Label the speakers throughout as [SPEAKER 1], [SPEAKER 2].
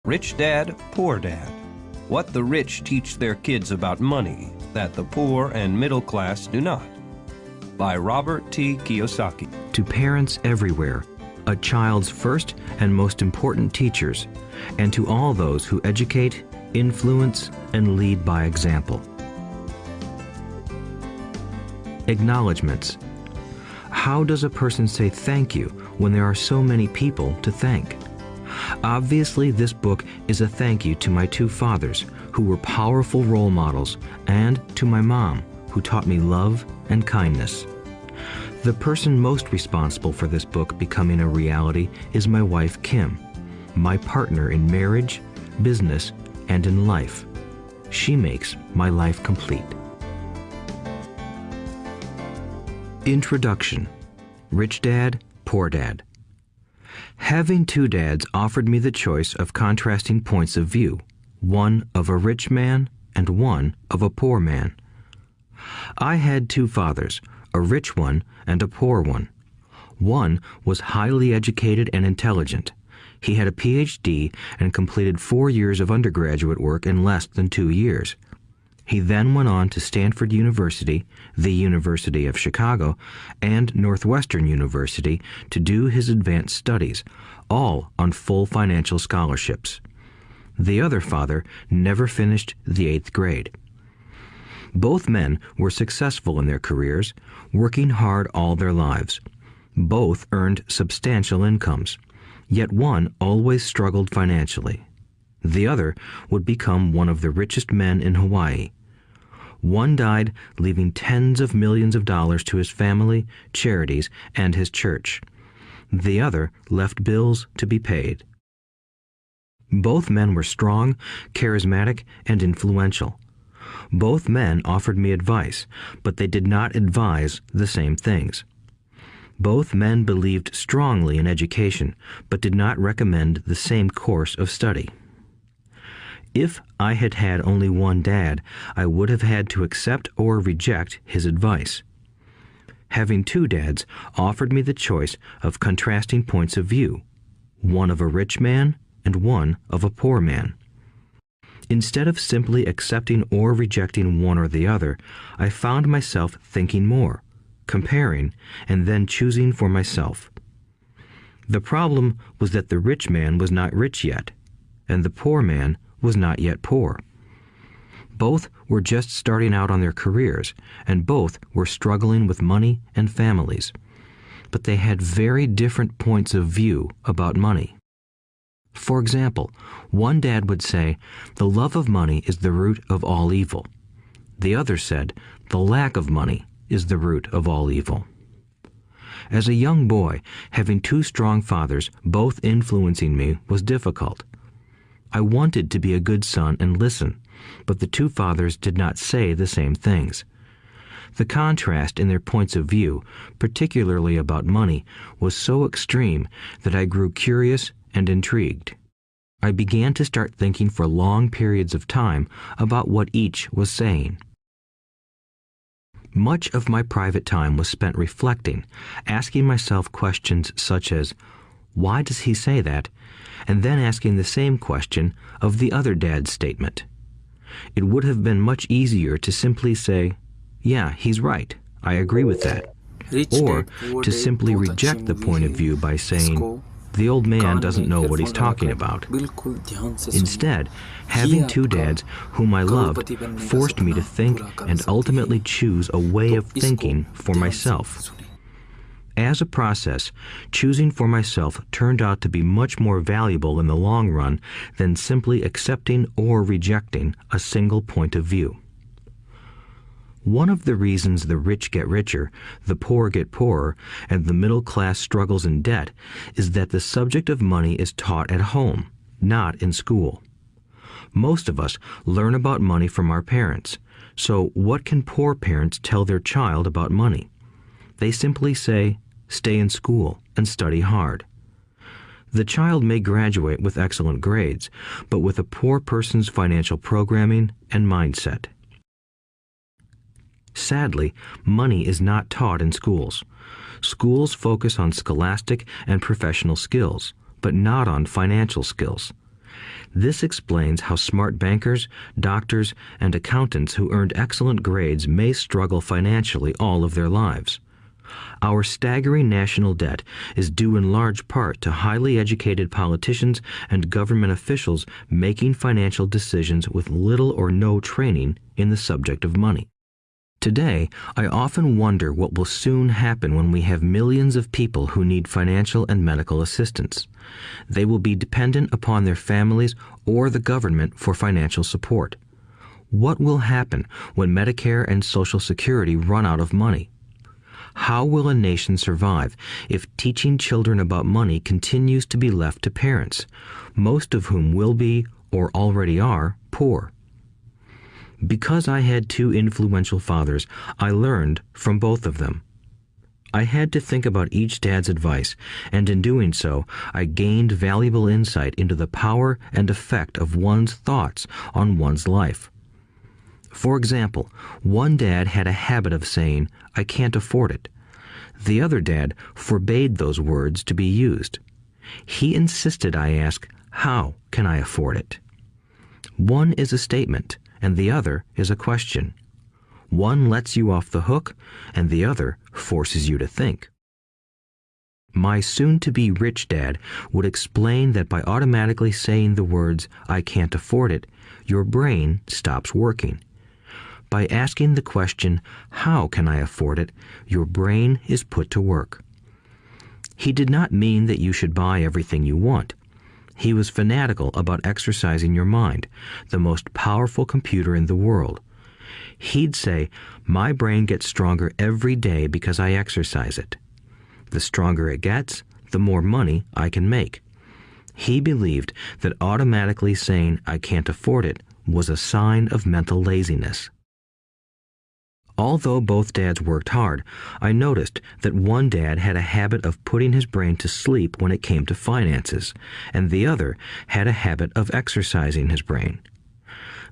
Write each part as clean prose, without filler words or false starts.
[SPEAKER 1] Rich Dad, Poor Dad. What the rich teach their kids about money that the poor and middle class do not. By Robert T. Kiyosaki.
[SPEAKER 2] To parents everywhere, a child's first and most important teachers, and to all those who educate, influence, and lead by example. Acknowledgements. How does a person say thank you when there are so many people to thank? Obviously, this book is a thank you to my two fathers, who were powerful role models, and to my mom, who taught me love and kindness. The person most responsible for this book becoming a reality is my wife, Kim, my partner in marriage, business, and in life. She makes my life complete. Introduction. Rich Dad, Poor Dad. Having two dads offered me the choice of contrasting points of view, one of a rich man and one of a poor man. I had two fathers, a rich one and a poor one. One was highly educated and intelligent. He had a PhD and completed 4 years of undergraduate work in less than 2 years. He then went on to Stanford University, the University of Chicago, and Northwestern University to do his advanced studies, all on full financial scholarships. The other father never finished the 8th grade. Both men were successful in their careers, working hard all their lives. Both earned substantial incomes, yet one always struggled financially. The other would become one of the richest men in Hawaii. One died, leaving tens of millions of dollars to his family, charities, and his church. The other left bills to be paid. Both men were strong, charismatic, and influential. Both men offered me advice, but they did not advise the same things. Both men believed strongly in education, but did not recommend the same course of study. If I had had only one dad, I would have had to accept or reject his advice. Having two dads offered me the choice of contrasting points of view, one of a rich man and one of a poor man. Instead of simply accepting or rejecting one or the other, I found myself thinking more, comparing, and then choosing for myself. The problem was that the rich man was not rich yet, and the poor man was not yet poor. Both were just starting out on their careers, and both were struggling with money and families. But they had very different points of view about money. For example, one dad would say, "The love of money is the root of all evil." The other said, "The lack of money is the root of all evil." As a young boy, having two strong fathers, both influencing me, was difficult. I wanted to be a good son and listen, but the two fathers did not say the same things. The contrast in their points of view, particularly about money, was so extreme that I grew curious and intrigued. I began to start thinking for long periods of time about what each was saying. Much of my private time was spent reflecting, asking myself questions such as, "Why does he say that?" and then asking the same question of the other dad's statement. It would have been much easier to simply say, "Yeah, he's right, I agree with that," or to simply reject the point of view by saying, "The old man doesn't know what he's talking about." Instead, having two dads whom I loved forced me to think and ultimately choose a way of thinking for myself. As a process, choosing for myself turned out to be much more valuable in the long run than simply accepting or rejecting a single point of view. One of the reasons the rich get richer, the poor get poorer, and the middle class struggles in debt is that the subject of money is taught at home, not in school. Most of us learn about money from our parents, so what can poor parents tell their child about money? They simply say, "Stay in school and study hard." The child may graduate with excellent grades, but with a poor person's financial programming and mindset. Sadly, money is not taught in schools. Schools focus on scholastic and professional skills, but not on financial skills. This explains how smart bankers, doctors, and accountants who earned excellent grades may struggle financially all of their lives. Our staggering national debt is due in large part to highly educated politicians and government officials making financial decisions with little or no training in the subject of money. Today, I often wonder what will soon happen when we have millions of people who need financial and medical assistance. They will be dependent upon their families or the government for financial support. What will happen when Medicare and Social Security run out of money? How will a nation survive if teaching children about money continues to be left to parents, most of whom will be, or already are, poor? Because I had two influential fathers, I learned from both of them. I had to think about each dad's advice, and in doing so, I gained valuable insight into the power and effect of one's thoughts on one's life. For example, one dad had a habit of saying, "I can't afford it." The other dad forbade those words to be used. He insisted I ask, "How can I afford it?" One is a statement, and the other is a question. One lets you off the hook, and the other forces you to think. My soon-to-be rich dad would explain that by automatically saying the words, "I can't afford it," your brain stops working. By asking the question, "How can I afford it?" your brain is put to work. He did not mean that you should buy everything you want. He was fanatical about exercising your mind, the most powerful computer in the world. He'd say, "My brain gets stronger every day because I exercise it. The stronger it gets, the more money I can make." He believed that automatically saying, "I can't afford it," was a sign of mental laziness. Although both dads worked hard, I noticed that one dad had a habit of putting his brain to sleep when it came to finances, and the other had a habit of exercising his brain.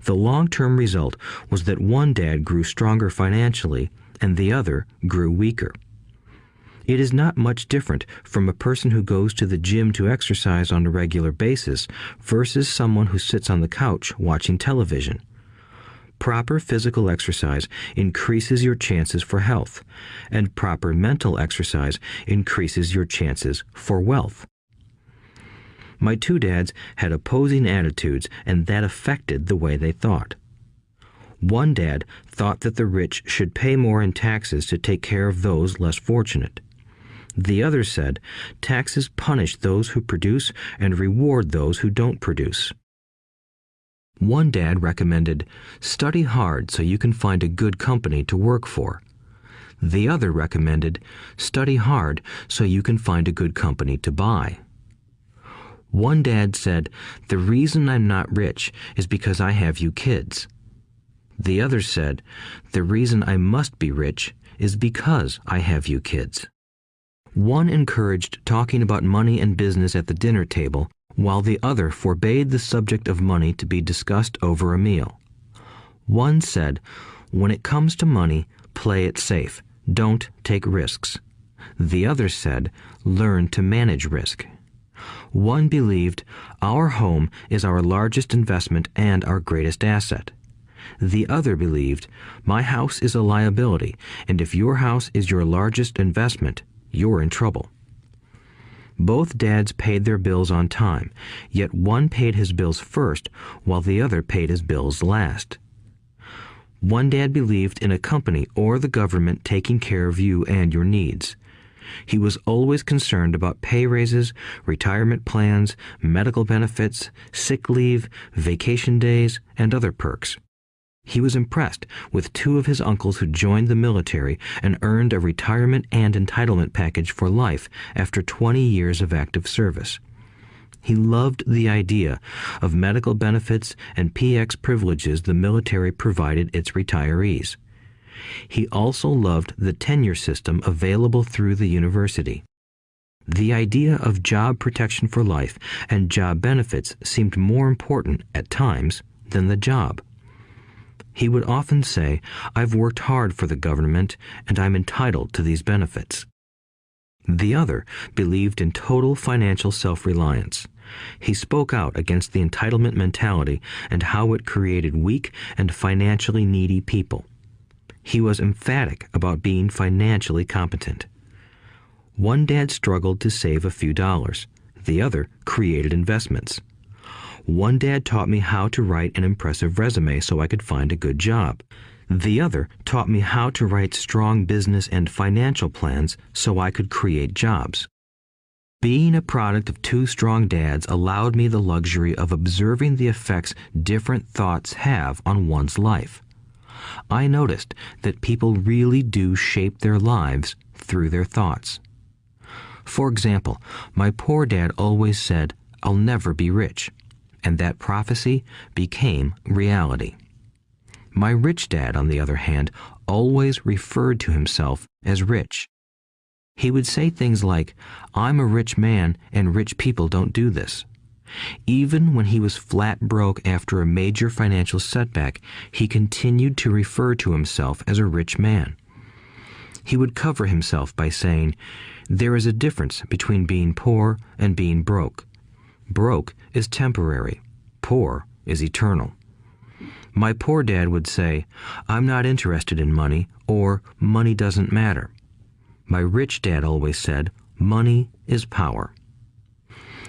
[SPEAKER 2] The long-term result was that one dad grew stronger financially, and the other grew weaker. It is not much different from a person who goes to the gym to exercise on a regular basis versus someone who sits on the couch watching television. Proper physical exercise increases your chances for health, and proper mental exercise increases your chances for wealth. My two dads had opposing attitudes, and that affected the way they thought. One dad thought that the rich should pay more in taxes to take care of those less fortunate. The other said, taxes punish those who produce and reward those who don't produce. One dad recommended, study hard so you can find a good company to work for. The other recommended, study hard so you can find a good company to buy. One dad said, the reason I'm not rich is because I have you kids. The other said, the reason I must be rich is because I have you kids. One encouraged talking about money and business at the dinner table, while the other forbade the subject of money to be discussed over a meal. One said, when it comes to money, play it safe, don't take risks. The other said, learn to manage risk. One believed, our home is our largest investment and our greatest asset. The other believed, my house is a liability, and if your house is your largest investment, you're in trouble. Both dads paid their bills on time, yet one paid his bills first while the other paid his bills last. One dad believed in a company or the government taking care of you and your needs. He was always concerned about pay raises, retirement plans, medical benefits, sick leave, vacation days, and other perks. He was impressed with two of his uncles who joined the military and earned a retirement and entitlement package for life after 20 years of active service. He loved the idea of medical benefits and PX privileges the military provided its retirees. He also loved the tenure system available through the university. The idea of job protection for life and job benefits seemed more important at times than the job. He would often say, I've worked hard for the government and I'm entitled to these benefits. The other believed in total financial self-reliance. He spoke out against the entitlement mentality and how it created weak and financially needy people. He was emphatic about being financially competent. One dad struggled to save a few dollars. The other created investments. One dad taught me how to write an impressive resume so I could find a good job. The other taught me how to write strong business and financial plans so I could create jobs. Being a product of two strong dads allowed me the luxury of observing the effects different thoughts have on one's life. I noticed that people really do shape their lives through their thoughts. For example, my poor dad always said, "I'll never be rich," and that prophecy became reality. My rich dad, on the other hand, always referred to himself as rich. He would say things like, "I'm a rich man and rich people don't do this." Even when he was flat broke after a major financial setback, he continued to refer to himself as a rich man. He would cover himself by saying, "There is a difference between being poor and being broke. Broke is temporary. Poor is eternal." My poor dad would say, "I'm not interested in money," or "money doesn't matter." My rich dad always said, "Money is power."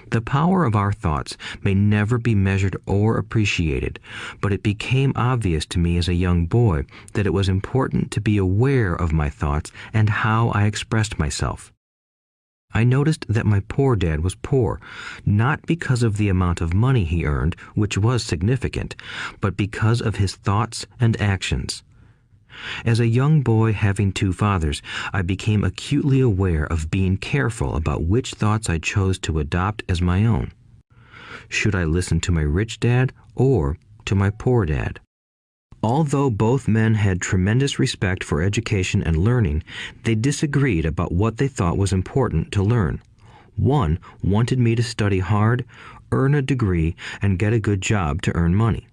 [SPEAKER 2] The power of our thoughts may never be measured or appreciated, but it became obvious to me as a young boy that it was important to be aware of my thoughts and how I expressed myself. I noticed that my poor dad was poor, not because of the amount of money he earned, which was significant, but because of his thoughts and actions. As a young boy having two fathers, I became acutely aware of being careful about which thoughts I chose to adopt as my own. Should I listen to my rich dad or to my poor dad? Although both men had tremendous respect for education and learning, they disagreed about what they thought was important to learn. One wanted me to study hard, earn a degree, and get a good job to earn money.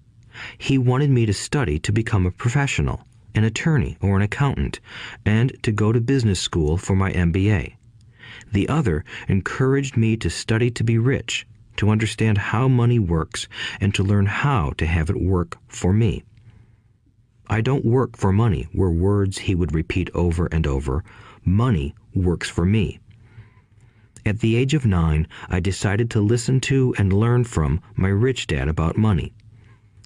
[SPEAKER 2] He wanted me to study to become a professional, an attorney or an accountant, and to go to business school for my MBA. The other encouraged me to study to be rich, to understand how money works, and to learn how to have it work for me. "I don't work for money" were words he would repeat over and over. "Money works for me." At the age of 9, I decided to listen to and learn from my rich dad about money.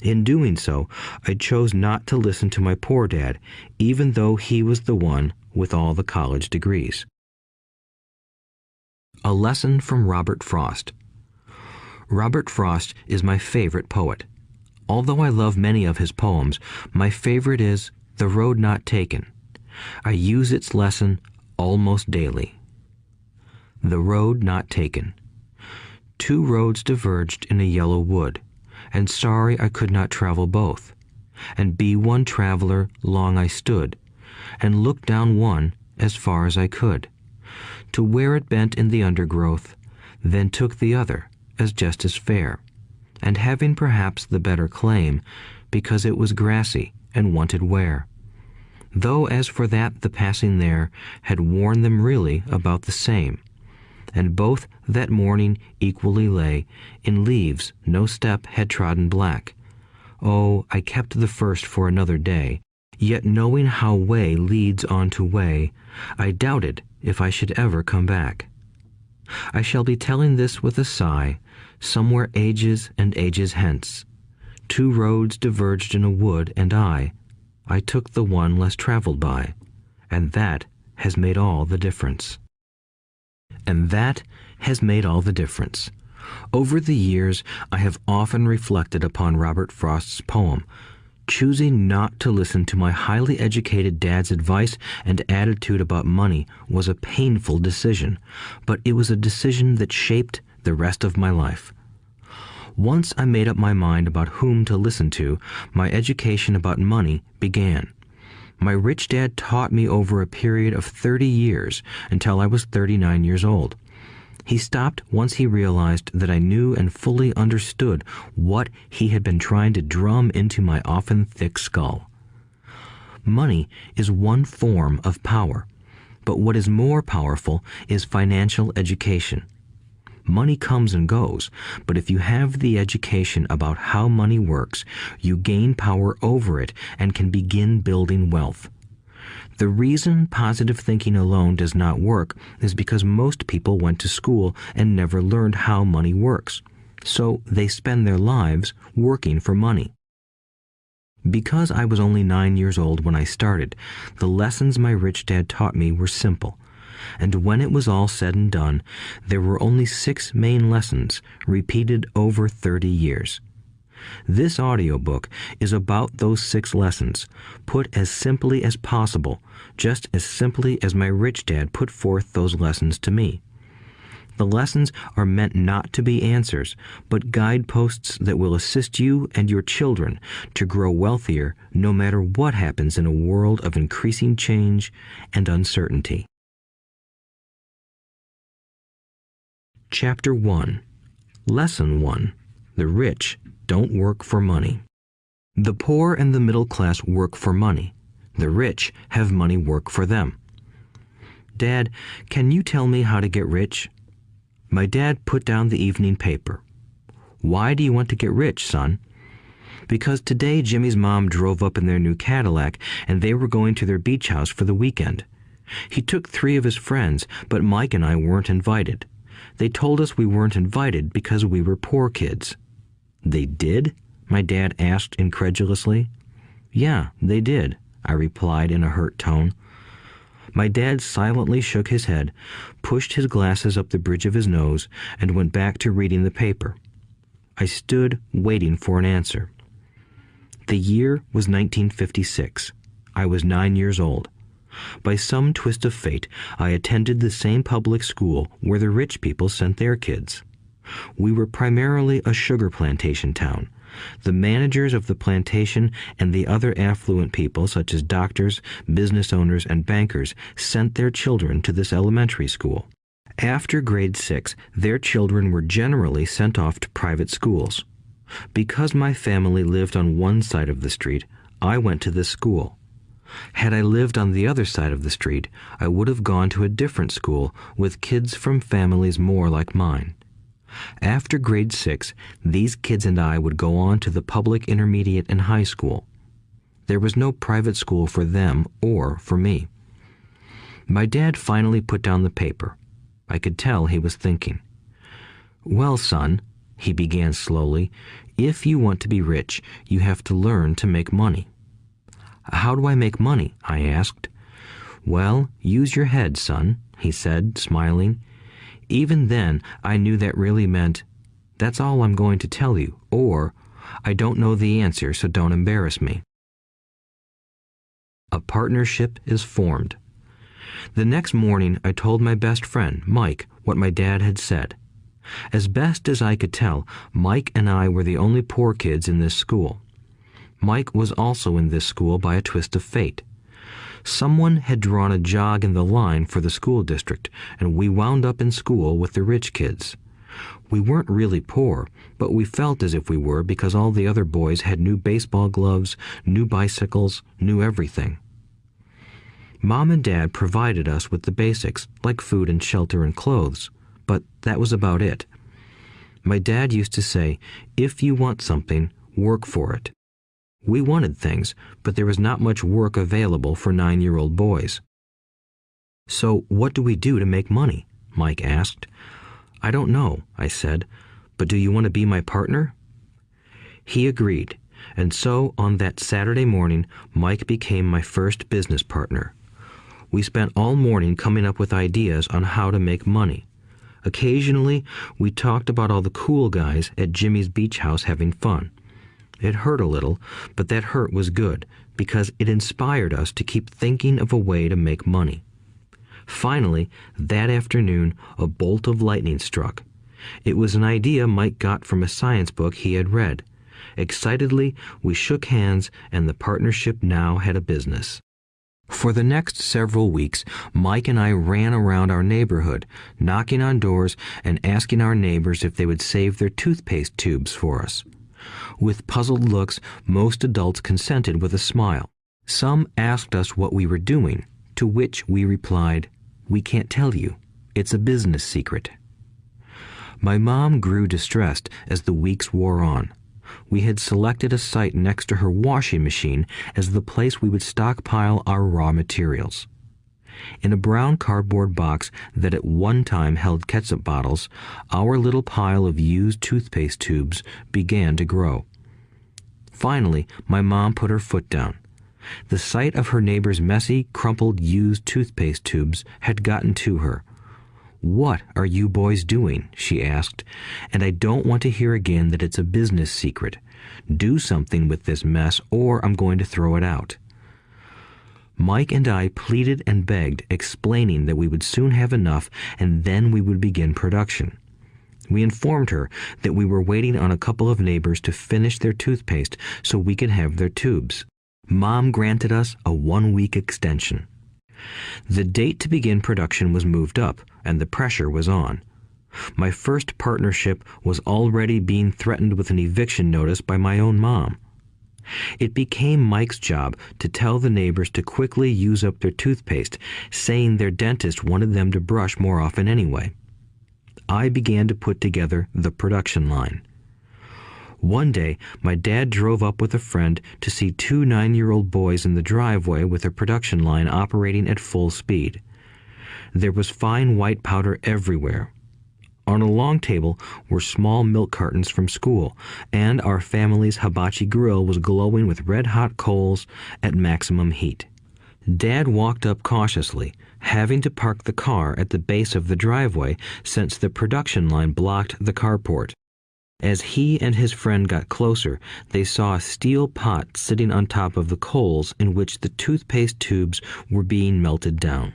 [SPEAKER 2] In doing so, I chose not to listen to my poor dad, even though he was the one with all the college degrees. A lesson from Robert Frost. Robert Frost is my favorite poet. Although I love many of his poems, my favorite is "The Road Not Taken." I use its lesson almost daily. The Road Not Taken. Two roads diverged in a yellow wood, and sorry I could not travel both. And be one traveler long I stood, and looked down one as far as I could, to where it bent in the undergrowth, then took the other as just as fair, and having perhaps the better claim, because it was grassy and wanted wear. Though as for that the passing there had worn them really about the same, and both that morning equally lay in leaves no step had trodden black. Oh, I kept the first for another day, yet knowing how way leads on to way, I doubted if I should ever come back. I shall be telling this with a sigh, somewhere ages and ages hence. Two roads diverged in a wood, and I took the one less traveled by, and that has made all the difference. And that has made all the difference. Over the years, I have often reflected upon Robert Frost's poem. Choosing not to listen to my highly educated dad's advice and attitude about money was a painful decision, but it was a decision that shaped the rest of my life. Once I made up my mind about whom to listen to, my education about money began. My rich dad taught me over a period of 30 years until I was 39 years old. He stopped once he realized that I knew and fully understood what he had been trying to drum into my often thick skull. Money is one form of power, but what is more powerful is financial education. Money comes and goes, but if you have the education about how money works, you gain power over it and can begin building wealth. The reason positive thinking alone does not work is because most people went to school and never learned how money works, so they spend their lives working for money. Because I was only 9 years old when I started, the lessons my rich dad taught me were simple, and when it was all said and done, there were only 6 main lessons repeated over 30 years. This audiobook is about those 6 lessons, put as simply as possible, just as simply as my rich dad put forth those lessons to me. The lessons are meant not to be answers, but guideposts that will assist you and your children to grow wealthier no matter what happens in a world of increasing change and uncertainty. Chapter 1. Lesson 1. The rich don't work for money. The poor and the middle class work for money. The rich have money work for them. Dad, can you tell me how to get rich? My dad put down the evening paper. Why do you want to get rich, son? Because today Jimmy's mom drove up in their new Cadillac and they were going to their beach house for the weekend. He took 3 of his friends, but Mike and I weren't invited. They told us we weren't invited because we were poor kids. They did? My dad asked incredulously. Yeah, they did, I replied in a hurt tone. My dad silently shook his head, pushed his glasses up the bridge of his nose, and went back to reading the paper. I stood waiting for an answer. The year was 1956. I was 9 years old. By some twist of fate, I attended the same public school where the rich people sent their kids. We were primarily a sugar plantation town. The managers of the plantation and the other affluent people, such as doctors, business owners, and bankers, sent their children to this elementary school. After grade 6, their children were generally sent off to private schools. Because my family lived on one side of the street, I went to this school. Had I lived on the other side of the street, I would have gone to a different school with kids from families more like mine. After grade 6, these kids and I would go on to the public intermediate and high school. There was no private school for them or for me. My dad finally put down the paper. I could tell he was thinking. Well, son, he began slowly, if you want to be rich, you have to learn to make money. How do I make money? I asked. Well, use your head, son, he said, smiling. Even then, I knew that really meant, that's all I'm going to tell you, or, I don't know the answer, so don't embarrass me. A partnership is formed. The next morning, I told my best friend, Mike, what my dad had said. As best as I could tell, Mike and I were the only poor kids in this school. Mike was also in this school by a twist of fate. Someone had drawn a jog in the line for the school district, and we wound up in school with the rich kids. We weren't really poor, but we felt as if we were because all the other boys had new baseball gloves, new bicycles, new everything. Mom and Dad provided us with the basics, like food and shelter and clothes, but that was about it. My dad used to say, if you want something, work for it. We wanted things, but there was not much work available for 9-year-old boys. So what do we do to make money? Mike asked. I don't know, I said, but do you want to be my partner? He agreed, and so on that Saturday morning, Mike became my first business partner. We spent all morning coming up with ideas on how to make money. Occasionally, we talked about all the cool guys at Jimmy's beach house having fun. It hurt a little, but that hurt was good, because it inspired us to keep thinking of a way to make money. Finally, that afternoon, a bolt of lightning struck. It was an idea Mike got from a science book he had read. Excitedly, we shook hands, and the partnership now had a business. For the next several weeks, Mike and I ran around our neighborhood, knocking on doors and asking our neighbors if they would save their toothpaste tubes for us. With puzzled looks, most adults consented with a smile. Some asked us what we were doing, to which we replied, "We can't tell you. It's a business secret." My mom grew distressed as the weeks wore on. We had selected a site next to her washing machine as the place we would stockpile our raw materials. In a brown cardboard box that at one time held ketchup bottles, our little pile of used toothpaste tubes began to grow. Finally, my mom put her foot down. The sight of her neighbor's messy, crumpled used toothpaste tubes had gotten to her. "What are you boys doing?" she asked, "and I don't want to hear again that it's a business secret. Do something with this mess or I'm going to throw it out." Mike and I pleaded and begged, explaining that we would soon have enough and then we would begin production. We informed her that we were waiting on a couple of neighbors to finish their toothpaste so we could have their tubes. Mom granted us a 1-week extension. The date to begin production was moved up, and the pressure was on. My first partnership was already being threatened with an eviction notice by my own mom. It became Mike's job to tell the neighbors to quickly use up their toothpaste, saying their dentist wanted them to brush more often anyway. I began to put together the production line. One day, my dad drove up with a friend to see 2 9-year-old boys in the driveway with a production line operating at full speed. There was fine white powder everywhere. On a long table were small milk cartons from school, and our family's hibachi grill was glowing with red-hot coals at maximum heat. Dad walked up cautiously, having to park the car at the base of the driveway since the production line blocked the carport. As he and his friend got closer, they saw a steel pot sitting on top of the coals in which the toothpaste tubes were being melted down.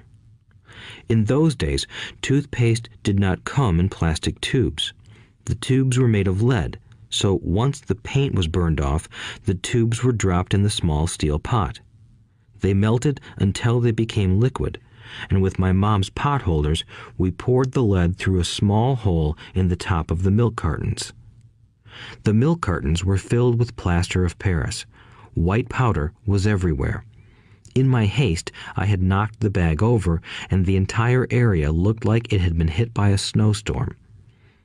[SPEAKER 2] In those days, toothpaste did not come in plastic tubes. The tubes were made of lead, so once the paint was burned off, the tubes were dropped in the small steel pot. They melted until they became liquid, and with my mom's pot holders, we poured the lead through a small hole in the top of the milk cartons. The milk cartons were filled with plaster of Paris. White powder was everywhere. In my haste, I had knocked the bag over, and the entire area looked like it had been hit by a snowstorm.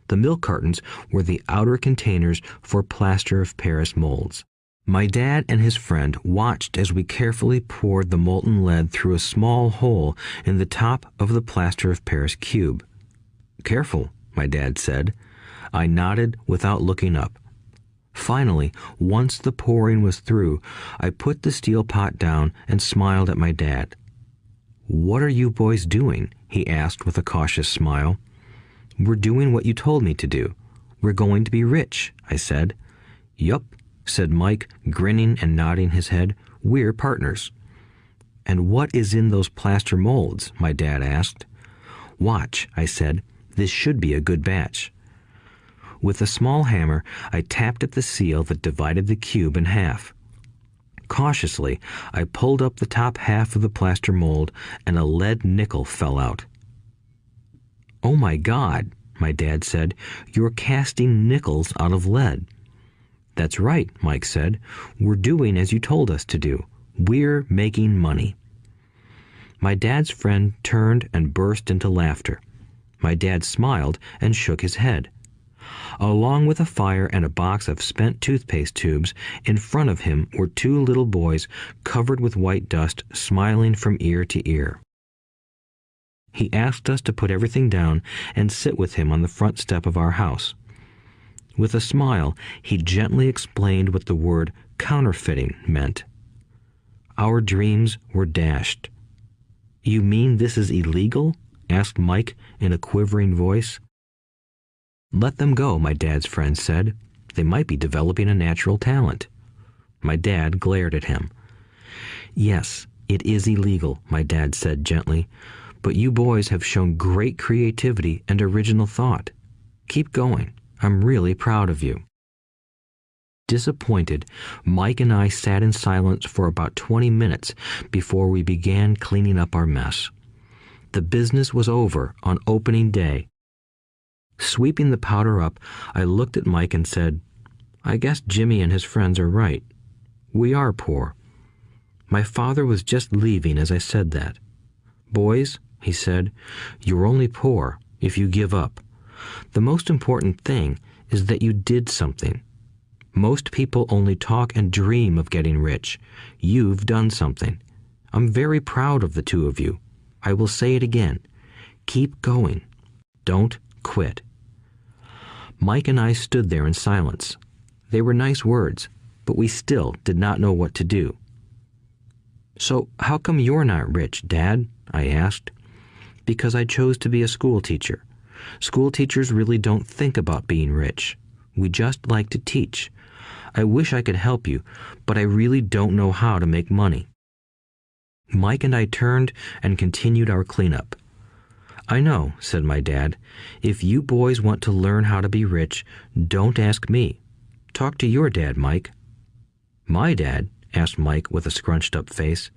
[SPEAKER 2] The milk cartons were the outer containers for plaster of Paris molds. My dad and his friend watched as we carefully poured the molten lead through a small hole in the top of the plaster of Paris cube. "Careful," my dad said. I nodded without looking up. Finally, once the pouring was through, I put the steel pot down and smiled at my dad. "What are you boys doing?" he asked with a cautious smile. "We're doing what you told me to do. We're going to be rich," I said. "Yup," said Mike, grinning and nodding his head. "We're partners." "And what is in those plaster molds?" my dad asked. "Watch," I said. "This should be a good batch." With a small hammer, I tapped at the seal that divided the cube in half. Cautiously, I pulled up the top half of the plaster mold, and a lead nickel fell out. "Oh my God," my dad said, "you're casting nickels out of lead." "That's right," Mike said. "We're doing as you told us to do. We're making money." My dad's friend turned and burst into laughter. My dad smiled and shook his head. Along with a fire and a box of spent toothpaste tubes, in front of him were 2 little boys covered with white dust, smiling from ear to ear. He asked us to put everything down and sit with him on the front step of our house. With a smile, he gently explained what the word counterfeiting meant. Our dreams were dashed. "You mean this is illegal?" asked Mike in a quivering voice. "Let them go," my dad's friend said. "They might be developing a natural talent." My dad glared at him. "Yes, it is illegal," my dad said gently, "but you boys have shown great creativity and original thought. Keep going. I'm really proud of you." Disappointed, Mike and I sat in silence for about 20 minutes before we began cleaning up our mess. The business was over on opening day. Sweeping the powder up, I looked at Mike and said, "I guess Jimmy and his friends are right. We are poor." My father was just leaving as I said that. "Boys," he said, "you're only poor if you give up. The most important thing is that you did something. Most people only talk and dream of getting rich. You've done something. I'm very proud of the two of you. I will say it again. Keep going. Don't quit." Mike and I stood there in silence. They were nice words, but we still did not know what to do. "So how come you're not rich, Dad?" I asked. "Because I chose to be a school teacher. School teachers really don't think about being rich. We just like to teach. I wish I could help you, but I really don't know how to make money." Mike and I turned and continued our cleanup. "I know," said my dad. "If you boys want to learn how to be rich, don't ask me. Talk to your dad, Mike." "My dad?" asked Mike with a scrunched-up face.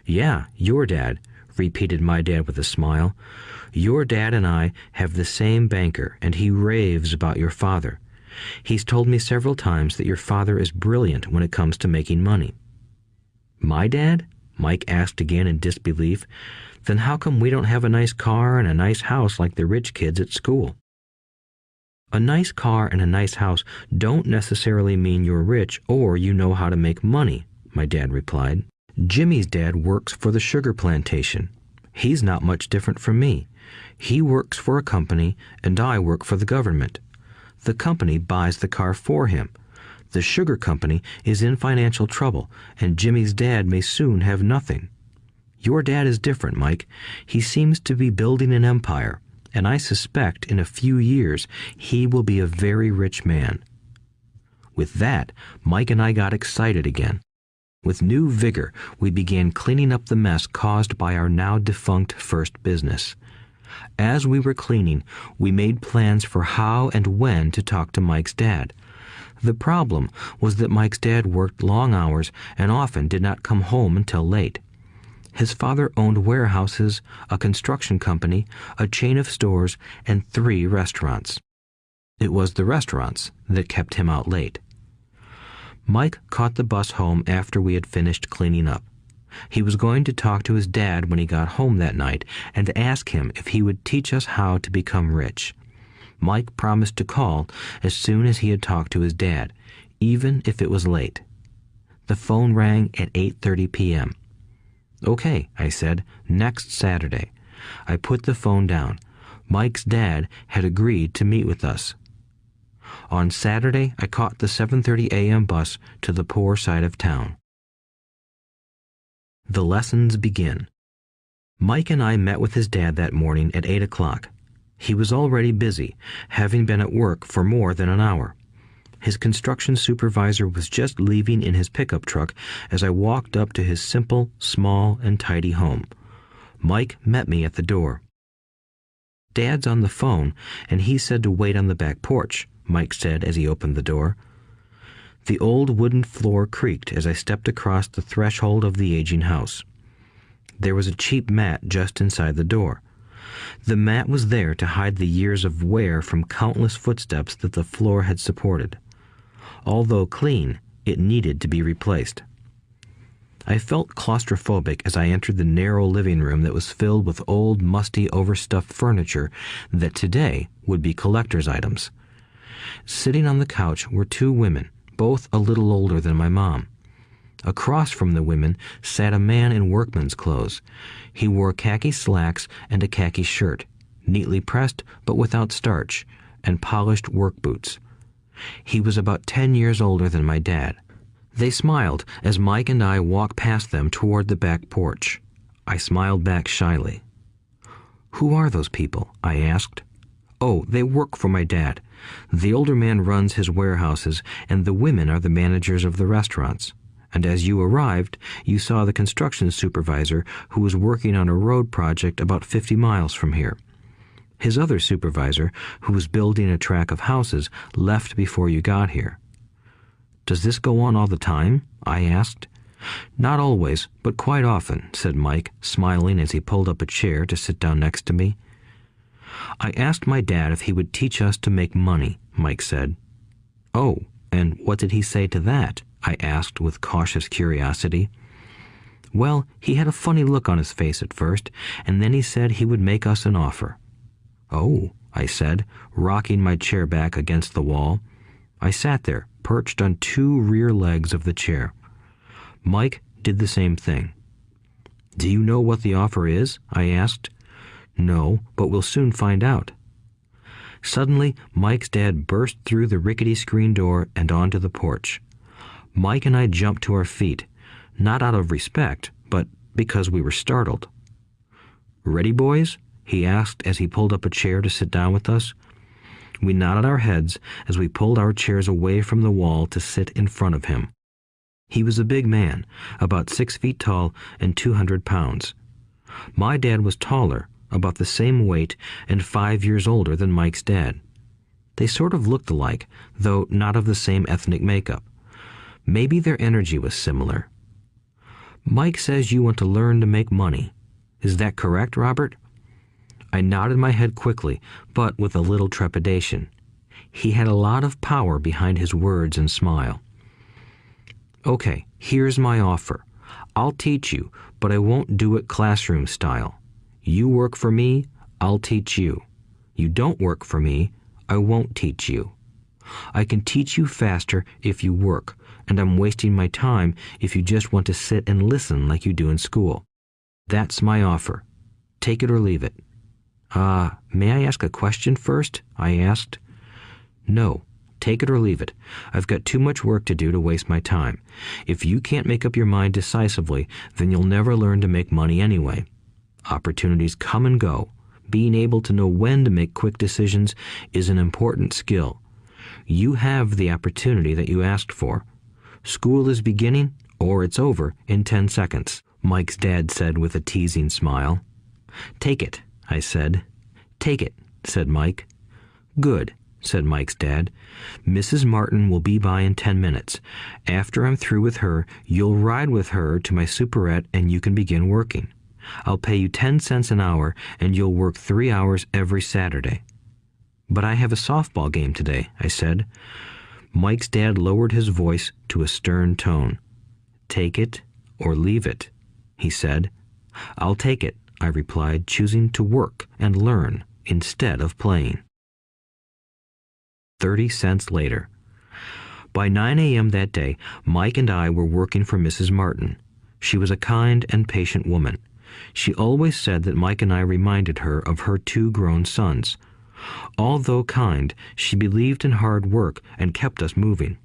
[SPEAKER 2] "Yeah, your dad," repeated my dad with a smile. "Your dad and I have the same banker, and he raves about your father. He's told me several times that your father is brilliant when it comes to making money." "My dad?" Mike asked again in disbelief. "Then how come we don't have a nice car and a nice house like the rich kids at school?" "A nice car and a nice house don't necessarily mean you're rich or you know how to make money," my dad replied. "Jimmy's dad works for the sugar plantation. He's not much different from me. He works for a company and I work for the government. The company buys the car for him. The sugar company is in financial trouble, and Jimmy's dad may soon have nothing. Your dad is different, Mike. He seems to be building an empire, and I suspect in a few years he will be a very rich man." With that, Mike and I got excited again. With new vigor, we began cleaning up the mess caused by our now defunct first business. As we were cleaning, we made plans for how and when to talk to Mike's dad. The problem was that Mike's dad worked long hours and often did not come home until late. His father owned warehouses, a construction company, a chain of stores, and 3 restaurants. It was the restaurants that kept him out late. Mike caught the bus home after we had finished cleaning up. He was going to talk to his dad when he got home that night and ask him if he would teach us how to become rich. Mike promised to call as soon as he had talked to his dad, even if it was late. The phone rang at 8:30 p.m. "Okay," I said, "next Saturday." I put the phone down. Mike's dad had agreed to meet with us. On Saturday, I caught the 7:30 a.m. bus to the poor side of town. The lessons begin. Mike and I met with his dad that morning at 8 o'clock. He was already busy, having been at work for more than an hour. His construction supervisor was just leaving in his pickup truck as I walked up to his simple, small, and tidy home. Mike met me at the door. "Dad's on the phone, and he said to wait on the back porch," Mike said as he opened the door. The old wooden floor creaked as I stepped across the threshold of the aging house. There was a cheap mat just inside the door. The mat was there to hide the years of wear from countless footsteps that the floor had supported. Although clean, it needed to be replaced. I felt claustrophobic as I entered the narrow living room that was filled with old, musty, overstuffed furniture that today would be collector's items. Sitting on the couch were 2 women, both a little older than my mom. Across from the women sat a man in workman's clothes. He wore khaki slacks and a khaki shirt, neatly pressed but without starch, and polished work boots. He was about 10 years older than my dad. They smiled as Mike and I walked past them toward the back porch. I smiled back shyly. "Who are those people?" I asked. "Oh, they work for my dad. The older man runs his warehouses, and the women are the managers of the restaurants. And as you arrived, you saw the construction supervisor who was working on a road project about 50 miles from here. His other supervisor, who was building a track of houses, left before you got here." "Does this go on all the time?" I asked. "Not always, but quite often," said Mike, smiling as he pulled up a chair to sit down next to me. "I asked my dad if he would teach us to make money," Mike said. "Oh, and what did he say to that?" I asked with cautious curiosity. "Well, he had a funny look on his face at first, and then he said he would make us an offer." "Oh," I said, rocking my chair back against the wall. I sat there, perched on two rear legs of the chair. Mike did the same thing. "Do you know what the offer is?" I asked. "No, but we'll soon find out." Suddenly, Mike's dad burst through the rickety screen door and onto the porch. Mike and I jumped to our feet, not out of respect, but because we were startled. "Ready, boys?" he asked as he pulled up a chair to sit down with us. We nodded our heads as we pulled our chairs away from the wall to sit in front of him. He was a big man, about 6 feet tall and 200 pounds. My dad was taller, about the same weight, and 5 years older than Mike's dad. They sort of looked alike, though not of the same ethnic makeup. Maybe their energy was similar. "Mike says you want to learn to make money. Is that correct, Robert?" I nodded my head quickly, but with a little trepidation. He had a lot of power behind his words and smile. "Okay, here's my offer. I'll teach you, but I won't do it classroom style. You work for me, I'll teach you. You don't work for me, I won't teach you. I can teach you faster if you work, and I'm wasting my time if you just want to sit and listen like you do in school. That's my offer. Take it or leave it." May I ask a question first?" I asked. "No. Take it or leave it. I've got too much work to do to waste my time. If you can't make up your mind decisively, then you'll never learn to make money anyway. Opportunities come and go. Being able to know when to make quick decisions is an important skill. You have the opportunity that you asked for. School is beginning, or it's over, in 10 seconds, Mike's dad said with a teasing smile. "Take it," I said. "Take it," said Mike. "Good," said Mike's dad. "Mrs. Martin will be by in 10 minutes. After I'm through with her, you'll ride with her to my superette and you can begin working. I'll pay you 10 cents an hour and you'll work 3 hours every Saturday." "But I have a softball game today," I said. Mike's dad lowered his voice to a stern tone. "Take it or leave it," he said. "I'll take it," I replied, choosing to work and learn instead of playing. 30 cents later. By 9 a.m. that day, Mike and I were working for Mrs. Martin. She was a kind and patient woman. She always said that Mike and I reminded her of her 2 grown sons. Although kind, she believed in hard work and kept us moving.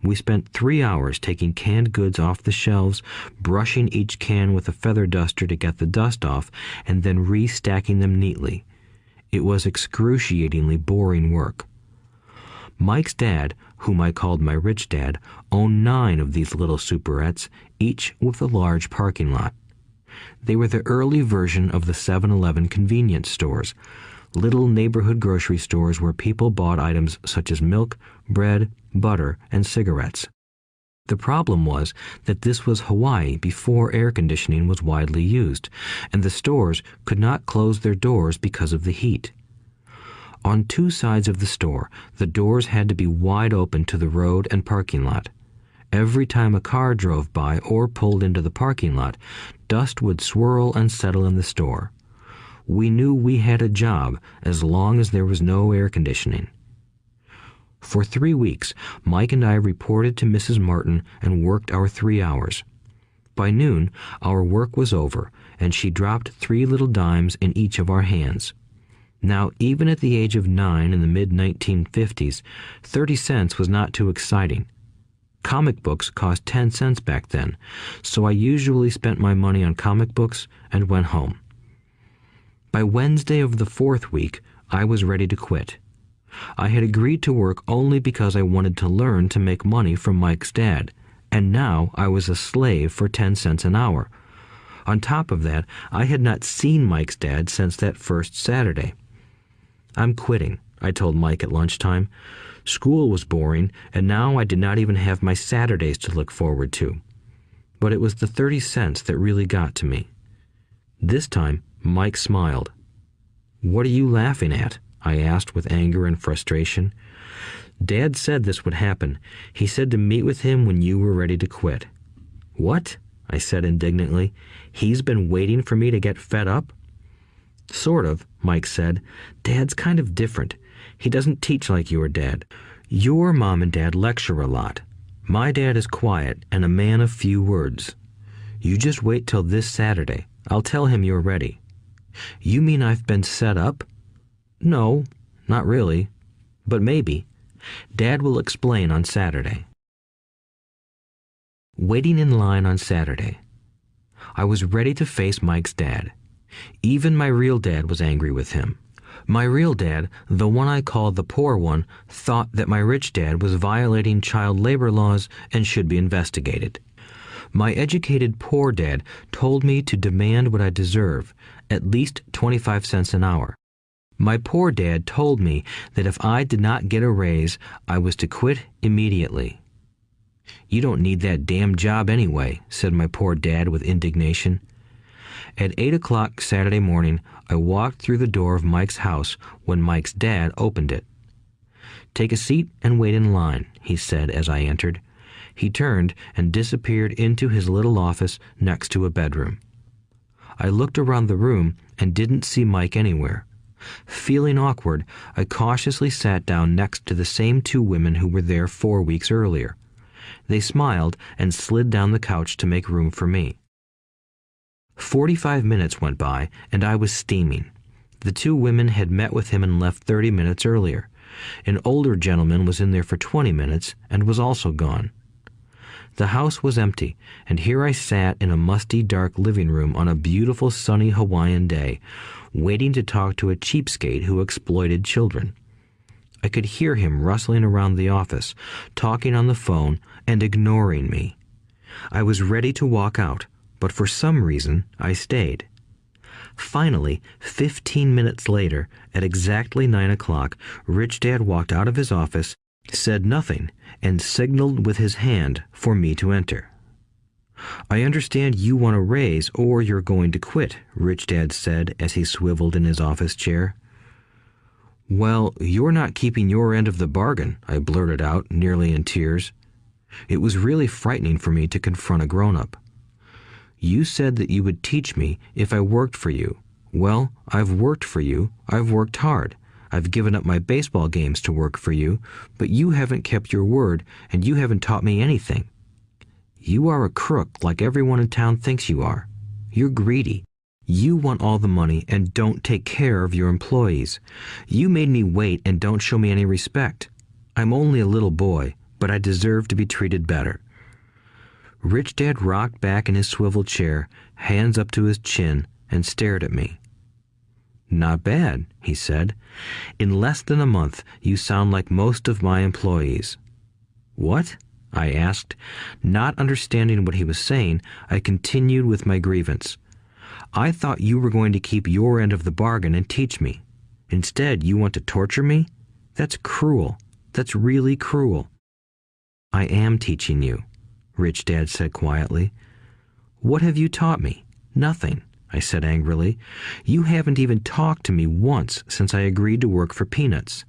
[SPEAKER 2] We spent 3 hours taking canned goods off the shelves, brushing each can with a feather duster to get the dust off, and then restacking them neatly. It was excruciatingly boring work. Mike's dad, whom I called my rich dad, owned 9 of these little superettes, each with a large parking lot. They were the early version of the 7-Eleven convenience stores, little neighborhood grocery stores where people bought items such as milk, bread, butter, and cigarettes. The problem was that this was Hawaii before air conditioning was widely used, and the stores could not close their doors because of the heat. On 2 sides of the store, the doors had to be wide open to the road and parking lot. Every time a car drove by or pulled into the parking lot, dust would swirl and settle in the store. We knew we had a job as long as there was no air conditioning. For 3 weeks, Mike and I reported to Mrs. Martin and worked our 3 hours. By noon, our work was over, and she dropped 3 little dimes in each of our hands. Now, even at the age of 9 in the mid-1950s, 30 cents was not too exciting. Comic books cost 10 cents back then, so I usually spent my money on comic books and went home. By Wednesday of the 4th week, I was ready to quit. I had agreed to work only because I wanted to learn to make money from Mike's dad, and now I was a slave for 10 cents an hour. On top of that, I had not seen Mike's dad since that first Saturday. "I'm quitting," I told Mike at lunchtime. School was boring, and now I did not even have my Saturdays to look forward to. But it was the 30 cents that really got to me. This time, Mike smiled. "What are you laughing at?" I asked with anger and frustration. "Dad said this would happen. He said to meet with him when you were ready to quit." "What?" I said indignantly. "He's been waiting for me to get fed up?" Sort of, Mike said. Dad's kind of different. He doesn't teach like your dad. Your mom and dad lecture a lot. My dad is quiet and a man of few words. You just wait till this Saturday. I'll tell him you're ready. You mean I've been set up? No, not really. But maybe. Dad will explain on Saturday. Waiting in line on Saturday. I was ready to face Mike's dad. Even my real dad was angry with him. My real dad, the one I called the poor one, thought that my rich dad was violating child labor laws and should be investigated. My educated poor dad told me to demand what I deserve, at least 25 cents an hour. My poor dad told me that if I did not get a raise, I was to quit immediately. You don't need that damn job anyway, said my poor dad with indignation. At 8 o'clock Saturday morning, I walked through the door of Mike's house when Mike's dad opened it. Take a seat and wait in line, he said as I entered. He turned and disappeared into his little office next to a bedroom. I looked around the room and didn't see Mike anywhere. Feeling awkward, I cautiously sat down next to the same two women who were there 4 weeks earlier. They smiled and slid down the couch to make room for me. 45 minutes went by, and I was steaming. The two women had met with him and left 30 minutes earlier. An older gentleman was in there for 20 minutes and was also gone. The house was empty, and here I sat in a musty, dark living room on a beautiful, sunny Hawaiian day, waiting to talk to a cheapskate who exploited children. I could hear him rustling around the office, talking on the phone, and ignoring me. I was ready to walk out, but for some reason I stayed. Finally, 15 minutes later, at exactly 9 o'clock, Rich Dad walked out of his office, said nothing, and signaled with his hand for me to enter. I understand you want a raise or you're going to quit, Rich Dad said as he swiveled in his office chair. Well, you're not keeping your end of the bargain, I blurted out, nearly in tears. It was really frightening for me to confront a grown-up. You said that you would teach me if I worked for you. Well, I've worked for you. I've worked hard. I've given up my baseball games to work for you, but you haven't kept your word, and you haven't taught me anything. You are a crook like everyone in town thinks you are. You're greedy. You want all the money and don't take care of your employees. You made me wait and don't show me any respect. I'm only a little boy, but I deserve to be treated better. Rich Dad rocked back in his swivel chair, hands up to his chin, and stared at me. Not bad, he said. In less than a month, you sound like most of my employees. What? I asked. Not understanding what he was saying, I continued with my grievance. I thought you were going to keep your end of the bargain and teach me. Instead, you want to torture me? That's cruel. That's really cruel. I am teaching you, Rich Dad said quietly. What have you taught me? Nothing, I said angrily. You haven't even talked to me once since I agreed to work for peanuts.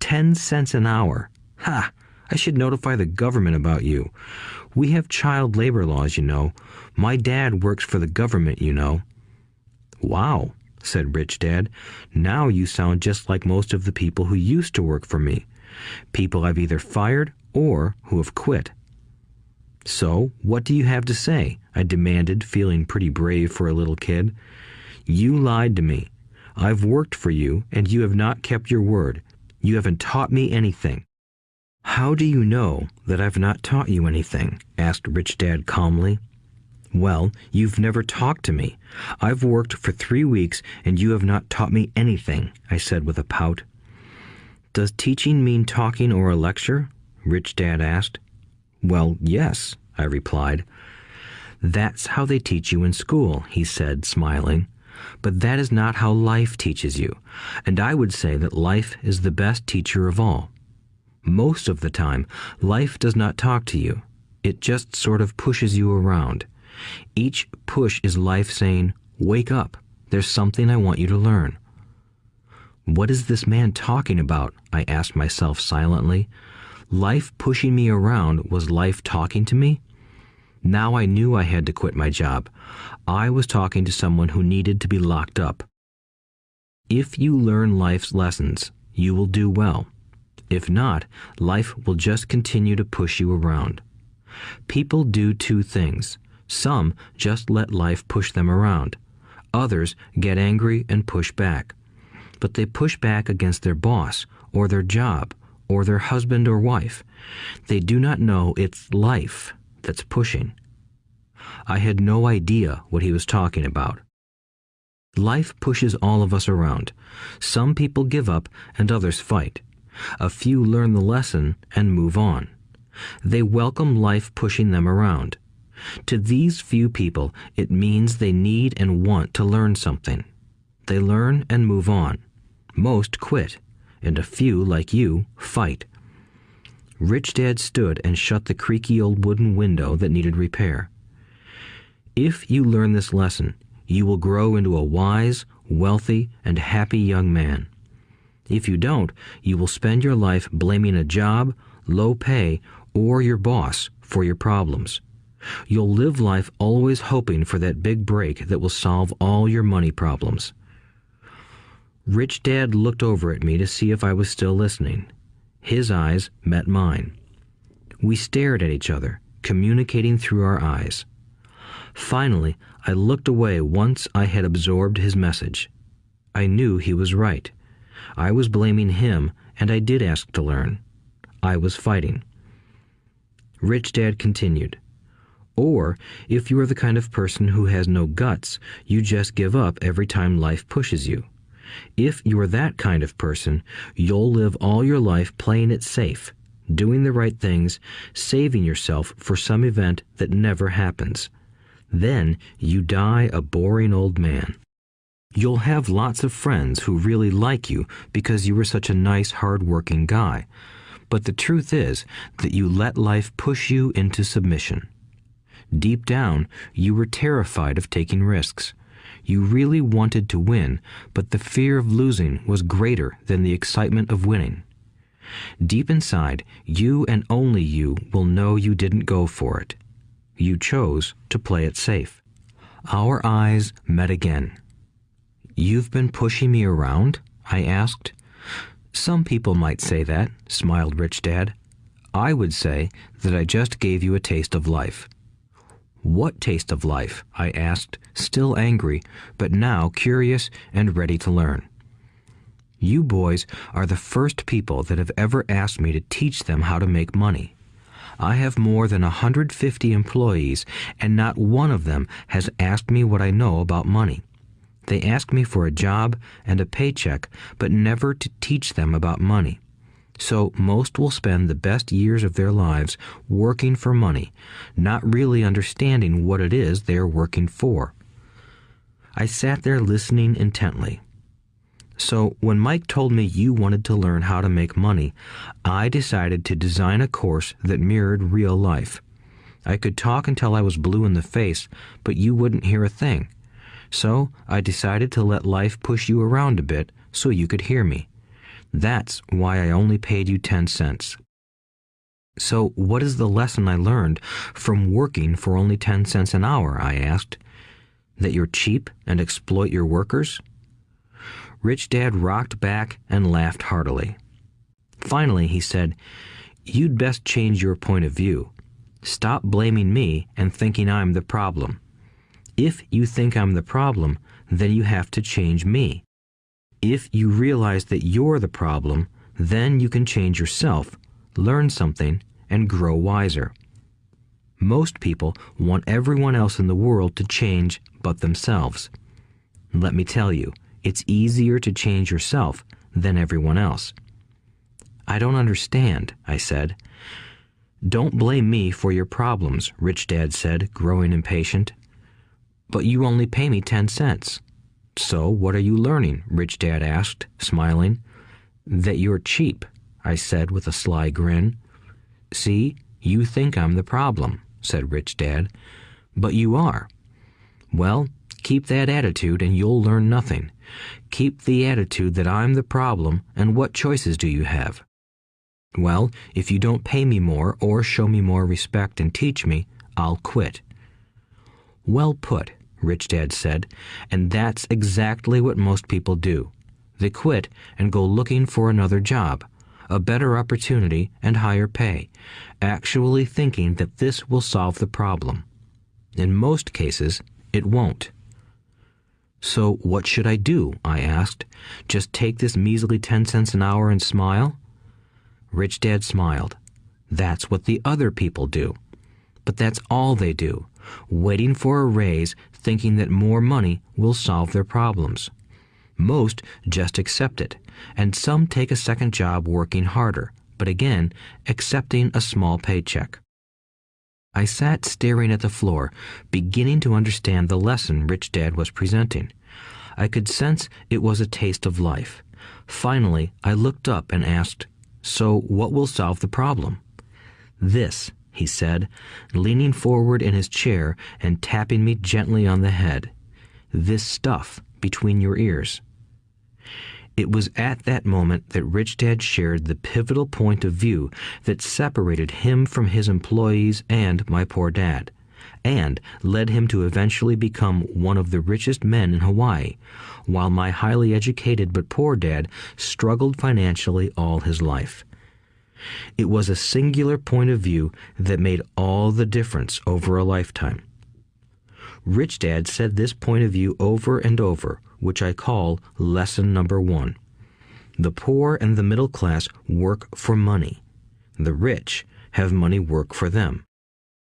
[SPEAKER 2] 10 cents an hour. Ha! I should notify the government about you. We have child labor laws, you know. My dad works for the government, you know. Wow, said Rich Dad. Now you sound just like most of the people who used to work for me. People I've either fired or who have quit. So, what do you have to say? I demanded, feeling pretty brave for a little kid. You lied to me. I've worked for you, and you have not kept your word. You haven't taught me anything. How do you know that I've not taught you anything? Asked Rich Dad calmly. Well, you've never talked to me. I've worked for 3 weeks, and you have not taught me anything, I said with a pout. Does teaching mean talking or a lecture? Rich Dad asked. Well, yes, I replied. That's how they teach you in school, he said, smiling. But that is not how life teaches you, and I would say that life is the best teacher of all. Most of the time, life does not talk to you. It just sort of pushes you around. Each push is life saying, wake up, there's something I want you to learn. What is this man talking about? I asked myself silently. Life pushing me around was life talking to me? Now I knew I had to quit my job. I was talking to someone who needed to be locked up. If you learn life's lessons, you will do well. If not, life will just continue to push you around. People do two things. Some just let life push them around. Others get angry and push back. But they push back against their boss, or their job, or their husband or wife. They do not know it's life that's pushing. I had no idea what he was talking about. Life pushes all of us around. Some people give up and others fight. A few learn the lesson and move on. They welcome life pushing them around. To these few people, it means they need and want to learn something. They learn and move on. Most quit, and a few, like you, fight. Rich Dad stood and shut the creaky old wooden window that needed repair. If you learn this lesson, you will grow into a wise, wealthy, and happy young man. If you don't, you will spend your life blaming a job, low pay, or your boss for your problems. You'll live life always hoping for that big break that will solve all your money problems. Rich Dad looked over at me to see if I was still listening. His eyes met mine. We stared at each other, communicating through our eyes. Finally, I looked away once I had absorbed his message. I knew he was right. I was blaming him, and I did ask to learn. I was fighting. Rich Dad continued, "Or, if you are the kind of person who has no guts, you just give up every time life pushes you. If you are that kind of person, you'll live all your life playing it safe, doing the right things, saving yourself for some event that never happens. Then you die a boring old man. You'll have lots of friends who really like you because you were such a nice, hard-working guy. But the truth is that you let life push you into submission. Deep down, you were terrified of taking risks. You really wanted to win, but the fear of losing was greater than the excitement of winning. Deep inside, you and only you will know you didn't go for it. You chose to play it safe." Our eyes met again. "You've been pushing me around?" I asked. "Some people might say that," smiled Rich Dad. "I would say that I just gave you a taste of life." "What taste of life?" I asked, still angry, but now curious and ready to learn. "You boys are the first people that have ever asked me to teach them how to make money. I have more than 150 employees, and not one of them has asked me what I know about money. They ask me for a job and a paycheck, but never to teach them about money. So most will spend the best years of their lives working for money, not really understanding what it is they are working for." I sat there listening intently. "So when Mike told me you wanted to learn how to make money, I decided to design a course that mirrored real life. I could talk until I was blue in the face, but you wouldn't hear a thing. So I decided to let life push you around a bit so you could hear me. That's why I only paid you 10 cents. "So what is the lesson I learned from working for only 10 cents an hour?" I asked. "That you're cheap and exploit your workers?" Rich Dad rocked back and laughed heartily. Finally, he said, "You'd best change your point of view. Stop blaming me and thinking I'm the problem. If you think I'm the problem, then you have to change me. If you realize that you're the problem, then you can change yourself, learn something, and grow wiser. Most people want everyone else in the world to change but themselves. Let me tell you, it's easier to change yourself than everyone else." "I don't understand," I said. "Don't blame me for your problems," Rich Dad said, growing impatient. "But you only pay me 10 cents. "So what are you learning?" Rich Dad asked, smiling. "That you're cheap," I said with a sly grin. "See, you think I'm the problem," said Rich Dad. "But you are. Well, keep that attitude and you'll learn nothing. Keep the attitude that I'm the problem, and what choices do you have?" "Well, if you don't pay me more or show me more respect and teach me, I'll quit." "Well put," Rich Dad said, "and that's exactly what most people do. They quit and go looking for another job, a better opportunity and higher pay, actually thinking that this will solve the problem. In most cases, it won't. So what should I do? I asked. Just take this measly 10 cents an hour and smile? Rich Dad smiled. That's what the other people do. But that's all they do, waiting for a raise, thinking that more money will solve their problems. Most just accept it, and some take a second job working harder, but again, accepting a small paycheck. I sat staring at the floor, beginning to understand the lesson Rich Dad was presenting. I could sense it was a taste of life. Finally, I looked up and asked, "So what will solve the problem?" "This," he said, leaning forward in his chair and tapping me gently on the head. "This stuff between your ears." It was at that moment that Rich Dad shared the pivotal point of view that separated him from his employees and my poor dad, and led him to eventually become one of the richest men in Hawaii, while my highly educated but poor dad struggled financially all his life. It was a singular point of view that made all the difference over a lifetime. Rich Dad said this point of view over and over, which I call lesson number 1. The poor and the middle class work for money. The rich have money work for them.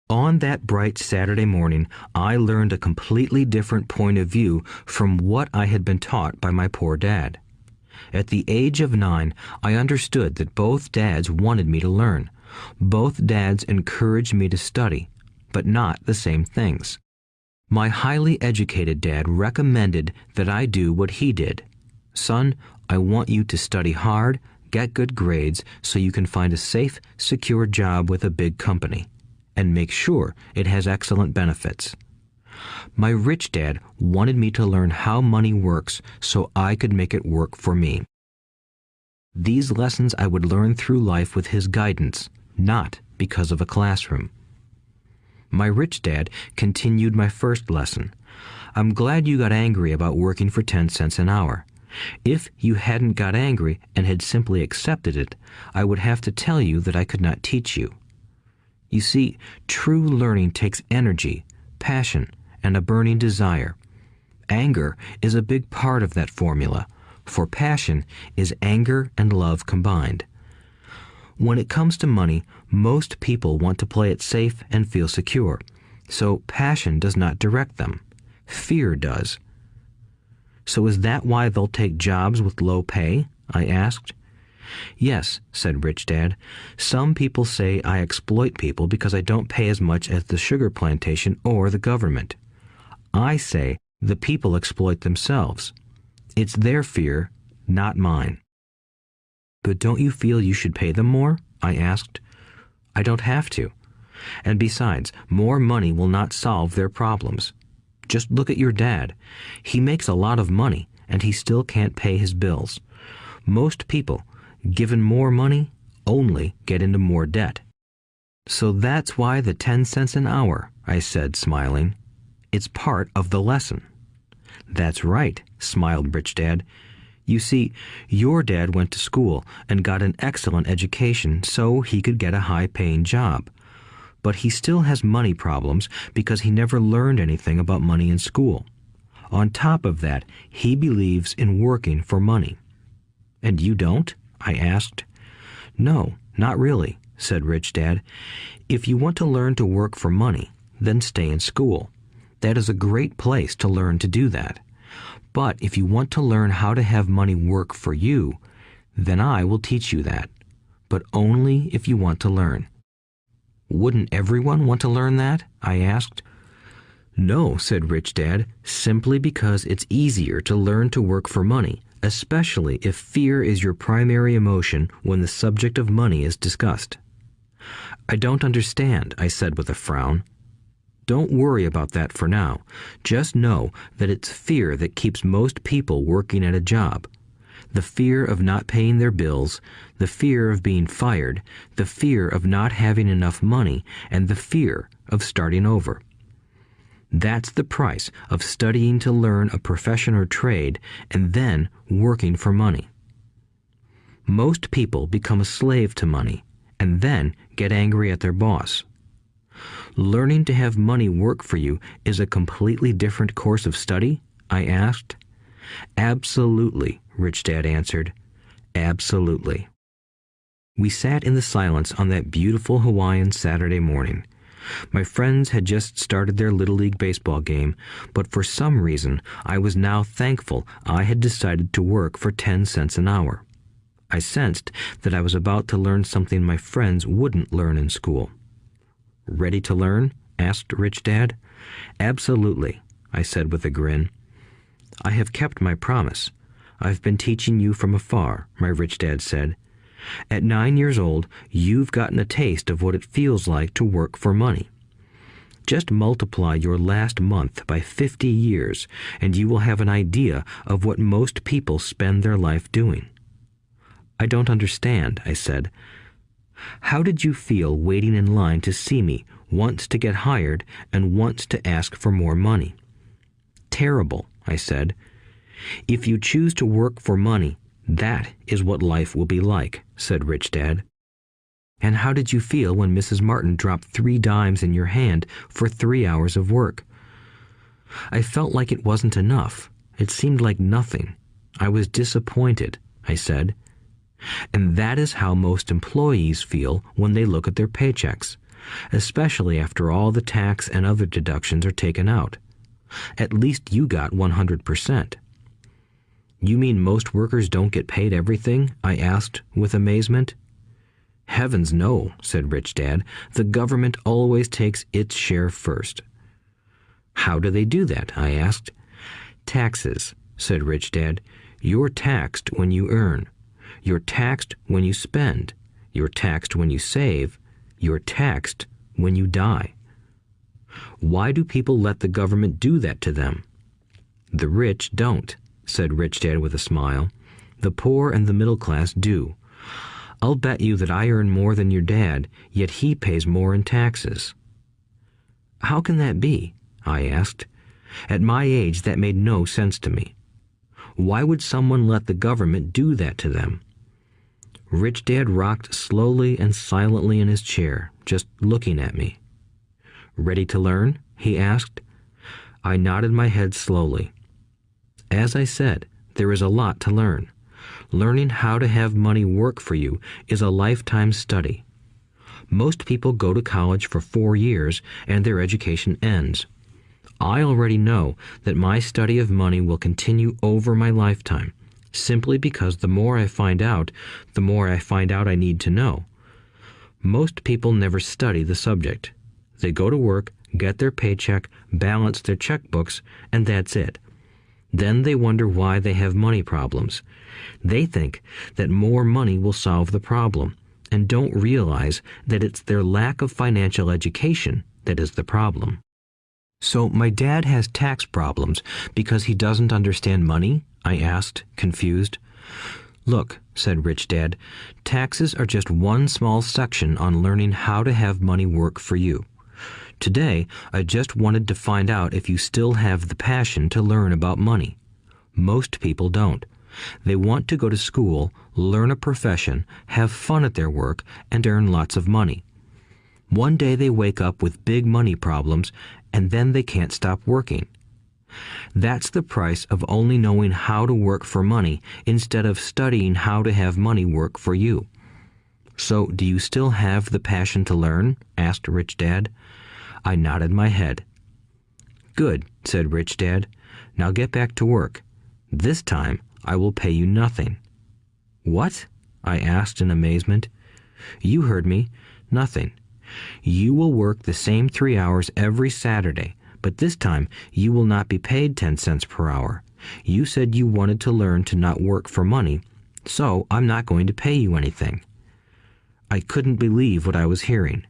[SPEAKER 2] On that bright Saturday morning, I learned a completely different point of view from what I had been taught by my poor dad. At the age of 9, I understood that both dads wanted me to learn. Both dads encouraged me to study, but not the same things. My highly educated dad recommended that I do what he did. "Son, I want you to study hard, get good grades so you can find a safe, secure job with a big company, and make sure it has excellent benefits." My rich dad wanted me to learn how money works so I could make it work for me. These lessons I would learn through life with his guidance, not because of a classroom. My rich dad continued my first lesson. "I'm glad you got angry about working for 10 cents an hour. If you hadn't got angry and had simply accepted it, I would have to tell you that I could not teach you. You see, true learning takes energy, passion, and a burning desire. Anger is a big part of that formula, for passion is anger and love combined. When it comes to money, most people want to play it safe and feel secure, so passion does not direct them. Fear does." "So is that why they'll take jobs with low pay?" I asked. "Yes," said Rich Dad. "Some people say I exploit people because I don't pay as much as the sugar plantation or the government. I say the people exploit themselves. It's their fear, not mine." "But don't you feel you should pay them more?" I asked. "I don't have to. And besides, more money will not solve their problems. Just look at your dad. He makes a lot of money, and he still can't pay his bills. Most people, given more money, only get into more debt." "So that's why the 10 cents an hour," I said, smiling. "It's part of the lesson." "That's right," smiled Rich Dad. "You see, your dad went to school and got an excellent education so he could get a high-paying job. But he still has money problems because he never learned anything about money in school. On top of that, he believes in working for money." "And you don't?" I asked. "No, not really," said Rich Dad. "If you want to learn to work for money, then stay in school. That is a great place to learn to do that. But if you want to learn how to have money work for you, then I will teach you that. But only if you want to learn." "Wouldn't everyone want to learn that?" I asked. "No," said Rich Dad, "simply because it's easier to learn to work for money, especially if fear is your primary emotion when the subject of money is discussed." "I don't understand," I said with a frown. "Don't worry about that for now. Just know that it's fear that keeps most people working at a job. The fear of not paying their bills, the fear of being fired, the fear of not having enough money, and the fear of starting over. That's the price of studying to learn a profession or trade and then working for money. Most people become a slave to money and then get angry at their boss. Learning to have money work for you is a completely different course of study? I asked. Absolutely, Rich Dad answered. Absolutely. We sat in the silence on that beautiful Hawaiian Saturday morning. My friends had just started their Little League baseball game, but for some reason I was now thankful I had decided to work for 10 cents an hour. I sensed that I was about to learn something my friends wouldn't learn in school. Ready to learn? Asked Rich Dad. Absolutely, I said with a grin. I have kept my promise. I've been teaching you from afar, my Rich Dad said. At 9 years old, you've gotten a taste of what it feels like to work for money. Just multiply your last month by 50 years, and you will have an idea of what most people spend their life doing. I don't understand, I said. How did you feel waiting in line to see me, once to get hired and once to ask for more money? Terrible, I said. If you choose to work for money, that is what life will be like, said Rich Dad. And how did you feel when Mrs. Martin dropped 3 dimes in your hand for 3 hours of work? I felt like it wasn't enough. It seemed like nothing. I was disappointed, I said. And that is how most employees feel when they look at their paychecks, especially after all the tax and other deductions are taken out. At least you got 100%. You mean most workers don't get paid everything? I asked with amazement. Heavens no, said Rich Dad. The government always takes its share first. How do they do that? I asked. Taxes, said Rich Dad. You're taxed when you earn. You're taxed when you spend. You're taxed when you save. You're taxed when you die. Why do people let the government do that to them? The rich don't, said Rich Dad with a smile. The poor and the middle class do. I'll bet you that I earn more than your dad, yet he pays more in taxes. How can that be? I asked. At my age, that made no sense to me. Why would someone let the government do that to them? Rich Dad rocked slowly and silently in his chair, just looking at me. Ready to learn? He asked. I nodded my head slowly. As I said, there is a lot to learn. Learning how to have money work for you is a lifetime study. Most people go to college for 4 years and their education ends. I already know that my study of money will continue over my lifetime, simply because the more I find out I need to know. Most people never study the subject. They go to work, get their paycheck, balance their checkbooks, and that's it. Then they wonder why they have money problems. They think that more money will solve the problem, and don't realize that it's their lack of financial education that is the problem. So my dad has tax problems because he doesn't understand money? I asked, confused. Look, said Rich Dad, taxes are just one small section on learning how to have money work for you. Today, I just wanted to find out if you still have the passion to learn about money. Most people don't. They want to go to school, learn a profession, have fun at their work, and earn lots of money. One day they wake up with big money problems, and then they can't stop working. That's the price of only knowing how to work for money instead of studying how to have money work for you. So, do you still have the passion to learn? Asked Rich Dad. I nodded my head. Good, said Rich Dad. Now get back to work. This time, I will pay you nothing. What? I asked in amazement. You heard me. Nothing. You will work the same 3 hours every Saturday, but this time you will not be paid 10 cents per hour. You said you wanted to learn to not work for money, so I'm not going to pay you anything. I couldn't believe what I was hearing.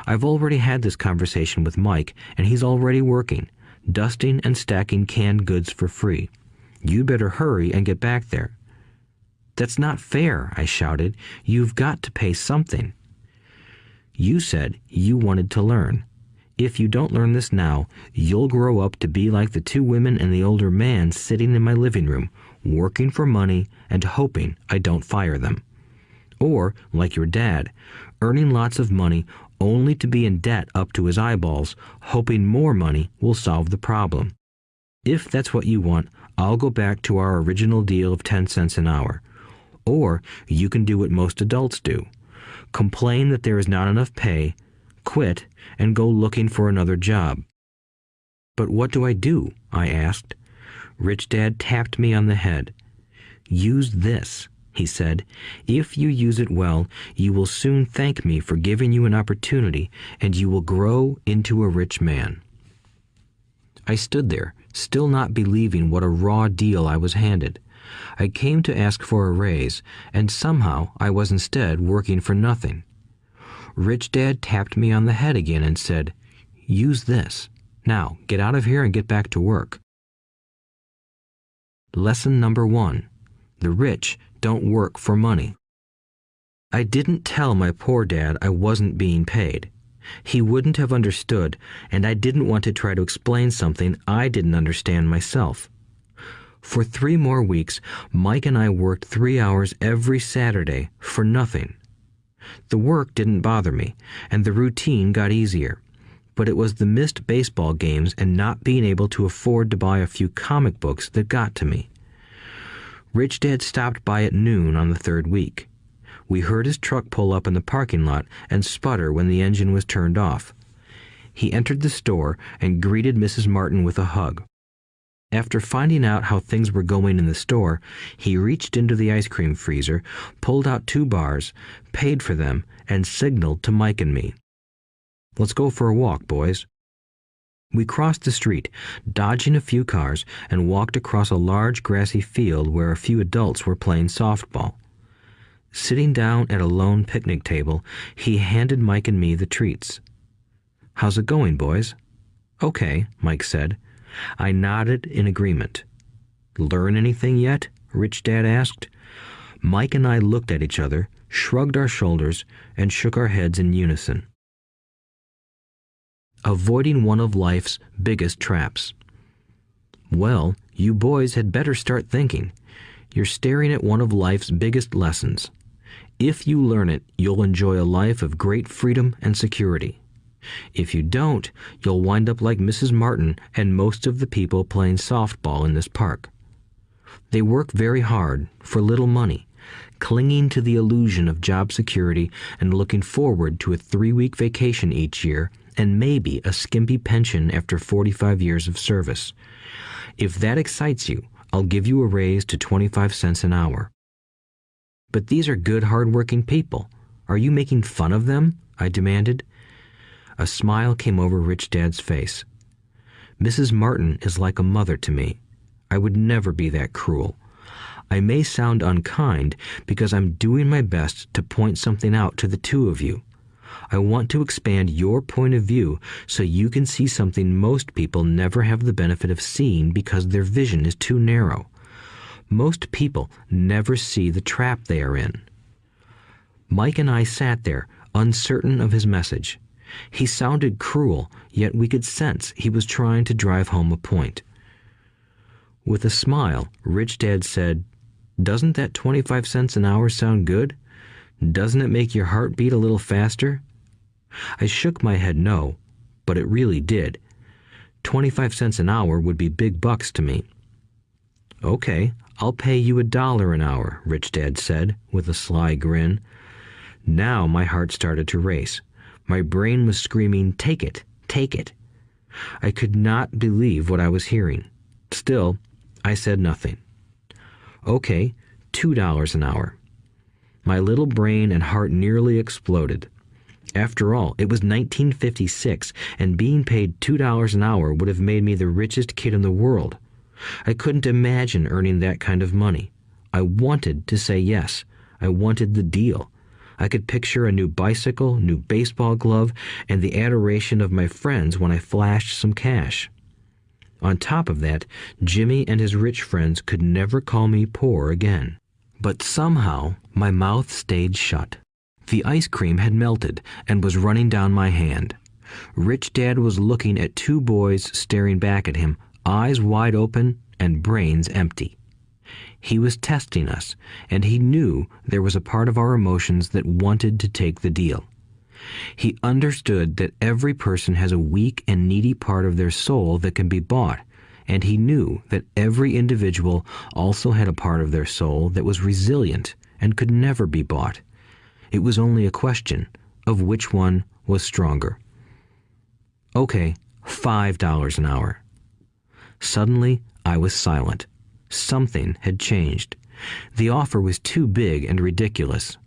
[SPEAKER 2] I've already had this conversation with Mike, and he's already working, dusting and stacking canned goods for free. You'd better hurry and get back there. That's not fair, I shouted. You've got to pay something. You said you wanted to learn. If you don't learn this now, you'll grow up to be like the two women and the older man sitting in my living room, working for money and hoping I don't fire them. Or, like your dad, earning lots of money only to be in debt up to his eyeballs, hoping more money will solve the problem. If that's what you want, I'll go back to our original deal of 10 cents an hour. Or you can do what most adults do. Complain that there is not enough pay, quit, and go looking for another job. But what do I do? I asked. Rich Dad tapped me on the head. Use this, he said. If you use it well, you will soon thank me for giving you an opportunity, and you will grow into a rich man. I stood there, still not believing what a raw deal I was handed. I came to ask for a raise, and somehow I was instead working for nothing. Rich Dad tapped me on the head again and said, "Use this. Now, get out of here and get back to work." Lesson number 1. The rich don't work for money. I didn't tell my poor dad I wasn't being paid. He wouldn't have understood, and I didn't want to try to explain something I didn't understand myself. For 3 more weeks, Mike and I worked 3 hours every Saturday for nothing. The work didn't bother me, and the routine got easier. But it was the missed baseball games and not being able to afford to buy a few comic books that got to me. Rich Dad stopped by at noon on the 3rd week. We heard his truck pull up in the parking lot and sputter when the engine was turned off. He entered the store and greeted Mrs. Martin with a hug. After finding out how things were going in the store, he reached into the ice cream freezer, pulled out 2 bars, paid for them, and signaled to Mike and me. "Let's go for a walk, boys." We crossed the street, dodging a few cars, and walked across a large grassy field where a few adults were playing softball. Sitting down at a lone picnic table, he handed Mike and me the treats. "How's it going, boys?" "Okay," Mike said. I nodded in agreement. "Learn anything yet?" Rich Dad asked. Mike and I looked at each other, shrugged our shoulders, and shook our heads in unison. Avoiding one of life's biggest traps. Well, you boys had better start thinking. You're staring at one of life's biggest lessons. If you learn it, you'll enjoy a life of great freedom and security. If you don't, you'll wind up like Mrs. Martin and most of the people playing softball in this park. They work very hard for little money, clinging to the illusion of job security and looking forward to a 3-week vacation each year and maybe a skimpy pension after 45 years of service. If that excites you, I'll give you a raise to 25 cents an hour. But these are good, hard-working people. Are you making fun of them? I demanded. A smile came over Rich Dad's face. Mrs. Martin is like a mother to me. I would never be that cruel. I may sound unkind because I'm doing my best to point something out to the 2 of you. I want to expand your point of view so you can see something most people never have the benefit of seeing because their vision is too narrow. Most people never see the trap they are in. Mike and I sat there, uncertain of his message. He sounded cruel, yet we could sense he was trying to drive home a point. With a smile, Rich Dad said, "Doesn't that 25 cents an hour sound good? Doesn't it make your heart beat a little faster?" I shook my head no, but it really did. 25 cents an hour would be big bucks to me. "Okay, I'll pay you $1 an hour," Rich Dad said, with a sly grin. Now my heart started to race. My brain was screaming, "Take it, take it." I could not believe what I was hearing. Still, I said nothing. "Okay, $2 an hour." My little brain and heart nearly exploded. After all, it was 1956, and being paid $2 an hour would have made me the richest kid in the world. I couldn't imagine earning that kind of money. I wanted to say yes. I wanted the deal. I could picture a new bicycle, new baseball glove, and the adoration of my friends when I flashed some cash. On top of that, Jimmy and his rich friends could never call me poor again. But somehow, my mouth stayed shut. The ice cream had melted and was running down my hand. Rich Dad was looking at two boys staring back at him, eyes wide open and brains empty. He was testing us, and he knew there was a part of our emotions that wanted to take the deal. He understood that every person has a weak and needy part of their soul that can be bought, and he knew that every individual also had a part of their soul that was resilient and could never be bought. It was only a question of which one was stronger. Okay, $5 an hour. Suddenly, I was silent. Something had changed. The offer was too big and ridiculous.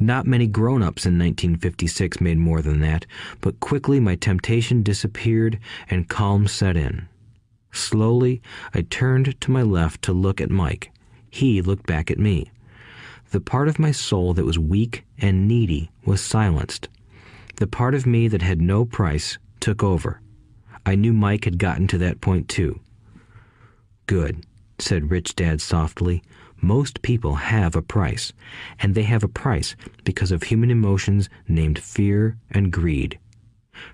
[SPEAKER 2] Not many grown-ups in 1956 made more than that, but quickly my temptation disappeared and calm set in. Slowly, I turned to my left to look at Mike. He looked back at me. The part of my soul that was weak and needy was silenced. The part of me that had no price took over. I knew Mike had gotten to that point too. "Good," said Rich Dad softly. "Most people have a price, and they have a price because of human emotions named fear and greed.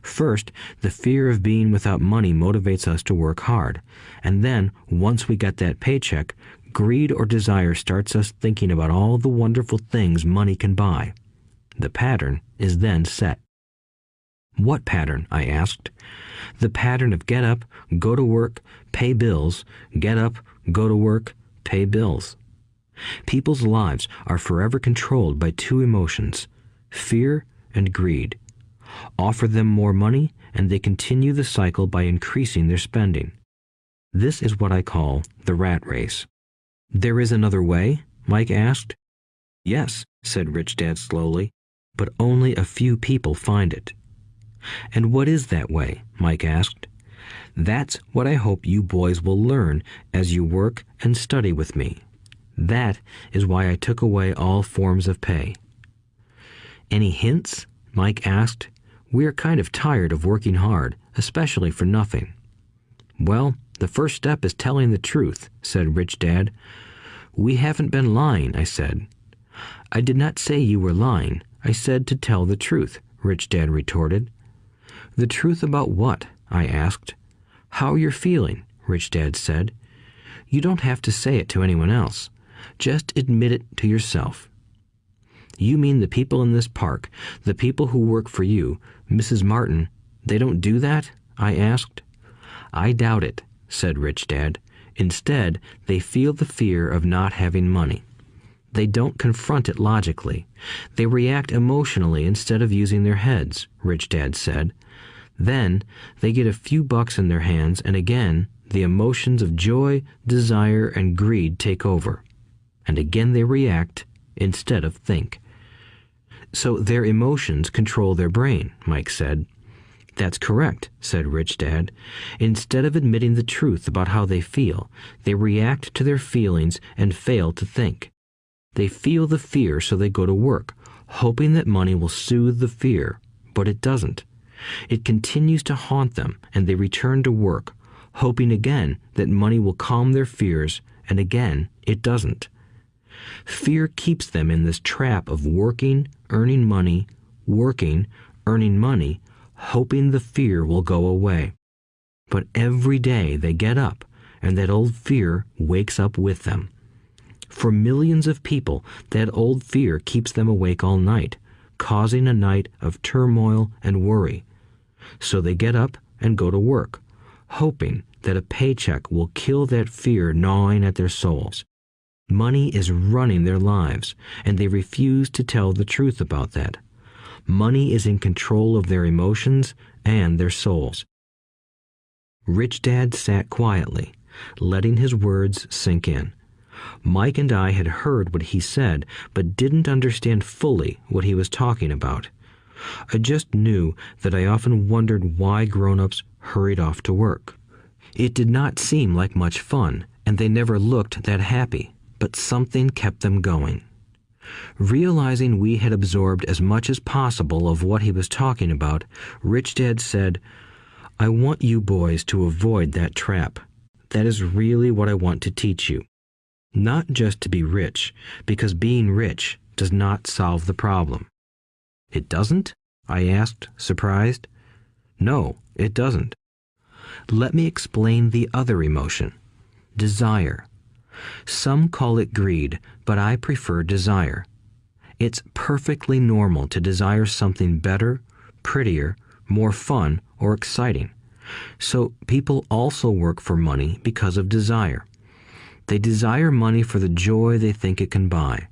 [SPEAKER 2] First, the fear of being without money motivates us to work hard, and then, once we get that paycheck, greed or desire starts us thinking about all the wonderful things money can buy. The pattern is then set." "What pattern?" I asked. "The pattern of get up, go to work, pay bills, get up, go to work, pay bills." People's lives are forever controlled by two emotions, fear and greed. Offer them more money, and they continue the cycle by increasing their spending. This is what I call the rat race. "There is another way?" Mike asked. "Yes," said Rich Dad slowly, "but only a few people find it." "And what is that way?" Mike asked. "That's what I hope you boys will learn as you work and study with me. That is why I took away all forms of pay." "Any hints?" Mike asked. "We're kind of tired of working hard, especially for nothing." "Well, the first step is telling the truth," said Rich Dad. "We haven't been lying," I said. "I did not say you were lying. I said to tell the truth," Rich Dad retorted. "The truth about what?" I asked. "How you're feeling," Rich Dad said. "You don't have to say it to anyone else. Just admit it to yourself." "You mean the people in this park, the people who work for you, Mrs. Martin, they don't do that?" I asked. "I doubt it," said Rich Dad. "Instead, they feel the fear of not having money. They don't confront it logically. They react emotionally instead of using their heads," Rich Dad said. "Then they get a few bucks in their hands, and again, the emotions of joy, desire, and greed take over. And again they react instead of think." "So their emotions control their brain," Mike said. "That's correct," said Rich Dad. "Instead of admitting the truth about how they feel, they react to their feelings and fail to think. They feel the fear, so they go to work, hoping that money will soothe the fear, but it doesn't. It continues to haunt them, and they return to work, hoping again that money will calm their fears, and again it doesn't. Fear keeps them in this trap of working, earning money, hoping the fear will go away. But every day they get up, and that old fear wakes up with them. For millions of people, that old fear keeps them awake all night, causing a night of turmoil and worry. So they get up and go to work, hoping that a paycheck will kill that fear gnawing at their souls. Money is running their lives, and they refuse to tell the truth about that. Money is in control of their emotions and their souls." Rich Dad sat quietly, letting his words sink in. Mike and I had heard what he said, but didn't understand fully what he was talking about. I just knew that I often wondered why grown-ups hurried off to work. It did not seem like much fun, and they never looked that happy, but something kept them going. Realizing we had absorbed as much as possible of what he was talking about, Rich Dad said, "I want you boys to avoid that trap. That is really what I want to teach you. Not just to be rich, because being rich does not solve the problem." "It doesn't?" I asked, surprised. No, it doesn't. Let me explain the other emotion, desire. Some call it greed, but I prefer desire. It's perfectly normal to desire something better, prettier, more fun, or exciting. So people also work for money because of desire. They desire money for the joy they think it can buy.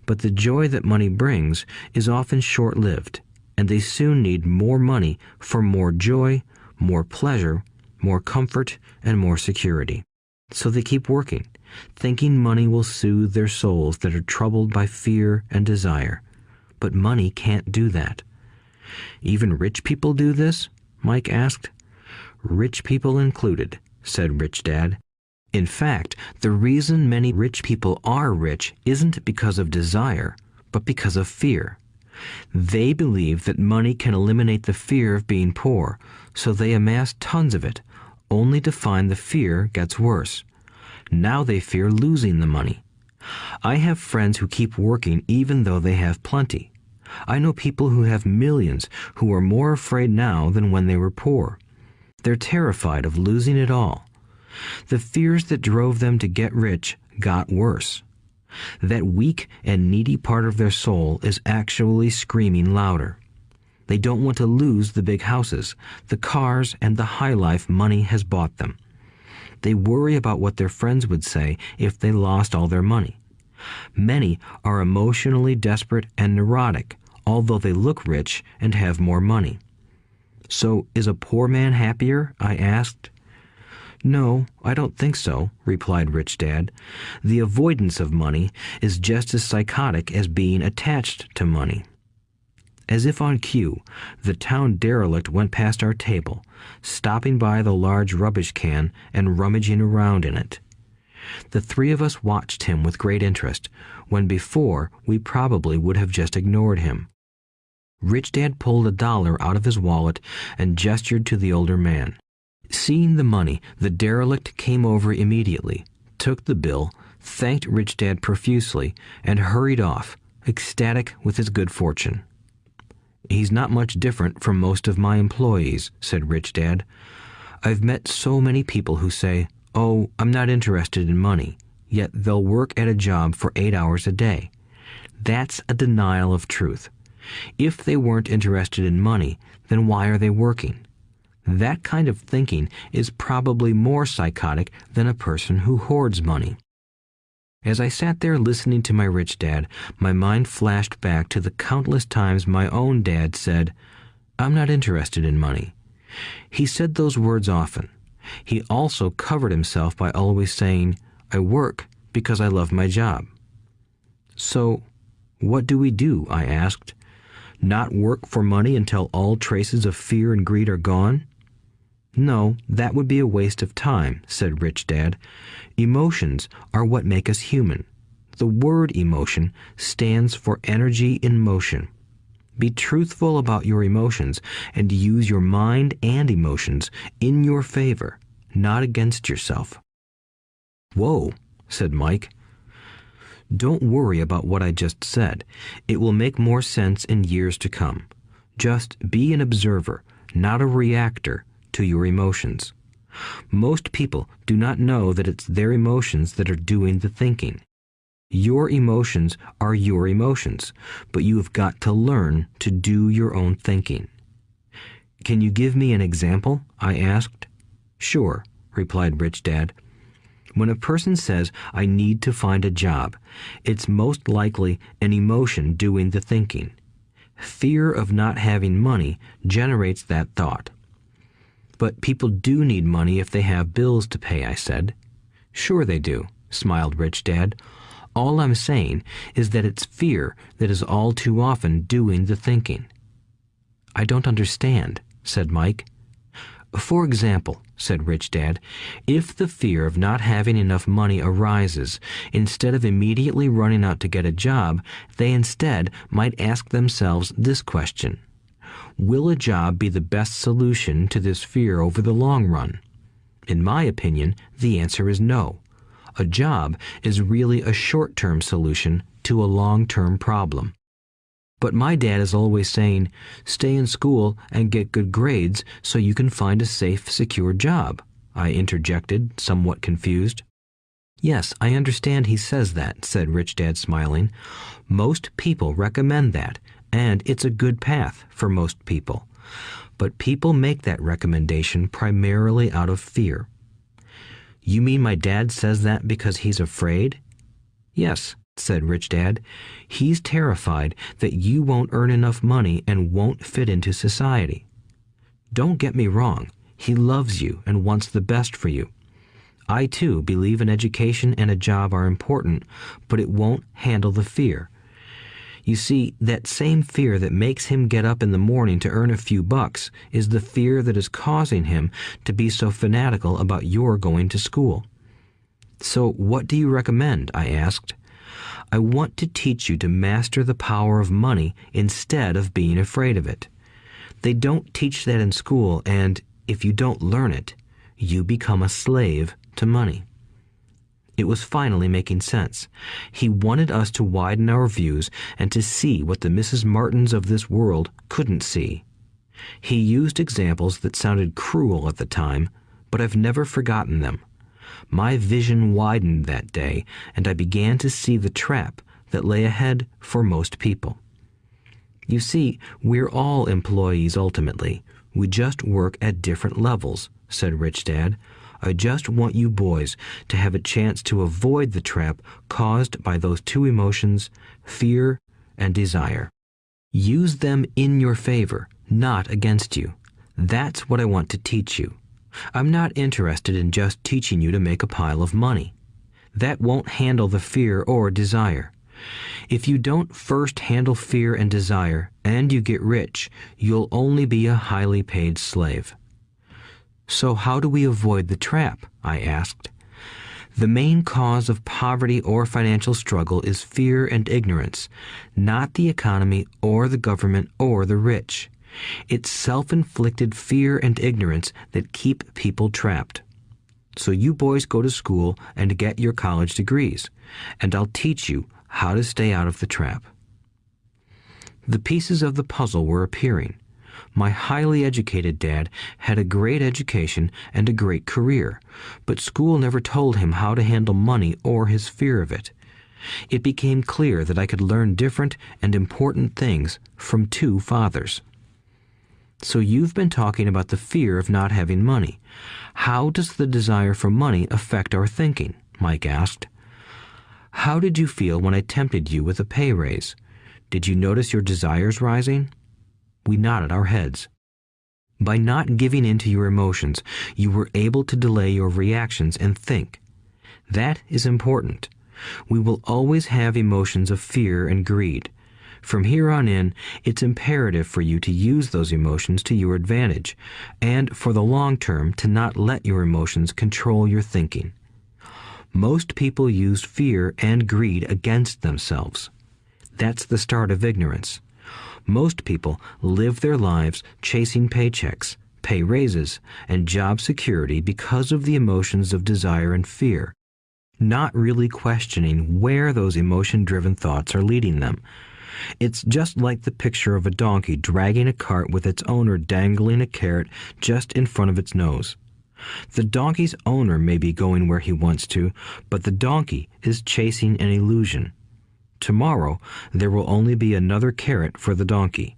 [SPEAKER 2] But the joy that money brings is often short-lived, and they soon need more money for more joy, more pleasure, more comfort, and more security. So they keep working, thinking money will soothe their souls that are troubled by fear and desire. But money can't do that. Even rich people do this? Mike asked. Rich people included, said Rich Dad. In fact, the reason many rich people are rich isn't because of desire, but because of fear. They believe that money can eliminate the fear of being poor, so they amass tons of it, only to find the fear gets worse. Now they fear losing the money. I have friends who keep working even though they have plenty. I know people who have millions who are more afraid now than when they were poor. They're terrified of losing it all. The fears that drove them to get rich got worse. That weak and needy part of their soul is actually screaming louder. They don't want to lose the big houses, the cars, and the high life money has bought them. They worry about what their friends would say if they lost all their money. Many are emotionally desperate and neurotic, although they look rich and have more money. So, is a poor man happier? I asked. No, I don't think so, replied Rich Dad. The avoidance of money is just as psychotic as being attached to money. As if on cue, the town derelict went past our table, stopping by the large rubbish can and rummaging around in it. The three of us watched him with great interest, when before we probably would have just ignored him. Rich Dad pulled $1 out of his wallet and gestured to the older man. Seeing the money, the derelict came over immediately, took the bill, thanked Rich Dad profusely, and hurried off, ecstatic with his good fortune. He's not much different from most of my employees, said Rich Dad. I've met so many people who say, "Oh, I'm not interested in money," yet they'll work at a job for 8 hours a day. That's a denial of truth. If they weren't interested in money, then why are they working? That kind of thinking is probably more psychotic than a person who hoards money. As I sat there listening to my Rich Dad, my mind flashed back to the countless times my own dad said, "I'm not interested in money." He said those words often. He also covered himself by always saying, "I work because I love my job." So, what do we do? I asked. Not work for money until all traces of fear and greed are gone? No, that would be a waste of time, said Rich Dad. Emotions are what make us human. The word emotion stands for energy in motion. Be truthful about your emotions and use your mind and emotions in your favor, not against yourself. Whoa, said Mike. Don't worry about what I just said. It will make more sense in years to come. Just be an observer, not a reactor to your emotions. Most people do not know that it's their emotions that are doing the thinking. Your emotions are your emotions, but you have got to learn to do your own thinking. Can you give me an example? I asked. Sure, replied Rich Dad. When a person says, "I need to find a job," it's most likely an emotion doing the thinking. Fear of not having money generates that thought. But people do need money if they have bills to pay, I said. Sure they do, smiled Rich Dad. All I'm saying is that it's fear that is all too often doing the thinking. I don't understand, said Mike. For example, said Rich Dad, if the fear of not having enough money arises, instead of immediately running out to get a job, they instead might ask themselves this question. Will a job be the best solution to this fear over the long run? In my opinion, the answer is no. A job is really a short-term solution to a long-term problem. But my dad is always saying, stay in school and get good grades so you can find a safe, secure job, I interjected, somewhat confused. Yes, I understand he says that, said Rich Dad, smiling. Most people recommend that, and it's a good path for most people. But people make that recommendation primarily out of fear. You mean my dad says that because he's afraid? Yes, said Rich Dad. He's terrified that you won't earn enough money and won't fit into society. Don't get me wrong. He loves you and wants the best for you. I, too, believe an education and a job are important, but it won't handle the fear. You see, that same fear that makes him get up in the morning to earn a few bucks is the fear that is causing him to be so fanatical about your going to school. So what do you recommend? I asked. I want to teach you to master the power of money instead of being afraid of it. They don't teach that in school, and if you don't learn it, you become a slave to money. It was finally making sense. He wanted us to widen our views and to see what the Mrs. Martins of this world couldn't see. He used examples that sounded cruel at the time, but I've never forgotten them. My vision widened that day, and I began to see the trap that lay ahead for most people. You see, we're all employees ultimately. We just work at different levels, said Rich Dad. I just want you boys to have a chance to avoid the trap caused by those two emotions, fear and desire. Use them in your favor, not against you. That's what I want to teach you. I'm not interested in just teaching you to make a pile of money. That won't handle the fear or desire. If you don't first handle fear and desire, and you get rich, you'll only be a highly paid slave. So how do we avoid the trap? I asked. The main cause of poverty or financial struggle is fear and ignorance, not the economy or the government or the rich. It's self-inflicted fear and ignorance that keep people trapped. So you boys go to school and get your college degrees, and I'll teach you how to stay out of the trap. The pieces of the puzzle were appearing. My highly educated dad had a great education and a great career, but school never told him how to handle money or his fear of it. It became clear that I could learn different and important things from two fathers. So you've been talking about the fear of not having money. How does the desire for money affect our thinking? Mike asked. How did you feel when I tempted you with a pay raise? Did you notice your desires rising? We nodded our heads. By not giving in to your emotions, you were able to delay your reactions and think. That is important. We will always have emotions of fear and greed. From here on in, it's imperative for you to use those emotions to your advantage, and for the long term to not let your emotions control your thinking. Most people use fear and greed against themselves. That's the start of ignorance. Most people live their lives chasing paychecks, pay raises, and job security because of the emotions of desire and fear, not really questioning where those emotion-driven thoughts are leading them. It's just like the picture of a donkey dragging a cart with its owner dangling a carrot just in front of its nose. The donkey's owner may be going where he wants to, but the donkey is chasing an illusion. Tomorrow, there will only be another carrot for the donkey.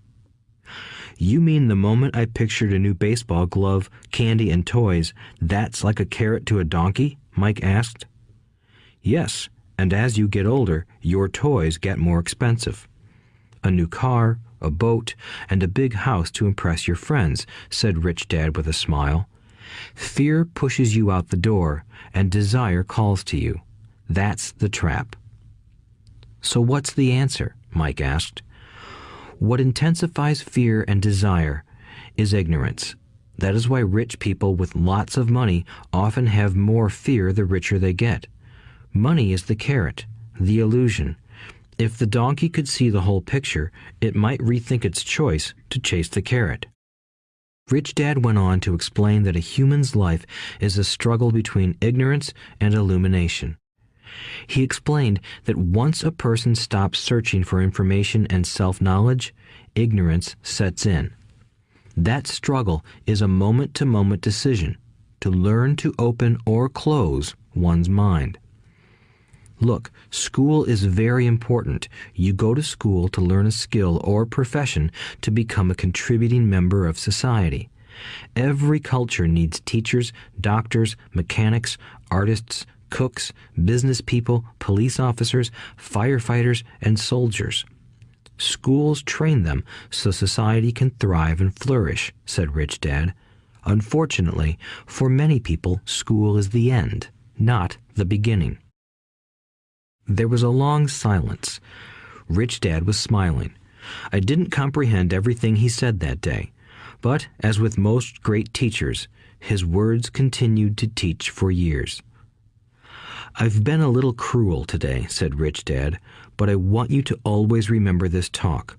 [SPEAKER 2] You mean the moment I pictured a new baseball glove, candy, and toys, that's like a carrot to a donkey? Mike asked. Yes, and as you get older, your toys get more expensive. A new car, a boat, and a big house to impress your friends, said Rich Dad with a smile. Fear pushes you out the door, and desire calls to you. That's the trap. So what's the answer? Mike asked. What intensifies fear and desire is ignorance. That is why rich people with lots of money often have more fear the richer they get. Money is the carrot, the illusion. If the donkey could see the whole picture, it might rethink its choice to chase the carrot. Rich Dad went on to explain that a human's life is a struggle between ignorance and illumination. He explained that once a person stops searching for information and self-knowledge, ignorance sets in. That struggle is a moment-to-moment decision to learn to open or close one's mind. Look, school is very important. You go to school to learn a skill or profession to become a contributing member of society. Every culture needs teachers, doctors, mechanics, artists, cooks, business people, police officers, firefighters, and soldiers. Schools train them so society can thrive and flourish, said Rich Dad. Unfortunately, for many people, school is the end, not the beginning. There was a long silence. Rich Dad was smiling. I didn't comprehend everything he said that day, but as with most great teachers, his words continued to teach for years. I've been a little cruel today, said Rich Dad, but I want you to always remember this talk.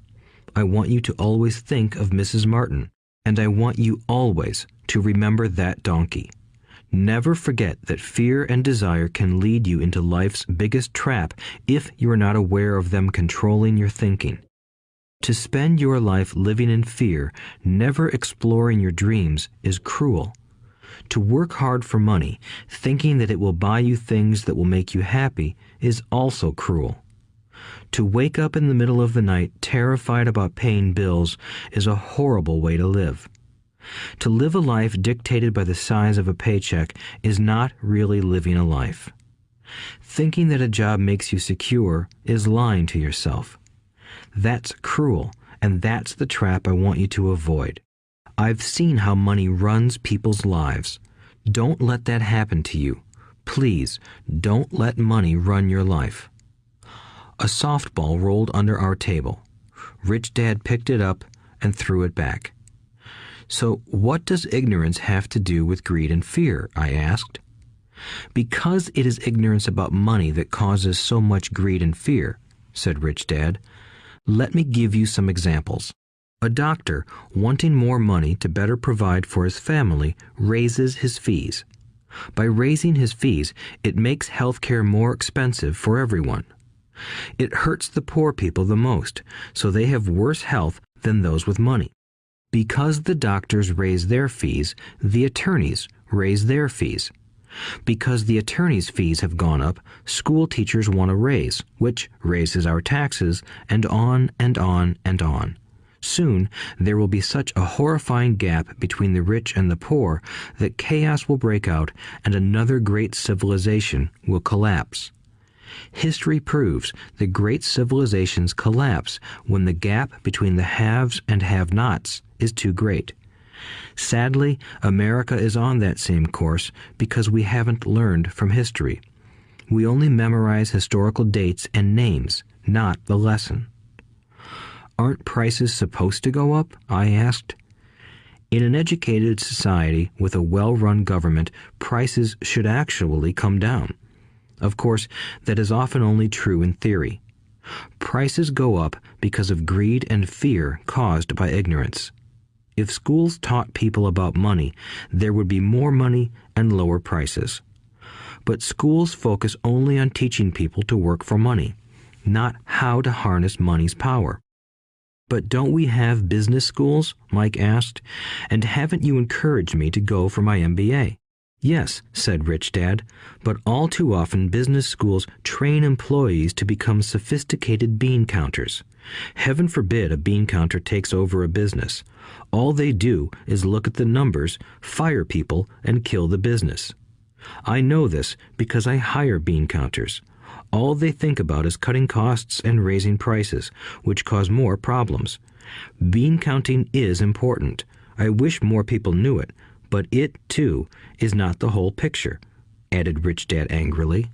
[SPEAKER 2] I want you to always think of Mrs. Martin, and I want you always to remember that donkey. Never forget that fear and desire can lead you into life's biggest trap if you are not aware of them controlling your thinking. To spend your life living in fear, never exploring your dreams, is cruel. To work hard for money, thinking that it will buy you things that will make you happy, is also cruel. To wake up in the middle of the night terrified about paying bills is a horrible way to live. To live a life dictated by the size of a paycheck is not really living a life. Thinking that a job makes you secure is lying to yourself. That's cruel, and that's the trap I want you to avoid. I've seen how money runs people's lives. Don't let that happen to you. Please, don't let money run your life. A softball rolled under our table. Rich Dad picked it up and threw it back. So what does ignorance have to do with greed and fear? I asked. Because it is ignorance about money that causes so much greed and fear, said Rich Dad. Let me give you some examples. A doctor, wanting more money to better provide for his family, raises his fees. By raising his fees, it makes healthcare more expensive for everyone. It hurts the poor people the most, so they have worse health than those with money. Because the doctors raise their fees, the attorneys raise their fees. Because the attorneys' fees have gone up, school teachers want a raise, which raises our taxes, and on and on and on. Soon, there will be such a horrifying gap between the rich and the poor that chaos will break out and another great civilization will collapse. History proves that great civilizations collapse when the gap between the haves and have-nots is too great. Sadly, America is on that same course because we haven't learned from history. We only memorize historical dates and names, not the lesson. Aren't prices supposed to go up? I asked. In an educated society with a well-run government, prices should actually come down. Of course, that is often only true in theory. Prices go up because of greed and fear caused by ignorance. If schools taught people about money, there would be more money and lower prices. But schools focus only on teaching people to work for money, not how to harness money's power. But don't we have business schools? Mike asked. And haven't you encouraged me to go for my MBA? Yes, said Rich Dad, but all too often business schools train employees to become sophisticated bean counters. Heaven forbid a bean counter takes over a business. All they do is look at the numbers, fire people, and kill the business. I know this because I hire bean counters. All they think about is cutting costs and raising prices, which cause more problems. Bean counting is important. I wish more people knew it, but it, too, is not the whole picture, added Rich Dad angrily.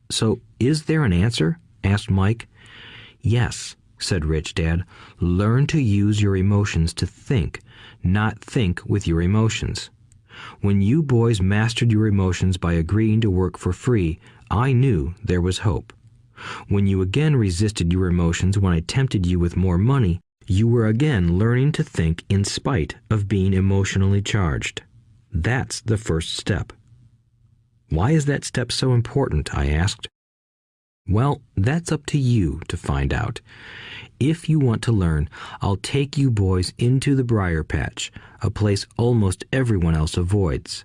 [SPEAKER 2] So, is there an answer? Asked Mike. Yes, said Rich Dad. Learn to use your emotions to think, not think with your emotions. When you boys mastered your emotions by agreeing to work for free, I knew there was hope. When you again resisted your emotions when I tempted you with more money, you were again learning to think in spite of being emotionally charged. That's the first step. Why is that step so important? I asked. Well, that's up to you to find out. If you want to learn, I'll take you boys into the briar patch, a place almost everyone else avoids.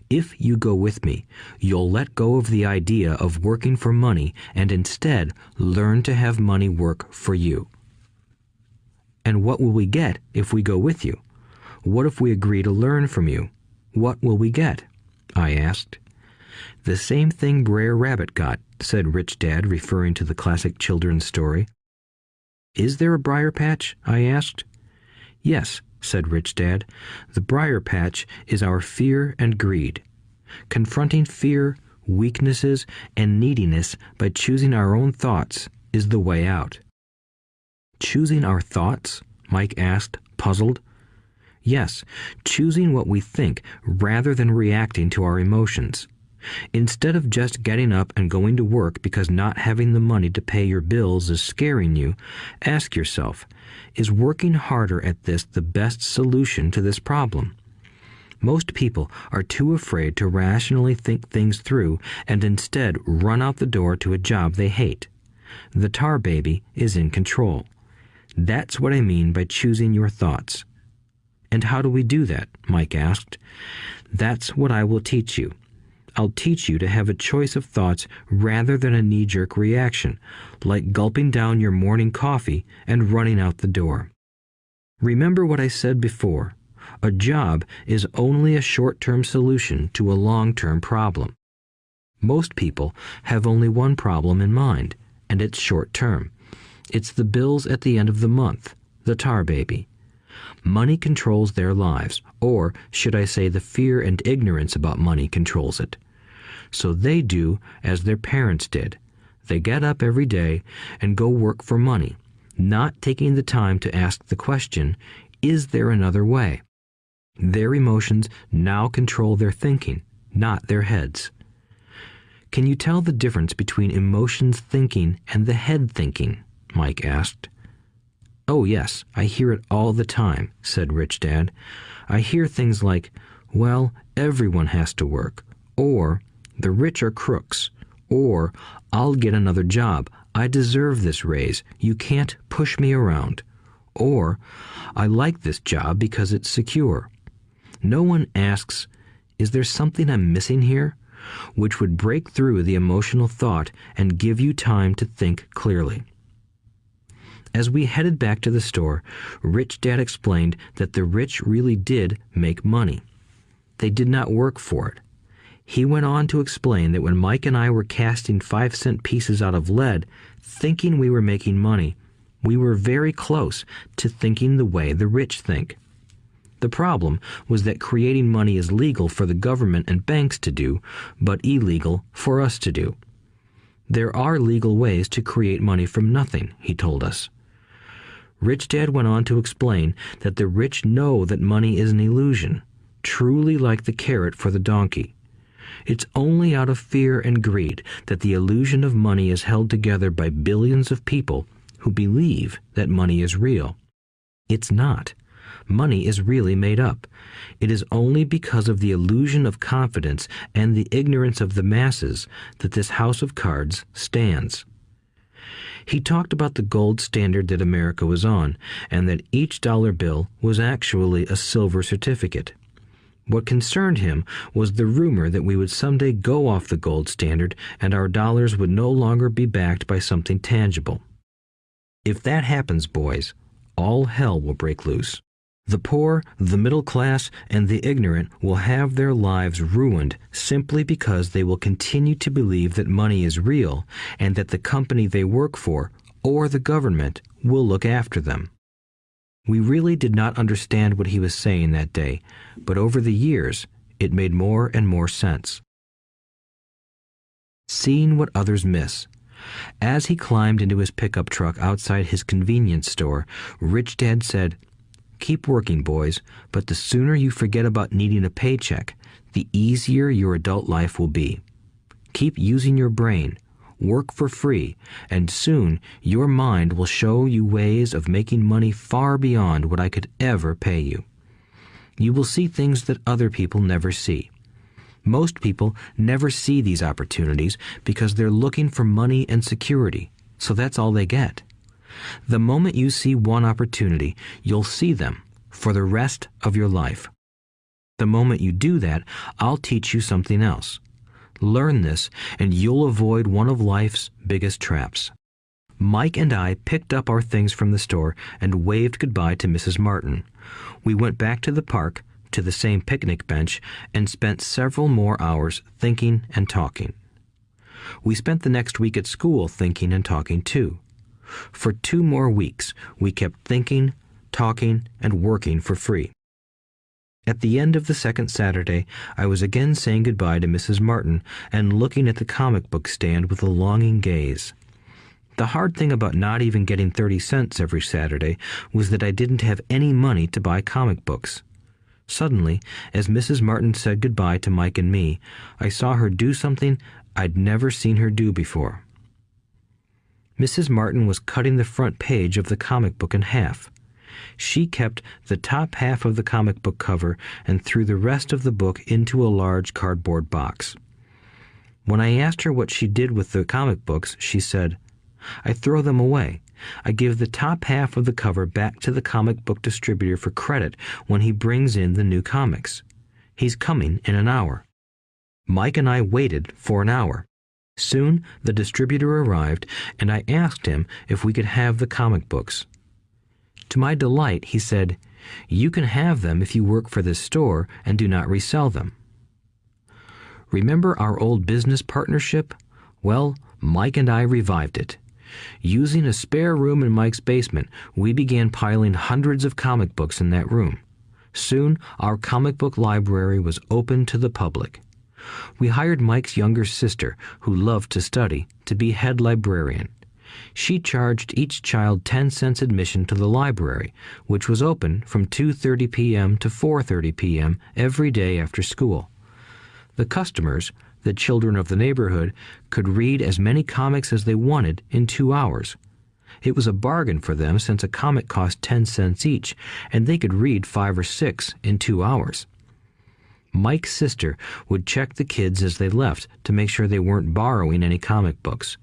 [SPEAKER 2] If you go with me, you'll let go of the idea of working for money and instead learn to have money work for you. And what will we get if we go with you? What if we agree to learn from you? What will we get? I asked. The same thing Brer Rabbit got, said Rich Dad, referring to the classic children's story. Is there a briar patch? I asked. Yes, said Rich Dad. The briar patch is our fear and greed. Confronting fear, weaknesses, and neediness by choosing our own thoughts is the way out. Choosing our thoughts? Mike asked, puzzled. Yes, choosing what we think rather than reacting to our emotions. Instead of just getting up and going to work because not having the money to pay your bills is scaring you, ask yourself, is working harder at this the best solution to this problem? Most people are too afraid to rationally think things through and instead run out the door to a job they hate. The tar baby is in control. That's what I mean by choosing your thoughts. And how do we do that? Mike asked. That's what I will teach you. I'll teach you to have a choice of thoughts rather than a knee-jerk reaction, like gulping down your morning coffee and running out the door. Remember what I said before. A job is only a short-term solution to a long-term problem. Most people have only one problem in mind, and it's short-term. It's the bills at the end of the month, the tar baby. Money controls their lives, or should I say the fear and ignorance about money controls it. So they do as their parents did. They get up every day and go work for money, not taking the time to ask the question, is there another way? Their emotions now control their thinking, not their heads. Can you tell the difference between emotions thinking and the head thinking? Mike asked. Oh yes, I hear it all the time, said Rich Dad. I hear things like, well, everyone has to work, or the rich are crooks, or I'll get another job, I deserve this raise, you can't push me around, or I like this job because it's secure. No one asks, is there something I'm missing here? Which would break through the emotional thought and give you time to think clearly. As we headed back to the store, Rich Dad explained that the rich really did make money. They did not work for it. He went on to explain that when Mike and I were casting 5-cent pieces out of lead, thinking we were making money, we were very close to thinking the way the rich think. The problem was that creating money is legal for the government and banks to do, but illegal for us to do. There are legal ways to create money from nothing, he told us. Rich Dad went on to explain that the rich know that money is an illusion, truly like the carrot for the donkey. It's only out of fear and greed that the illusion of money is held together by billions of people who believe that money is real. It's not. Money is really made up. It is only because of the illusion of confidence and the ignorance of the masses that this house of cards stands. He talked about the gold standard that America was on, and that each dollar bill was actually a silver certificate. What concerned him was the rumor that we would someday go off the gold standard and our dollars would no longer be backed by something tangible. If that happens, boys, all hell will break loose. The poor, the middle class, and the ignorant will have their lives ruined simply because they will continue to believe that money is real and that the company they work for, or the government, will look after them. We really did not understand what he was saying that day, but over the years, it made more and more sense. Seeing what others miss. As he climbed into his pickup truck outside his convenience store, Rich Dad said, "Keep working, boys, but the sooner you forget about needing a paycheck, the easier your adult life will be. Keep using your brain, work for free, and soon your mind will show you ways of making money far beyond what I could ever pay you. You will see things that other people never see. Most people never see these opportunities because they're looking for money and security, so that's all they get. The moment you see one opportunity, you'll see them for the rest of your life. The moment you do that, I'll teach you something else. Learn this, and you'll avoid one of life's biggest traps. Mike and I picked up our things from the store and waved goodbye to Mrs. Martin. We went back to the park, to the same picnic bench, and spent several more hours thinking and talking. We spent the next week at school thinking and talking too. For 2 more weeks, we kept thinking, talking, and working for free. At the end of the second Saturday, I was again saying goodbye to Mrs. Martin and looking at the comic book stand with a longing gaze. The hard thing about not even getting 30 cents every Saturday was that I didn't have any money to buy comic books. Suddenly, as Mrs. Martin said goodbye to Mike and me, I saw her do something I'd never seen her do before. Mrs. Martin was cutting the front page of the comic book in half. She kept the top half of the comic book cover and threw the rest of the book into a large cardboard box. When I asked her what she did with the comic books, she said, "I throw them away. I give the top half of the cover back to the comic book distributor for credit when he brings in the new comics. He's coming in an hour." Mike and I waited for an hour. Soon the distributor arrived, and I asked him if we could have the comic books. To my delight, he said, "You can have them if you work for this store and do not resell them." Remember our old business partnership? Well, Mike and I revived it. Using a spare room in Mike's basement, we began piling hundreds of comic books in that room. Soon, our comic book library was open to the public. We hired Mike's younger sister, who loved to study, to be head librarian. She charged each child 10 cents admission to the library, which was open from 2:30 p.m. to 4:30 p.m. every day after school. The customers, the children of the neighborhood, could read as many comics as they wanted in 2 hours. It was a bargain for them since a comic cost 10 cents each, and they could read 5 or 6 in 2 hours. Mike's sister would check the kids as they left to make sure they weren't borrowing any comic books.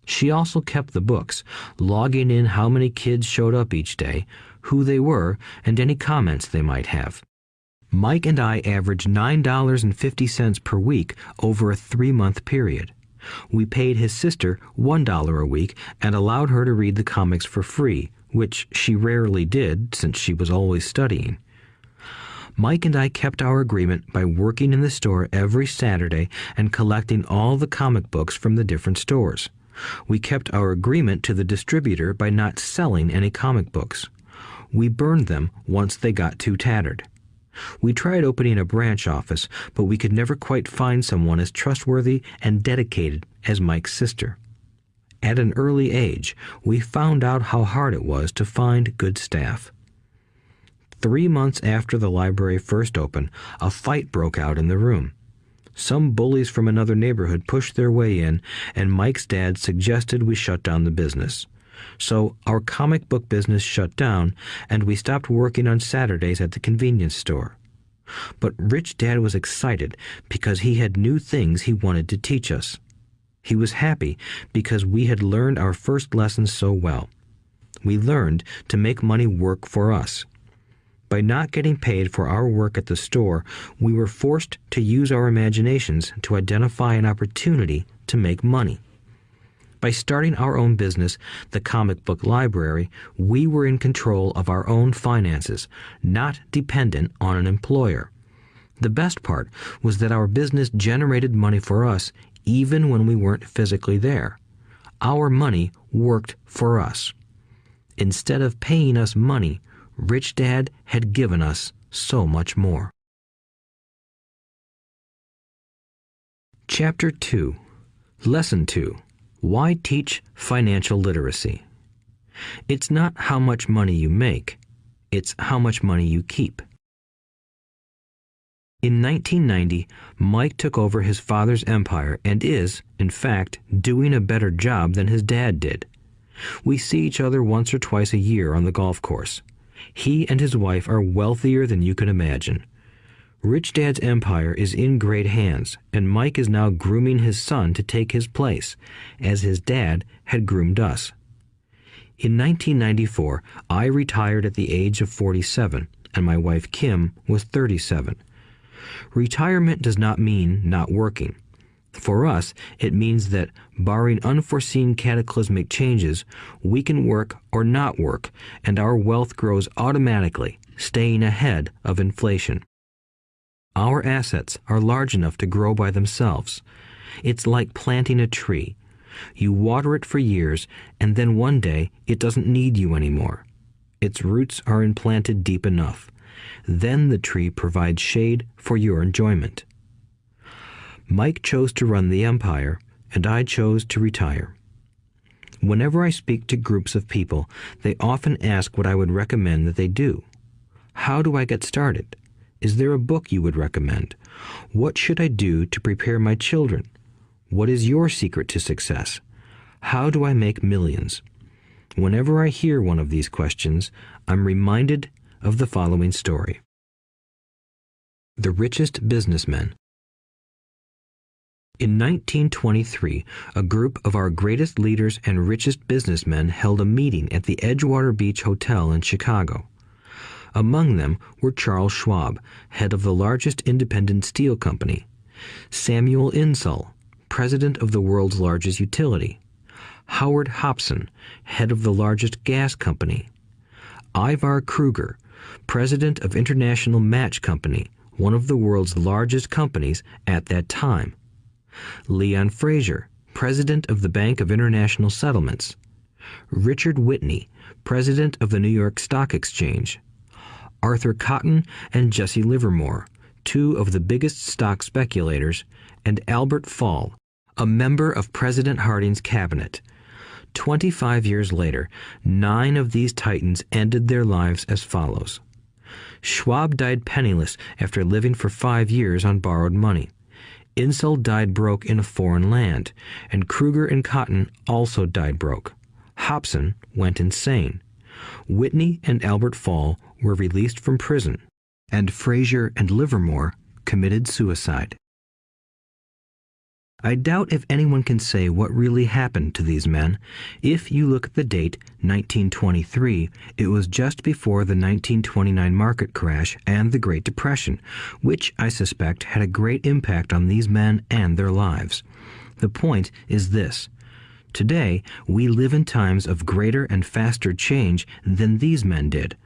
[SPEAKER 2] She also kept the books, logging in how many kids showed up each day, who they were, and any comments they might have. Mike and I averaged $9.50 per week over a 3-month period. We paid his sister $1 a week and allowed her to read the comics for free, which she rarely did since she was always studying. Mike and I kept our agreement by working in the store every Saturday and collecting all the comic books from the different stores. We kept our agreement to the distributor by not selling any comic books. We burned them once they got too tattered. We tried opening a branch office, but we could never quite find someone as trustworthy and dedicated as Mike's sister. At an early age, we found out how hard it was to find good staff. 3 months after the library first opened, a fight broke out in the room. Some bullies from another neighborhood pushed their way in, and Mike's dad suggested we shut down the business. So our comic book business shut down, and we stopped working on Saturdays at the convenience store. But Rich Dad was excited because he had new things he wanted to teach us. He was happy because we had learned our first lessons so well. We learned to make money work for us. By not getting paid for our work at the store, we were forced to use our imaginations to identify an opportunity to make money. By starting our own business, the comic book library, we were in control of our own finances, not dependent on an employer. The best part was that our business generated money for us even when we weren't physically there. Our money worked for us. Instead of paying us money, Rich Dad had given us so much more. Chapter 2. Lesson 2. Why teach financial literacy? It's not how much money you make, it's how much money you keep. In 1990, Mike took over his father's empire and is, in fact, doing a better job than his dad did. We see each other once or twice a year on the golf course. He and his wife are wealthier than you can imagine. Rich Dad's empire is in great hands, and Mike is now grooming his son to take his place, as his dad had groomed us. In 1994, I retired at the age of 47, and my wife Kim was 37. Retirement does not mean not working. For us, it means that, barring unforeseen cataclysmic changes, we can work or not work, and our wealth grows automatically, staying ahead of inflation. Our assets are large enough to grow by themselves. It's like planting a tree. You water it for years, and then one day it doesn't need you anymore. Its roots are implanted deep enough. Then the tree provides shade for your enjoyment. Mike chose to run the empire, and I chose to retire. Whenever I speak to groups of people, they often ask what I would recommend that they do. How do I get started? Is there a book you would recommend? What should I do to prepare my children? What is your secret to success? How do I make millions? Whenever I hear one of these questions, I'm reminded of the following story. The richest businessmen. In 1923, a group of our greatest leaders and richest businessmen held a meeting at the Edgewater Beach Hotel in Chicago. Among them were Charles Schwab, head of the largest independent steel company; Samuel Insull, president of the world's largest utility; Howard Hobson, head of the largest gas company; Ivar Kruger, president of International Match Company, one of the world's largest companies at that time; Leon Fraser, president of the Bank of International Settlements; Richard Whitney, president of the New York Stock Exchange; Arthur Cotton and Jesse Livermore, two of the biggest stock speculators; and Albert Fall, a member of President Harding's cabinet. 25 years later, 9 of these titans ended their lives as follows. Schwab died penniless after living for 5 years on borrowed money. Insull died broke in a foreign land, and Kruger and Cotton also died broke. Hobson went insane. Whitney and Albert Fall were released from prison, and Fraser and Livermore committed suicide. I doubt if anyone can say what really happened to these men. If you look at the date, 1923, it was just before the 1929 market crash and the Great Depression, which I suspect had a great impact on these men and their lives. The point is this. Today, we live in times of greater and faster change than these men did.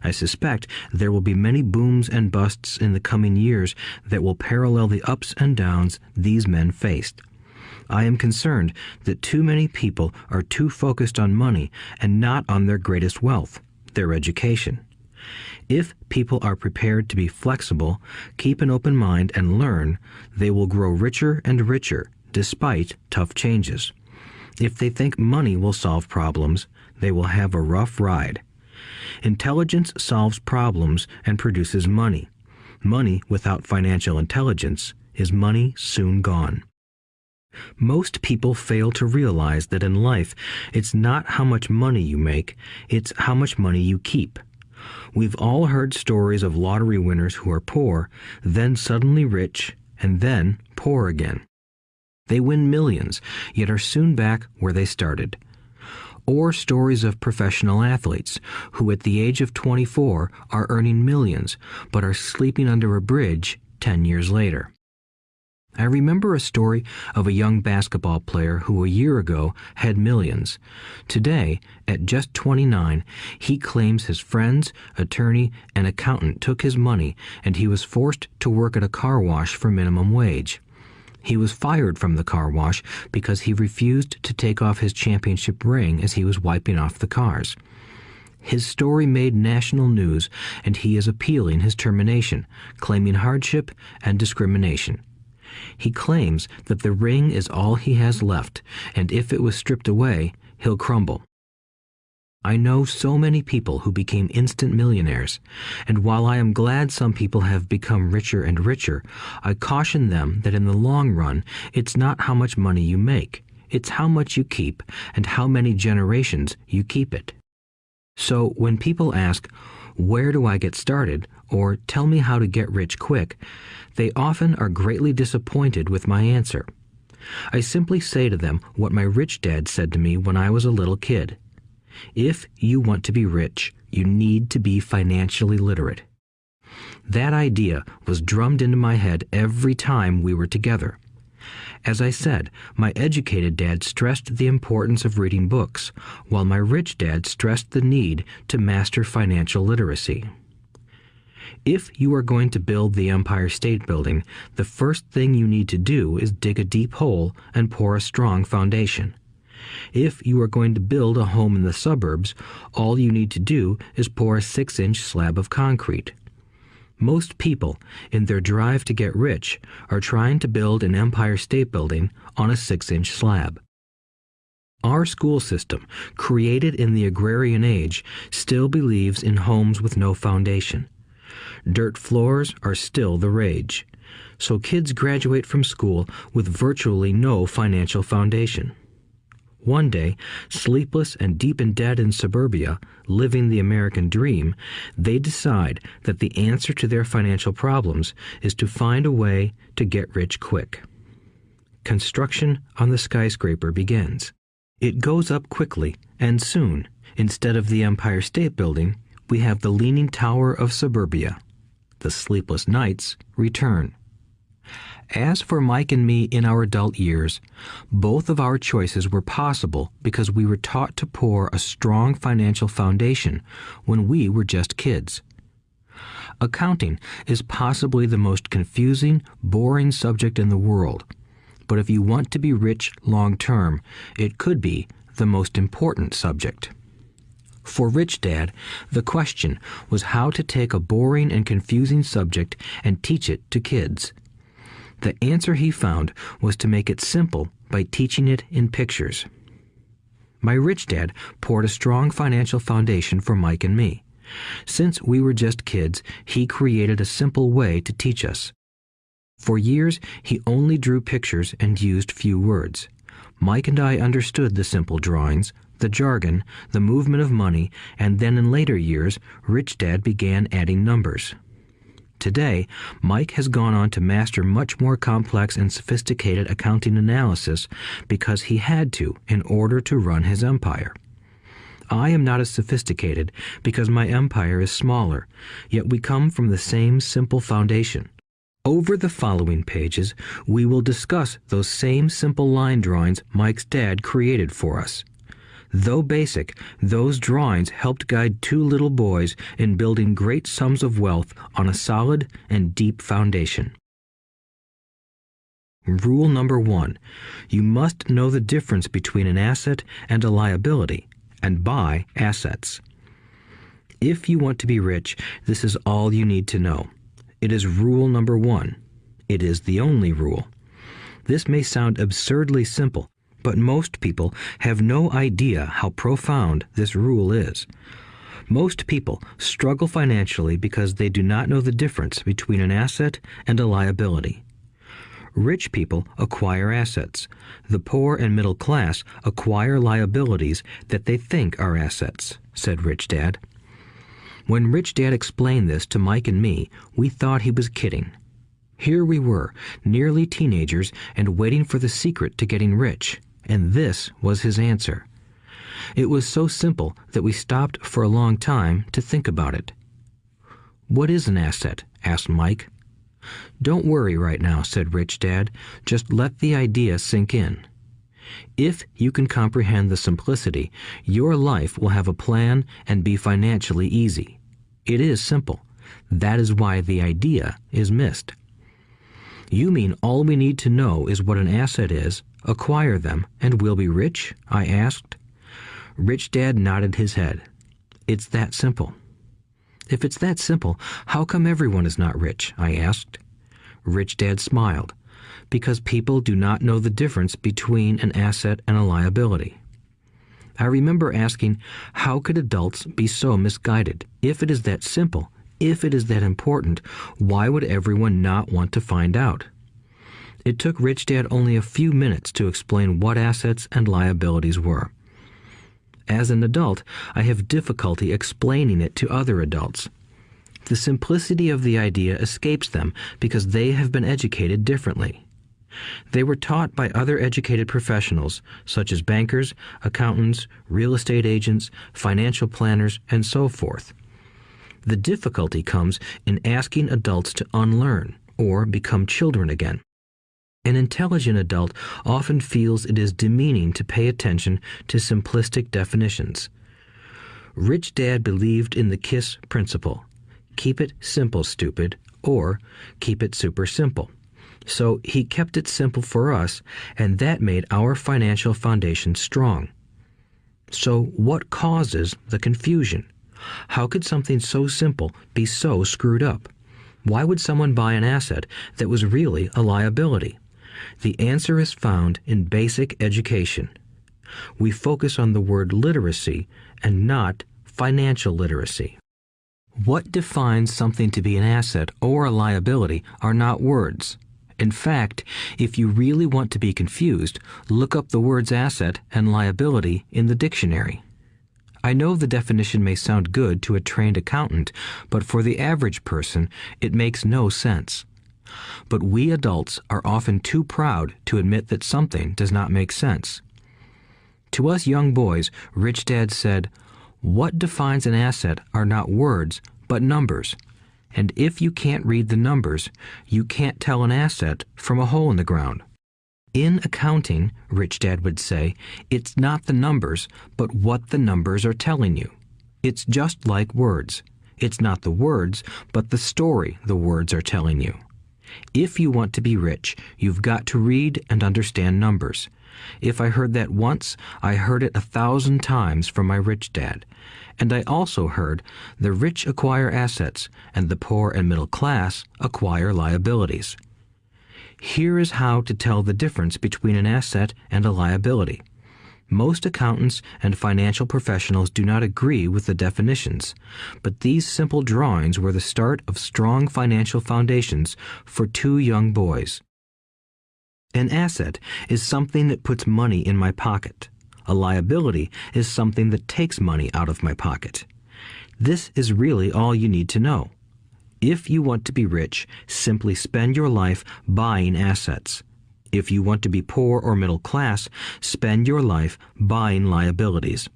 [SPEAKER 2] I suspect there will be many booms and busts in the coming years that will parallel the ups and downs these men faced. I am concerned that too many people are too focused on money and not on their greatest wealth, their education. If people are prepared to be flexible, keep an open mind and learn, they will grow richer and richer despite tough changes. If they think money will solve problems, they will have a rough ride. Intelligence solves problems and produces money. Money without financial intelligence is money soon gone. Most people fail to realize that in life, it's not how much money you make, it's how much money you keep. We've all heard stories of lottery winners who are poor, then suddenly rich, and then poor again. They win millions, yet are soon back where they started. Or stories of professional athletes who at the age of 24 are earning millions, but are sleeping under a bridge 10 years later. I remember a story of a young basketball player who a year ago had millions. Today, at just 29, he claims his friends, attorney, and accountant took his money and he was forced to work at a car wash for minimum wage. He was fired from the car wash because he refused to take off his championship ring as he was wiping off the cars. His story made national news, and he is appealing his termination, claiming hardship and discrimination. He claims that the ring is all he has left, and if it was stripped away, he'll crumble. I know so many people who became instant millionaires, and while I am glad some people have become richer and richer, I caution them that in the long run, it's not how much money you make, it's how much you keep and how many generations you keep it. So when people ask, "Where do I get started?" or "Tell me how to get rich quick," they often are greatly disappointed with my answer. I simply say to them what my rich dad said to me when I was a little kid. If you want to be rich, you need to be financially literate. That idea was drummed into my head every time we were together. As I said, my educated dad stressed the importance of reading books, while my rich dad stressed the need to master financial literacy. If you are going to build the Empire State Building, the first thing you need to do is dig a deep hole and pour a strong foundation. If you are going to build a home in the suburbs, all you need to do is pour a 6-inch slab of concrete. Most people, in their drive to get rich, are trying to build an Empire State Building on a 6-inch slab. Our school system, created in the agrarian age, still believes in homes with no foundation. Dirt floors are still the rage, so kids graduate from school with virtually no financial foundation. One day, sleepless and deep in debt in suburbia, living the American dream, they decide that the answer to their financial problems is to find a way to get rich quick. Construction on the skyscraper begins. It goes up quickly, and soon, instead of the Empire State Building, we have the Leaning Tower of suburbia. The sleepless nights return. As for Mike and me in our adult years, both of our choices were possible because we were taught to pour a strong financial foundation when we were just kids. Accounting is possibly the most confusing, boring subject in the world, but if you want to be rich long term, it could be the most important subject. For Rich Dad, the question was how to take a boring and confusing subject and teach it to kids. The answer he found was to make it simple by teaching it in pictures. My rich dad poured a strong financial foundation for Mike and me. Since we were just kids, he created a simple way to teach us. For years, he only drew pictures and used few words. Mike and I understood the simple drawings, the jargon, the movement of money, and then in later years, Rich Dad began adding numbers. Today, Mike has gone on to master much more complex and sophisticated accounting analysis because he had to in order to run his empire. I am not as sophisticated because my empire is smaller, yet we come from the same simple foundation. Over the following pages, we will discuss those same simple line drawings Mike's dad created for us. Though basic, those drawings helped guide two little boys in building great sums of wealth on a solid and deep foundation. Rule number 1. You must know the difference between an asset and a liability, and buy assets. If you want to be rich, this is all you need to know. It is rule number 1. It is the only rule. This may sound absurdly simple, but most people have no idea how profound this rule is. Most people struggle financially because they do not know the difference between an asset and a liability. Rich people acquire assets. The poor and middle class acquire liabilities that they think are assets, said Rich Dad. When Rich Dad explained this to Mike and me, we thought he was kidding. Here we were, nearly teenagers, and waiting for the secret to getting rich. And this was his answer. It was so simple that we stopped for a long time to think about it. "What is an asset?" asked Mike. "Don't worry right now," said Rich Dad. "Just let the idea sink in. If you can comprehend the simplicity, your life will have a plan and be financially easy. It is simple. That is why the idea is missed." "You mean all we need to know is what an asset is, acquire them, and we'll be rich?" I asked. Rich Dad nodded his head. "It's that simple." "If it's that simple, how come everyone is not rich?" I asked. Rich Dad smiled. "Because people do not know the difference between an asset and a liability." I remember asking, how could adults be so misguided? If it is that simple, if it is that important, why would everyone not want to find out? It took Rich Dad only a few minutes to explain what assets and liabilities were. As an adult, I have difficulty explaining it to other adults. The simplicity of the idea escapes them because they have been educated differently. They were taught by other educated professionals, such as bankers, accountants, real estate agents, financial planners, and so forth. The difficulty comes in asking adults to unlearn or become children again. An intelligent adult often feels it is demeaning to pay attention to simplistic definitions. Rich Dad believed in the KISS principle. Keep it simple, stupid, or keep it super simple. So he kept it simple for us, and that made our financial foundation strong. So what causes the confusion? How could something so simple be so screwed up? Why would someone buy an asset that was really a liability? The answer is found in basic education. We focus on the word literacy and not financial literacy. What defines something to be an asset or a liability are not words. In fact, if you really want to be confused, look up the words asset and liability in the dictionary. I know the definition may sound good to a trained accountant, but for the average person, it makes no sense. But we adults are often too proud to admit that something does not make sense. To us young boys, Rich Dad said, "What defines an asset are not words, but numbers. And if you can't read the numbers, you can't tell an asset from a hole in the ground." In accounting, Rich Dad would say, it's not the numbers, but what the numbers are telling you. It's just like words. It's not the words, but the story the words are telling you. If you want to be rich, you've got to read and understand numbers. If I heard that once, I heard it 1,000 times from my rich dad. And I also heard the rich acquire assets and the poor and middle class acquire liabilities. Here is how to tell the difference between an asset and a liability. Most accountants and financial professionals do not agree with the definitions, but these simple drawings were the start of strong financial foundations for two young boys. An asset is something that puts money in my pocket. A liability is something that takes money out of my pocket. This is really all you need to know. If you want to be rich, simply spend your life buying assets. If you want to be poor or middle class, spend your life buying liabilities.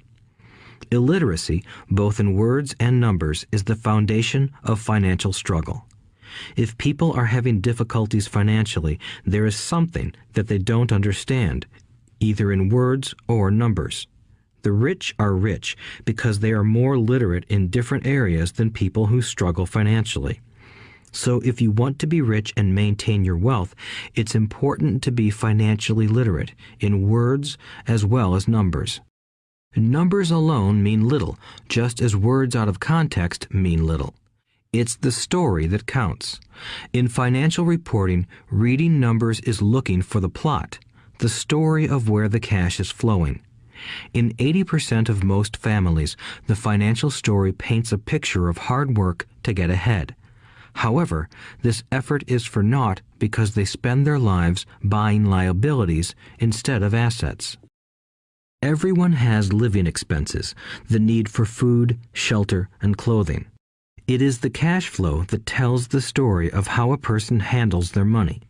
[SPEAKER 2] Illiteracy, both in words and numbers, is the foundation of financial struggle. If people are having difficulties financially, there is something that they don't understand, either in words or numbers. The rich are rich because they are more literate in different areas than people who struggle financially. So if you want to be rich and maintain your wealth, it's important to be financially literate in words as well as numbers. Numbers alone mean little, just as words out of context mean little. It's the story that counts. In financial reporting, reading numbers is looking for the plot, the story of where the cash is flowing. In 80% of most families, the financial story paints a picture of hard work to get ahead. However, this effort is for naught because they spend their lives buying liabilities instead of assets. Everyone has living expenses, the need for food, shelter, and clothing. It is the cash flow that tells the story of how a person handles their money.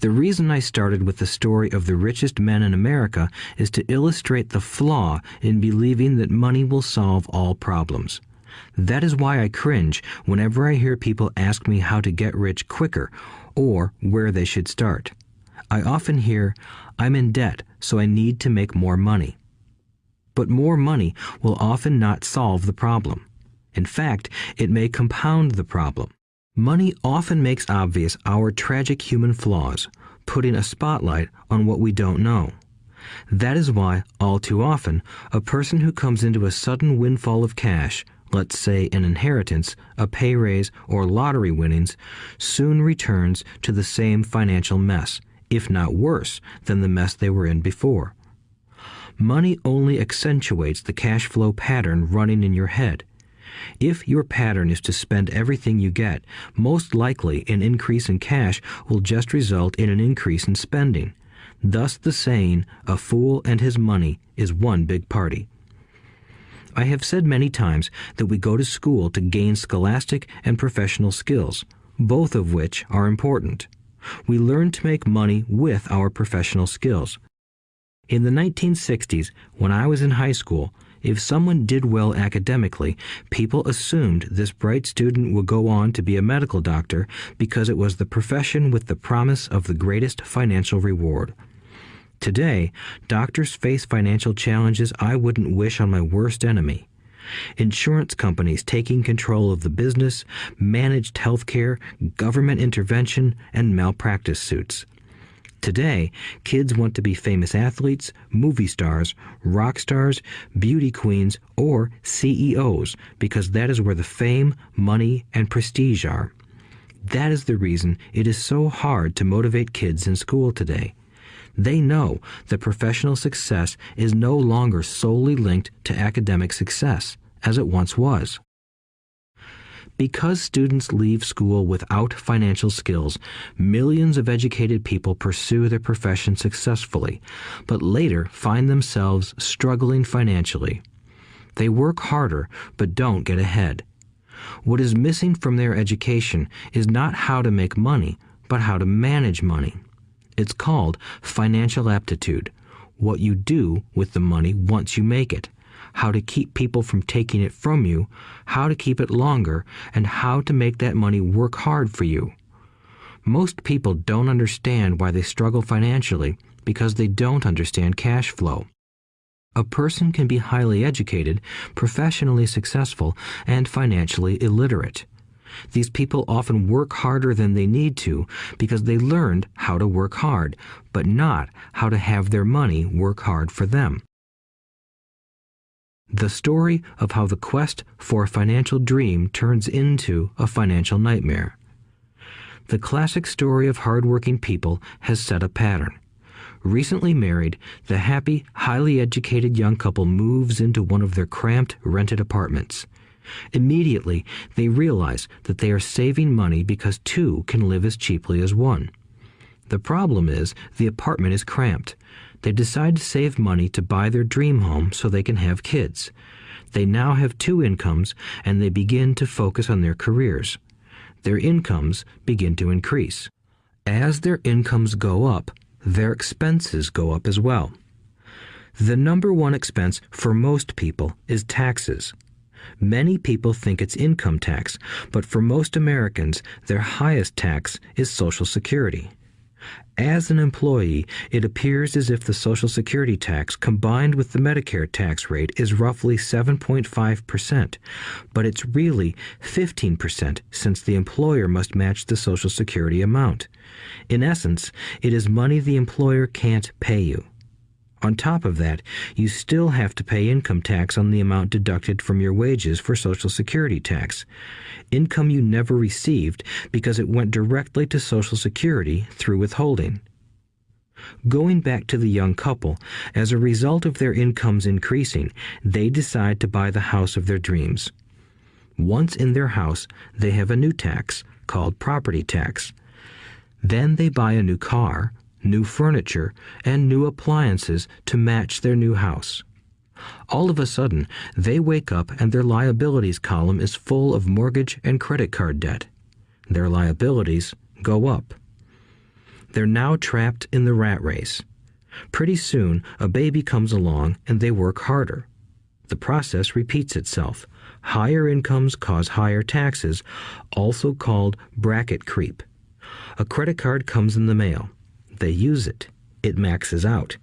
[SPEAKER 2] The reason I started with the story of the richest men in America is to illustrate the flaw in believing that money will solve all problems. That is why I cringe whenever I hear people ask me how to get rich quicker or where they should start. I often hear, "I'm in debt, so I need to make more money." But more money will often not solve the problem. In fact, it may compound the problem. Money often makes obvious our tragic human flaws, putting a spotlight on what we don't know. That is why, all too often, a person who comes into a sudden windfall of cash, let's say an inheritance, a pay raise, or lottery winnings, soon returns to the same financial mess, if not worse than the mess they were in before. Money only accentuates the cash flow pattern running in your head. If your pattern is to spend everything you get, most likely an increase in cash will just result in an increase in spending. Thus the saying, "A fool and his money is one big party." I have said many times that we go to school to gain scholastic and professional skills, both of which are important. We learn to make money with our professional skills. In the 1960s, when I was in high school, if someone did well academically, people assumed this bright student would go on to be a medical doctor because it was the profession with the promise of the greatest financial reward. Today, doctors face financial challenges I wouldn't wish on my worst enemy. Insurance companies taking control of the business, managed health care, government intervention, and malpractice suits. Today, kids want to be famous athletes, movie stars, rock stars, beauty queens, or CEOs because that is where the fame, money, and prestige are. That is the reason it is so hard to motivate kids in school today. They know that professional success is no longer solely linked to academic success, as it once was. Because students leave school without financial skills, millions of educated people pursue their profession successfully, but later find themselves struggling financially. They work harder, but don't get ahead. What is missing from their education is not how to make money, but how to manage money. It's called financial aptitude, what you do with the money once you make it, how to keep people from taking it from you, how to keep it longer, and how to make that money work hard for you. Most people don't understand why they struggle financially because they don't understand cash flow. A person can be highly educated, professionally successful, and financially illiterate. These people often work harder than they need to because they learned how to work hard, but not how to have their money work hard for them. The story of how the quest for a financial dream turns into a financial nightmare. The classic story of hardworking people has set a pattern. Recently married, the happy, highly educated young couple moves into one of their cramped, rented apartments. Immediately, they realize that they are saving money because two can live as cheaply as one. The problem is the apartment is cramped. They decide to save money to buy their dream home so they can have kids. They now have two incomes and they begin to focus on their careers. Their incomes begin to increase. As their incomes go up, their expenses go up as well. The number one expense for most people is taxes. Many people think it's income tax, but for most Americans, their highest tax is Social Security. As an employee, it appears as if the Social Security tax combined with the Medicare tax rate is roughly 7.5%, but it's really 15% since the employer must match the Social Security amount. In essence, it is money the employer can't pay you. On top of that, you still have to pay income tax on the amount deducted from your wages for Social Security tax. Income you never received because it went directly to Social Security through withholding. Going back to the young couple, as a result of their incomes increasing, they decide to buy the house of their dreams. Once in their house, they have a new tax called property tax. Then they buy a new car, new furniture, and new appliances to match their new house. All of a sudden, they wake up and their liabilities column is full of mortgage and credit card debt. Their liabilities go up. They're now trapped in the rat race. Pretty soon, a baby comes along and they work harder. The process repeats itself. Higher incomes cause higher taxes, also called bracket creep. A credit card comes in the mail. They use it. It maxes out.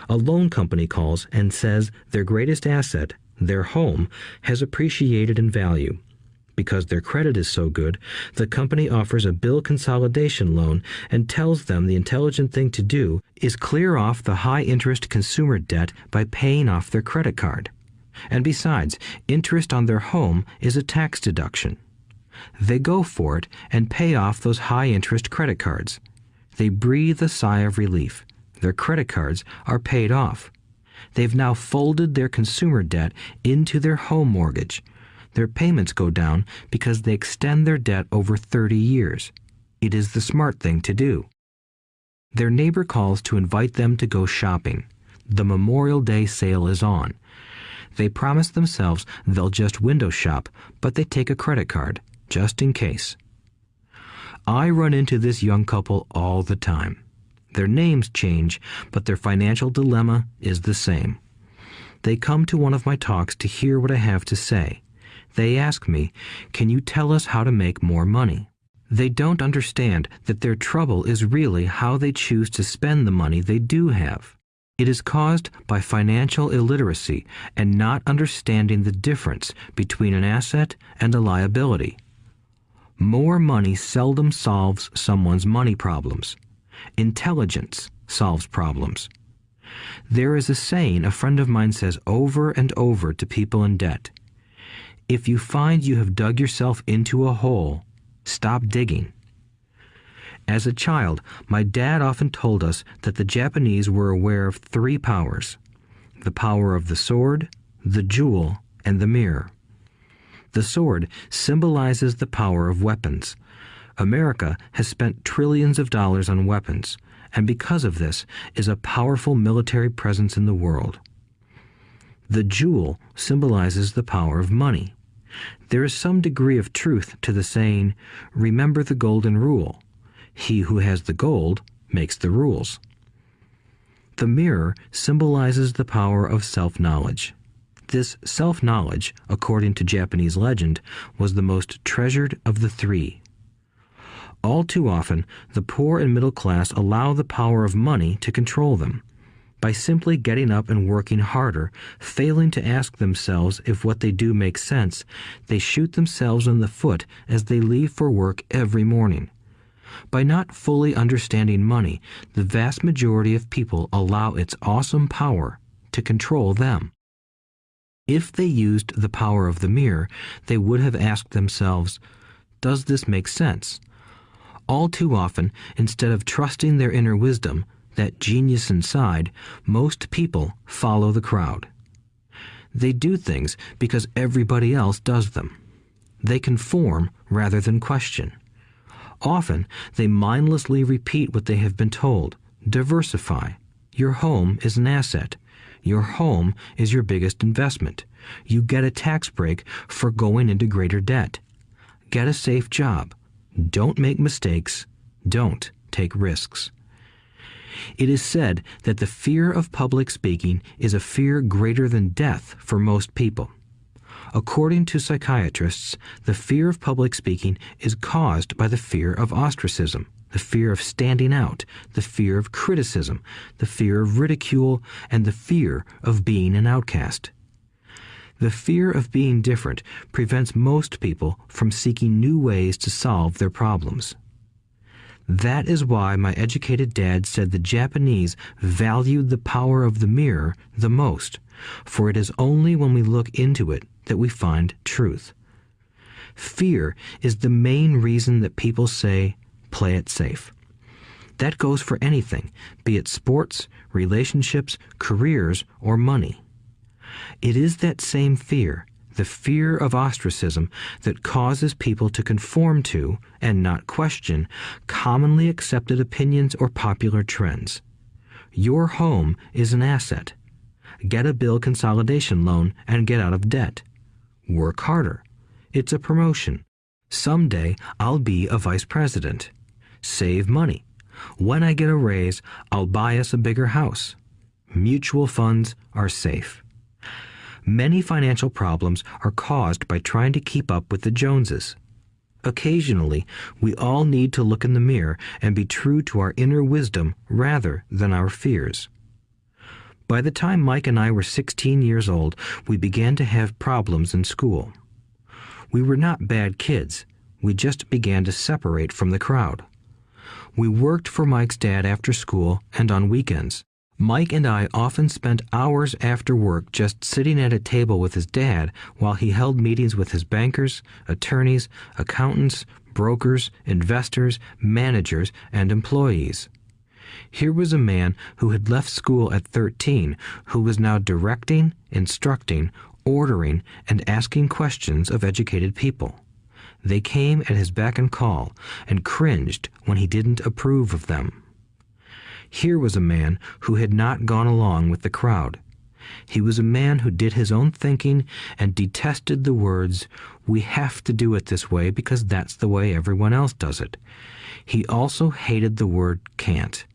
[SPEAKER 2] A loan company calls and says their greatest asset, their home, has appreciated in value. Because their credit is so good, the company offers a bill consolidation loan and tells them the intelligent thing to do is clear off the high-interest consumer debt by paying off their credit card. And besides, interest on their home is a tax deduction. They go for it and pay off those high-interest credit cards. They breathe a sigh of relief. Their credit cards are paid off. They've now folded their consumer debt into their home mortgage. Their payments go down because they extend their debt over 30 years. It is the smart thing to do. Their neighbor calls to invite them to go shopping. The Memorial Day sale is on. They promise themselves they'll just window shop, but they take a credit card, just in case. I run into this young couple all the time. Their names change, but their financial dilemma is the same. They come to one of my talks to hear what I have to say. They ask me, "Can you tell us how to make more money?" They don't understand that their trouble is really how they choose to spend the money they do have. It is caused by financial illiteracy and not understanding the difference between an asset and a liability. More money seldom solves someone's money problems. Intelligence solves problems. There is a saying a friend of mine says over and over to people in debt. If you find you have dug yourself into a hole, stop digging. As a child, my dad often told us that the Japanese were aware of 3 powers: the power of the sword, the jewel, and the mirror. The sword symbolizes the power of weapons. America has spent trillions of dollars on weapons, and because of this is a powerful military presence in the world. The jewel symbolizes the power of money. There is some degree of truth to the saying, "Remember the golden rule. He who has the gold makes the rules." The mirror symbolizes the power of self-knowledge. This self-knowledge, according to Japanese legend, was the most treasured of the 3. All too often, the poor and middle class allow the power of money to control them. By simply getting up and working harder, failing to ask themselves if what they do makes sense, they shoot themselves in the foot as they leave for work every morning. By not fully understanding money, the vast majority of people allow its awesome power to control them. If they used the power of the mirror, they would have asked themselves, "Does this make sense?" All too often, instead of trusting their inner wisdom, that genius inside, most people follow the crowd. They do things because everybody else does them. They conform rather than question. Often, they mindlessly repeat what they have been told. Diversify. Your home is an asset. Your home is your biggest investment. You get a tax break for going into greater debt. Get a safe job. Don't make mistakes. Don't take risks. It is said that the fear of public speaking is a fear greater than death for most people. According to psychiatrists, the fear of public speaking is caused by the fear of ostracism, the fear of standing out, the fear of criticism, the fear of ridicule, and the fear of being an outcast. The fear of being different prevents most people from seeking new ways to solve their problems. That is why my educated dad said the Japanese valued the power of the mirror the most, for it is only when we look into it that we find truth. Fear is the main reason that people say, "Play it safe." That goes for anything, be it sports, relationships, careers, or money. It is that same fear, the fear of ostracism, that causes people to conform to, and not question, commonly accepted opinions or popular trends. Your home is an asset. Get a bill consolidation loan and get out of debt. Work harder. It's a promotion. Someday I'll be a vice president. Save money. When I get a raise, I'll buy us a bigger house. Mutual funds are safe. Many financial problems are caused by trying to keep up with the Joneses. Occasionally, we all need to look in the mirror and be true to our inner wisdom rather than our fears. By the time Mike and I were 16 years old, we began to have problems in school. We were not bad kids. We just began to separate from the crowd. We worked for Mike's dad after school and on weekends. Mike and I often spent hours after work just sitting at a table with his dad while he held meetings with his bankers, attorneys, accountants, brokers, investors, managers, and employees. Here was a man who had left school at 13, who was now directing, instructing, ordering, and asking questions of educated people. They came at his beck and call and cringed when he didn't approve of them. Here was a man who had not gone along with the crowd. He was a man who did his own thinking and detested the words, "We have to do it this way because that's the way everyone else does it." He also hated the word can't.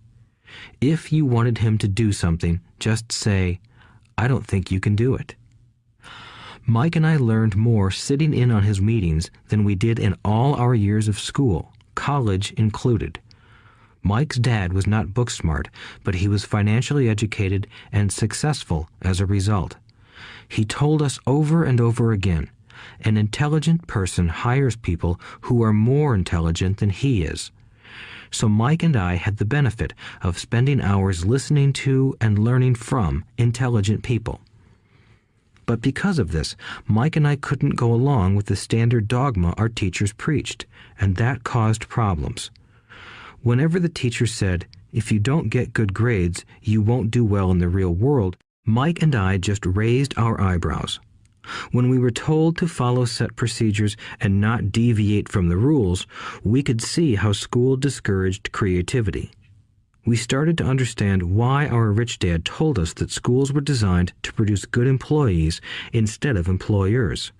[SPEAKER 2] If you wanted him to do something, just say, "I don't think you can do it." Mike and I learned more sitting in on his meetings than we did in all our years of school, college included. Mike's dad was not book smart, but he was financially educated and successful as a result. He told us over and over again, an intelligent person hires people who are more intelligent than he is. So Mike and I had the benefit of spending hours listening to and learning from intelligent people. But because of this, Mike and I couldn't go along with the standard dogma our teachers preached, and that caused problems. Whenever the teacher said, "If you don't get good grades, you won't do well in the real world," Mike and I just raised our eyebrows. When we were told to follow set procedures and not deviate from the rules, we could see how school discouraged creativity. We started to understand why our rich dad told us that schools were designed to produce good employees instead of employers.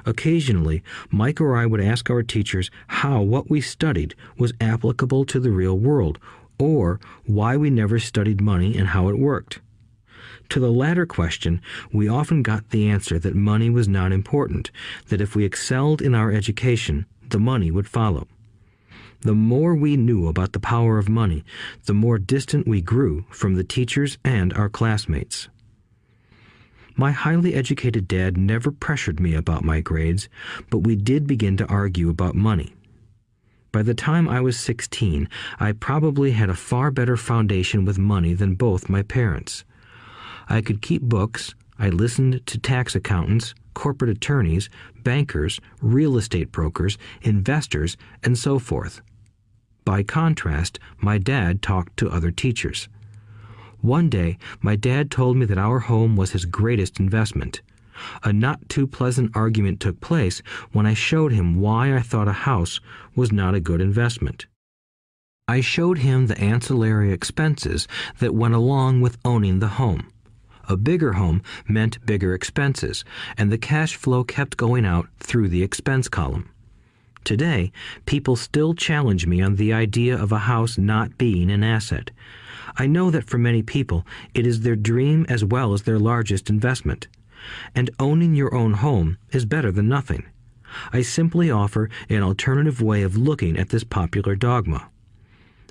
[SPEAKER 2] Occasionally, Mike or I would ask our teachers how what we studied was applicable to the real world, or why we never studied money and how it worked. To the latter question, we often got the answer that money was not important, that if we excelled in our education, the money would follow. The more we knew about the power of money, the more distant we grew from the teachers and our classmates. My highly educated dad never pressured me about my grades, but we did begin to argue about money. By the time I was 16, I probably had a far better foundation with money than both my parents. I could keep books, I listened to tax accountants, corporate attorneys, bankers, real estate brokers, investors, and so forth. By contrast, my dad talked to other teachers. One day, my dad told me that our home was his greatest investment. A not too pleasant argument took place when I showed him why I thought a house was not a good investment. I showed him the ancillary expenses that went along with owning the home. A bigger home meant bigger expenses, and the cash flow kept going out through the expense column. Today, people still challenge me on the idea of a house not being an asset. I know that for many people, it is their dream as well as their largest investment. And owning your own home is better than nothing. I simply offer an alternative way of looking at this popular dogma.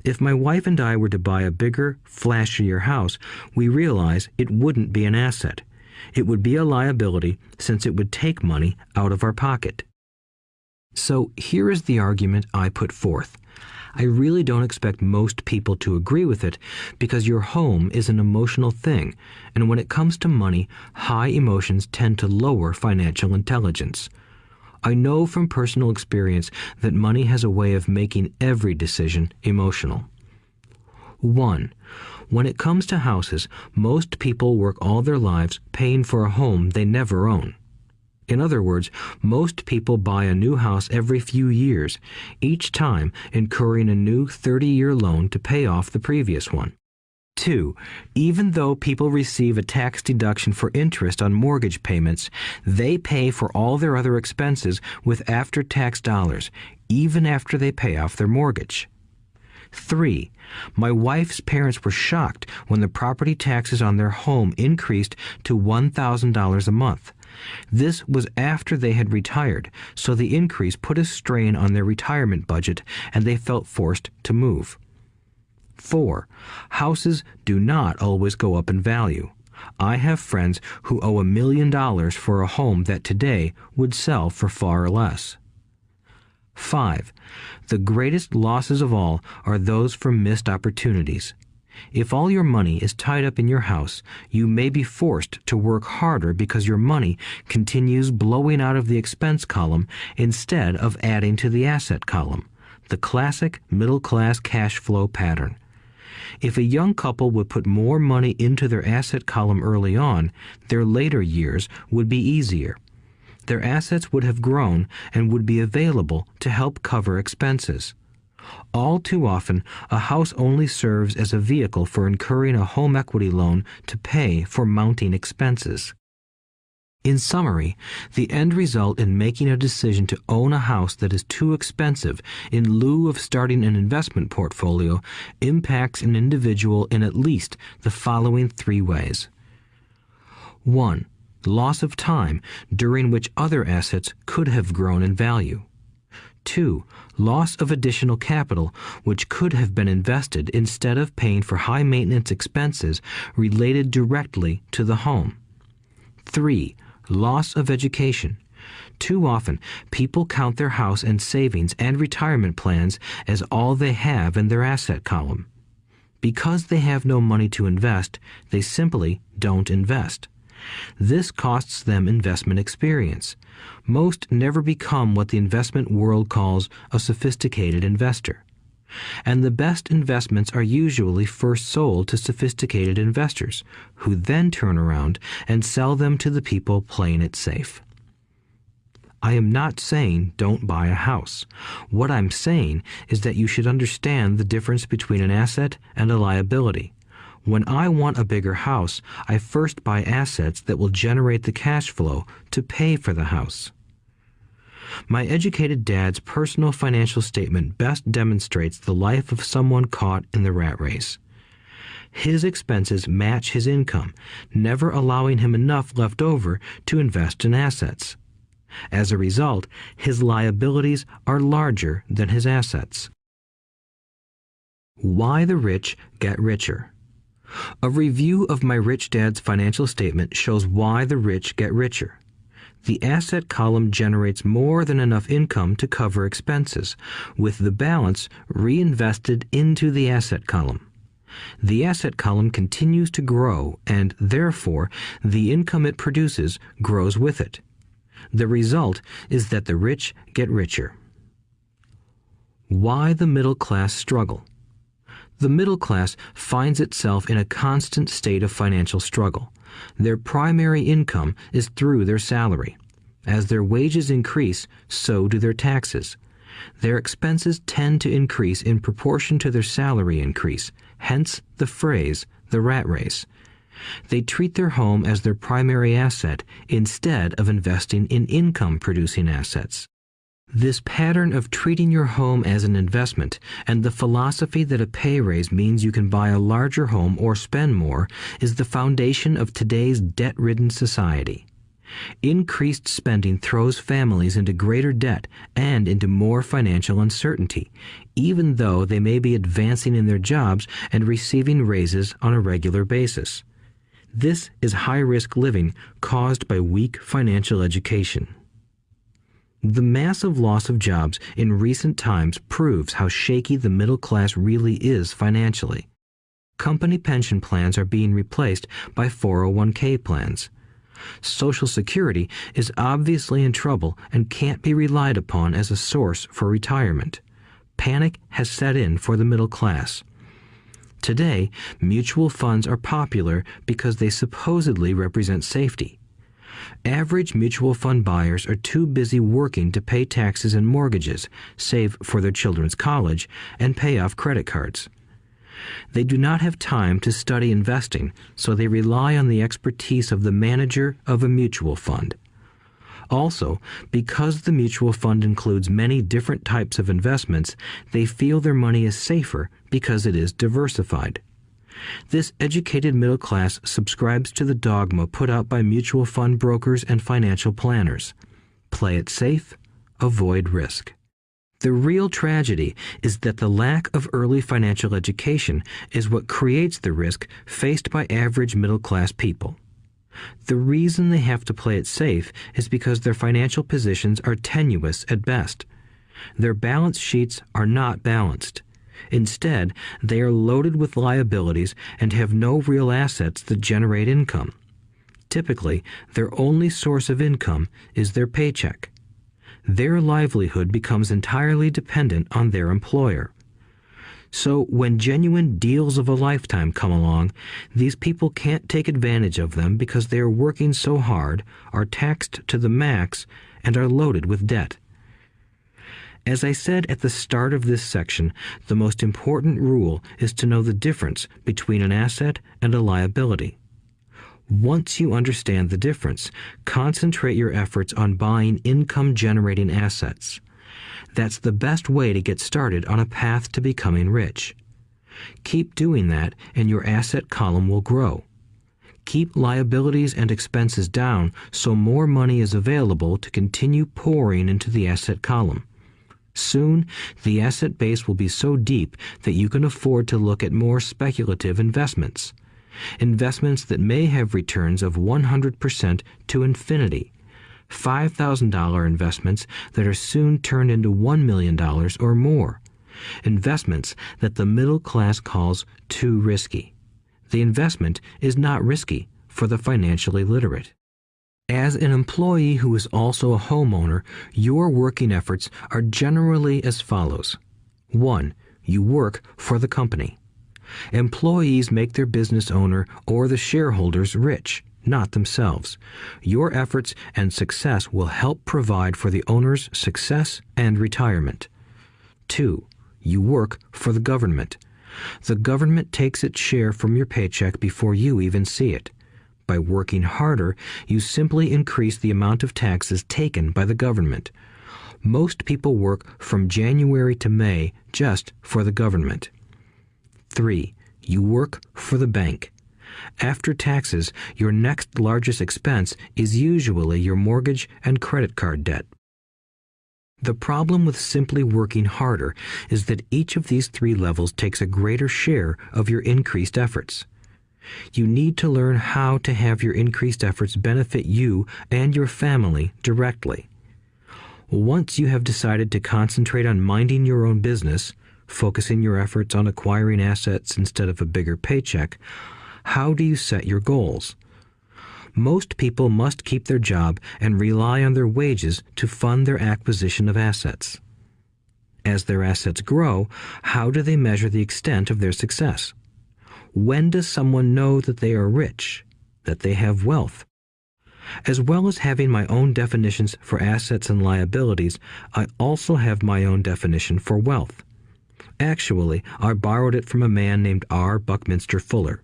[SPEAKER 2] If my wife and I were to buy a bigger, flashier house, we realize it wouldn't be an asset. It would be a liability since it would take money out of our pocket. So here is the argument I put forth. I really don't expect most people to agree with it because your home is an emotional thing, and when it comes to money, high emotions tend to lower financial intelligence. I know from personal experience that money has a way of making every decision emotional. 1. When it comes to houses, most people work all their lives paying for a home they never own. In other words, most people buy a new house every few years, each time incurring a new 30-year loan to pay off the previous one. 2. Even though people receive a tax deduction for interest on mortgage payments, they pay for all their other expenses with after-tax dollars, even after they pay off their mortgage. 3. My wife's parents were shocked when the property taxes on their home increased to $1,000 a month. This was after they had retired, so the increase put a strain on their retirement budget and they felt forced to move. 4. Houses do not always go up in value. I have friends who owe $1 million for a home that today would sell for far less. 5. The greatest losses of all are those from missed opportunities. If all your money is tied up in your house, you may be forced to work harder because your money continues blowing out of the expense column instead of adding to the asset column, the classic middle-class cash flow pattern. If a young couple would put more money into their asset column early on, their later years would be easier. Their assets would have grown and would be available to help cover expenses. All too often, a house only serves as a vehicle for incurring a home equity loan to pay for mounting expenses. In summary, the end result in making a decision to own a house that is too expensive in lieu of starting an investment portfolio impacts an individual in at least the following 3 ways. 1. Loss of time during which other assets could have grown in value. 2. Loss of additional capital which could have been invested instead of paying for high maintenance expenses related directly to the home. 3. Loss of education. Too often, people count their house and savings and retirement plans as all they have in their asset column. Because they have no money to invest, they simply don't invest. This costs them investment experience. Most never become what the investment world calls a sophisticated investor. And the best investments are usually first sold to sophisticated investors, who then turn around and sell them to the people playing it safe. I am not saying don't buy a house. What I'm saying is that you should understand the difference between an asset and a liability. When I want a bigger house, I first buy assets that will generate the cash flow to pay for the house. My educated dad's personal financial statement best demonstrates the life of someone caught in the rat race. His expenses match his income, never allowing him enough left over to invest in assets. As a result, his liabilities are larger than his assets. Why the rich get richer. A review of my rich dad's financial statement shows why the rich get richer. The asset column generates more than enough income to cover expenses, with the balance reinvested into the asset column. The asset column continues to grow, and therefore the income it produces grows with it. The result is that the rich get richer. Why the middle class struggle. The middle class finds itself in a constant state of financial struggle. Their primary income is through their salary. As their wages increase, so do their taxes. Their expenses tend to increase in proportion to their salary increase, hence the phrase, the rat race. They treat their home as their primary asset instead of investing in income-producing assets. This pattern of treating your home as an investment and the philosophy that a pay raise means you can buy a larger home or spend more is the foundation of today's debt-ridden society. Increased spending throws families into greater debt and into more financial uncertainty, even though they may be advancing in their jobs and receiving raises on a regular basis. This is high-risk living caused by weak financial education. The massive loss of jobs in recent times proves how shaky the middle class really is financially. Company pension plans are being replaced by 401k plans. Social Security is obviously in trouble and can't be relied upon as a source for retirement. Panic has set in for the middle class. Today, mutual funds are popular because they supposedly represent safety. Average mutual fund buyers are too busy working to pay taxes and mortgages, save for their children's college, and pay off credit cards. They do not have time to study investing, so they rely on the expertise of the manager of a mutual fund. Also, because the mutual fund includes many different types of investments, they feel their money is safer because it is diversified. This educated middle class subscribes to the dogma put out by mutual fund brokers and financial planners. Play it safe, avoid risk. The real tragedy is that the lack of early financial education is what creates the risk faced by average middle class people. The reason they have to play it safe is because their financial positions are tenuous at best. Their balance sheets are not balanced. Instead, they are loaded with liabilities and have no real assets that generate income. Typically, their only source of income is their paycheck. Their livelihood becomes entirely dependent on their employer. So when genuine deals of a lifetime come along, these people can't take advantage of them because they are working so hard, are taxed to the max, and are loaded with debt. As I said at the start of this section, the most important rule is to know the difference between an asset and a liability. Once you understand the difference, concentrate your efforts on buying income-generating assets. That's the best way to get started on a path to becoming rich. Keep doing that and your asset column will grow. Keep liabilities and expenses down so more money is available to continue pouring into the asset column. Soon, the asset base will be so deep that you can afford to look at more speculative investments. Investments that may have returns of 100% to infinity. $5,000 investments that are soon turned into $1 million or more. Investments that the middle class calls too risky. The investment is not risky for the financially literate. As an employee who is also a homeowner, your working efforts are generally as follows. 1. You work for the company. Employees make their business owner or the shareholders rich, not themselves. Your efforts and success will help provide for the owner's success and retirement. 2. You work for the government. The government takes its share from your paycheck before you even see it. By working harder, you simply increase the amount of taxes taken by the government. Most people work from January to May just for the government. 3. You work for the bank. After taxes, your next largest expense is usually your mortgage and credit card debt. The problem with simply working harder is that each of these 3 levels takes a greater share of your increased efforts. You need to learn how to have your increased efforts benefit you and your family directly. Once you have decided to concentrate on minding your own business, focusing your efforts on acquiring assets instead of a bigger paycheck, how do you set your goals? Most people must keep their job and rely on their wages to fund their acquisition of assets. As their assets grow, how do they measure the extent of their success? When does someone know that they are rich, that they have wealth? As well as having my own definitions for assets and liabilities, I also have my own definition for wealth. Actually, I borrowed it from a man named R. Buckminster Fuller.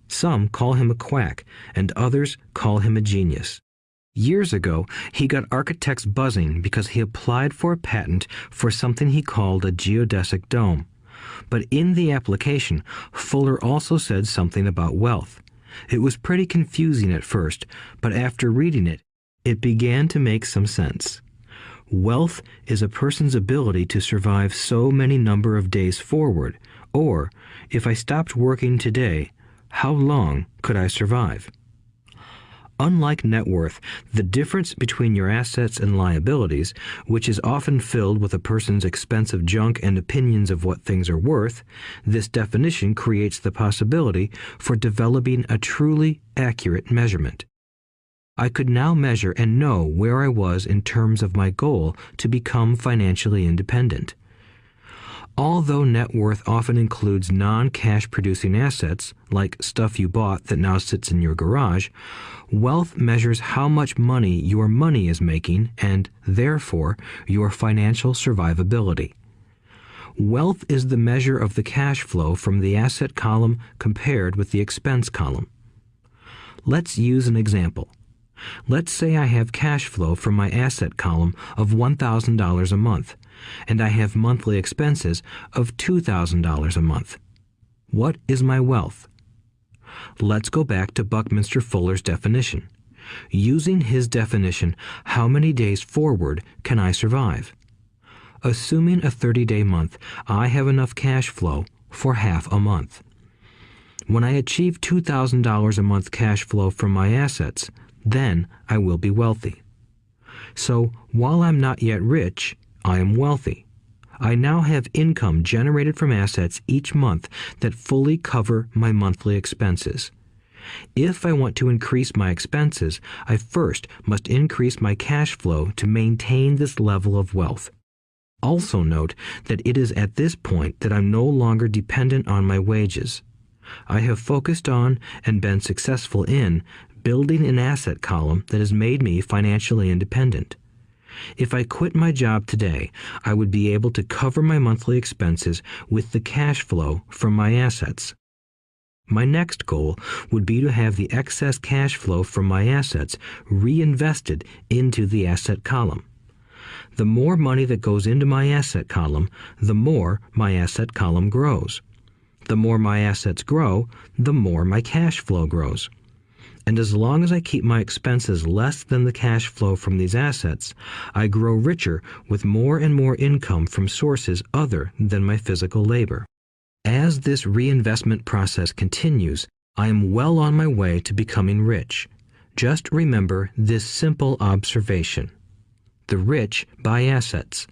[SPEAKER 2] Some call him a quack, and others call him a genius. Years ago, he got architects buzzing because he applied for a patent for something he called a geodesic dome. But in the application, Fuller also said something about wealth. It was pretty confusing at first, but after reading it, it began to make some sense. Wealth is a person's ability to survive so many number of days forward, or, if I stopped working today, how long could I survive? Unlike net worth, the difference between your assets and liabilities, which is often filled with a person's expensive junk and opinions of what things are worth, this definition creates the possibility for developing a truly accurate measurement. I could now measure and know where I was in terms of my goal to become financially independent. Although net worth often includes non-cash producing assets, like stuff you bought that now sits in your garage, wealth measures how much money your money is making and, therefore, your financial survivability. Wealth is the measure of the cash flow from the asset column compared with the expense column. Let's use an example. Let's say I have cash flow from my asset column of $1,000 a month, and I have monthly expenses of $2,000 a month. What is my wealth? Let's go back to Buckminster Fuller's definition. Using his definition, how many days forward can I survive? Assuming a 30-day month, I have enough cash flow for half a month. When I achieve $2,000 a month cash flow from my assets, then I will be wealthy. So, while I'm not yet rich, I am wealthy. I now have income generated from assets each month that fully cover my monthly expenses. If I want to increase my expenses, I first must increase my cash flow to maintain this level of wealth. Also note that it is at this point that I'm no longer dependent on my wages. I have focused on and been successful in building an asset column that has made me financially independent. If I quit my job today, I would be able to cover my monthly expenses with the cash flow from my assets. My next goal would be to have the excess cash flow from my assets reinvested into the asset column. The more money that goes into my asset column, the more my asset column grows. The more my assets grow, the more my cash flow grows. And as long as I keep my expenses less than the cash flow from these assets, I grow richer with more and more income from sources other than my physical labor. As this reinvestment process continues, I am well on my way to becoming rich. Just remember this simple observation. The rich buy assets.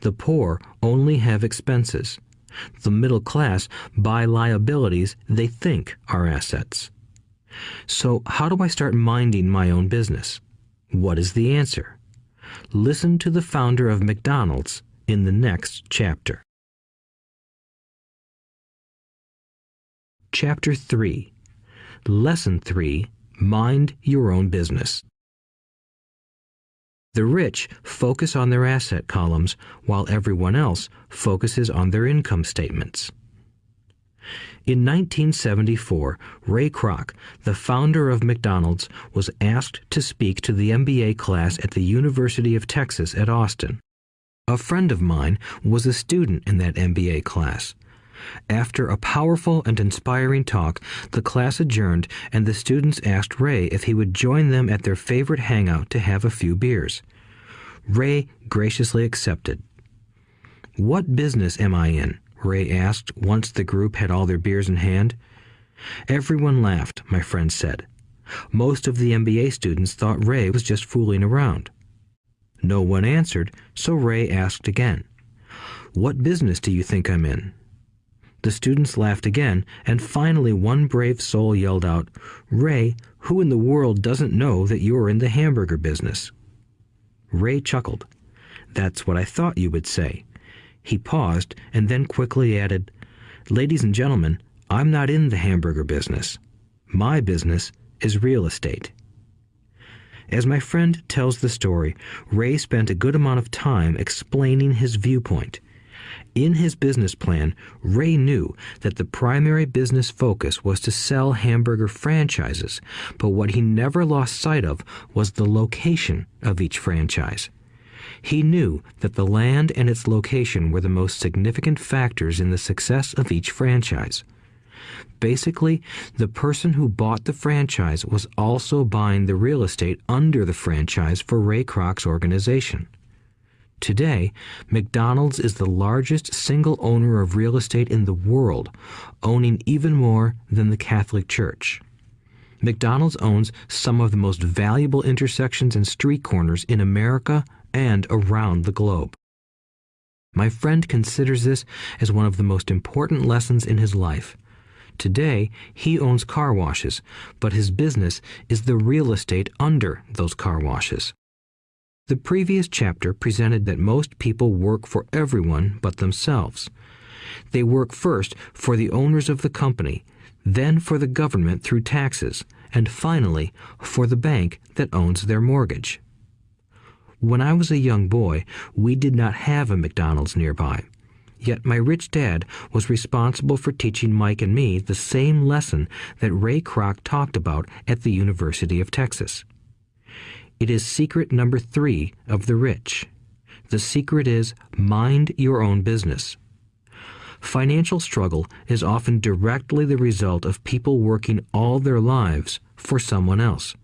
[SPEAKER 2] The poor only have expenses. The middle class buy liabilities they think are assets. So how do I start minding my own business? What is the answer? Listen to the founder of McDonald's in the next chapter. Chapter 3. Lesson 3. Mind your own business. The rich focus on their asset columns while everyone else focuses on their income statements. In 1974, Ray Kroc, the founder of McDonald's, was asked to speak to the MBA class at the University of Texas at Austin. A friend of mine was a student in that MBA class. After a powerful and inspiring talk, the class adjourned and the students asked Ray if he would join them at their favorite hangout to have a few beers. Ray graciously accepted. "What business am I in?" Ray asked once the group had all their beers in hand. Everyone laughed, my friend said. Most of the MBA students thought Ray was just fooling around. No one answered, so Ray asked again. "What business do you think I'm in?" The students laughed again, and finally one brave soul yelled out, "Ray, who in the world doesn't know that you're in the hamburger business?" Ray chuckled. "That's what I thought you would say." He paused and then quickly added, "Ladies and gentlemen, I'm not in the hamburger business. My business is real estate." As my friend tells the story, Ray spent a good amount of time explaining his viewpoint. In his business plan, Ray knew that the primary business focus was to sell hamburger franchises, but what he never lost sight of was the location of each franchise. He knew that the land and its location were the most significant factors in the success of each franchise. Basically, the person who bought the franchise was also buying the real estate under the franchise for Ray Kroc's organization. Today, McDonald's is the largest single owner of real estate in the world, owning even more than the Catholic Church. McDonald's owns some of the most valuable intersections and street corners in America and around the globe. My friend considers this as one of the most important lessons in his life. Today, he owns car washes, but his business is the real estate under those car washes. The previous chapter presented that most people work for everyone but themselves. They work first for the owners of the company, then for the government through taxes, and finally for the bank that owns their mortgage. When I was a young boy, we did not have a McDonald's nearby. Yet my rich dad was responsible for teaching Mike and me the same lesson that Ray Kroc talked about at the University of Texas. It is secret number 3 of the rich. The secret is mind your own business. Financial struggle is often directly the result of people working all their lives for someone else.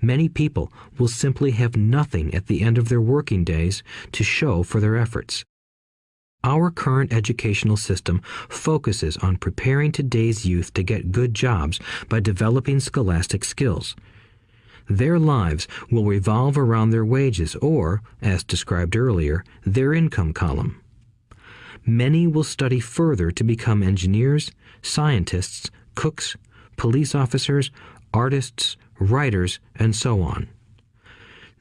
[SPEAKER 2] Many people will simply have nothing at the end of their working days to show for their efforts. Our current educational system focuses on preparing today's youth to get good jobs by developing scholastic skills. Their lives will revolve around their wages or, as described earlier, their income column. Many will study further to become engineers, scientists, cooks, police officers, artists, writers, and so on.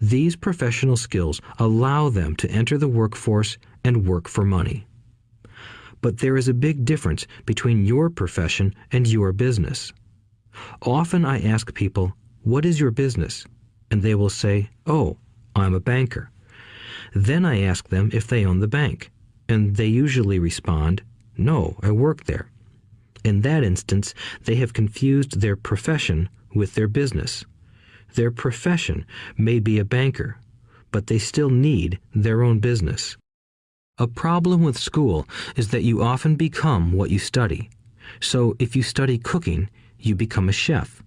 [SPEAKER 2] These professional skills allow them to enter the workforce and work for money. But there is a big difference between your profession and your business. Often I ask people, "What is your business?" And they will say, "Oh, I'm a banker." Then I ask them if they own the bank, and they usually respond, "No, I work there." In that instance, they have confused their profession with their business. Their profession may be a banker, but they still need their own business. A problem with school is that you often become what you study. So if you study cooking, you become a chef.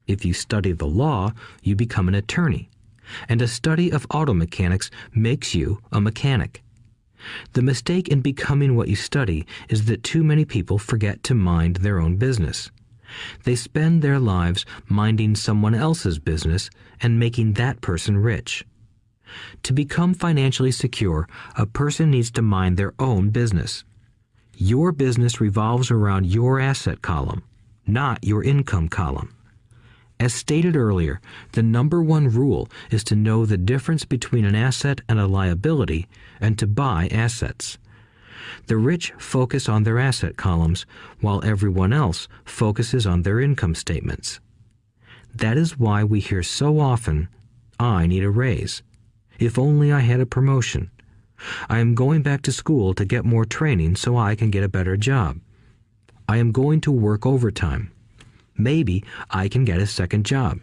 [SPEAKER 2] If you study the law, you become an attorney. And a study of auto mechanics makes you a mechanic. The mistake in becoming what you study is that too many people forget to mind their own business. They spend their lives minding someone else's business and making that person rich. To become financially secure, a person needs to mind their own business. Your business revolves around your asset column, not your income column. As stated earlier, the number one rule is to know the difference between an asset and a liability and to buy assets. The rich focus on their asset columns, while everyone else focuses on their income statements. That is why we hear so often, "I need a raise. If only I had a promotion. I am going back to school to get more training so I can get a better job. I am going to work overtime. Maybe I can get a second job."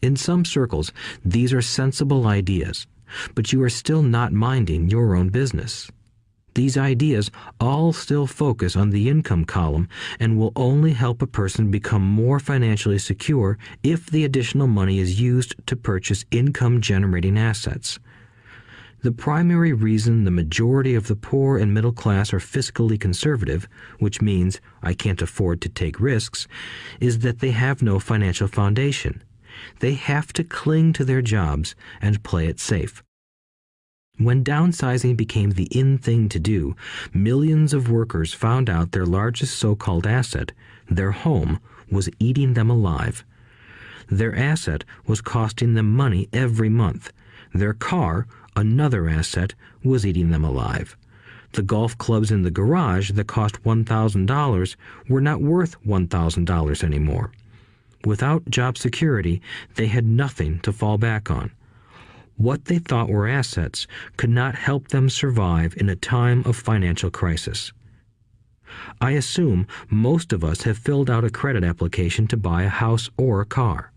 [SPEAKER 2] In some circles, these are sensible ideas, but you are still not minding your own business. These ideas all still focus on the income column and will only help a person become more financially secure if the additional money is used to purchase income-generating assets. The primary reason the majority of the poor and middle class are fiscally conservative, which means I can't afford to take risks, is that they have no financial foundation. They have to cling to their jobs and play it safe. When downsizing became the in thing to do, millions of workers found out their largest so-called asset, their home, was eating them alive. Their asset was costing them money every month. Their car, another asset, was eating them alive. The golf clubs in the garage that cost $1,000 were not worth $1,000 anymore. Without job security, they had nothing to fall back on. What they thought were assets could not help them survive in a time of financial crisis. I assume most of us have filled out a credit application to buy a house or a car.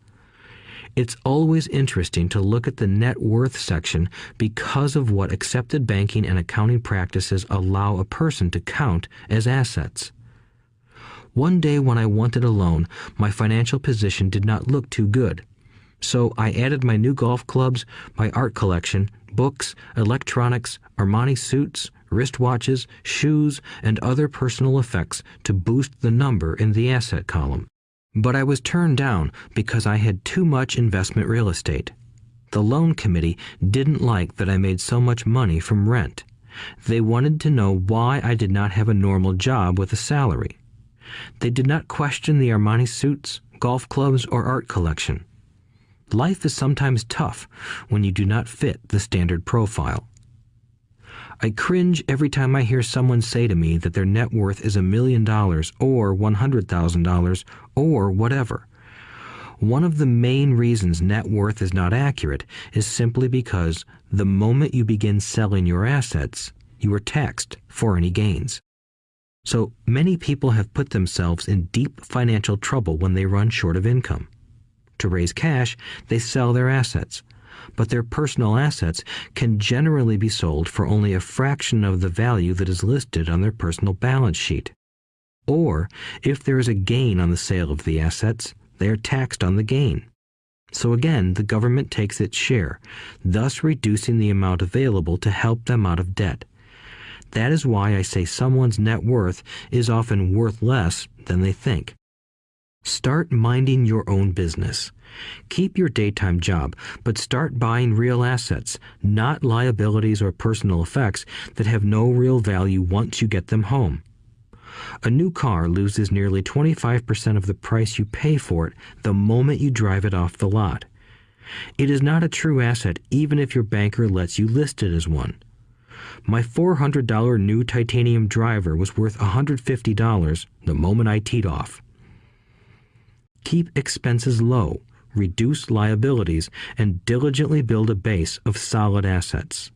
[SPEAKER 2] It's always interesting to look at the net worth section because of what accepted banking and accounting practices allow a person to count as assets. One day when I wanted a loan, my financial position did not look too good. So I added my new golf clubs, my art collection, books, electronics, Armani suits, wristwatches, shoes, and other personal effects to boost the number in the asset column. But I was turned down because I had too much investment real estate. The loan committee didn't like that I made so much money from rent. They wanted to know why I did not have a normal job with a salary. They did not question the Armani suits, golf clubs, or art collection. Life is sometimes tough when you do not fit the standard profile. I cringe every time I hear someone say to me that their net worth is $1 million or $100,000 or whatever. One of the main reasons net worth is not accurate is simply because the moment you begin selling your assets, you are taxed for any gains. So many people have put themselves in deep financial trouble when they run short of income. To raise cash, they sell their assets, but their personal assets can generally be sold for only a fraction of the value that is listed on their personal balance sheet. Or, if there is a gain on the sale of the assets, they are taxed on the gain. So again, the government takes its share, thus reducing the amount available to help them out of debt. That is why I say someone's net worth is often worth less than they think. Start minding your own business. Keep your daytime job, but start buying real assets, not liabilities or personal effects that have no real value once you get them home. A new car loses nearly 25% of the price you pay for it the moment you drive it off the lot. It is not a true asset even if your banker lets you list it as one. My $400 new titanium driver was worth $150 the moment I teed off. Keep expenses low, reduce liabilities, and diligently build a base of solid assets.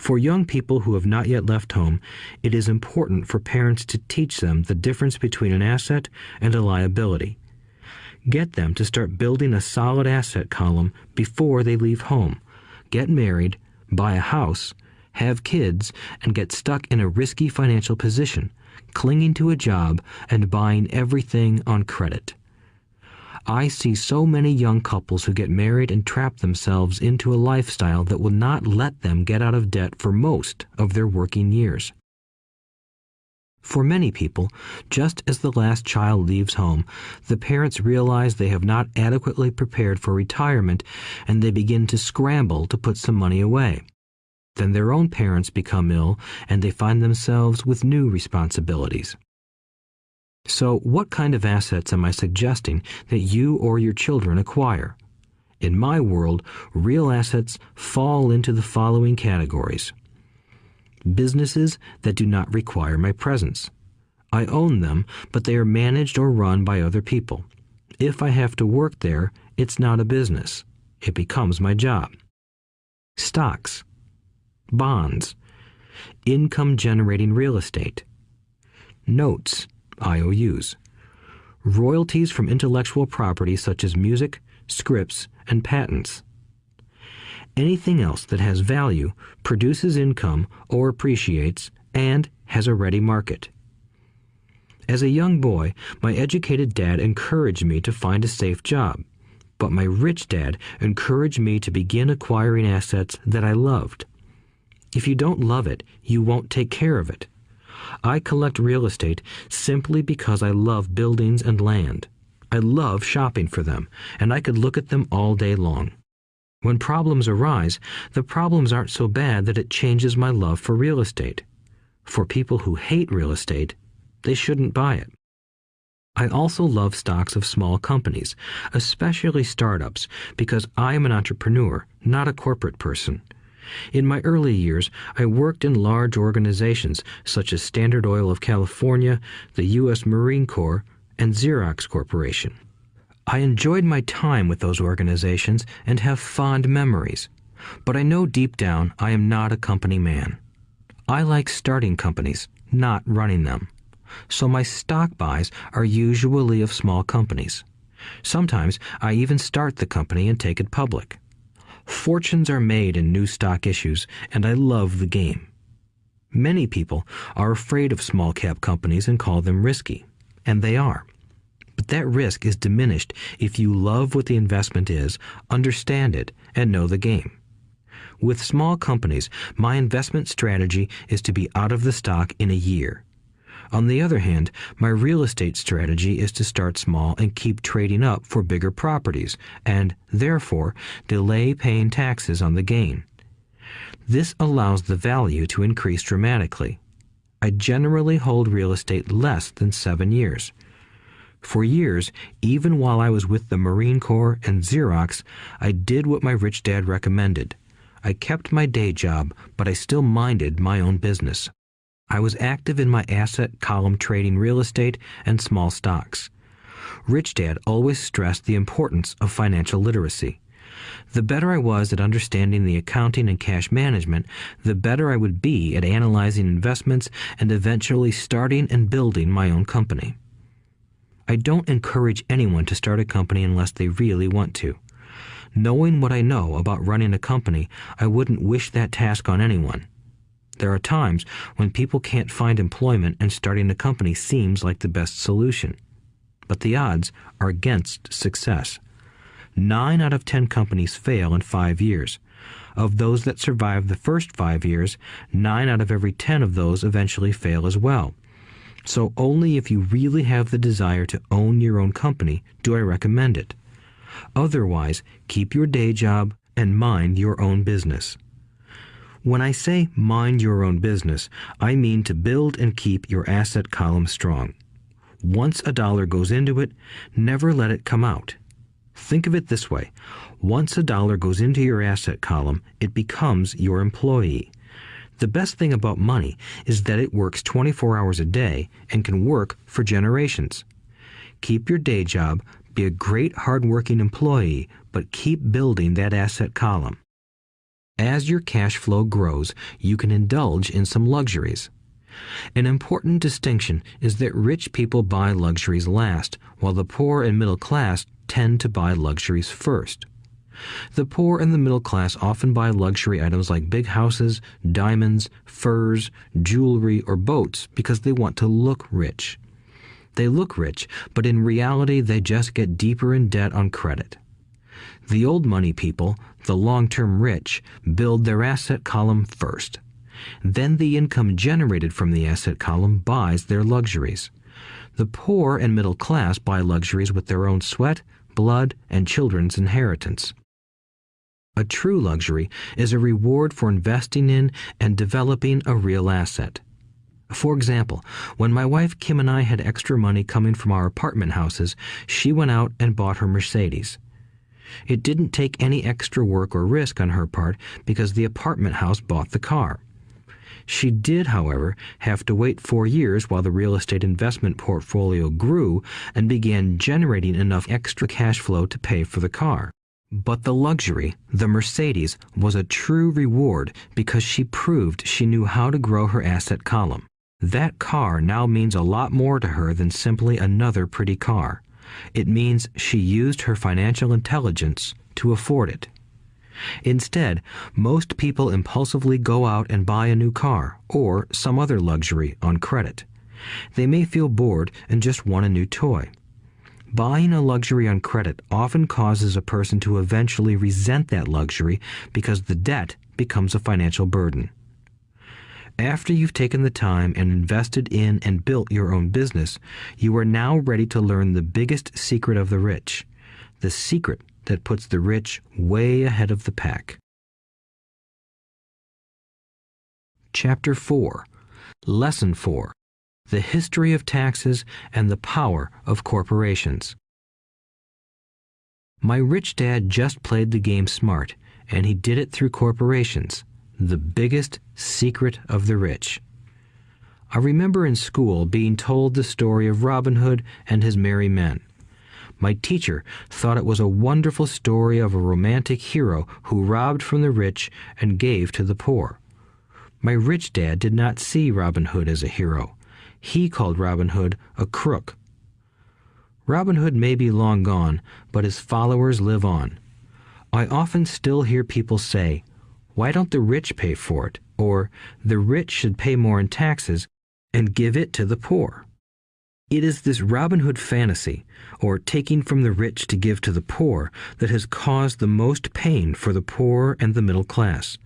[SPEAKER 2] For young people who have not yet left home, it is important for parents to teach them the difference between an asset and a liability. Get them to start building a solid asset column before they leave home, get married, buy a house, have kids, and get stuck in a risky financial position, clinging to a job and buying everything on credit. I see so many young couples who get married and trap themselves into a lifestyle that will not let them get out of debt for most of their working years. For many people, just as the last child leaves home, the parents realize they have not adequately prepared for retirement and they begin to scramble to put some money away. Then their own parents become ill and they find themselves with new responsibilities. So, what kind of assets am I suggesting that you or your children acquire? In my world, real assets fall into the following categories. Businesses that do not require my presence. I own them, but they are managed or run by other people. If I have to work there, it's not a business. It becomes my job. Stocks, bonds, income-generating real estate, notes, IOUs, royalties from intellectual property such as music, scripts, and patents. Anything else that has value, produces income, or appreciates, and has a ready market. As a young boy, my educated dad encouraged me to find a safe job, but my rich dad encouraged me to begin acquiring assets that I loved. If you don't love it, you won't take care of it. I collect real estate simply because I love buildings and land. I love shopping for them, and I could look at them all day long. When problems arise, the problems aren't so bad that it changes my love for real estate. For people who hate real estate, they shouldn't buy it. I also love stocks of small companies, especially startups, because I am an entrepreneur, not a corporate person. In my early years, I worked in large organizations such as Standard Oil of California, the U.S. Marine Corps, and Xerox Corporation. I enjoyed my time with those organizations and have fond memories, but I know deep down I am not a company man. I like starting companies, not running them. So my stock buys are usually of small companies. Sometimes I even start the company and take it public. Fortunes are made in new stock issues, and I love the game. Many people are afraid of small cap companies and call them risky, and they are. But that risk is diminished if you love what the investment is, understand it, and know the game. With small companies, my investment strategy is to be out of the stock in a year. On the other hand, my real estate strategy is to start small and keep trading up for bigger properties, and, therefore, delay paying taxes on the gain. This allows the value to increase dramatically. I generally hold real estate less than 7 years. For years, even while I was with the Marine Corps and Xerox, I did what my rich dad recommended. I kept my day job, but I still minded my own business. I was active in my asset column trading real estate and small stocks. Rich Dad always stressed the importance of financial literacy. The better I was at understanding the accounting and cash management, the better I would be at analyzing investments and eventually starting and building my own company. I don't encourage anyone to start a company unless they really want to. Knowing what I know about running a company, I wouldn't wish that task on anyone. There are times when people can't find employment and starting a company seems like the best solution. But the odds are against success. 9 out of 10 companies fail in 5 years. Of those that survive the first 5 years, 9 out of every 10 of those eventually fail as well. So only if you really have the desire to own your own company do I recommend it. Otherwise, keep your day job and mind your own business. When I say mind your own business, I mean to build and keep your asset column strong. Once a dollar goes into it, never let it come out. Think of it this way. Once a dollar goes into your asset column, it becomes your employee. The best thing about money is that it works 24 hours a day and can work for generations. Keep your day job, be a great hard-working employee, but keep building that asset column. As your cash flow grows, you can indulge in some luxuries. An important distinction is that rich people buy luxuries last, while the poor and middle class tend to buy luxuries first. The poor and the middle class often buy luxury items like big houses, diamonds, furs, jewelry, or boats because they want to look rich. They look rich, but in reality they just get deeper in debt on credit. The old money people, the long-term rich, build their asset column first. Then the income generated from the asset column buys their luxuries. The poor and middle class buy luxuries with their own sweat, blood, and children's inheritance. A true luxury is a reward for investing in and developing a real asset. For example, when my wife Kim and I had extra money coming from our apartment houses, she went out and bought her Mercedes. It didn't take any extra work or risk on her part because the apartment house bought the car. She did, however, have to wait 4 years while the real estate investment portfolio grew and began generating enough extra cash flow to pay for the car. But the luxury, the Mercedes, was a true reward because she proved she knew how to grow her asset column. That car now means a lot more to her than simply another pretty car. It means she used her financial intelligence to afford it. Instead, most people impulsively go out and buy a new car or some other luxury on credit. They may feel bored and just want a new toy. Buying a luxury on credit often causes a person to eventually resent that luxury because the debt becomes a financial burden. After you've taken the time and invested in and built your own business, you are now ready to learn the biggest secret of the rich, the secret that puts the rich way ahead of the pack. Chapter 4. Lesson 4. The History of Taxes and the Power of Corporations. My rich dad just played the game smart, and he did it through corporations, the biggest secret of the rich. I remember in school being told the story of Robin Hood and his merry men. My teacher thought it was a wonderful story of a romantic hero who robbed from the rich and gave to the poor. My rich dad did not see Robin Hood as a hero. He called Robin Hood a crook. Robin Hood may be long gone, but his followers live on. I often still hear people say, "Why don't the rich pay for it?" Or, "The rich should pay more in taxes and give it to the poor." It is this Robin Hood fantasy, or taking from the rich to give to the poor, that has caused the most pain for the poor and the middle class.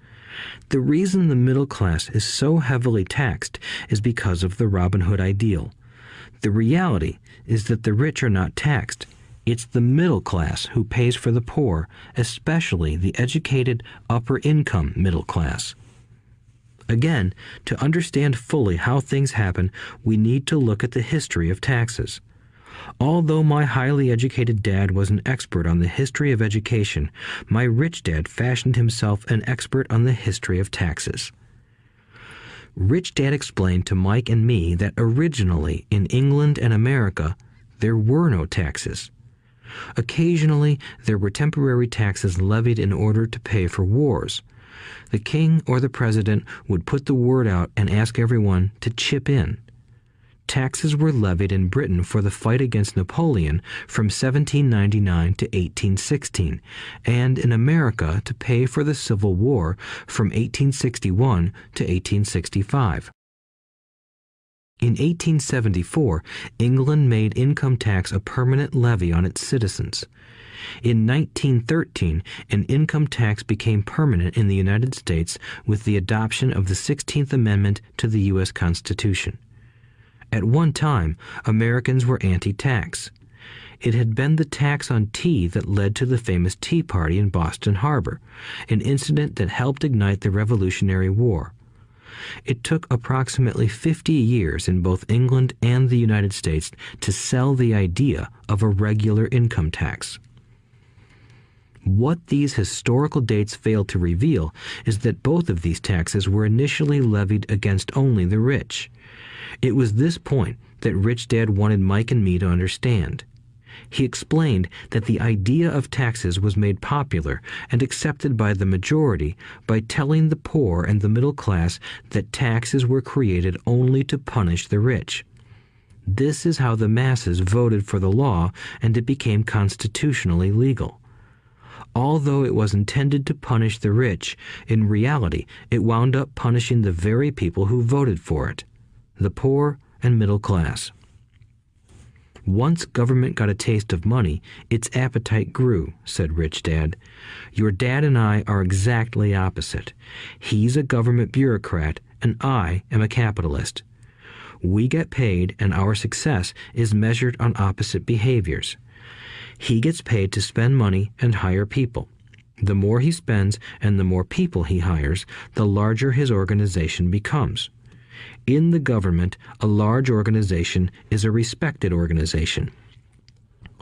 [SPEAKER 2] The reason the middle class is so heavily taxed is because of the Robin Hood ideal. The reality is that the rich are not taxed. It's the middle class who pays for the poor, especially the educated, upper-income middle class. Again, to understand fully how things happen, we need to look at the history of taxes. Although my highly educated dad was an expert on the history of education, my rich dad fashioned himself an expert on the history of taxes. Rich Dad explained to Mike and me that originally in England and America, there were no taxes. Occasionally, there were temporary taxes levied in order to pay for wars. The king or the president would put the word out and ask everyone to chip in. Taxes were levied in Britain for the fight against Napoleon from 1799 to 1816, and in America to pay for the Civil War from 1861 to 1865. In 1874, England made income tax a permanent levy on its citizens. In 1913, an income tax became permanent in the United States with the adoption of the 16th Amendment to the U.S. Constitution. At one time, Americans were anti-tax. It had been the tax on tea that led to the famous Tea Party in Boston Harbor, an incident that helped ignite the Revolutionary War. It took approximately 50 years in both England and the United States to sell the idea of a regular income tax. What these historical dates fail to reveal is that both of these taxes were initially levied against only the rich. It was this point that Rich Dad wanted Mike and me to understand. He explained that the idea of taxes was made popular and accepted by the majority by telling the poor and the middle class that taxes were created only to punish the rich. This is how the masses voted for the law, and it became constitutionally legal. Although it was intended to punish the rich, in reality it wound up punishing the very people who voted for it, the poor and middle class. Once government got a taste of money, its appetite grew, said Rich Dad. Your dad and I are exactly opposite. He's a government bureaucrat, and I am a capitalist. We get paid, and our success is measured on opposite behaviors. He gets paid to spend money and hire people. The more he spends and the more people he hires, the larger his organization becomes. In the government, a large organization is a respected organization.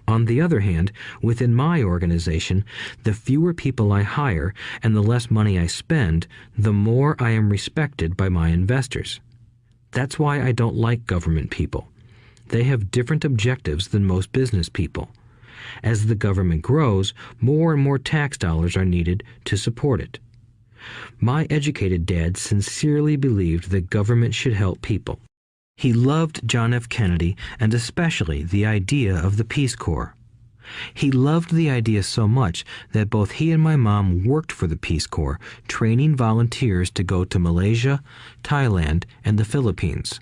[SPEAKER 2] On the other hand, within my organization, the fewer people I hire and the less money I spend, the more I am respected by my investors. That's why I don't like government people. They have different objectives than most business people. As the government grows, more and more tax dollars are needed to support it. My educated dad sincerely believed that government should help people. He loved John F. Kennedy and especially the idea of the Peace Corps. He loved the idea so much that both he and my mom worked for the Peace Corps, training volunteers to go to Malaysia, Thailand, and the Philippines.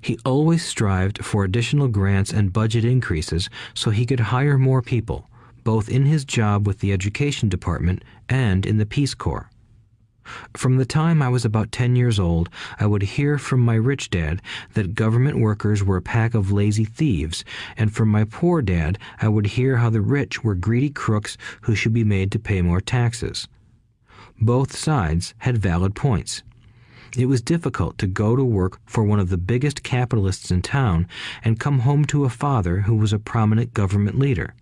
[SPEAKER 2] He always strived for additional grants and budget increases so he could hire more people, both in his job with the Education Department and in the Peace Corps. From the time I was about 10 years old, I would hear from my rich dad that government workers were a pack of lazy thieves, and from my poor dad I would hear how the rich were greedy crooks who should be made to pay more taxes. Both sides had valid points. It was difficult to go to work for one of the biggest capitalists in town and come home to a father who was a prominent government leader.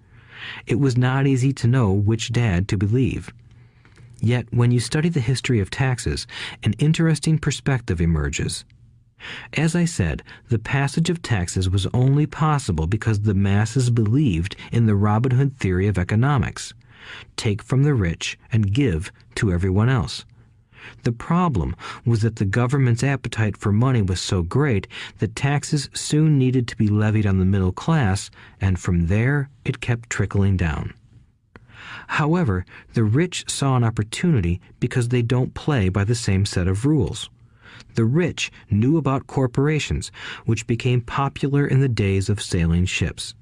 [SPEAKER 2] It was not easy to know which dad to believe. Yet, when you study the history of taxes, an interesting perspective emerges. As I said, the passage of taxes was only possible because the masses believed in the Robin Hood theory of economics. Take from the rich and give to everyone else. The problem was that the government's appetite for money was so great that taxes soon needed to be levied on the middle class, and from there it kept trickling down. However, the rich saw an opportunity because they don't play by the same set of rules. The rich knew about corporations, which became popular in the days of sailing ships.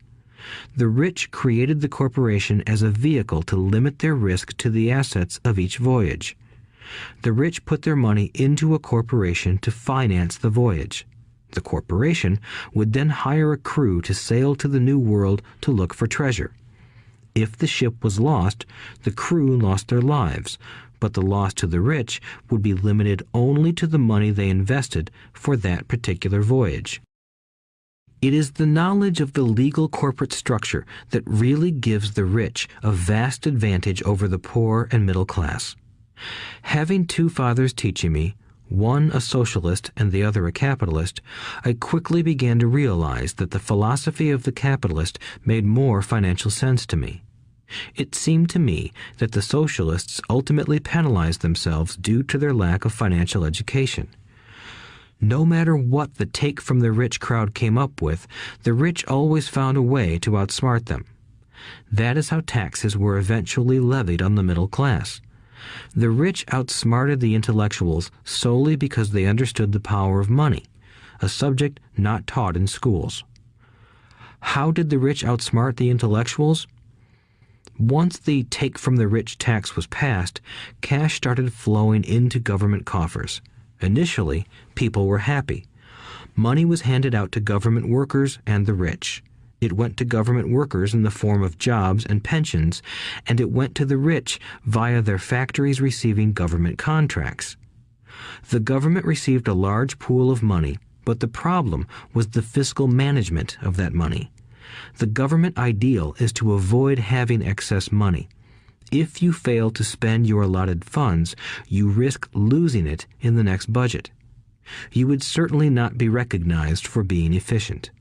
[SPEAKER 2] The rich created the corporation as a vehicle to limit their risk to the assets of each voyage. The rich put their money into a corporation to finance the voyage. The corporation would then hire a crew to sail to the New World to look for treasure. If the ship was lost, the crew lost their lives, but the loss to the rich would be limited only to the money they invested for that particular voyage. It is the knowledge of the legal corporate structure that really gives the rich a vast advantage over the poor and middle class. Having two fathers teaching me, one a socialist and the other a capitalist, I quickly began to realize that the philosophy of the capitalist made more financial sense to me. It seemed to me that the socialists ultimately penalized themselves due to their lack of financial education. No matter what the take from the rich crowd came up with, the rich always found a way to outsmart them. That is how taxes were eventually levied on the middle class. The rich outsmarted the intellectuals solely because they understood the power of money, a subject not taught in schools. How did the rich outsmart the intellectuals? Once the take from the rich tax was passed, cash started flowing into government coffers. Initially, people were happy. Money was handed out to government workers and the rich. It went to government workers in the form of jobs and pensions, and it went to the rich via their factories receiving government contracts. The government received a large pool of money, but the problem was the fiscal management of that money. The government ideal is to avoid having excess money. If you fail to spend your allotted funds, you risk losing it in the next budget. You would certainly not be recognized for being efficient.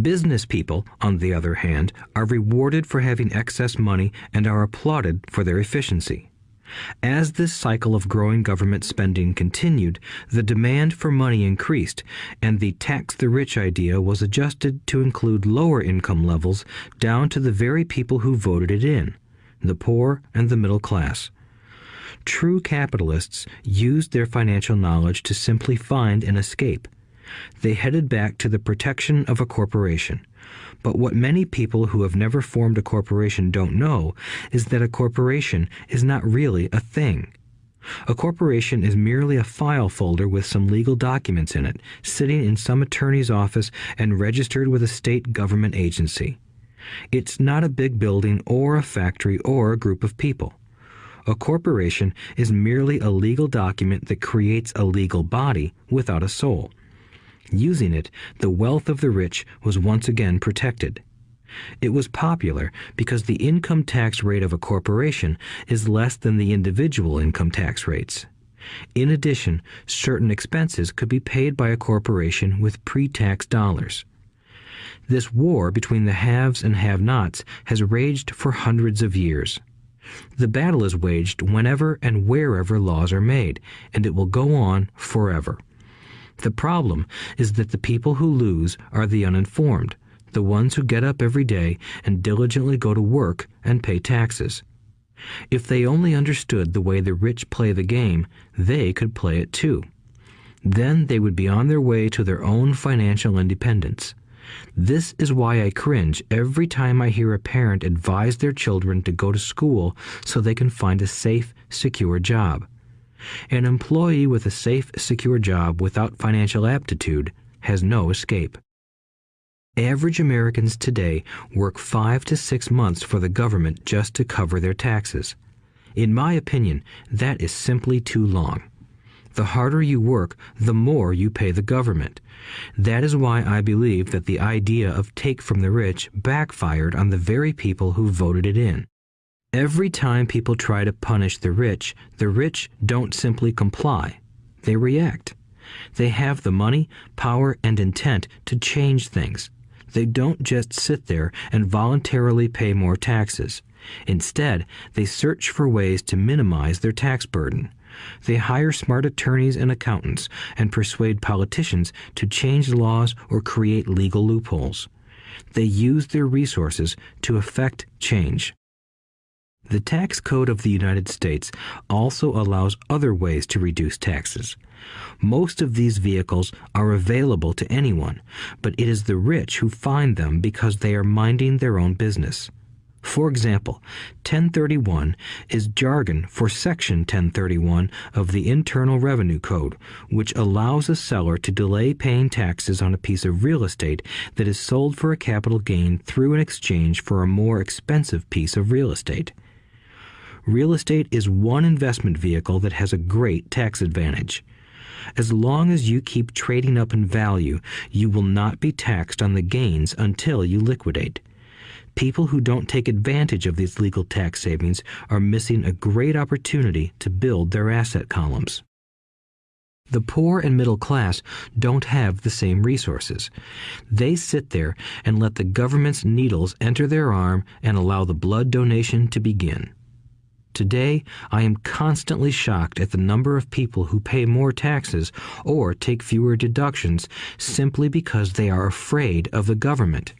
[SPEAKER 2] Business people, on the other hand, are rewarded for having excess money and are applauded for their efficiency. As this cycle of growing government spending continued, the demand for money increased, and the tax the rich idea was adjusted to include lower income levels down to the very people who voted it in, the poor and the middle class. True capitalists used their financial knowledge to simply find an escape. They headed back to the protection of a corporation. But what many people who have never formed a corporation don't know is that a corporation is not really a thing. A corporation is merely a file folder with some legal documents in it, sitting in some attorney's office and registered with a state government agency. It's not a big building or a factory or a group of people. A corporation is merely a legal document that creates a legal body without a soul. Using it, the wealth of the rich was once again protected. It was popular because the income tax rate of a corporation is less than the individual income tax rates. In addition, certain expenses could be paid by a corporation with pre-tax dollars. This war between the haves and have-nots has raged for hundreds of years. The battle is waged whenever and wherever laws are made, and it will go on forever. The problem is that the people who lose are the uninformed, the ones who get up every day and diligently go to work and pay taxes. If they only understood the way the rich play the game, they could play it too. Then they would be on their way to their own financial independence. This is why I cringe every time I hear a parent advise their children to go to school so they can find a safe, secure job. An employee with a safe, secure job without financial aptitude has no escape. Average Americans today work 5 to 6 months for the government just to cover their taxes. In my opinion, that is simply too long. The harder you work, the more you pay the government. That is why I believe that the idea of take from the rich backfired on the very people who voted it in. Every time people try to punish the rich don't simply comply. They react. They have the money, power, and intent to change things. They don't just sit there and voluntarily pay more taxes. Instead, they search for ways to minimize their tax burden. They hire smart attorneys and accountants and persuade politicians to change laws or create legal loopholes. They use their resources to effect change. The tax code of the United States also allows other ways to reduce taxes. Most of these vehicles are available to anyone, but it is the rich who find them because they are minding their own business. For example, 1031 is jargon for Section 1031 of the Internal Revenue Code, which allows a seller to delay paying taxes on a piece of real estate that is sold for a capital gain through an exchange for a more expensive piece of real estate. Real estate is one investment vehicle that has a great tax advantage. As long as you keep trading up in value, you will not be taxed on the gains until you liquidate. People who don't take advantage of these legal tax savings are missing a great opportunity to build their asset columns. The poor and middle class don't have the same resources. They sit there and let the government's needles enter their arm and allow the blood donation to begin. Today, I am constantly shocked at the number of people who pay more taxes or take fewer deductions simply because they are afraid of the government.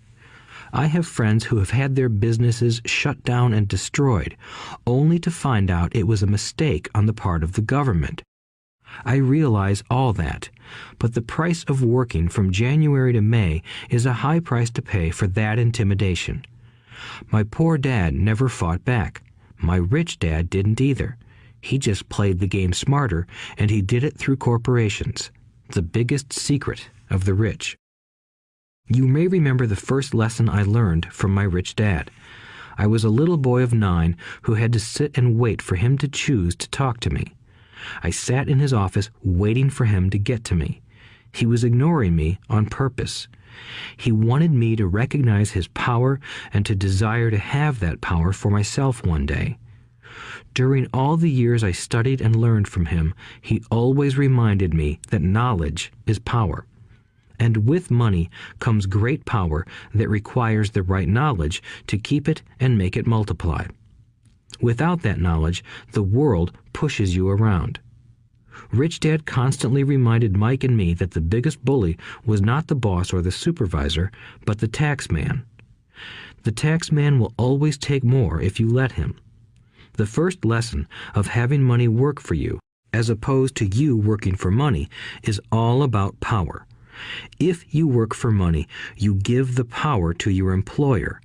[SPEAKER 2] I have friends who have had their businesses shut down and destroyed, only to find out it was a mistake on the part of the government. I realize all that, but the price of working from January to May is a high price to pay for that intimidation. My poor dad never fought back. My rich dad didn't either. He just played the game smarter, and he did it through corporations, the biggest secret of the rich. You may remember the first lesson I learned from my rich dad. I was a little boy of 9 who had to sit and wait for him to choose to talk to me. I sat in his office waiting for him to get to me. He was ignoring me on purpose. He wanted me to recognize his power and to desire to have that power for myself one day. During all the years I studied and learned from him, he always reminded me that knowledge is power. and with money comes great power that requires the right knowledge to keep it and make it multiply. Without that knowledge, the world pushes you around. Rich Dad constantly reminded Mike and me that the biggest bully was not the boss or the supervisor, but the tax man. The tax man will always take more if you let him. The first lesson of having money work for you, as opposed to you working for money, is all about power. If you work for money, you give the power to your employer.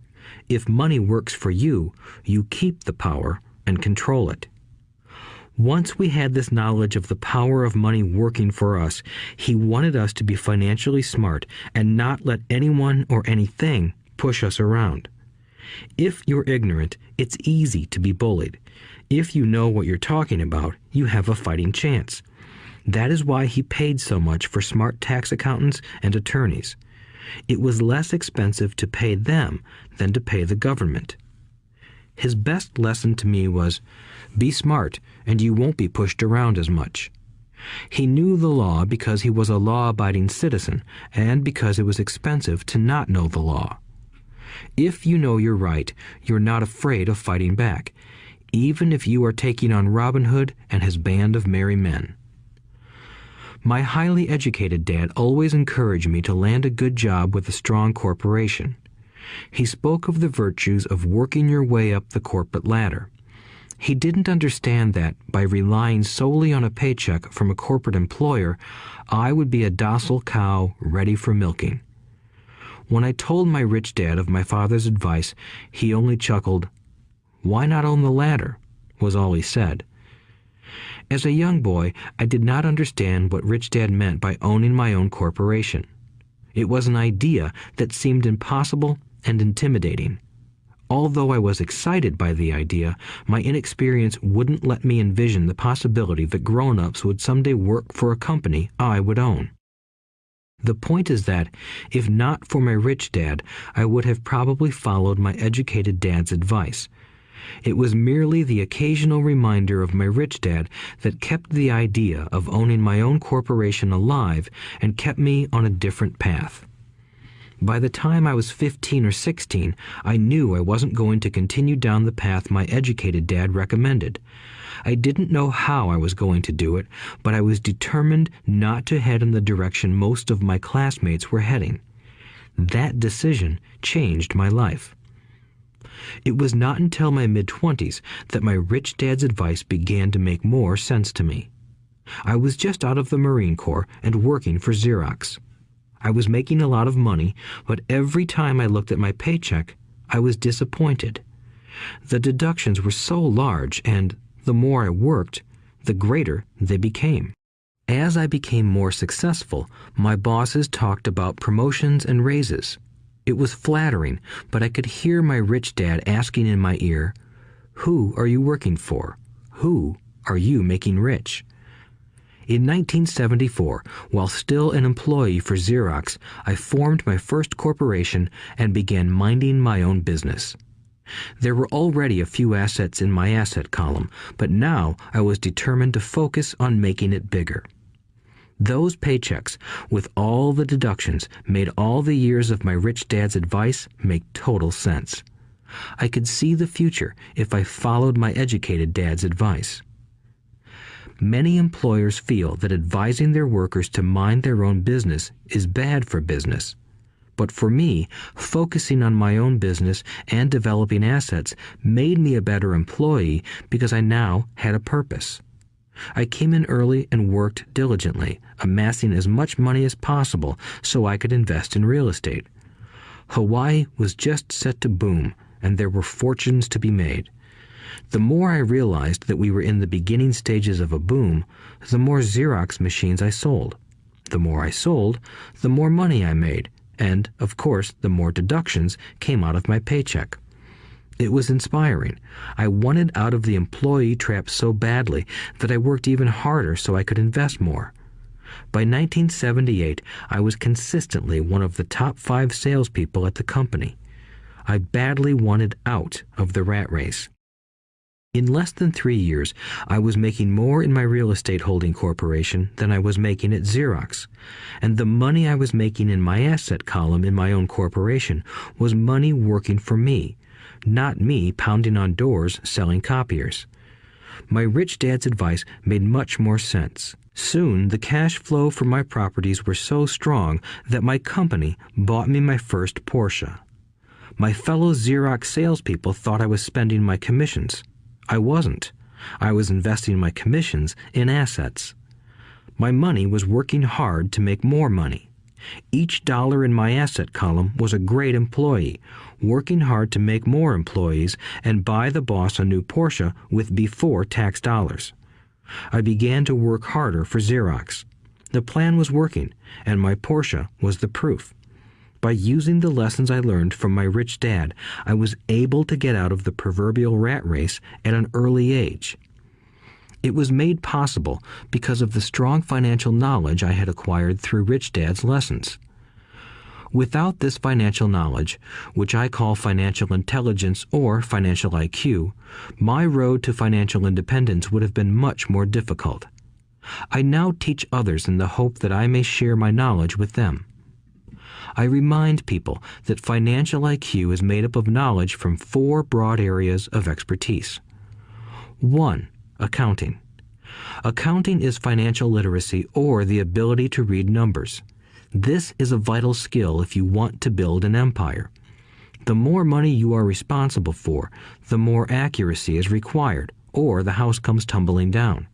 [SPEAKER 2] If money works for you, you keep the power and control it. Once we had this knowledge of the power of money working for us, he wanted us to be financially smart and not let anyone or anything push us around. If you're ignorant, it's easy to be bullied. If you know what you're talking about, you have a fighting chance. That is why he paid so much for smart tax accountants and attorneys. It was less expensive to pay them than to pay the government. His best lesson to me was, be smart and you won't be pushed around as much. He knew the law because he was a law-abiding citizen and because it was expensive to not know the law. If you know you're right, you're not afraid of fighting back, even if you are taking on Robin Hood and his band of merry men. My highly educated dad always encouraged me to land a good job with a strong corporation. He spoke of the virtues of working your way up the corporate ladder. He didn't understand that, by relying solely on a paycheck from a corporate employer, I would be a docile cow ready for milking. When I told my rich dad of my father's advice, he only chuckled. "Why not own the ladder?" was all he said. As a young boy, I did not understand what Rich Dad meant by owning my own corporation. It was an idea that seemed impossible and intimidating. Although I was excited by the idea, my inexperience wouldn't let me envision the possibility that grown-ups would someday work for a company I would own. The point is that, if not for my rich dad, I would have probably followed my educated dad's advice. It was merely the occasional reminder of my rich dad that kept the idea of owning my own corporation alive and kept me on a different path. By the time I was 15 or 16, I knew I wasn't going to continue down the path my educated dad recommended. I didn't know how I was going to do it, but I was determined not to head in the direction most of my classmates were heading. That decision changed my life. It was not until my mid-20s that my rich dad's advice began to make more sense to me. I was just out of the Marine Corps and working for Xerox. I was making a lot of money, but every time I looked at my paycheck, I was disappointed. The deductions were so large, and the more I worked, the greater they became. As I became more successful, my bosses talked about promotions and raises. It was flattering, but I could hear my rich dad asking in my ear, "Who are you working for? Who are you making rich?" In 1974, while still an employee for Xerox, I formed my first corporation and began minding my own business. There were already a few assets in my asset column, but now I was determined to focus on making it bigger. Those paychecks, with all the deductions, made all the years of my rich dad's advice make total sense. I could see the future if I followed my educated dad's advice. Many employers feel that advising their workers to mind their own business is bad for business. But for me, focusing on my own business and developing assets made me a better employee because I now had a purpose. I came in early and worked diligently, amassing as much money as possible so I could invest in real estate. Hawaii was just set to boom, and there were fortunes to be made. The more I realized that we were in the beginning stages of a boom, the more Xerox machines I sold. The more I sold, the more money I made, and, of course, the more deductions came out of my paycheck. It was inspiring. I wanted out of the employee trap so badly that I worked even harder so I could invest more. By 1978, I was consistently one of the top 5 salespeople at the company. I badly wanted out of the rat race. In less than 3 years, I was making more in my real estate holding corporation than I was making at Xerox, and the money I was making in my asset column in my own corporation was money working for me, not me pounding on doors selling copiers. My rich dad's advice made much more sense. Soon, the cash flow from my properties were so strong that my company bought me my first Porsche. My fellow Xerox salespeople thought I was spending my commissions. I wasn't. I was investing my commissions in assets. My money was working hard to make more money. Each dollar in my asset column was a great employee, working hard to make more employees and buy the boss a new Porsche with before-tax dollars. I began to work harder for Xerox. The plan was working, and my Porsche was the proof. By using the lessons I learned from my rich dad, I was able to get out of the proverbial rat race at an early age. It was made possible because of the strong financial knowledge I had acquired through Rich Dad's lessons. Without this financial knowledge, which I call financial intelligence or financial IQ, my road to financial independence would have been much more difficult. I now teach others in the hope that I may share my knowledge with them. I remind people that financial IQ is made up of knowledge from 4 broad areas of expertise. 1. Accounting. Accounting is financial literacy or the ability to read numbers. This is a vital skill if you want to build an empire. The more money you are responsible for, the more accuracy is required, or the house comes tumbling down.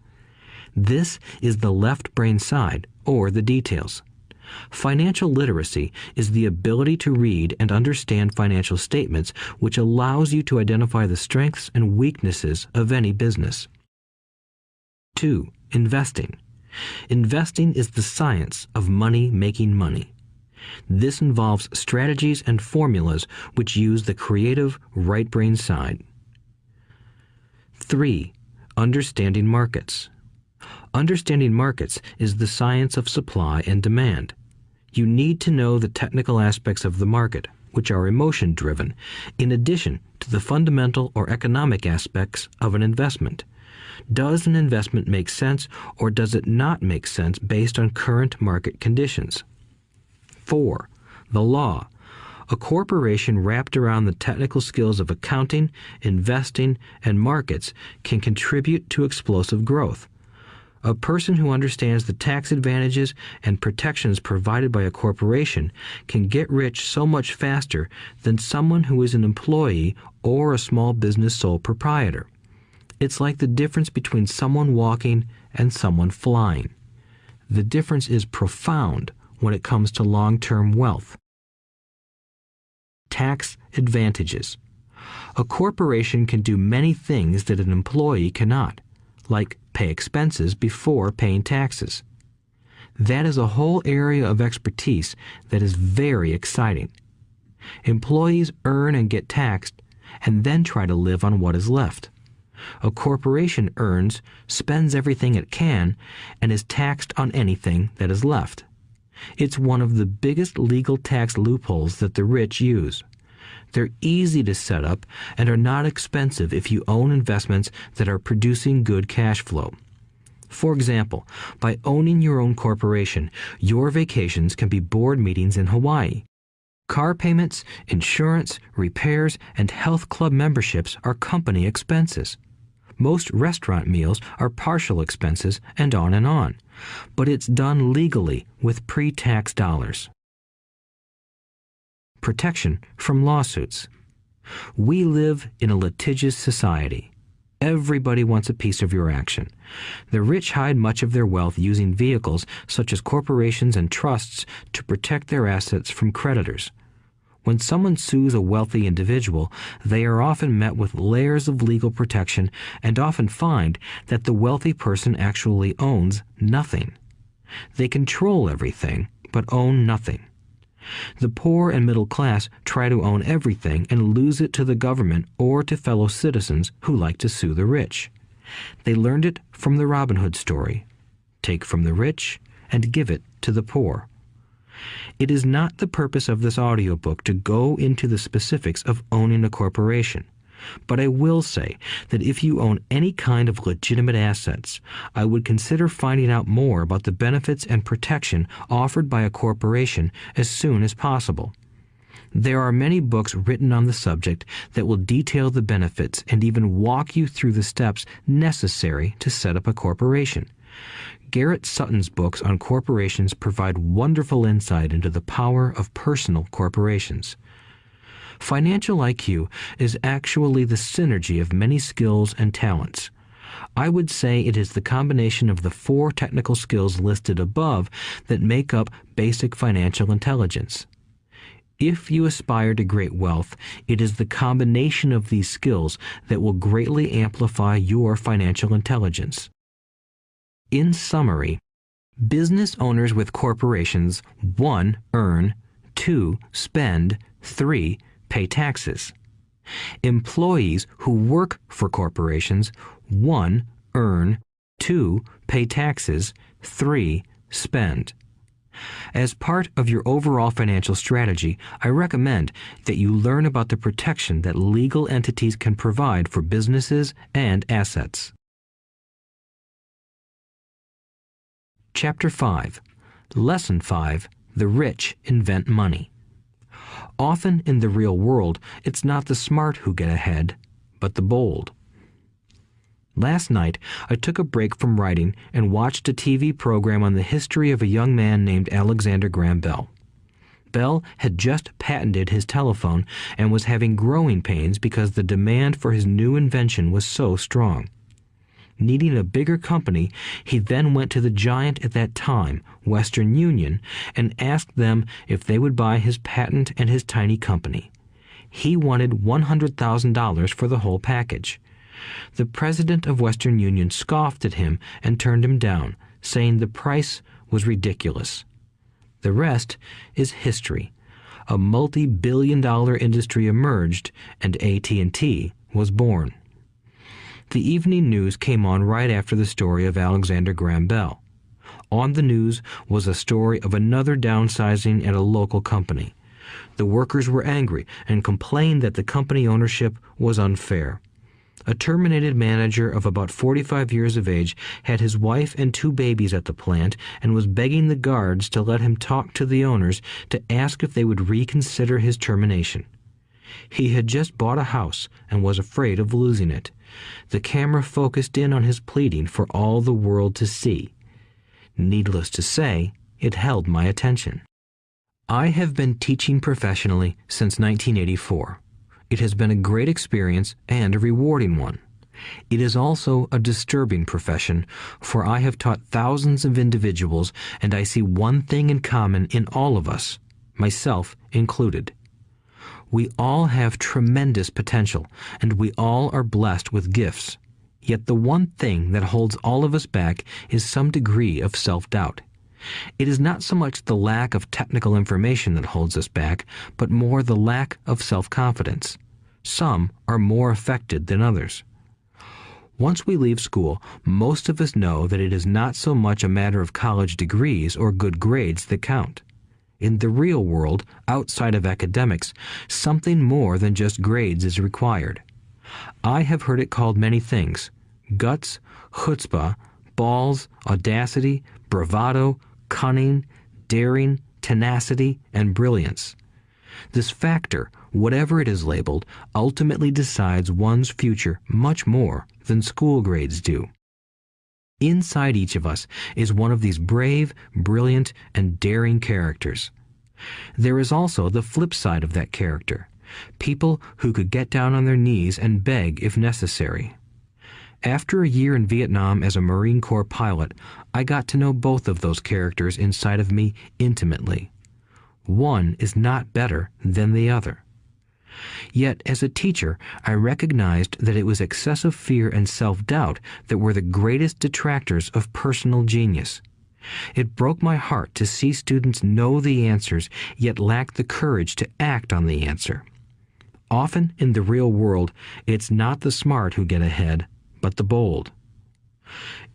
[SPEAKER 2] This is the left brain side, or the details. Financial literacy is the ability to read and understand financial statements, which allows you to identify the strengths and weaknesses of any business. 2. Investing. Investing is the science of money making money. This involves strategies and formulas which use the creative right brain side. 3. Understanding markets. Understanding markets is the science of supply and demand. You need to know the technical aspects of the market, which are emotion-driven, in addition to the fundamental or economic aspects of an investment. Does an investment make sense or does it not make sense based on current market conditions? 4. The law. A corporation wrapped around the technical skills of accounting, investing, and markets can contribute to explosive growth. A person who understands the tax advantages and protections provided by a corporation can get rich so much faster than someone who is an employee or a small business sole proprietor. It's like the difference between someone walking and someone flying. The difference is profound when it comes to long-term wealth. Tax advantages. A corporation can do many things that an employee cannot, like pay expenses before paying taxes. That is a whole area of expertise that is very exciting. Employees earn and get taxed and then try to live on what is left. A corporation earns, spends everything it can, and is taxed on anything that is left. It's one of the biggest legal tax loopholes that the rich use. They're easy to set up and are not expensive if you own investments that are producing good cash flow. For example, by owning your own corporation, your vacations can be board meetings in Hawaii. Car payments, insurance, repairs, and health club memberships are company expenses. Most restaurant meals are partial expenses, and on. But it's done legally with pre-tax dollars. Protection from lawsuits. We live in a litigious society. Everybody wants a piece of your action. The rich hide much of their wealth using vehicles such as corporations and trusts to protect their assets from creditors. When someone sues a wealthy individual, they are often met with layers of legal protection and often find that the wealthy person actually owns nothing. They control everything, but own nothing. The poor and middle class try to own everything and lose it to the government or to fellow citizens who like to sue the rich. They learned it from the Robin Hood story. Take from the rich and give it to the poor. It is not the purpose of this audiobook to go into the specifics of owning a corporation. But I will say that if you own any kind of legitimate assets, I would consider finding out more about the benefits and protection offered by a corporation as soon as possible. There are many books written on the subject that will detail the benefits and even walk you through the steps necessary to set up a corporation. Garrett Sutton's books on corporations provide wonderful insight into the power of personal corporations. Financial IQ is actually the synergy of many skills and talents. I would say it is the combination of the 4 technical skills listed above that make up basic financial intelligence. If you aspire to great wealth, it is the combination of these skills that will greatly amplify your financial intelligence. In summary, business owners with corporations 1. Earn, 2. Spend, 3. Pay taxes. Employees who work for corporations 1. Earn, 2. Pay taxes, 3. Spend. As part of your overall financial strategy, I recommend that you learn about the protection that legal entities can provide for businesses and assets. Chapter 5. Lesson 5. The rich invent money. Often in the real world, it's not the smart who get ahead, but the bold. Last night, I took a break from writing and watched a TV program on the history of a young man named Alexander Graham Bell. Bell had just patented his telephone and was having growing pains because the demand for his new invention was so strong. Needing a bigger company, he then went to the giant at that time, Western Union, and asked them if they would buy his patent and his tiny company. He wanted $100,000 for the whole package. The president of Western Union scoffed at him and turned him down, saying the price was ridiculous. The rest is history. A multi-billion-dollar industry emerged, and AT&T was born. The evening news came on right after the story of Alexander Graham Bell. On the news was a story of another downsizing at a local company. The workers were angry and complained that the company ownership was unfair. A terminated manager of about 45 years of age had his wife and 2 babies at the plant and was begging the guards to let him talk to the owners to ask if they would reconsider his termination. He had just bought a house and was afraid of losing it. The camera focused in on his pleading for all the world to see. Needless to say, it held my attention. I have been teaching professionally since 1984. It has been a great experience and a rewarding one. It is also a disturbing profession, for I have taught thousands of individuals, and I see one thing in common in all of us, myself included. We all have tremendous potential, and we all are blessed with gifts. Yet the one thing that holds all of us back is some degree of self-doubt. It is not so much the lack of technical information that holds us back, but more the lack of self-confidence. Some are more affected than others. Once we leave school, most of us know that it is not so much a matter of college degrees or good grades that count. In the real world, outside of academics, something more than just grades is required. I have heard it called many things: guts, chutzpah, balls, audacity, bravado, cunning, daring, tenacity, and brilliance. This factor, whatever it is labeled, ultimately decides one's future much more than school grades do. Inside each of us is one of these brave, brilliant, and daring characters. There is also the flip side of that character, people who could get down on their knees and beg if necessary. After a year in Vietnam as a Marine Corps pilot, I got to know both of those characters inside of me intimately. One is not better than the other. Yet, as a teacher, I recognized that it was excessive fear and self-doubt that were the greatest detractors of personal genius. It broke my heart to see students know the answers, yet lack the courage to act on the answer. Often in the real world, it's not the smart who get ahead, but the bold.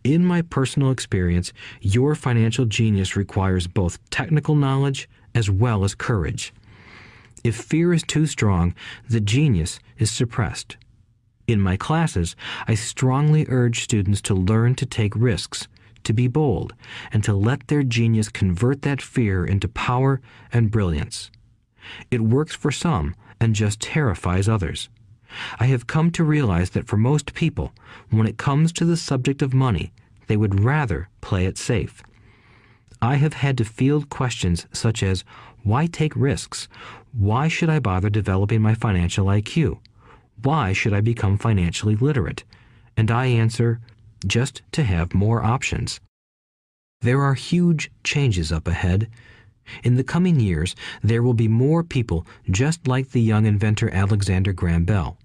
[SPEAKER 2] In my personal experience, your financial genius requires both technical knowledge as well as courage. If fear is too strong, the genius is suppressed. In my classes, I strongly urge students to learn to take risks, to be bold, and to let their genius convert that fear into power and brilliance. It works for some and just terrifies others. I have come to realize that for most people, when it comes to the subject of money, they would rather play it safe. I have had to field questions such as, why take risks? Why should I bother developing my financial IQ? Why should I become financially literate? And I answer, just to have more options. There are huge changes up ahead. In the coming years, there will be more people just like the young inventor Alexander Graham Bell.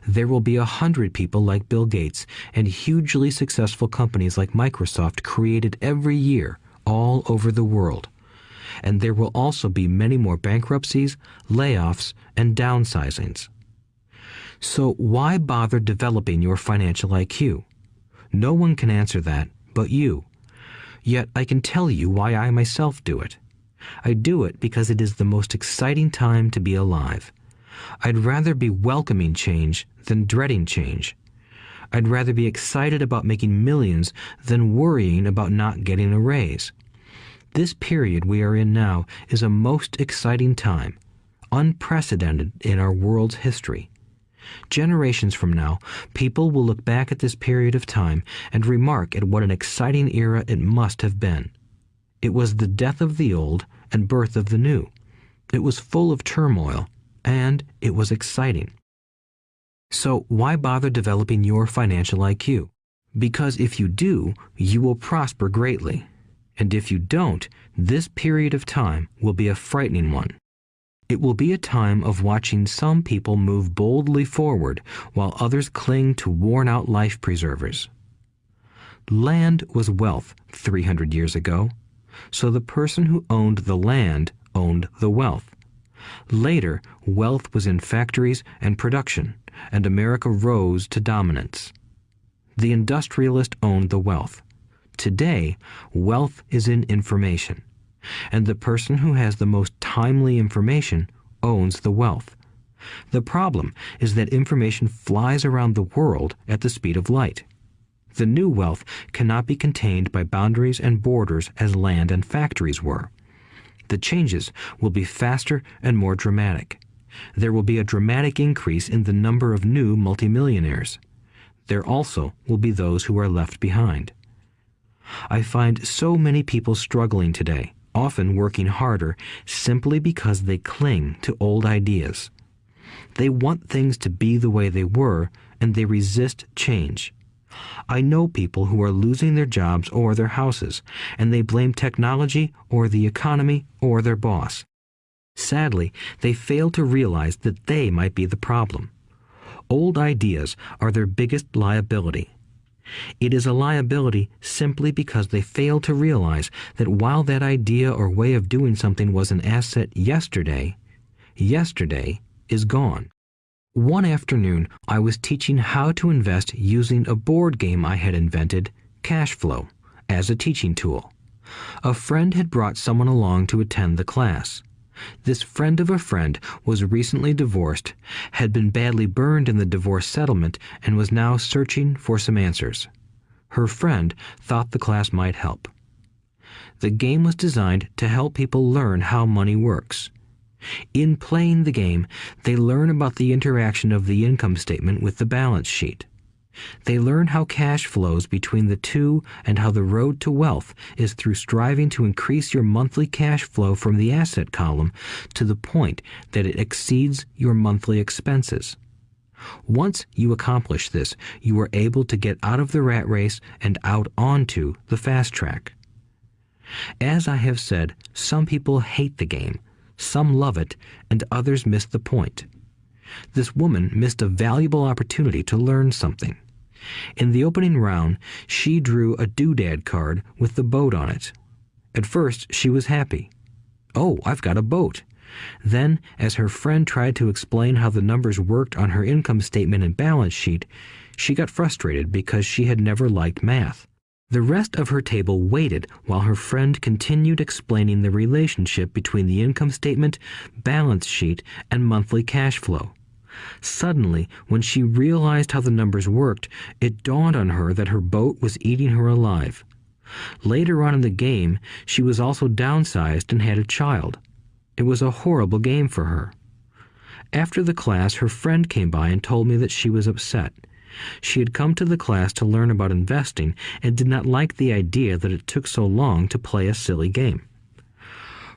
[SPEAKER 2] There will be 100 people like Bill Gates and hugely successful companies like Microsoft created every year all over the world. And there will also be many more bankruptcies, layoffs, and downsizings. So why bother developing your financial IQ? No one can answer that but you. Yet I can tell you why I myself do it. I do it because it is the most exciting time to be alive. I'd rather be welcoming change than dreading change. I'd rather be excited about making millions than worrying about not getting a raise. This period we are in now is a most exciting time, unprecedented in our world's history. Generations from now, people will look back at this period of time and remark at what an exciting era it must have been. It was the death of the old and birth of the new. It was full of turmoil, and it was exciting. So why bother developing your financial IQ? Because if you do, you will prosper greatly. And if you don't, this period of time will be a frightening one. It will be a time of watching some people move boldly forward while others cling to worn-out life preservers. Land was wealth 300 years ago, so the person who owned the land owned the wealth. Later, wealth was in factories and production, and America rose to dominance. The industrialist owned the wealth. Today, wealth is in information, and the person who has the most timely information owns the wealth. The problem is that information flies around the world at the speed of light. The new wealth cannot be contained by boundaries and borders as land and factories were. The changes will be faster and more dramatic. There will be a dramatic increase in the number of new multimillionaires. There also will be those who are left behind. I find so many people struggling today, often working harder, simply because they cling to old ideas. They want things to be the way they were, and they resist change. I know people who are losing their jobs or their houses, and they blame technology or the economy or their boss. Sadly, they fail to realize that they might be the problem. Old ideas are their biggest liability. It is a liability simply because they fail to realize that while that idea or way of doing something was an asset yesterday, yesterday is gone. One afternoon, I was teaching how to invest using a board game I had invented, Cash Flow, as a teaching tool. A friend had brought someone along to attend the class. This friend of a friend was recently divorced, had been badly burned in the divorce settlement, and was now searching for some answers. Her friend thought the class might help. The game was designed to help people learn how money works. In playing the game, they learn about the interaction of the income statement with the balance sheet. They learn how cash flows between the two and how the road to wealth is through striving to increase your monthly cash flow from the asset column to the point that it exceeds your monthly expenses. Once you accomplish this, you are able to get out of the rat race and out onto the fast track. As I have said, some people hate the game, some love it, and others miss the point. This woman missed a valuable opportunity to learn something. In the opening round, she drew a doodad card with the boat on it. At first, she was happy. "Oh, I've got a boat." Then, as her friend tried to explain how the numbers worked on her income statement and balance sheet, she got frustrated because she had never liked math. The rest of her table waited while her friend continued explaining the relationship between the income statement, balance sheet, and monthly cash flow. Suddenly, when she realized how the numbers worked, it dawned on her that her boat was eating her alive. Later on in the game, she was also downsized and had a child. It was a horrible game for her. After the class, her friend came by and told me that she was upset. She had come to the class to learn about investing and did not like the idea that it took so long to play a silly game.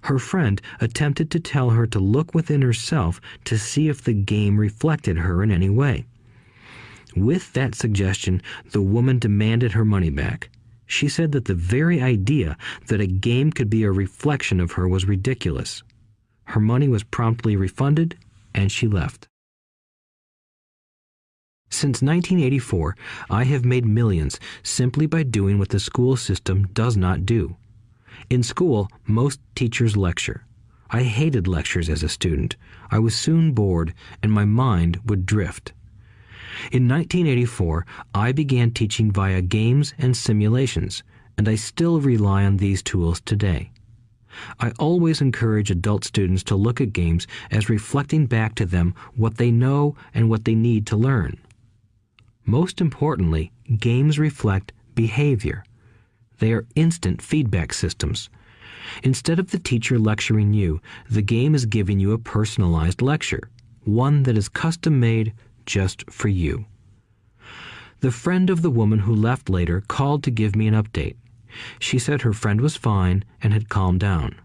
[SPEAKER 2] Her friend attempted to tell her to look within herself to see if the game reflected her in any way. With that suggestion, the woman demanded her money back. She said that the very idea that a game could be a reflection of her was ridiculous. Her money was promptly refunded, and she left. Since 1984, I have made millions simply by doing what the school system does not do. In school, most teachers lecture. I hated lectures as a student. I was soon bored, and my mind would drift. In 1984, I began teaching via games and simulations, and I still rely on these tools today. I always encourage adult students to look at games as reflecting back to them what they know and what they need to learn. Most importantly, games reflect behavior. They are instant feedback systems. Instead of the teacher lecturing you, the game is giving you a personalized lecture, one that is custom-made just for you. The friend of the woman who left later called to give me an update. She said her friend was fine and had calmed down.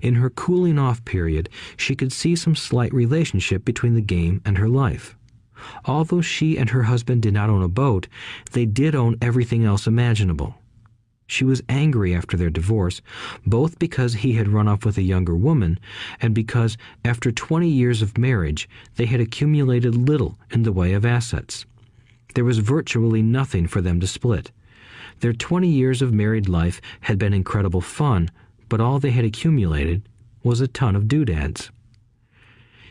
[SPEAKER 2] In her cooling-off period, she could see some slight relationship between the game and her life. Although she and her husband did not own a boat, they did own everything else imaginable. She was angry after their divorce, both because he had run off with a younger woman and because, after 20 years of marriage, they had accumulated little in the way of assets. There was virtually nothing for them to split. Their 20 years of married life had been incredible fun, but all they had accumulated was a ton of doodads.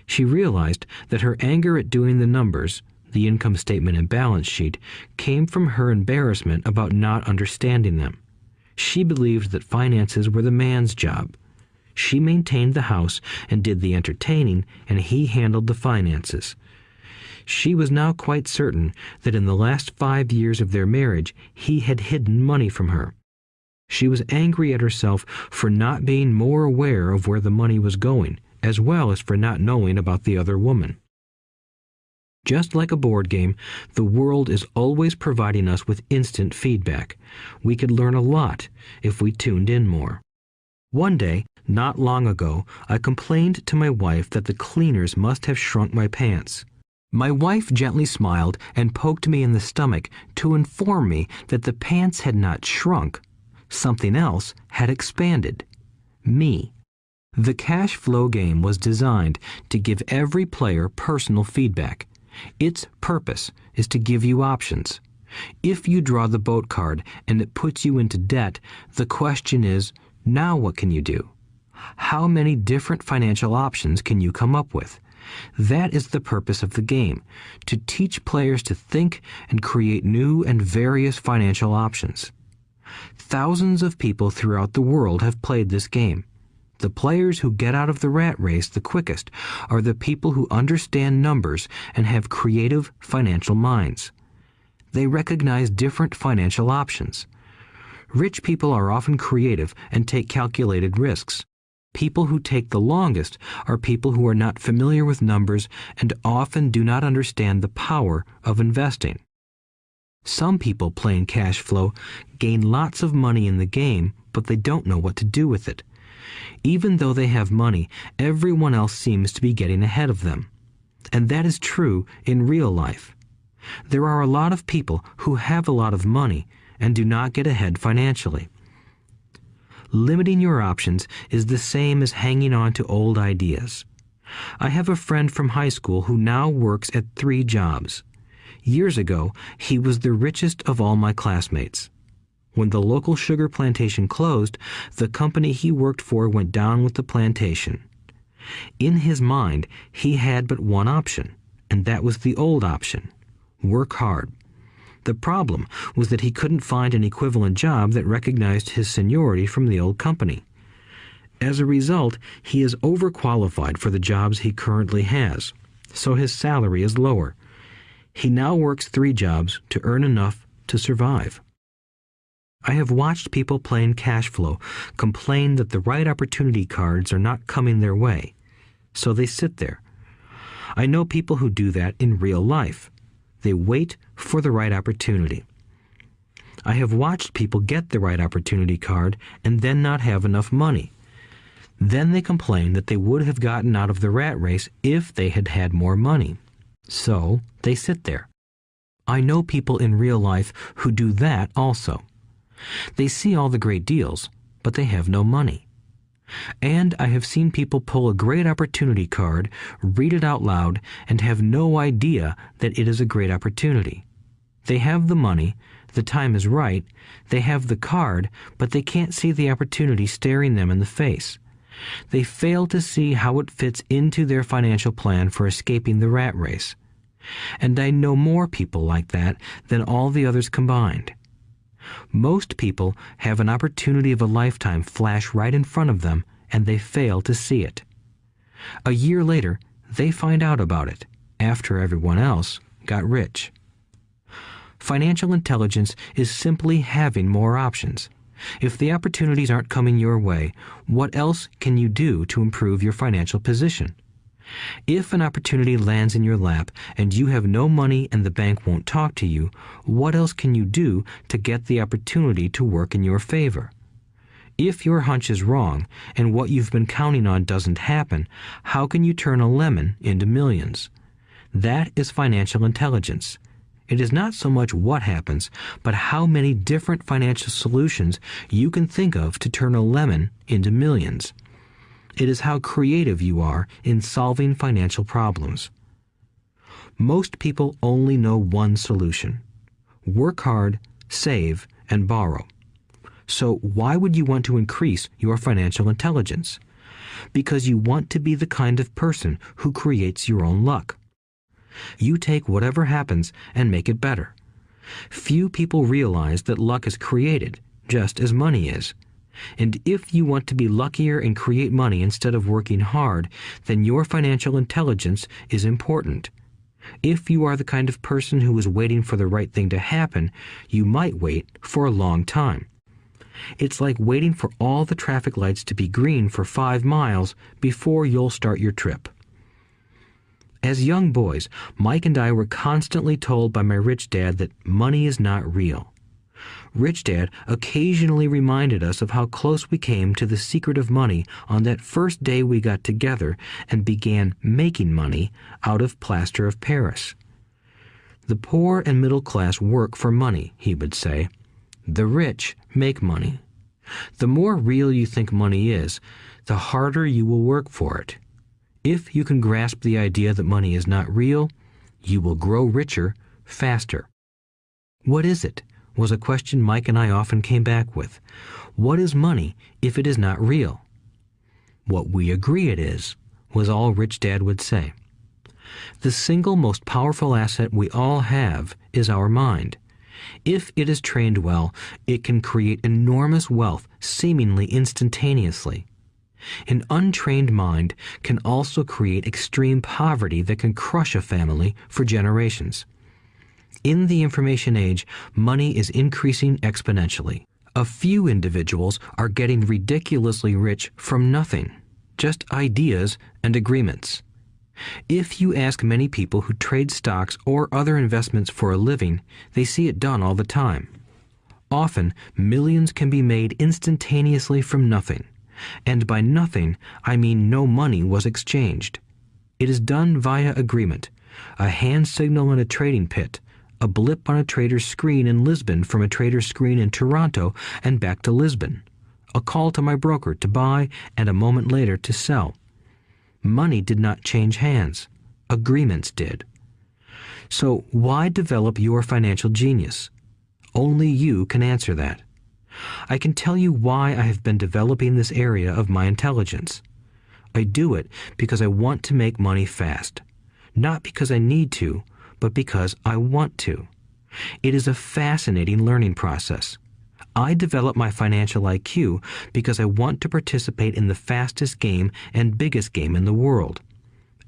[SPEAKER 2] She realized that her anger at doing the numbers, the income statement and balance sheet, came from her embarrassment about not understanding them. She believed that finances were the man's job. She maintained the house and did the entertaining, and he handled the finances. She was now quite certain that in the last 5 years of their marriage, he had hidden money from her. She was angry at herself for not being more aware of where the money was going, as well as for not knowing about the other woman. Just like a board game, the world is always providing us with instant feedback. We could learn a lot if we tuned in more. One day, not long ago, I complained to my wife that the cleaners must have shrunk my pants. My wife gently smiled and poked me in the stomach to inform me that the pants had not shrunk. Something else had expanded. Me. The cash flow game was designed to give every player personal feedback. Its purpose is to give you options. If you draw the boat card and it puts you into debt, the question is, now what can you do? How many different financial options can you come up with? That is the purpose of the game, to teach players to think and create new and various financial options. Thousands of people throughout the world have played this game. The players who get out of the rat race the quickest are the people who understand numbers and have creative financial minds. They recognize different financial options. Rich people are often creative and take calculated risks. People who take the longest are people who are not familiar with numbers and often do not understand the power of investing. Some people playing cash flow gain lots of money in the game, but they don't know what to do with it. Even though they have money, everyone else seems to be getting ahead of them. And that is true in real life. There are a lot of people who have a lot of money and do not get ahead financially. Limiting your options is the same as hanging on to old ideas. I have a friend from high school who now works at 3 jobs. Years ago, he was the richest of all my classmates. When the local sugar plantation closed, the company he worked for went down with the plantation. In his mind, he had but one option, and that was the old option: work hard. The problem was that he couldn't find an equivalent job that recognized his seniority from the old company. As a result, he is overqualified for the jobs he currently has. so his salary is lower. He now works 3 jobs to earn enough to survive. I have watched people playing cash flow complain that the right opportunity cards are not coming their way, so they sit there. I know people who do that in real life. They wait for the right opportunity. I have watched people get the right opportunity card and then not have enough money. Then they complain that they would have gotten out of the rat race if they had had more money. So they sit there. I know people in real life who do that also. They see all the great deals, but they have no money. And I have seen people pull a great opportunity card, read it out loud, and have no idea that it is a great opportunity. They have the money, the time is right, they have the card, but they can't see the opportunity staring them in the face. They fail to see how it fits into their financial plan for escaping the rat race. And I know more people like that than all the others combined. Most people have an opportunity of a lifetime flash right in front of them, and they fail to see it. A year later, they find out about it, after everyone else got rich. Financial intelligence is simply having more options. If the opportunities aren't coming your way, what else can you do to improve your financial position? If an opportunity lands in your lap and you have no money and the bank won't talk to you, what else can you do to get the opportunity to work in your favor? If your hunch is wrong and what you've been counting on doesn't happen, how can you turn a lemon into millions? That is financial intelligence. It is not so much what happens, but how many different financial solutions you can think of to turn a lemon into millions. It is how creative you are in solving financial problems. Most people only know one solution: work hard, save, and borrow. So why would you want to increase your financial intelligence? Because you want to be the kind of person who creates your own luck. You take whatever happens and make it better. Few people realize that luck is created, just as money is. And if you want to be luckier and create money instead of working hard, then your financial intelligence is important. If you are the kind of person who is waiting for the right thing to happen, you might wait for a long time. It's like waiting for all the traffic lights to be green for 5 miles before you'll start your trip. As young boys, Mike and I were constantly told by my rich dad that money is not real. Rich Dad occasionally reminded us of how close we came to the secret of money on that first day we got together and began making money out of plaster of Paris. The poor and middle class work for money, he would say. The rich make money. The more real you think money is, the harder you will work for it. If you can grasp the idea that money is not real, you will grow richer faster. What is it? Was a question Mike and I often came back with. What is money if it is not real? What we agree it is, was all Rich Dad would say. The single most powerful asset we all have is our mind. If it is trained well, it can create enormous wealth seemingly instantaneously. An untrained mind can also create extreme poverty that can crush a family for generations. In the information age, money is increasing exponentially. A few individuals are getting ridiculously rich from nothing, just ideas and agreements. If you ask many people who trade stocks or other investments for a living, they see it done all the time. Often, millions can be made instantaneously from nothing. And by nothing, I mean no money was exchanged. It is done via agreement, a hand signal in a trading pit, a blip on a trader's screen in Lisbon from a trader's screen in Toronto and back to Lisbon, a call to my broker to buy and a moment later to sell. Money did not change hands. Agreements did. So why develop your financial genius? Only you can answer that. I can tell you why I have been developing this area of my intelligence. I do it because I want to make money fast. Not because I need to, but because I want to. It is a fascinating learning process. I develop my financial IQ because I want to participate in the fastest game and biggest game in the world.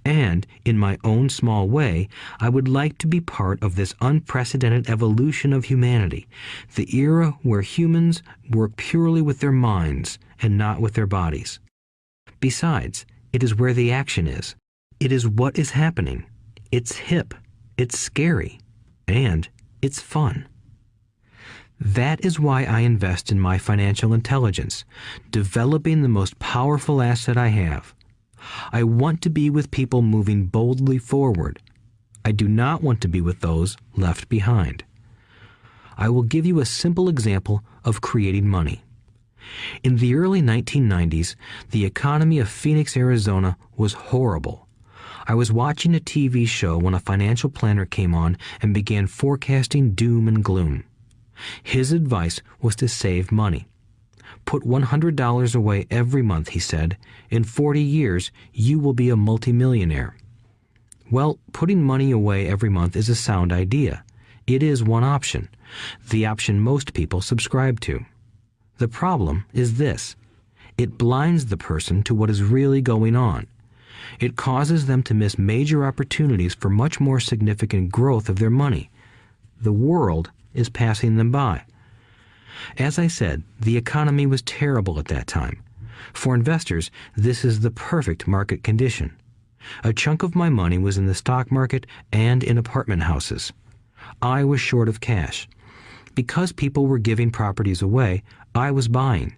[SPEAKER 2] And, in my own small way, I would like to be part of this unprecedented evolution of humanity, the era where humans work purely with their minds and not with their bodies. Besides, it is where the action is. It is what is happening. It's hip, it's scary, and it's fun. That is why I invest in my financial intelligence, developing the most powerful asset I have. I want to be with people moving boldly forward. I do not want to be with those left behind. I will give you a simple example of creating money. In the early 1990s, the economy of Phoenix, Arizona was horrible. I was watching a TV show when a financial planner came on and began forecasting doom and gloom. His advice was to save money. Put $100 away every month, he said. In 40 years, you will be a multimillionaire. Well, putting money away every month is a sound idea. It is one option, the option most people subscribe to. The problem is this. It blinds the person to what is really going on. It causes them to miss major opportunities for much more significant growth of their money. The world is passing them by. As I said, the economy was terrible at that time. For investors, this is the perfect market condition. A chunk of my money was in the stock market and in apartment houses. I was short of cash. Because people were giving properties away, I was buying.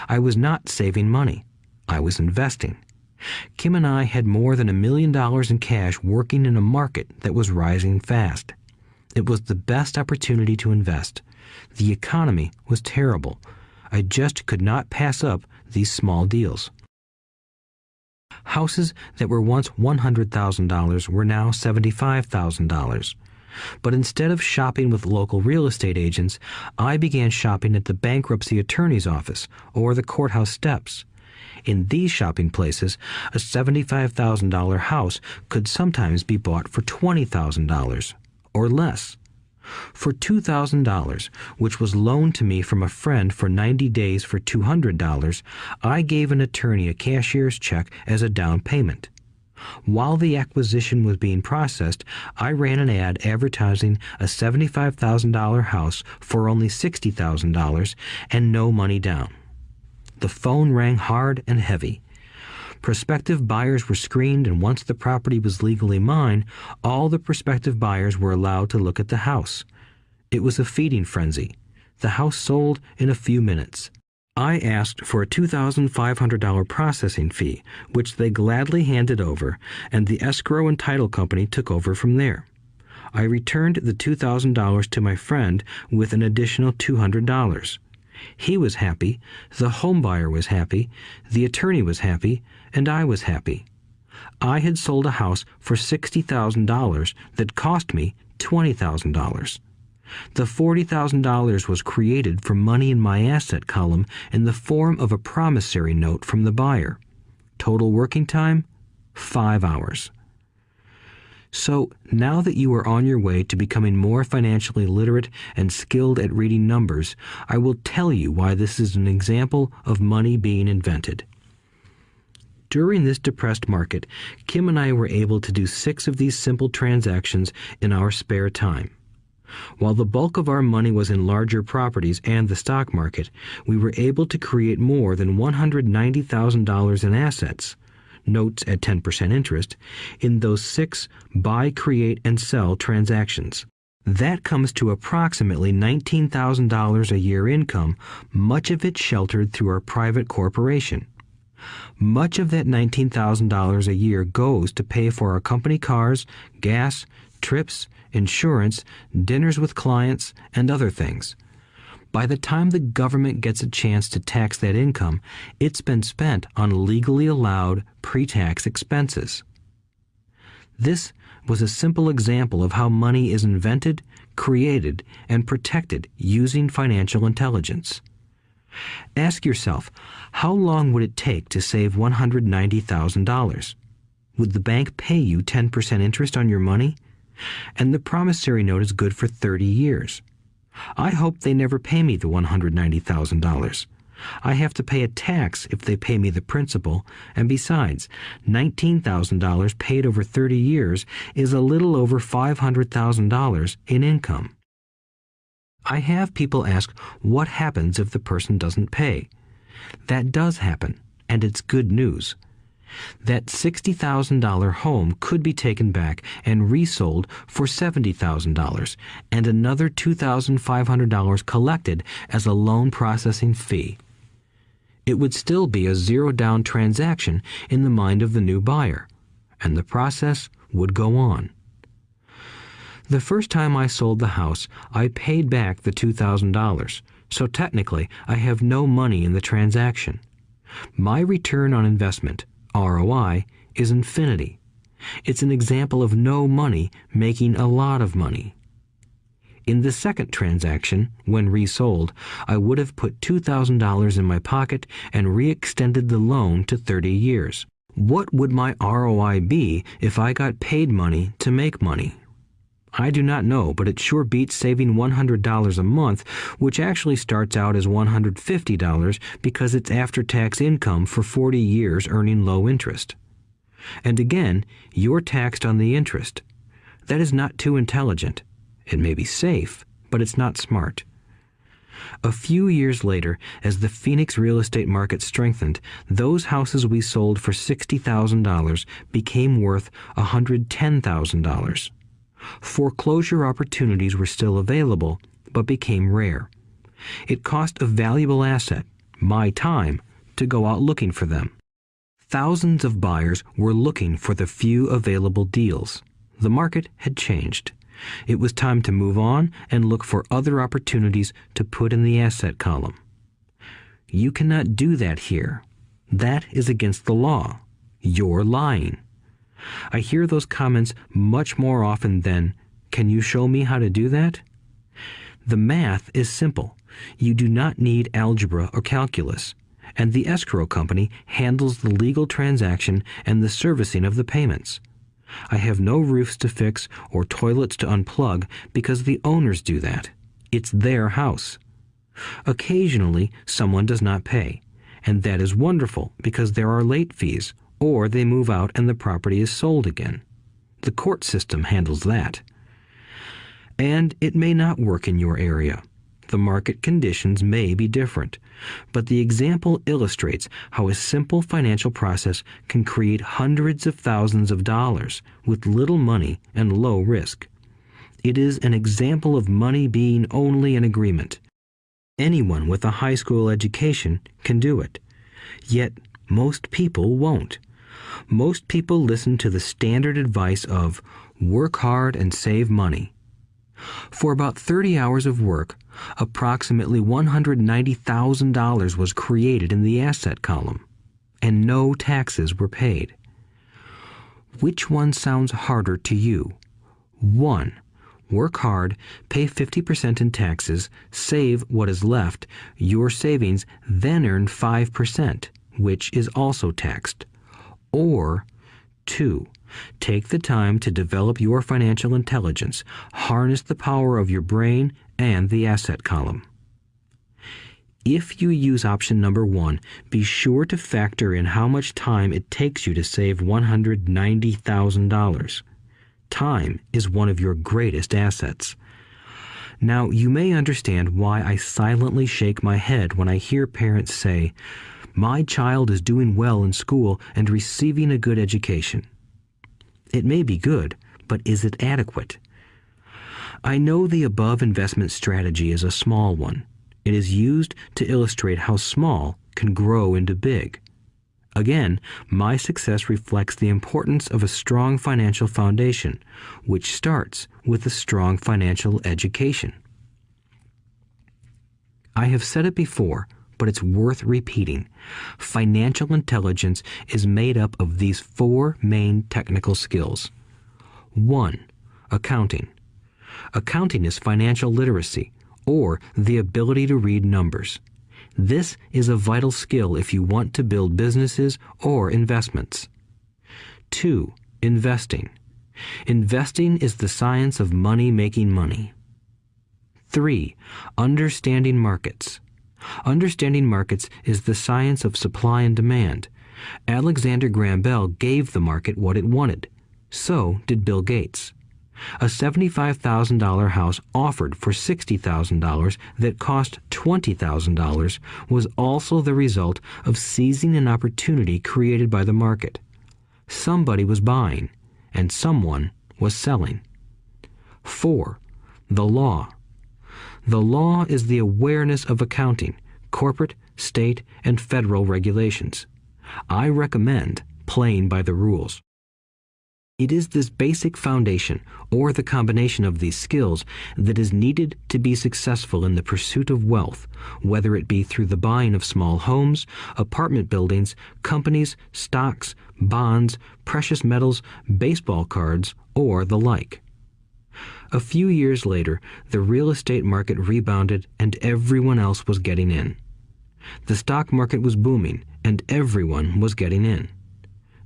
[SPEAKER 2] I was not saving money. I was investing. Kim and I had more than $1 million in cash working in a market that was rising fast. It was the best opportunity to invest. The economy was terrible. I just could not pass up these small deals. Houses that were once $100,000 were now $75,000. But instead of shopping with local real estate agents, I began shopping at the bankruptcy attorney's office or the courthouse steps. In these shopping places, a $75,000 house could sometimes be bought for $20,000 or less. For $2,000, which was loaned to me from a friend for 90 days for $200, I gave an attorney a cashier's check as a down payment. While the acquisition was being processed, I ran an ad advertising a $75,000 house for only $60,000 and no money down. The phone rang hard and heavy. Prospective buyers were screened, and once the property was legally mine, all the prospective buyers were allowed to look at the house. It was a feeding frenzy. The house sold in a few minutes. I asked for a $2,500 processing fee, which they gladly handed over, and the escrow and title company took over from there. I returned the $2,000 to my friend with an additional $200. He was happy, the home buyer was happy, the attorney was happy, and I was happy. I had sold a house for $60,000 that cost me $20,000. The $40,000 was created from money in my asset column in the form of a promissory note from the buyer. Total working time, 5 hours. So, now that you are on your way to becoming more financially literate and skilled at reading numbers, I will tell you why this is an example of money being invented. During this depressed market, Kim and I were able to do 6 of these simple transactions in our spare time. While the bulk of our money was in larger properties and the stock market, we were able to create more than $190,000 in assets, notes at 10% interest, in those 6 buy, create, and sell transactions. That comes to approximately $19,000 a year income, much of it sheltered through our private corporation. Much of that $19,000 a year goes to pay for our company cars, gas, trips, insurance, dinners with clients, and other things. By the time the government gets a chance to tax that income, it's been spent on legally allowed pre-tax expenses. This was a simple example of how money is invented, created, and protected using financial intelligence. Ask yourself, how long would it take to save $190,000? Would the bank pay you 10% interest on your money? And the promissory note is good for 30 years. I hope they never pay me the $190,000. I have to pay a tax if they pay me the principal, and besides, $19,000 paid over 30 years is a little over $500,000 in income. I have people ask what happens if the person doesn't pay. That does happen, and it's good news. That $60,000 home could be taken back and resold for $70,000 and another $2,500 collected as a loan processing fee. It would still be a zero-down transaction in the mind of the new buyer, and the process would go on. The first time I sold the house, I paid back the $2,000, so technically I have no money in the transaction. My return on investment, ROI, is infinity. It's an example of no money making a lot of money. In the second transaction, when resold, I would have put $2,000 in my pocket and re-extended the loan to 30 years. What would my ROI be if I got paid money to make money? I do not know, but it sure beats saving $100 a month, which actually starts out as $150 because it's after-tax income for 40 years earning low interest. And again, you're taxed on the interest. That is not too intelligent. It may be safe, but it's not smart. A few years later, as the Phoenix real estate market strengthened, those houses we sold for $60,000 became worth $110,000. Foreclosure opportunities were still available, but became rare. It cost a valuable asset, my time, to go out looking for them. Thousands of buyers were looking for the few available deals. The market had changed. It was time to move on and look for other opportunities to put in the asset column. You cannot do that here. That is against the law. You're lying. I hear those comments much more often than, "Can you show me how to do that?" The math is simple. You do not need algebra or calculus, and the escrow company handles the legal transaction and the servicing of the payments. I have no roofs to fix or toilets to unplug because the owners do that. It's their house. Occasionally, someone does not pay, and that is wonderful because there are late fees, or they move out and the property is sold again. The court system handles that. And it may not work in your area. The market conditions may be different, but the example illustrates how a simple financial process can create hundreds of thousands of dollars with little money and low risk. It is an example of money being only an agreement. Anyone with a high school education can do it. Yet most people won't. Most people listen to the standard advice of work hard and save money. For about 30 hours of work, approximately $190,000 was created in the asset column, and no taxes were paid. Which one sounds harder to you? 1. Work hard, pay 50% in taxes, save what is left, your savings, then earn 5%, which is also taxed. Or 2. Take the time to develop your financial intelligence, harness the power of your brain and the asset column. If you use option number 1, be sure to factor in how much time it takes you to save $190,000. Time is one of your greatest assets. Now, you may understand why I silently shake my head when I hear parents say, "My child is doing well in school and receiving a good education." It may be good, but is it adequate? I know the above investment strategy is a small one. It is used to illustrate how small can grow into big. Again, my success reflects the importance of a strong financial foundation, which starts with a strong financial education. I have said it before, but it's worth repeating. Financial intelligence is made up of these 4 main technical skills. 1. Accounting. Accounting is financial literacy, or the ability to read numbers. This is a vital skill if you want to build businesses or investments. 2. Investing. Investing is the science of money making money. 3. Understanding markets. Understanding markets is the science of supply and demand. Alexander Graham Bell gave the market what it wanted. So did Bill Gates. A $75,000 house offered for $60,000 that cost $20,000 was also the result of seizing an opportunity created by the market. Somebody was buying, and someone was selling. 4. The law. The law is the awareness of accounting, corporate, state, and federal regulations. I recommend playing by the rules. It is this basic foundation, or the combination of these skills, that is needed to be successful in the pursuit of wealth, whether it be through the buying of small homes, apartment buildings, companies, stocks, bonds, precious metals, baseball cards, or the like. A few years later, the real estate market rebounded and everyone else was getting in. The stock market was booming and everyone was getting in.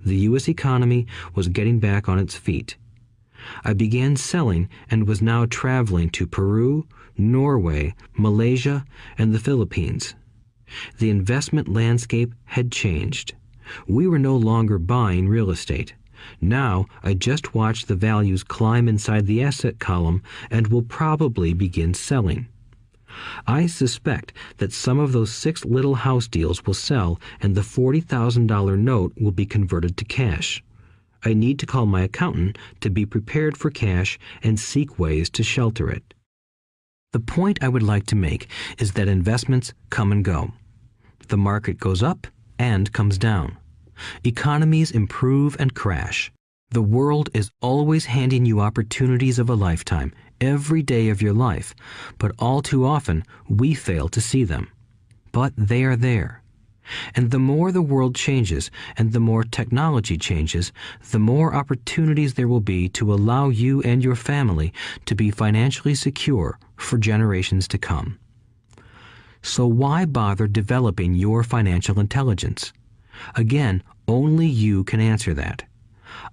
[SPEAKER 2] The U.S. economy was getting back on its feet. I began selling and was now traveling to Peru, Norway, Malaysia, and the Philippines. The investment landscape had changed. We were no longer buying real estate. Now I just watch the values climb inside the asset column and will probably begin selling. I suspect that some of those 6 little house deals will sell and the $40,000 note will be converted to cash. I need to call my accountant to be prepared for cash and seek ways to shelter it. The point I would like to make is that investments come and go. The market goes up and comes down. Economies improve and crash. The world is always handing you opportunities of a lifetime, every day of your life, but all too often we fail to see them. But they are there. And the more the world changes and the more technology changes, the more opportunities there will be to allow you and your family to be financially secure for generations to come. So why bother developing your financial intelligence? Again, only you can answer that.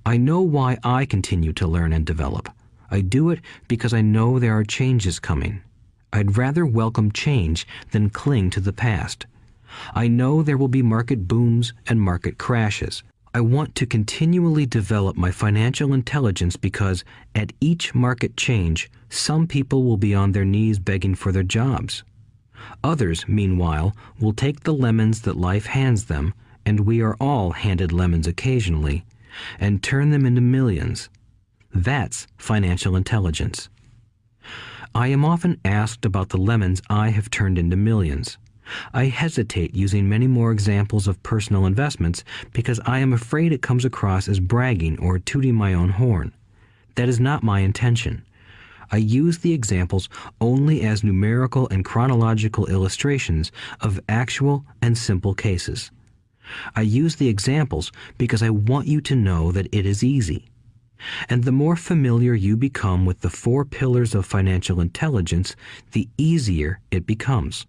[SPEAKER 2] I know why I continue to learn and develop. I do it because I know there are changes coming. I'd rather welcome change than cling to the past. I know there will be market booms and market crashes. I want to continually develop my financial intelligence because at each market change, some people will be on their knees begging for their jobs. Others, meanwhile, will take the lemons that life hands them, and we are all handed lemons occasionally, and turn them into millions. That's financial intelligence. I am often asked about the lemons I have turned into millions. I hesitate using many more examples of personal investments because I am afraid it comes across as bragging or tooting my own horn. That is not my intention. I use the examples only as numerical and chronological illustrations of actual and simple cases. I use the examples because I want you to know that it is easy. And the more familiar you become with the 4 pillars of financial intelligence, the easier it becomes.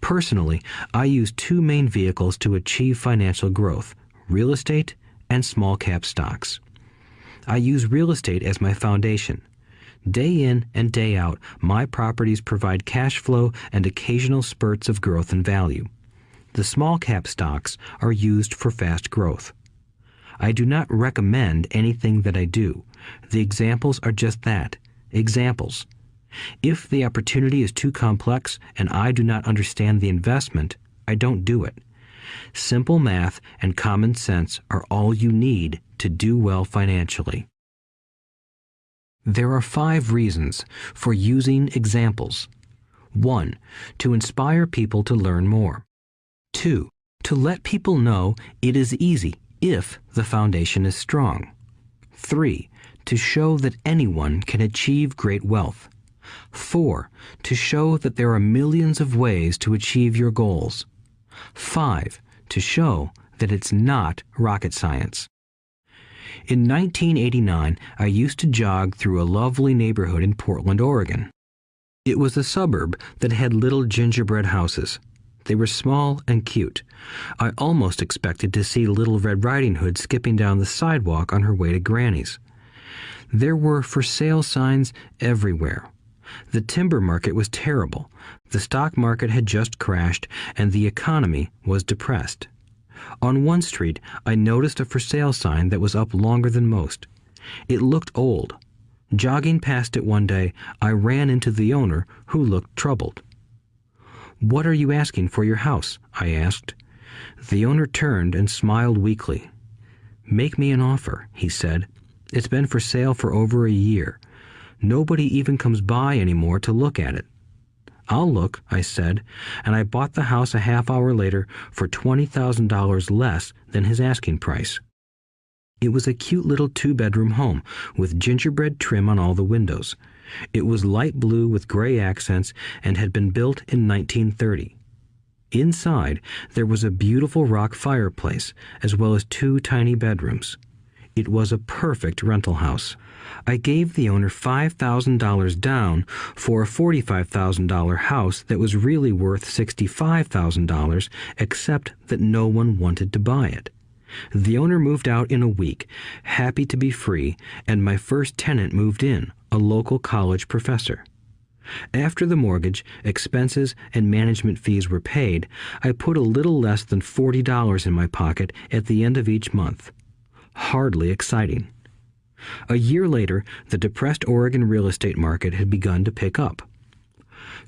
[SPEAKER 2] Personally, I use 2 main vehicles to achieve financial growth: real estate and small cap stocks. I use real estate as my foundation. Day in and day out, my properties provide cash flow and occasional spurts of growth and value. The small cap stocks are used for fast growth. I do not recommend anything that I do. The examples are just that, examples. If the opportunity is too complex and I do not understand the investment, I don't do it. Simple math and common sense are all you need to do well financially. There are 5 reasons for using examples. 1. To inspire people to learn more. 2. To let people know it is easy if the foundation is strong. 3. To show that anyone can achieve great wealth. 4. To show that there are millions of ways to achieve your goals. 5. To show that it's not rocket science. In 1989, I used to jog through a lovely neighborhood in Portland, Oregon. It was a suburb that had little gingerbread houses. They were small and cute. I almost expected to see Little Red Riding Hood skipping down the sidewalk on her way to Granny's. There were for sale signs everywhere. The timber market was terrible. The stock market had just crashed, and the economy was depressed. On one street, I noticed a for sale sign that was up longer than most. It looked old. Jogging past it one day, I ran into the owner, who looked troubled. "What are you asking for your house?" I asked. The owner turned and smiled weakly. "Make me an offer," he said. "It's been for sale for over a year. Nobody even comes by anymore to look at it." "I'll look," I said, and I bought the house a half hour later for $20,000 less than his asking price. It was a cute little 2-bedroom home with gingerbread trim on all the windows. It was light blue with gray accents and had been built in 1930. Inside, there was a beautiful rock fireplace, as well as 2 tiny bedrooms. It was a perfect rental house. I gave the owner $5,000 down for a $45,000 house that was really worth $65,000, except that no one wanted to buy it. The owner moved out in a week, happy to be free, and my first tenant moved in, a local college professor. After the mortgage, expenses, and management fees were paid, I put a little less than $40 in my pocket at the end of each month. Hardly exciting. A year later, the depressed Oregon real estate market had begun to pick up.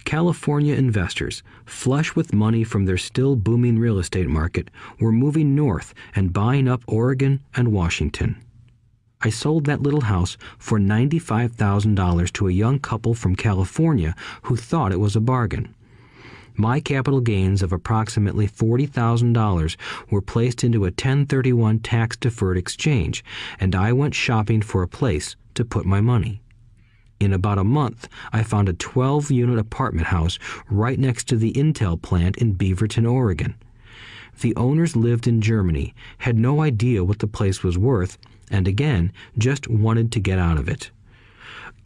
[SPEAKER 2] California investors, flush with money from their still booming real estate market, were moving north and buying up Oregon and Washington. I sold that little house for $95,000 to a young couple from California who thought it was a bargain. My capital gains of approximately $40,000 were placed into a 1031 tax-deferred exchange, and I went shopping for a place to put my money. In about a month, I found a 12-unit apartment house right next to the Intel plant in Beaverton, Oregon. The owners lived in Germany, had no idea what the place was worth, and again, just wanted to get out of it.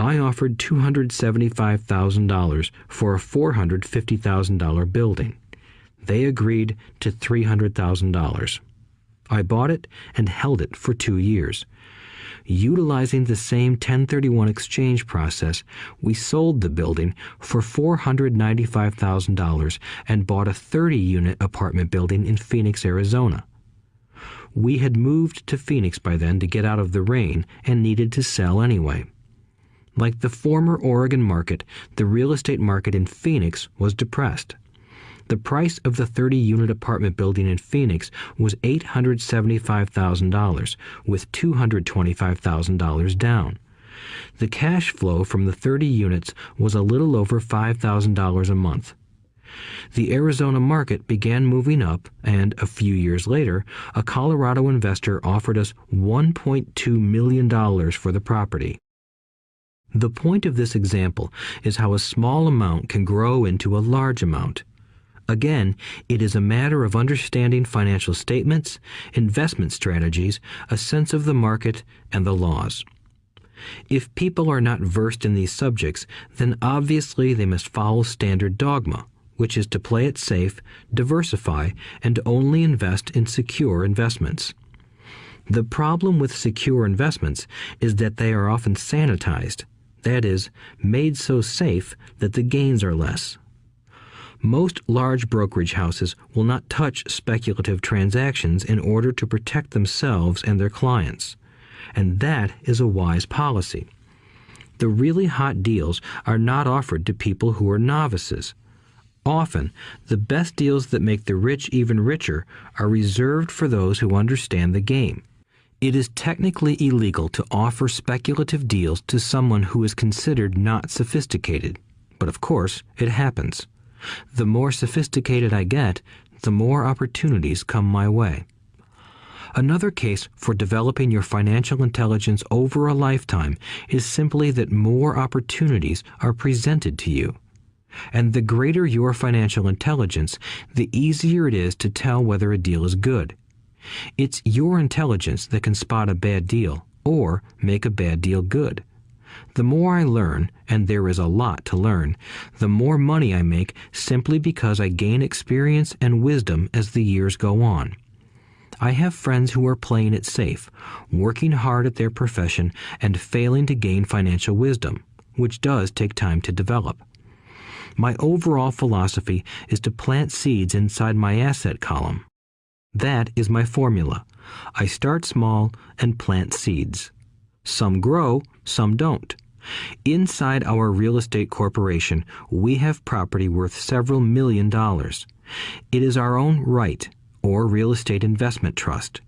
[SPEAKER 2] I offered $275,000 for a $450,000 building. They agreed to $300,000. I bought it and held it for 2 years. Utilizing the same 1031 exchange process, we sold the building for $495,000 and bought a 30-unit apartment building in Phoenix, Arizona. We had moved to Phoenix by then to get out of the rain and needed to sell anyway. Like the former Oregon market, the real estate market in Phoenix was depressed. The price of the 30-unit apartment building in Phoenix was $875,000, with $225,000 down. The cash flow from the 30 units was a little over $5,000 a month. The Arizona market began moving up, and a few years later, a Colorado investor offered us $1.2 million for the property. The point of this example is how a small amount can grow into a large amount. Again, it is a matter of understanding financial statements, investment strategies, a sense of the market, and the laws. If people are not versed in these subjects, then obviously they must follow standard dogma, which is to play it safe, diversify, and only invest in secure investments. The problem with secure investments is that they are often sanitized, that is, made so safe that the gains are less. Most large brokerage houses will not touch speculative transactions in order to protect themselves and their clients, and that is a wise policy. The really hot deals are not offered to people who are novices. Often, the best deals that make the rich even richer are reserved for those who understand the game. It is technically illegal to offer speculative deals to someone who is considered not sophisticated, but of course, it happens. The more sophisticated I get, the more opportunities come my way. Another case for developing your financial intelligence over a lifetime is simply that more opportunities are presented to you. And the greater your financial intelligence, the easier it is to tell whether a deal is good. It's your intelligence that can spot a bad deal or make a bad deal good. The more I learn, and there is a lot to learn, the more money I make simply because I gain experience and wisdom as the years go on. I have friends who are playing it safe, working hard at their profession and failing to gain financial wisdom, which does take time to develop. My overall philosophy is to plant seeds inside my asset column. That is my formula. I start small and plant seeds. Some grow, some don't. Inside our real estate corporation, we have property worth several $million. It is our own right, or real estate investment trust.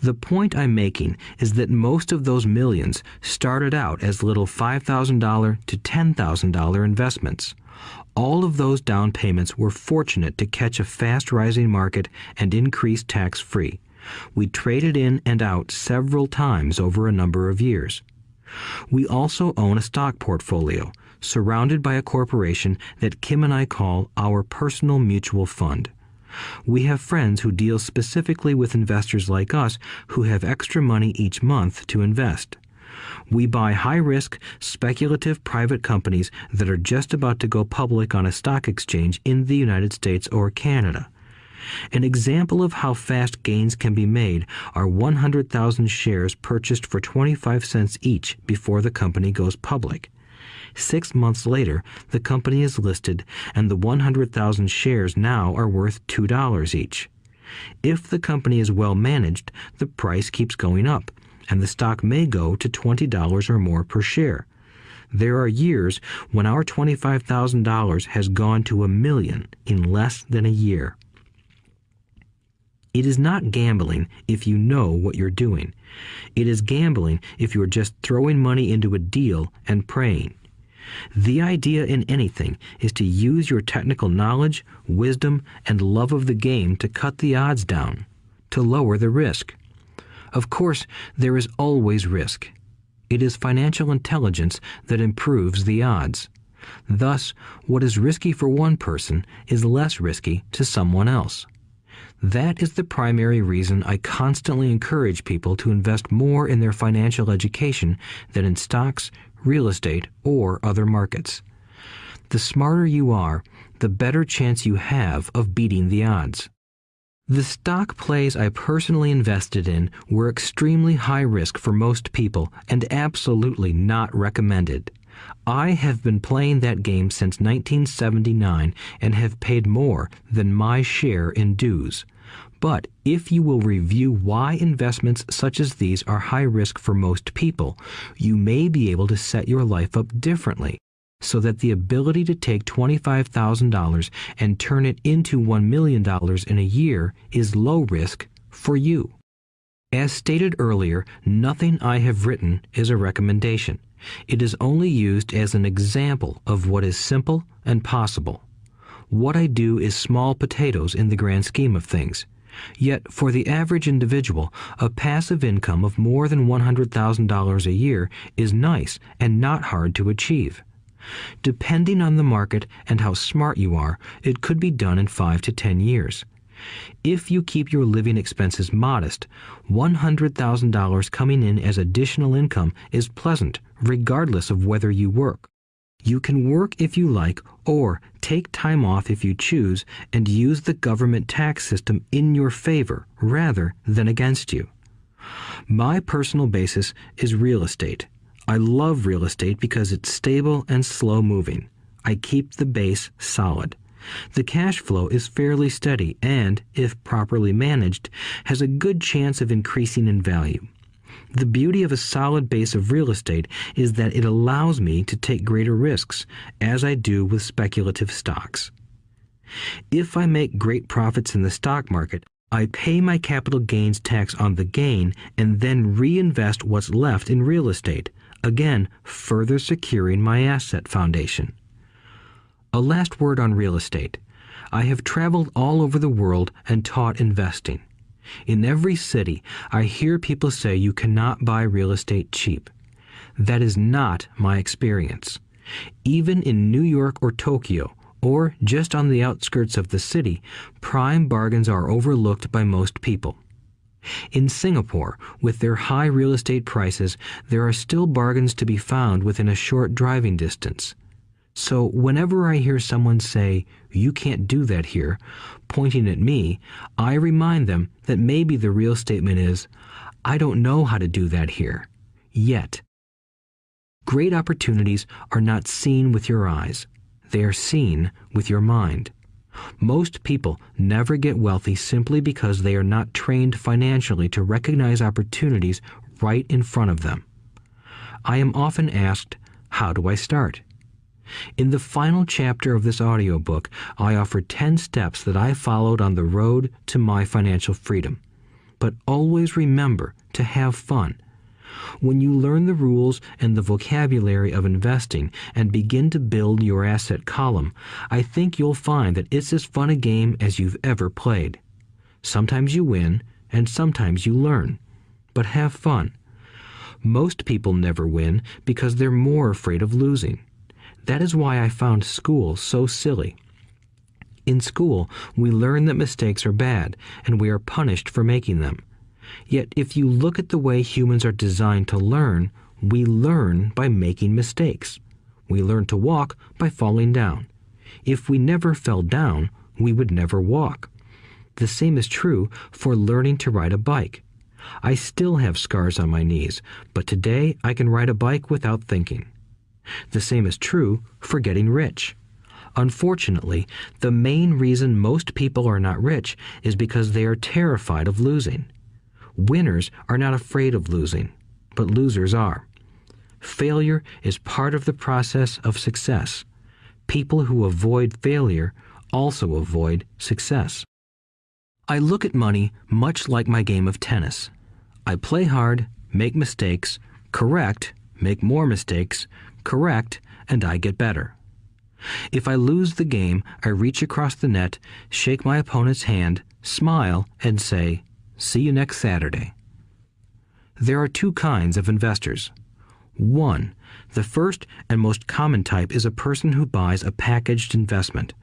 [SPEAKER 2] The point I'm making is that most of those millions started out as little $5,000 to $10,000 investments. All of those down payments were fortunate to catch a fast-rising market and increase tax-free. We traded in and out several times over a number of years. We also own a stock portfolio, surrounded by a corporation that Kim and I call our personal mutual fund. We have friends who deal specifically with investors like us who have extra money each month to invest. We buy high-risk, speculative private companies that are just about to go public on a stock exchange in the United States or Canada. An example of how fast gains can be made are 100,000 shares purchased for 25 cents each before the company goes public. 6 months later, the company is listed, and the 100,000 shares now are worth $2 each. If the company is well managed, the price keeps going up, and the stock may go to $20 or more per share. There are years when our $25,000 has gone to $1 million in less than a year. It is not gambling if you know what you're doing. It is gambling if you're just throwing money into a deal and praying. The idea in anything is to use your technical knowledge, wisdom, and love of the game to cut the odds down, to lower the risk. Of course, there is always risk. It is financial intelligence that improves the odds. Thus, what is risky for one person is less risky to someone else. That is the primary reason I constantly encourage people to invest more in their financial education than in stocks, real estate, or other markets. The smarter you are, the better chance you have of beating the odds. The stock plays I personally invested in were extremely high risk for most people and absolutely not recommended. I have been playing that game since 1979 and have paid more than my share in dues. But if you will review why investments such as these are high risk for most people, you may be able to set your life up differently, so that the ability to take $25,000 and turn it into $1 million in a year is low risk for you. As stated earlier, nothing I have written is a recommendation. It is only used as an example of what is simple and possible. What I do is small potatoes in the grand scheme of things. Yet, for the average individual, a passive income of more than $100,000 a year is nice and not hard to achieve. Depending on the market and how smart you are, it could be done in 5 to 10 years. If you keep your living expenses modest, $100,000 coming in as additional income is pleasant, regardless of whether you work. You can work if you like, or take time off if you choose, and use the government tax system in your favor rather than against you. My personal basis is real estate. I love real estate because it's stable and slow-moving. I keep the base solid. The cash flow is fairly steady and, if properly managed, has a good chance of increasing in value. The beauty of a solid base of real estate is that it allows me to take greater risks, as I do with speculative stocks. If I make great profits in the stock market, I pay my capital gains tax on the gain and then reinvest what's left in real estate, again further securing my asset foundation. A last word on real estate. I have traveled all over the world and taught investing. In every city, I hear people say you cannot buy real estate cheap. That is not my experience. Even in New York or Tokyo, or just on the outskirts of the city, prime bargains are overlooked by most people. In Singapore, with their high real estate prices, there are still bargains to be found within a short driving distance. So whenever I hear someone say, "You can't do that here," pointing at me, I remind them that maybe the real statement is, "I don't know how to do that here. Yet." Great opportunities are not seen with your eyes. They are seen with your mind. Most people never get wealthy simply because they are not trained financially to recognize opportunities right in front of them. I am often asked, how do I start? In the final chapter of this audiobook, I offer 10 steps that I followed on the road to my financial freedom. But always remember to have fun. When you learn the rules and the vocabulary of investing and begin to build your asset column, I think you'll find that it's as fun a game as you've ever played. Sometimes you win, and sometimes you learn. But have fun. Most people never win because they're more afraid of losing. That is why I found school so silly. In school, we learn that mistakes are bad, and we are punished for making them. Yet if you look at the way humans are designed to learn, we learn by making mistakes. We learn to walk by falling down. If we never fell down, we would never walk. The same is true for learning to ride a bike. I still have scars on my knees, but today I can ride a bike without thinking. The same is true for getting rich. Unfortunately, the main reason most people are not rich is because they are terrified of losing. Winners are not afraid of losing, but losers are. Failure is part of the process of success. People who avoid failure also avoid success. I look at money much like my game of tennis. I play hard, make mistakes, correct, make more mistakes, correct, and I get better. If I lose the game, I reach across the net, shake my opponent's hand, smile, and say, "See you next Saturday." There are two kinds of investors. One, the first and most common type is a person who buys a packaged investment.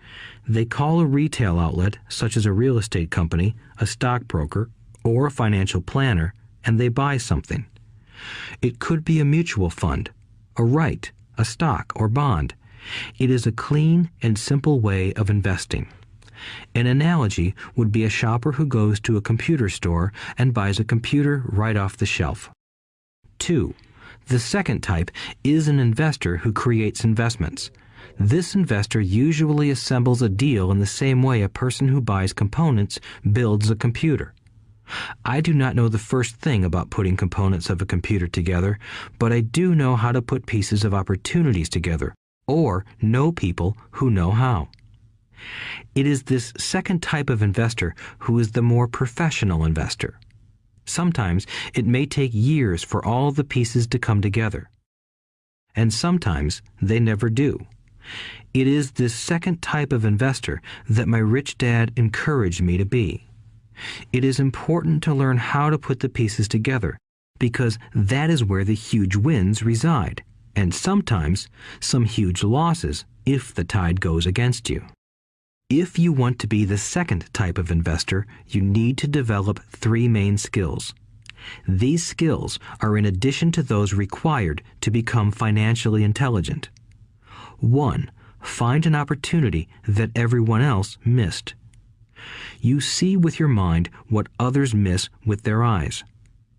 [SPEAKER 2] They call a retail outlet, such as a real estate company, a stockbroker, or a financial planner, and they buy something. It could be a mutual fund, a right, a stock, or bond. It is a clean and simple way of investing. An analogy would be a shopper who goes to a computer store and buys a computer right off the shelf. 2. The second type is an investor who creates investments. This investor usually assembles a deal in the same way a person who buys components builds a computer. I do not know the first thing about putting components of a computer together, but I do know how to put pieces of opportunities together, or know people who know how. It is this second type of investor who is the more professional investor. Sometimes it may take years for all the pieces to come together. And sometimes they never do. It is this second type of investor that my rich dad encouraged me to be. It is important to learn how to put the pieces together, because that is where the huge wins reside, and sometimes some huge losses if the tide goes against you. If you want to be the second type of investor, you need to develop 3 main skills. These skills are in addition to those required to become financially intelligent. 1. Find an opportunity that everyone else missed. You see with your mind what others miss with their eyes.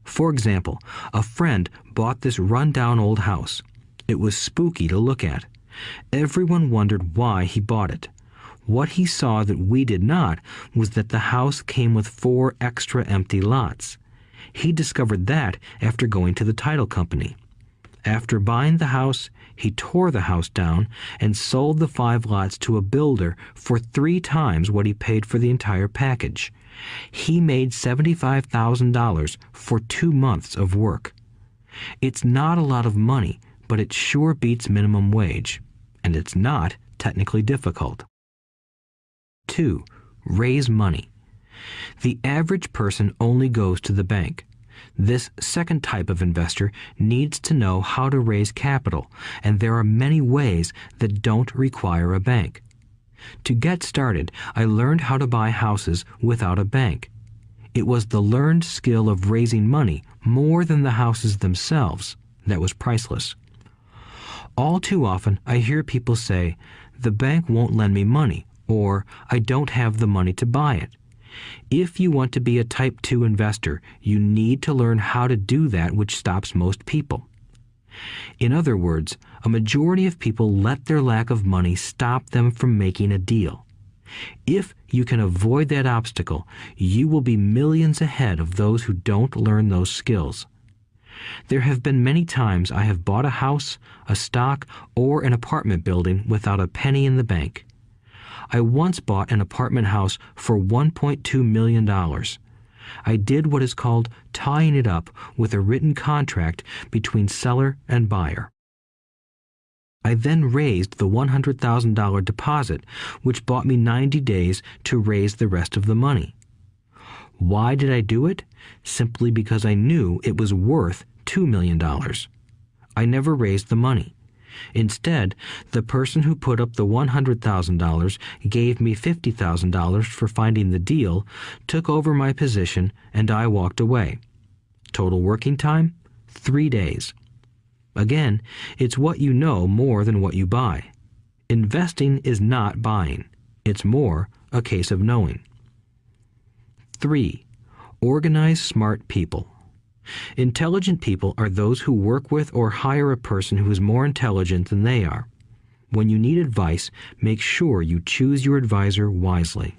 [SPEAKER 2] For example, a friend bought this run-down old house. It was spooky to look at. Everyone wondered why he bought it. What he saw that we did not was that the house came with 4 extra empty lots. He discovered that after going to the title company. After buying the house, he tore the house down and sold the 5 lots to a builder for 3 times what he paid for the entire package. He made $75,000 for 2 months of work. It's not a lot of money, but it sure beats minimum wage, and it's not technically difficult. 2. Raise money. The average person only goes to the bank. This second type of investor needs to know how to raise capital, and there are many ways that don't require a bank. To get started, I learned how to buy houses without a bank. It was the learned skill of raising money more than the houses themselves that was priceless. All too often, I hear people say, "The bank won't lend me money," or "I don't have the money to buy it." If you want to be a Type 2 investor, you need to learn how to do that which stops most people. In other words, a majority of people let their lack of money stop them from making a deal. If you can avoid that obstacle, you will be millions ahead of those who don't learn those skills. There have been many times I have bought a house, a stock, or an apartment building without a penny in the bank. I once bought an apartment house for $1.2 million. I did what is called tying it up with a written contract between seller and buyer. I then raised the $100,000 deposit, which bought me 90 days to raise the rest of the money. Why did I do it? Simply because I knew it was worth $2 million. I never raised the money. Instead, the person who put up the $100,000 gave me $50,000 for finding the deal, took over my position, and I walked away. Total working time? 3 days. Again, it's what you know more than what you buy. Investing is not buying. It's more a case of knowing. 3. Organize smart people. Intelligent people are those who work with or hire a person who is more intelligent than they are. When you need advice, make sure you choose your advisor wisely.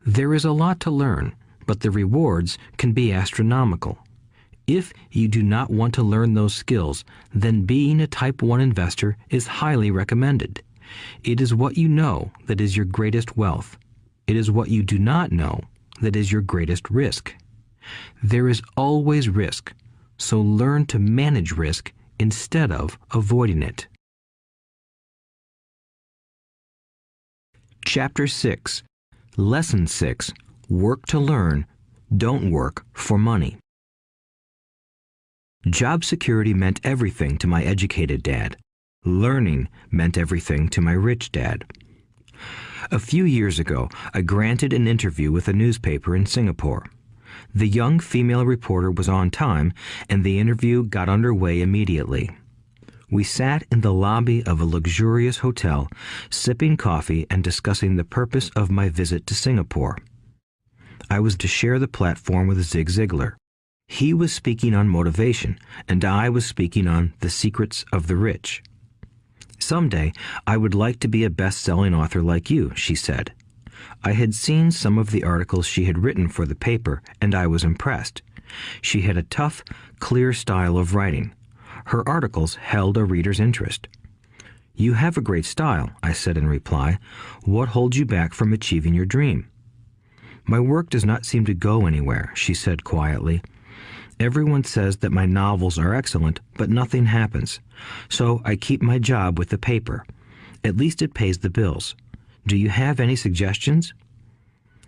[SPEAKER 2] There is a lot to learn, but the rewards can be astronomical. If you do not want to learn those skills, then being a Type 1 investor is highly recommended. It is what you know that is your greatest wealth. It is what you do not know that is your greatest risk. There is always risk, so learn to manage risk instead of avoiding it. Chapter 6. Lesson 6. Work to learn, don't work for money. Job security meant everything to my educated dad. Learning meant everything to my rich dad. A few years ago, I granted an interview with a newspaper in Singapore. The young female reporter was on time, and the interview got underway immediately. We sat in the lobby of a luxurious hotel, sipping coffee and discussing the purpose of my visit to Singapore. I was to share the platform with Zig Ziglar. He was speaking on motivation, and I was speaking on the secrets of the rich. Someday, I would like to be a best-selling author like you, she said. I had seen some of the articles she had written for the paper, and I was impressed. She had a tough, clear style of writing. Her articles held a reader's interest. You have a great style, I said in reply. What holds you back from achieving your dream? My work does not seem to go anywhere, she said quietly. Everyone says that my novels are excellent, but nothing happens. So I keep my job with the paper. At least it pays the bills. Do you have any suggestions?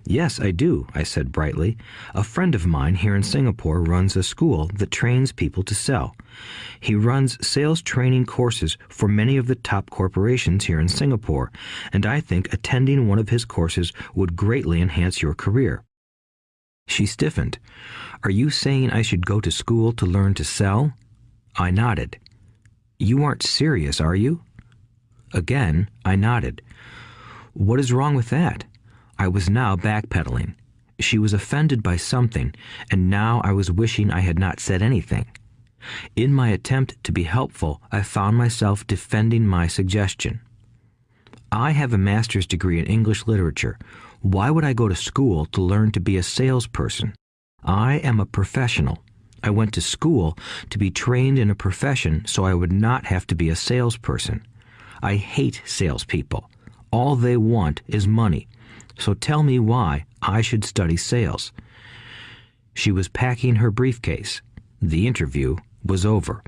[SPEAKER 2] Yes, I do, I said brightly. A friend of mine here in Singapore runs a school that trains people to sell. He runs sales training courses for many of the top corporations here in Singapore, and I think attending one of his courses would greatly enhance your career. She stiffened. Are you saying I should go to school to learn to sell? I nodded. You aren't serious, are you? Again, I nodded. What is wrong with that? I was now backpedaling. She was offended by something, and now I was wishing I had not said anything. In my attempt to be helpful, I found myself defending my suggestion. I have a master's degree in English literature. Why would I go to school to learn to be a salesperson? I am a professional. I went to school to be trained in a profession so I would not have to be a salesperson. I hate salespeople. All they want is money. So tell me why I should study sales. She was packing her briefcase. The interview was over.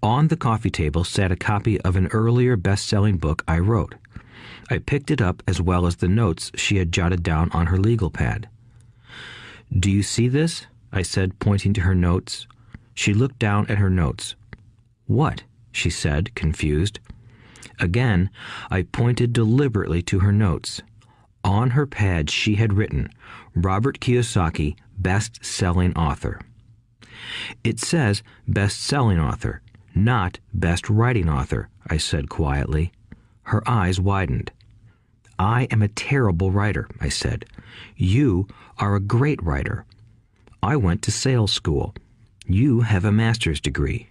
[SPEAKER 2] On the coffee table sat a copy of an earlier best-selling book I wrote. I picked it up as well as the notes she had jotted down on her legal pad. Do you see this? I said, pointing to her notes. She looked down at her notes. What? She said, confused. Again, I pointed deliberately to her notes. On her pad she had written, Robert Kiyosaki, best-selling author. It says best-selling author, not best writing author, I said quietly. Her eyes widened. I am a terrible writer, I said. You are a great writer. I went to sales school. You have a master's degree.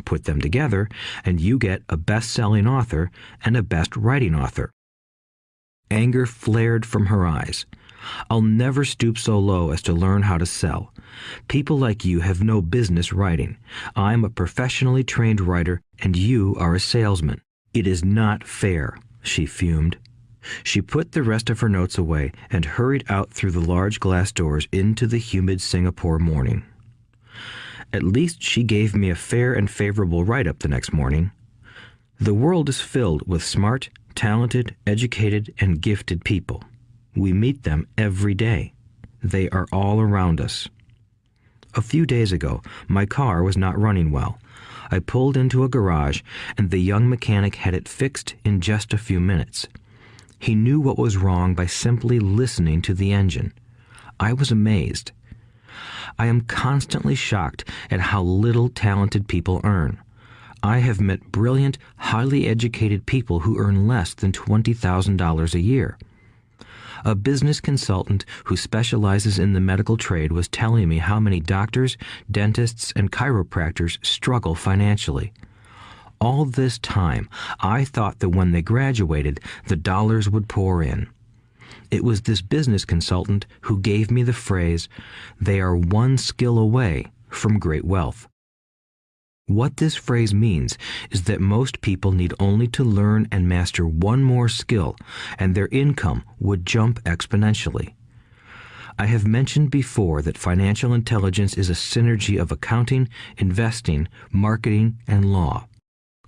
[SPEAKER 2] Put them together, and you get a best-selling author and a best writing author. Anger flared from her eyes. I'll never stoop so low as to learn how to sell. People like you have no business writing. I'm a professionally trained writer, and you are a salesman. It is not fair, she fumed. She put the rest of her notes away and hurried out through the large glass doors into the humid Singapore morning. At least she gave me a fair and favorable write-up the next morning. The world is filled with smart, talented, educated, and gifted people. We meet them every day. They are all around us. A few days ago, my car was not running well. I pulled into a garage, and the young mechanic had it fixed in just a few minutes. He knew what was wrong by simply listening to the engine. I was amazed. I am constantly shocked at how little talented people earn. I have met brilliant, highly educated people who earn less than $20,000 a year. A business consultant who specializes in the medical trade was telling me how many doctors, dentists, and chiropractors struggle financially. All this time, I thought that when they graduated, the dollars would pour in. It was this business consultant who gave me the phrase, "They are one skill away from great wealth." What this phrase means is that most people need only to learn and master one more skill, and their income would jump exponentially. I have mentioned before that financial intelligence is a synergy of accounting, investing, marketing, and law.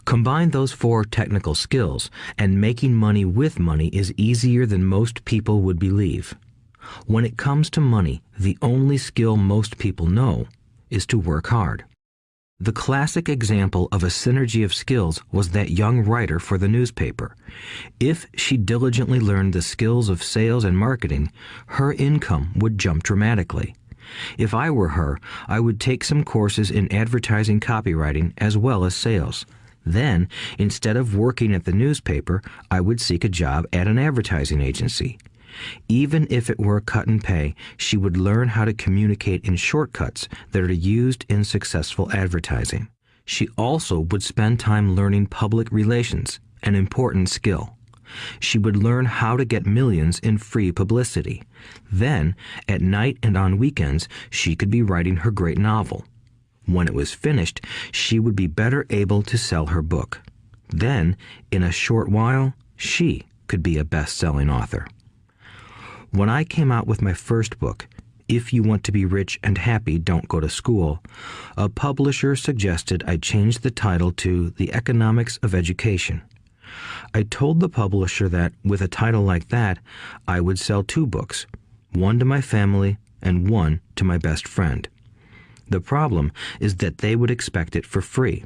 [SPEAKER 2] Combine those 4 technical skills, and making money with money is easier than most people would believe. When it comes to money, the only skill most people know is to work hard. The classic example of a synergy of skills was that young writer for the newspaper. If she diligently learned the skills of sales and marketing, her income would jump dramatically. If I were her, I would take some courses in advertising copywriting as well as sales. Then, instead of working at the newspaper, I would seek a job at an advertising agency. Even if it were a cut in pay, she would learn how to communicate in shortcuts that are used in successful advertising. She also would spend time learning public relations, an important skill. She would learn how to get millions in free publicity. Then, at night and on weekends, she could be writing her great novel. When it was finished, she would be better able to sell her book. Then, in a short while, she could be a best-selling author. When I came out with my first book, If You Want to Be Rich and Happy, Don't Go to School, a publisher suggested I change the title to The Economics of Education. I told the publisher that, with a title like that, I would sell 2 books, one to my family and one to my best friend. The problem is that they would expect it for free.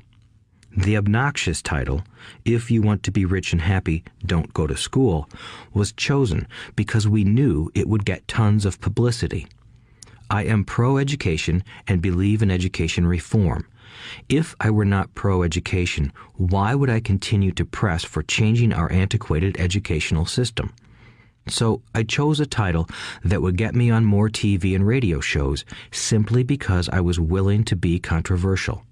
[SPEAKER 2] The obnoxious title, If You Want to Be Rich and Happy, Don't Go to School, was chosen because we knew it would get tons of publicity. I am pro-education and believe in education reform. If I were not pro-education, why would I continue to press for changing our antiquated educational system? So I chose a title that would get me on more TV and radio shows simply because I was willing to be controversial.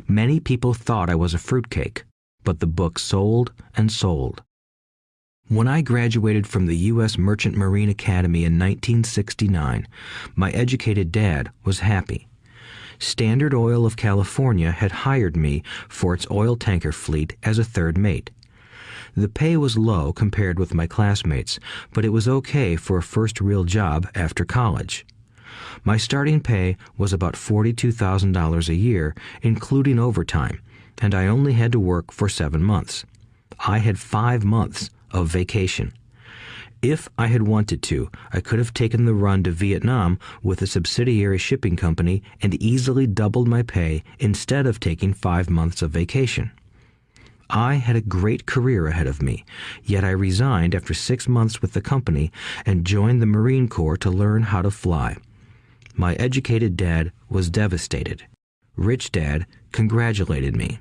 [SPEAKER 2] Many people thought I was a fruitcake, but the book sold and sold. When I graduated from the U.S. Merchant Marine Academy in 1969, my educated dad was happy. Standard Oil of California had hired me for its oil tanker fleet as a third mate. The pay was low compared with my classmates, but it was okay for a first real job after college. My starting pay was about $42,000 a year, including overtime, and I only had to work for 7 months. I had 5 months of vacation. If I had wanted to, I could have taken the run to Vietnam with a subsidiary shipping company and easily doubled my pay instead of taking 5 months of vacation. I had a great career ahead of me, yet I resigned after 6 months with the company and joined the Marine Corps to learn how to fly. My educated dad was devastated. Rich Dad congratulated me.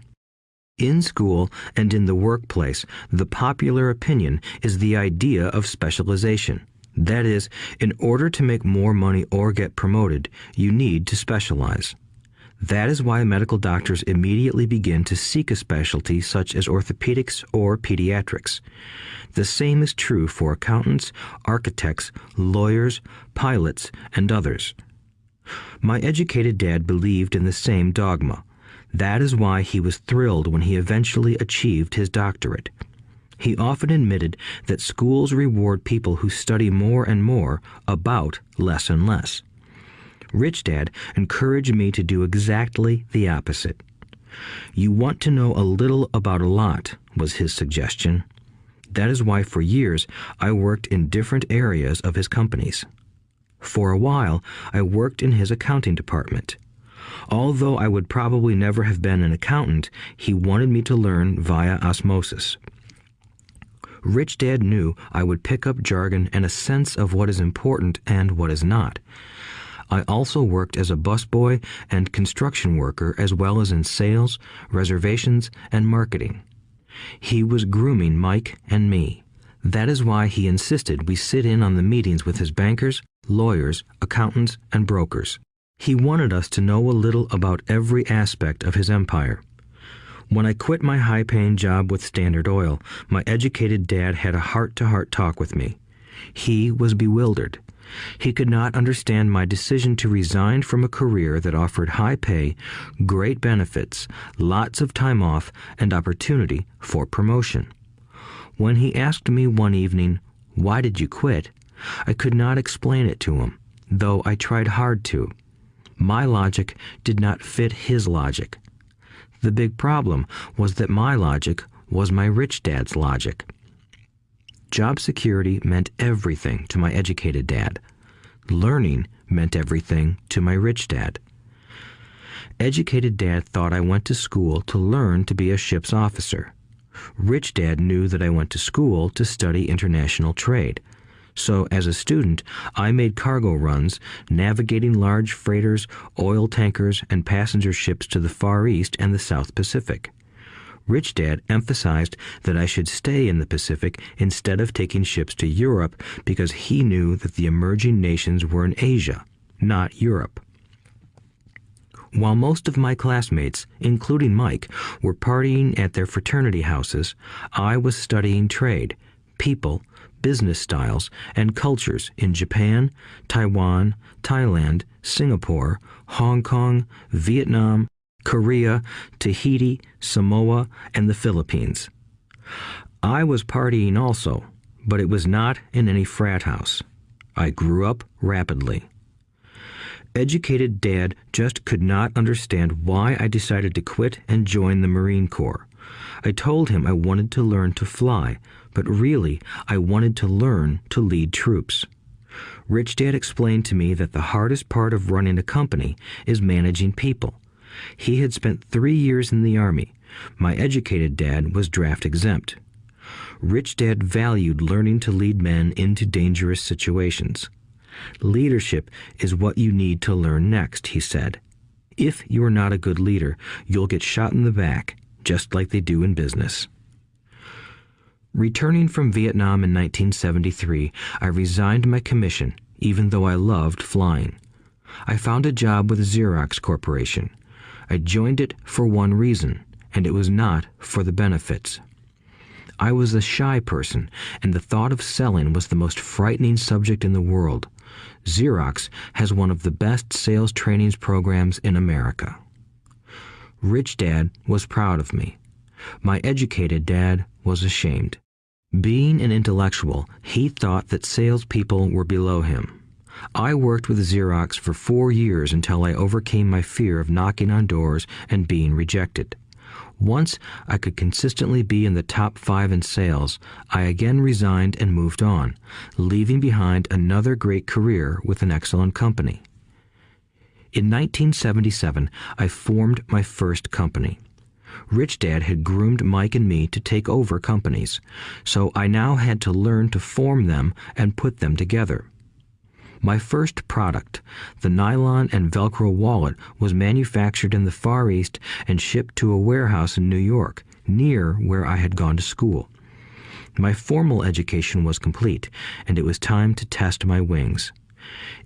[SPEAKER 2] In school and in the workplace, the popular opinion is the idea of specialization. That is, in order to make more money or get promoted, you need to specialize. That is why medical doctors immediately begin to seek a specialty such as orthopedics or pediatrics. The same is true for accountants, architects, lawyers, pilots, and others. My educated dad believed in the same dogma. That is why he was thrilled when he eventually achieved his doctorate. He often admitted that schools reward people who study more and more about less and less. Rich Dad encouraged me to do exactly the opposite. You want to know a little about a lot, was his suggestion. That is why for years I worked in different areas of his companies. For a while, I worked in his accounting department. Although I would probably never have been an accountant, he wanted me to learn via osmosis. Rich Dad knew I would pick up jargon and a sense of what is important and what is not. I also worked as a busboy and construction worker as well as in sales, reservations, and marketing. He was grooming Mike and me. That is why he insisted we sit in on the meetings with his bankers, lawyers, accountants, and brokers. He wanted us to know a little about every aspect of his empire. When I quit my high-paying job with Standard Oil, my educated dad had a heart-to-heart talk with me. He was bewildered. He could not understand my decision to resign from a career that offered high pay, great benefits, lots of time off, and opportunity for promotion. When he asked me one evening, "Why did you quit?" I could not explain it to him, though I tried hard to. My logic did not fit his logic. The big problem was that my logic was my rich dad's logic. Job security meant everything to my educated dad. Learning meant everything to my rich dad. Educated dad thought I went to school to learn to be a ship's officer. Rich dad knew that I went to school to study international trade. So as a student, I made cargo runs, navigating large freighters, oil tankers, and passenger ships to the Far East and the South Pacific. Rich Dad emphasized that I should stay in the Pacific instead of taking ships to Europe because he knew that the emerging nations were in Asia, not Europe. While most of my classmates, including Mike, were partying at their fraternity houses, I was studying trade, people, business styles, and cultures in Japan, Taiwan, Thailand, Singapore, Hong Kong, Vietnam, Korea, Tahiti, Samoa, and the Philippines. I was partying also, but it was not in any frat house. I grew up rapidly. Educated Dad just could not understand why I decided to quit and join the Marine Corps. I told him I wanted to learn to fly, but really I wanted to learn to lead troops. Rich Dad explained to me that the hardest part of running a company is managing people. He had spent 3 years in the Army. My educated dad was draft exempt. Rich Dad valued learning to lead men into dangerous situations. Leadership is what you need to learn next, he said. If you are not a good leader, you'll get shot in the back, just like they do in business. Returning from Vietnam in 1973, I resigned my commission, even though I loved flying. I found a job with Xerox Corporation. I joined it for one reason, and it was not for the benefits. I was a shy person, and the thought of selling was the most frightening subject in the world. Xerox has one of the best sales trainings programs in America. Rich Dad was proud of me. My educated dad was ashamed. Being an intellectual, he thought that salespeople were below him. I worked with Xerox for 4 years until I overcame my fear of knocking on doors and being rejected. Once I could consistently be in the top 5 in sales, I again resigned and moved on, leaving behind another great career with an excellent company. In 1977, I formed my first company. Rich Dad had groomed Mike and me to take over companies, so I now had to learn to form them and put them together. My first product, the nylon and Velcro wallet, was manufactured in the Far East and shipped to a warehouse in New York, near where I had gone to school. My formal education was complete, and it was time to test my wings.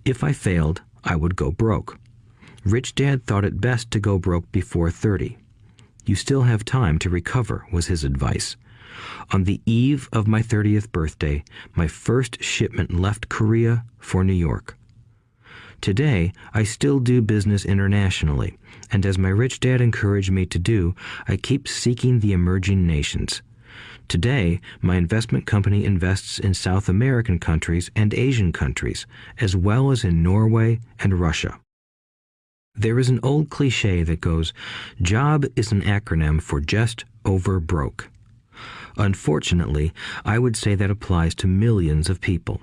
[SPEAKER 2] If I failed, I would go broke. Rich Dad thought it best to go broke before 30. You still have time to recover, was his advice. On the eve of my 30th birthday, my first shipment left Korea for New York. Today, I still do business internationally, and as my rich dad encouraged me to do, I keep seeking the emerging nations. Today, my investment company invests in South American countries and Asian countries, as well as in Norway and Russia. There is an old cliche that goes, "Job is an acronym for just over broke." Unfortunately, I would say that applies to millions of people.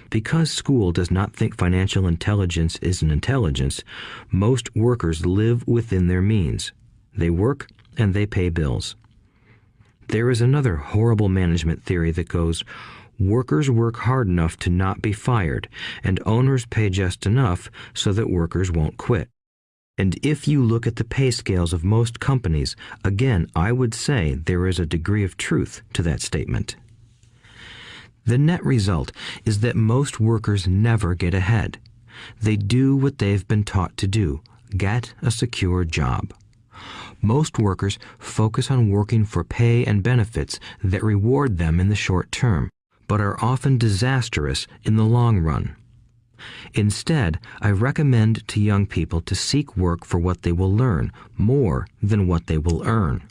[SPEAKER 2] Because school does not think financial intelligence is an intelligence, most workers live within their means. They work and they pay bills. There is another horrible management theory that goes, workers work hard enough to not be fired, and owners pay just enough so that workers won't quit. And if you look at the pay scales of most companies, again, I would say there is a degree of truth to that statement. The net result is that most workers never get ahead. They do what they've been taught to do, get a secure job. Most workers focus on working for pay and benefits that reward them in the short term, but are often disastrous in the long run. Instead, I recommend to young people to seek work for what they will learn more than what they will earn.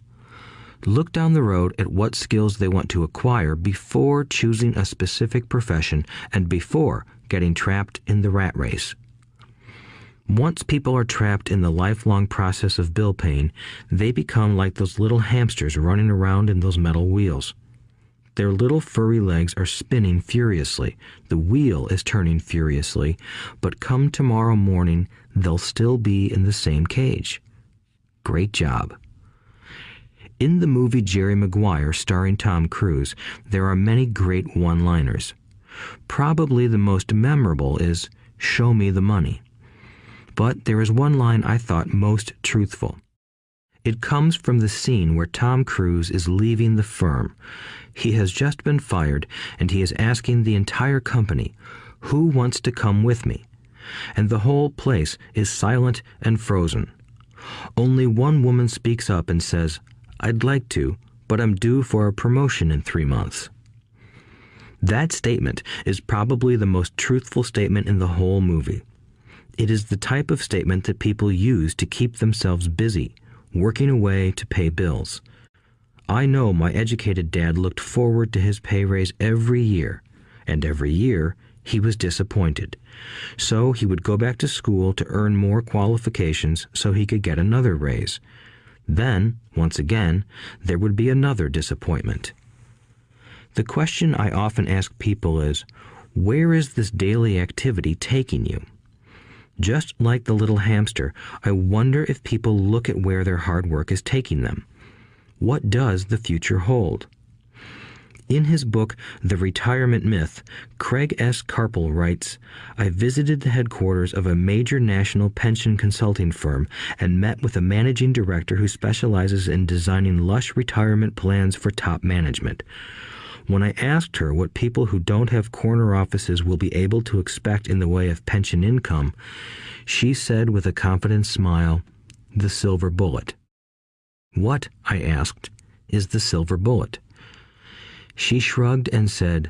[SPEAKER 2] Look down the road at what skills they want to acquire before choosing a specific profession and before getting trapped in the rat race. Once people are trapped in the lifelong process of bill paying, they become like those little hamsters running around in those metal wheels. Their little furry legs are spinning furiously, the wheel is turning furiously, but come tomorrow morning, they'll still be in the same cage. Great job. In the movie Jerry Maguire, starring Tom Cruise, there are many great one-liners. Probably the most memorable is, "Show me the money." But there is one line I thought most truthful. It comes from the scene where Tom Cruise is leaving the firm. He has just been fired, and he is asking the entire company, "Who wants to come with me?" And the whole place is silent and frozen. Only one woman speaks up and says, "I'd like to, but I'm due for a promotion in 3 months." That statement is probably the most truthful statement in the whole movie. It is the type of statement that people use to keep themselves busy, working away to pay bills. I know my educated dad looked forward to his pay raise every year, and every year he was disappointed. So he would go back to school to earn more qualifications so he could get another raise. Then, once again, there would be another disappointment. The question I often ask people is, where is this daily activity taking you? Just like the little hamster, I wonder if people look at where their hard work is taking them. What does the future hold? In his book, The Retirement Myth, Craig S. Carpel writes, "I visited the headquarters of a major national pension consulting firm and met with a managing director who specializes in designing lush retirement plans for top management. When I asked her what people who don't have corner offices will be able to expect in the way of pension income, she said with a confident smile, 'The silver bullet.'" "What," I asked, "is the silver bullet?" She shrugged and said,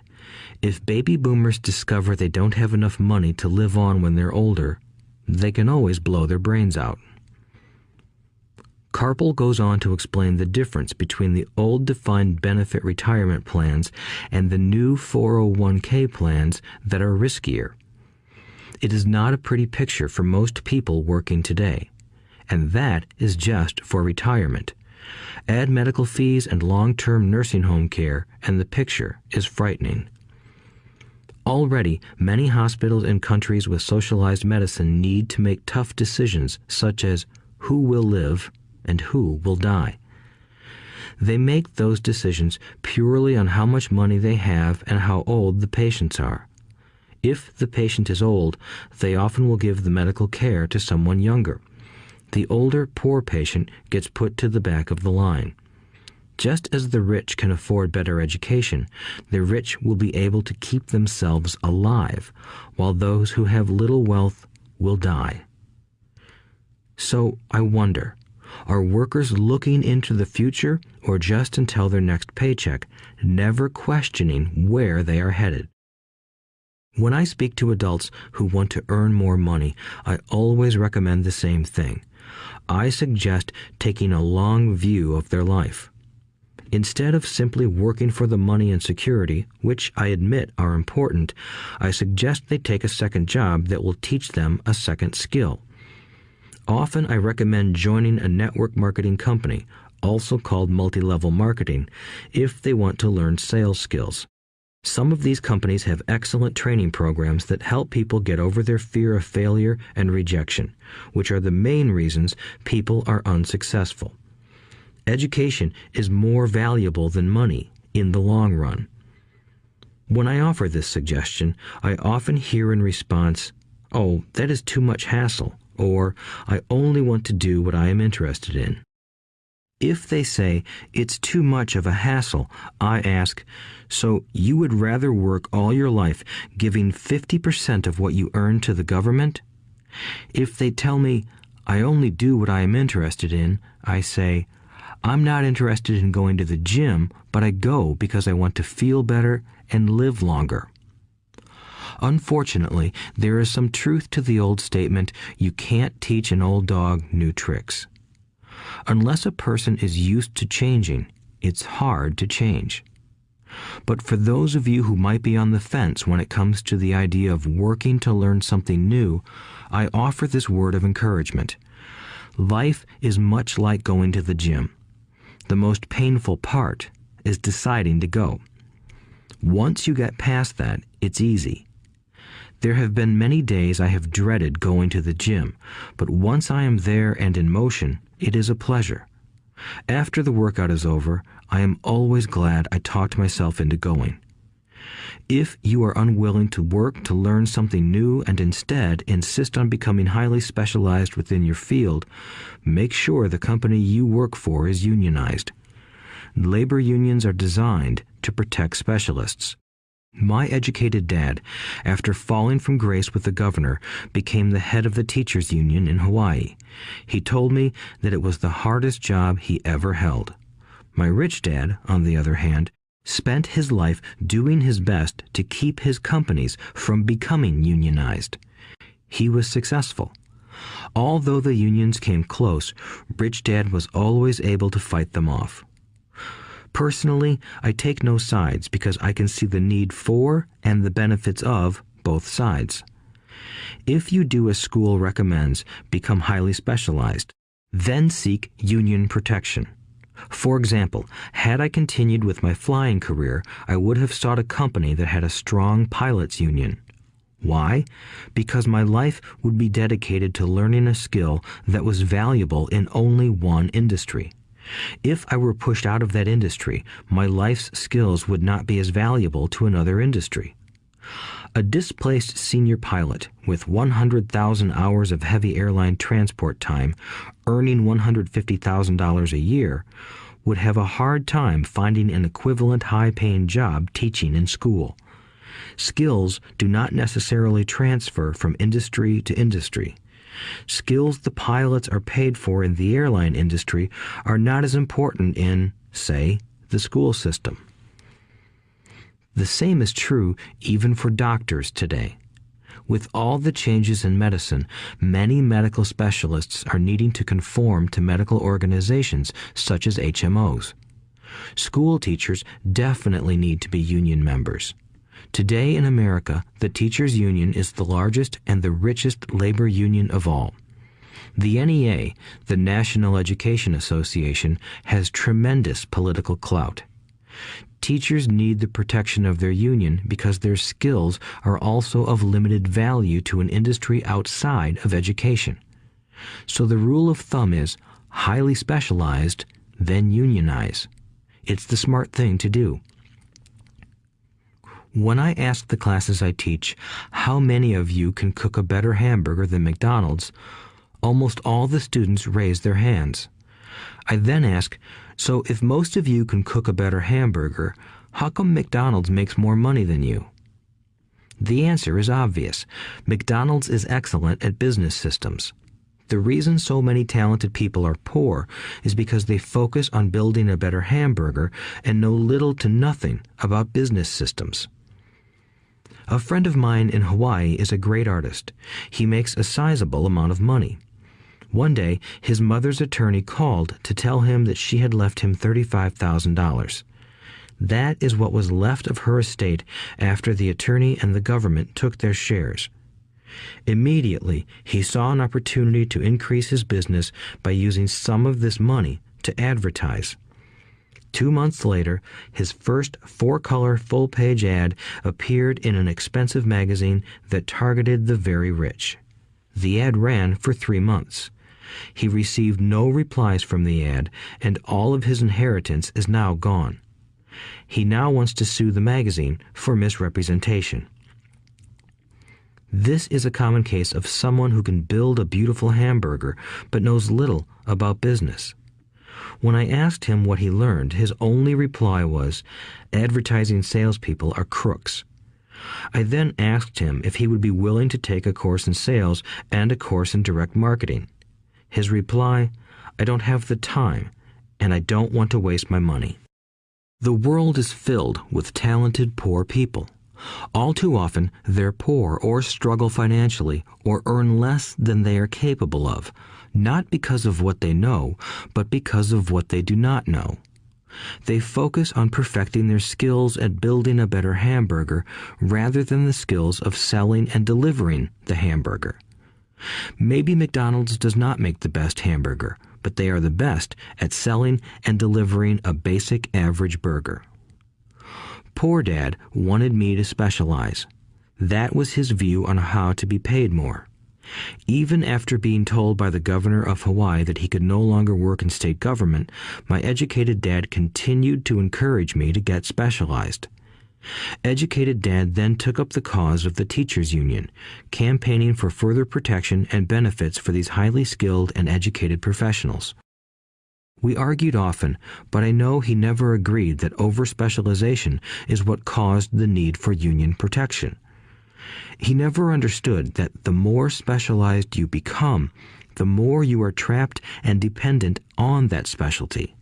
[SPEAKER 2] "If baby boomers discover they don't have enough money to live on when they're older, they can always blow their brains out." Carpel goes on to explain the difference between the old defined benefit retirement plans and the new 401k plans that are riskier. It is not a pretty picture for most people working today, and that is just for retirement. Add medical fees and long-term nursing home care, and the picture is frightening. Already, many hospitals in countries with socialized medicine need to make tough decisions such as who will live and who will die. They make those decisions purely on how much money they have and how old the patients are. If the patient is old, they often will give the medical care to someone younger. The older, poor patient gets put to the back of the line. Just as the rich can afford better education, the rich will be able to keep themselves alive, while those who have little wealth will die. So I wonder, are workers looking into the future or just until their next paycheck, never questioning where they are headed? When I speak to adults who want to earn more money, I always recommend the same thing. I suggest taking a long view of their life. Instead of simply working for the money and security, which I admit are important, I suggest they take a second job that will teach them a second skill. Often I recommend joining a network marketing company, also called multi-level marketing, if they want to learn sales skills. Some of these companies have excellent training programs that help people get over their fear of failure and rejection, which are the main reasons people are unsuccessful. Education is more valuable than money in the long run. When I offer this suggestion, I often hear in response, "Oh, that is too much hassle," or "I only want to do what I am interested in." If they say it's too much of a hassle, I ask, so you would rather work all your life giving 50% of what you earn to the government? If they tell me, I only do what I am interested in, I say, I'm not interested in going to the gym, but I go because I want to feel better and live longer. Unfortunately, there is some truth to the old statement, you can't teach an old dog new tricks. Unless a person is used to changing, it's hard to change. But for those of you who might be on the fence when it comes to the idea of working to learn something new, I offer this word of encouragement. Life is much like going to the gym. The most painful part is deciding to go. Once you get past that, it's easy. There have been many days I have dreaded going to the gym, but once I am there and in motion, it is a pleasure. After the workout is over, I am always glad I talked myself into going. If you are unwilling to work to learn something new and instead insist on becoming highly specialized within your field, make sure the company you work for is unionized. Labor unions are designed to protect specialists. My educated dad, after falling from grace with the governor, became the head of the teachers' union in Hawaii. He told me that it was the hardest job he ever held. My rich dad, on the other hand, spent his life doing his best to keep his companies from becoming unionized. He was successful. Although the unions came close, Rich Dad was always able to fight them off. Personally, I take no sides because I can see the need for and the benefits of both sides. If you do as school recommends, become highly specialized, then seek union protection. For example, had I continued with my flying career, I would have sought a company that had a strong pilots union. Why? Because my life would be dedicated to learning a skill that was valuable in only one industry. If I were pushed out of that industry, my life's skills would not be as valuable to another industry. A displaced senior pilot with 100,000 hours of heavy airline transport time, earning $150,000 a year, would have a hard time finding an equivalent high-paying job teaching in school. Skills do not necessarily transfer from industry to industry. Skills the pilots are paid for in the airline industry are not as important in, say, the school system. The same is true even for doctors today. With all the changes in medicine, many medical specialists are needing to conform to medical organizations such as HMOs. School teachers definitely need to be union members. Today in America, the teachers' union is the largest and the richest labor union of all. The NEA, the National Education Association, has tremendous political clout. Teachers need the protection of their union because their skills are also of limited value to an industry outside of education. So the rule of thumb is highly specialized, then unionize. It's the smart thing to do. When I ask the classes I teach, how many of you can cook a better hamburger than McDonald's, almost all the students raise their hands. I then ask, so if most of you can cook a better hamburger, how come McDonald's makes more money than you? The answer is obvious. McDonald's is excellent at business systems. The reason so many talented people are poor is because they focus on building a better hamburger and know little to nothing about business systems. A friend of mine in Hawaii is a great artist. He makes a sizable amount of money. One day, his mother's attorney called to tell him that she had left him $35,000. That is what was left of her estate after the attorney and the government took their shares. Immediately, he saw an opportunity to increase his business by using some of this money to advertise. 2 months later, his first 4-color full-page ad appeared in an expensive magazine that targeted the very rich. The ad ran for 3 months. He received no replies from the ad, and all of his inheritance is now gone. He now wants to sue the magazine for misrepresentation. This is a common case of someone who can build a beautiful hamburger but knows little about business. When I asked him what he learned, his only reply was, "Advertising salespeople are crooks." I then asked him if he would be willing to take a course in sales and a course in direct marketing. His reply, "I don't have the time, and I don't want to waste my money." The world is filled with talented poor people. All too often, they're poor or struggle financially or earn less than they are capable of, not because of what they know, but because of what they do not know. They focus on perfecting their skills at building a better hamburger rather than the skills of selling and delivering the hamburger. Maybe McDonald's does not make the best hamburger, but they are the best at selling and delivering a basic average burger. Poor Dad wanted me to specialize. That was his view on how to be paid more. Even after being told by the governor of Hawaii that he could no longer work in state government, my educated dad continued to encourage me to get specialized. Educated Dad then took up the cause of the teachers' union, campaigning for further protection and benefits for these highly skilled and educated professionals. We argued often, but I know he never agreed that over-specialization is what caused the need for union protection. He never understood that the more specialized you become, the more you are trapped and dependent on that specialty.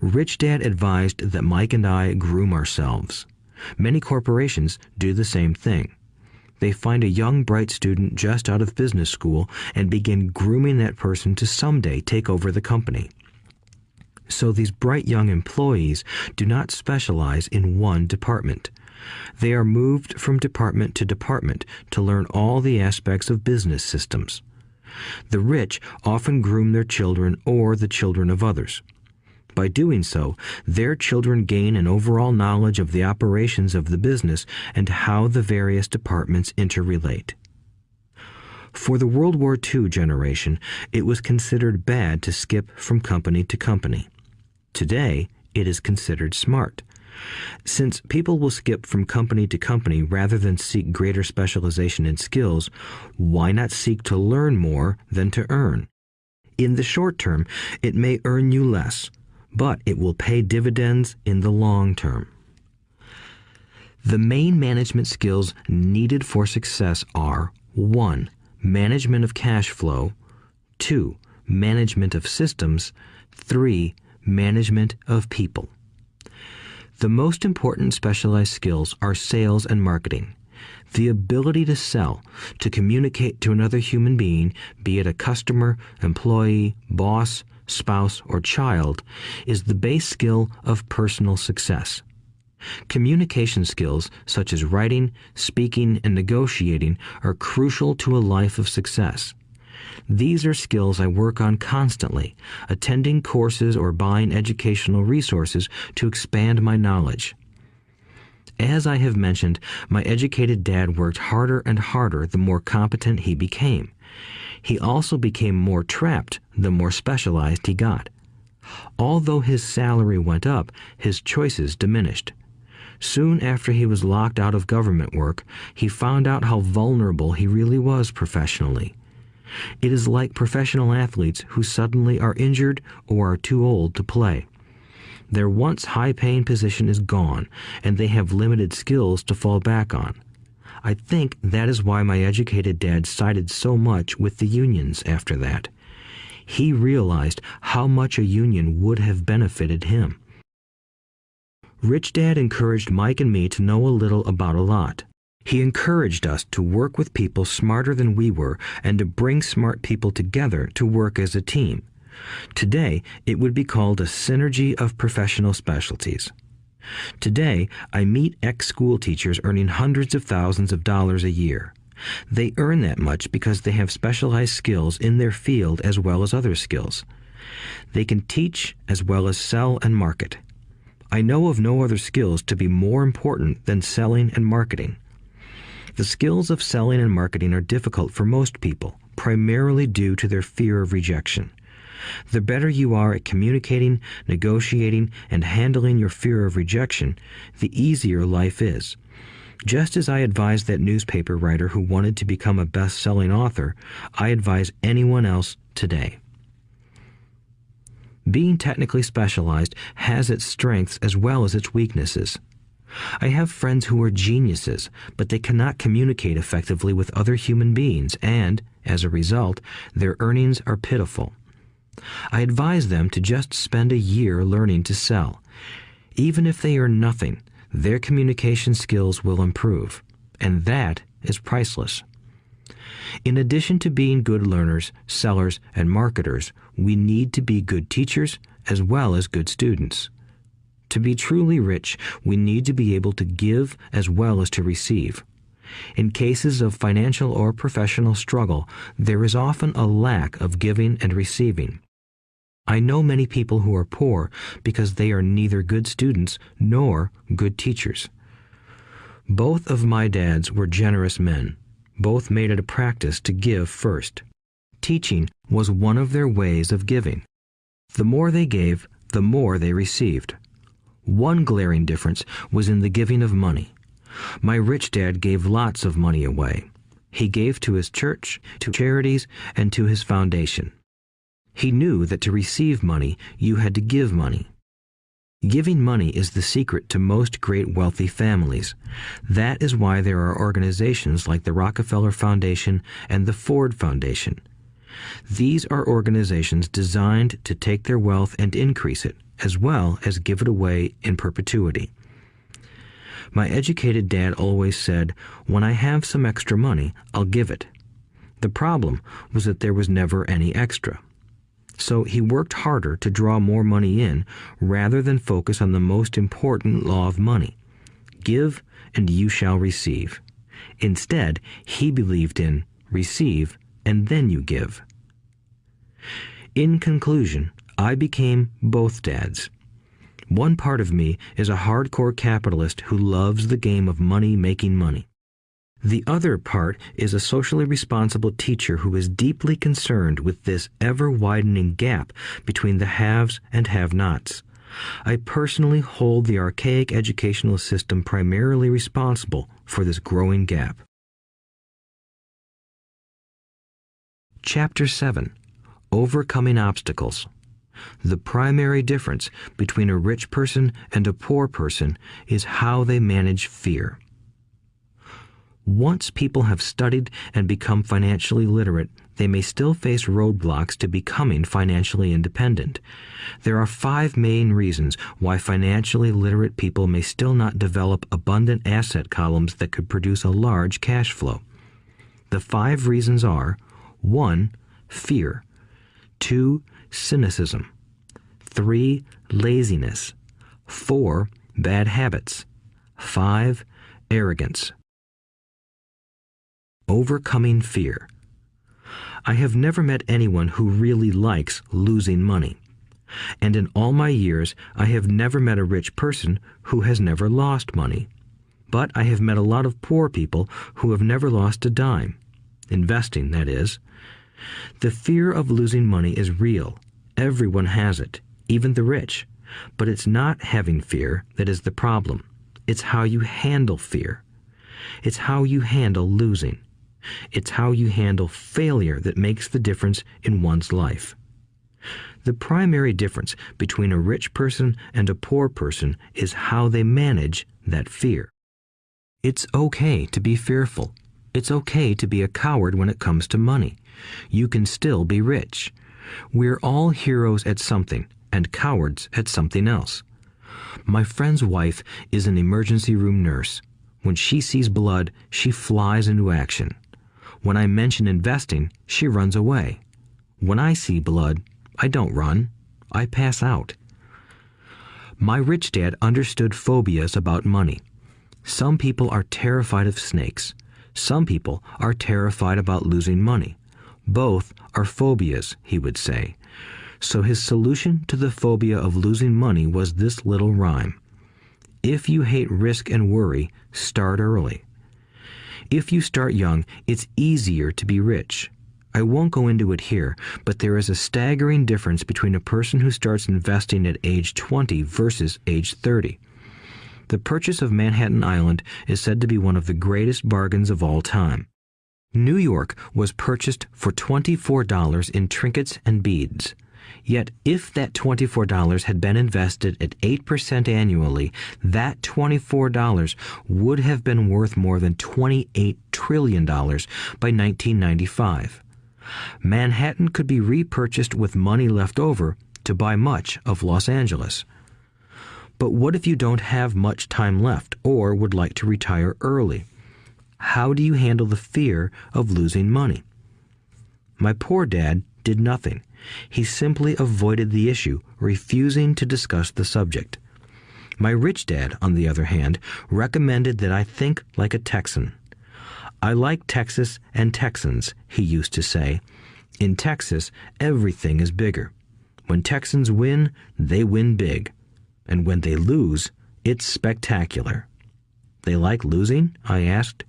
[SPEAKER 2] Rich Dad advised that Mike and I groom ourselves. Many corporations do the same thing. They find a young, bright student just out of business school and begin grooming that person to someday take over the company. So these bright young employees do not specialize in one department. They are moved from department to department to learn all the aspects of business systems. The rich often groom their children or the children of others. By doing so, their children gain an overall knowledge of the operations of the business and how the various departments interrelate. For the World War II generation, it was considered bad to skip from company to company. Today, it is considered smart. Since people will skip from company to company rather than seek greater specialization in skills, why not seek to learn more than to earn? In the short term, it may earn you less, but it will pay dividends in the long term. The main management skills needed for success are 1. Management of cash flow, 2. Management of systems, 3. Management of people. The most important specialized skills are sales and marketing. The ability to sell, to communicate to another human being, be it a customer, employee, boss, spouse, or child, is the base skill of personal success. Communication skills such as writing, speaking, and negotiating are crucial to a life of success. These are skills I work on constantly, attending courses or buying educational resources to expand my knowledge. As I have mentioned, my educated dad worked harder and harder the more competent he became. He also became more trapped the more specialized he got. Although his salary went up, his choices diminished. Soon after he was locked out of government work, he found out how vulnerable he really was professionally. It is like professional athletes who suddenly are injured or are too old to play. Their once high-paying position is gone, and they have limited skills to fall back on. I think that is why my educated dad sided so much with the unions after that. He realized how much a union would have benefited him. Rich Dad encouraged Mike and me to know a little about a lot. He encouraged us to work with people smarter than we were and to bring smart people together to work as a team. Today, it would be called a synergy of professional specialties. Today, I meet ex-school teachers earning hundreds of thousands of dollars a year. They earn that much because they have specialized skills in their field as well as other skills. They can teach as well as sell and market. I know of no other skills to be more important than selling and marketing. The skills of selling and marketing are difficult for most people, primarily due to their fear of rejection. The better you are at communicating, negotiating, and handling your fear of rejection, the easier life is. Just as I advise that newspaper writer who wanted to become a best-selling author, I advise anyone else today. Being technically specialized has its strengths as well as its weaknesses. I have friends who are geniuses, but they cannot communicate effectively with other human beings, and, as a result, their earnings are pitiful. I advise them to just spend a year learning to sell. Even if they earn nothing, their communication skills will improve, and that is priceless. In addition to being good learners, sellers, and marketers, we need to be good teachers as well as good students. To be truly rich, we need to be able to give as well as to receive. In cases of financial or professional struggle, there is often a lack of giving and receiving. I know many people who are poor because they are neither good students nor good teachers. Both of my dads were generous men. Both made it a practice to give first. Teaching was one of their ways of giving. The more they gave, the more they received. One glaring difference was in the giving of money. My rich dad gave lots of money away. He gave to his church, to charities, and to his foundation. He knew that to receive money, you had to give money. Giving money is the secret to most great wealthy families. That is why there are organizations like the Rockefeller Foundation and the Ford Foundation. These are organizations designed to take their wealth and increase it, as well as give it away in perpetuity. My educated dad always said, "When I have some extra money, I'll give it." The problem was that there was never any extra. So he worked harder to draw more money in rather than focus on the most important law of money. Give and you shall receive. Instead, he believed in receive and then you give. In conclusion, I became both dads. One part of me is a hardcore capitalist who loves the game of money making money. The other part is a socially responsible teacher who is deeply concerned with this ever-widening gap between the haves and have-nots. I personally hold the archaic educational system primarily responsible for this growing gap. Chapter 7. Overcoming Obstacles. The primary difference between a rich person and a poor person is how they manage fear. Once people have studied and become financially literate, they may still face roadblocks to becoming financially independent. There are 5 main reasons why financially literate people may still not develop abundant asset columns that could produce a large cash flow. The 5 reasons are: 1. Fear. 2. Cynicism. 3. Laziness. 4. Bad habits. 5. Arrogance. Overcoming fear. I have never met anyone who really likes losing money. And in all my years, I have never met a rich person who has never lost money. But I have met a lot of poor people who have never lost a dime. Investing, that is. The fear of losing money is real. Everyone has it, even the rich. But it's not having fear that is the problem. It's how you handle fear. It's how you handle losing. It's how you handle failure that makes the difference in one's life. The primary difference between a rich person and a poor person is how they manage that fear. It's okay to be fearful. It's okay to be a coward when it comes to money. You can still be rich. We're all heroes at something and cowards at something else. My friend's wife is an emergency room nurse. When she sees blood, she flies into action. When I mention investing, she runs away. When I see blood, I don't run. I pass out. My rich dad understood phobias about money. Some people are terrified of snakes. Some people are terrified about losing money. Both are phobias, he would say. So his solution to the phobia of losing money was this little rhyme. If you hate risk and worry, start early. If you start young, it's easier to be rich. I won't go into it here, but there is a staggering difference between a person who starts investing at age 20 versus age 30. The purchase of Manhattan Island is said to be one of the greatest bargains of all time. New York was purchased for $24 in trinkets and beads. Yet if that $24 had been invested at 8% annually, that $24 would have been worth more than $28 trillion by 1995. Manhattan could be repurchased with money left over to buy much of Los Angeles. But what if you don't have much time left or would like to retire early? How do you handle the fear of losing money? My poor dad did nothing. He simply avoided the issue, refusing to discuss the subject. My rich dad, on the other hand, recommended that I think like a Texan. I like Texas and Texans, he used to say. In Texas, everything is bigger. When Texans win, they win big. And when they lose, it's spectacular. They like losing? I asked.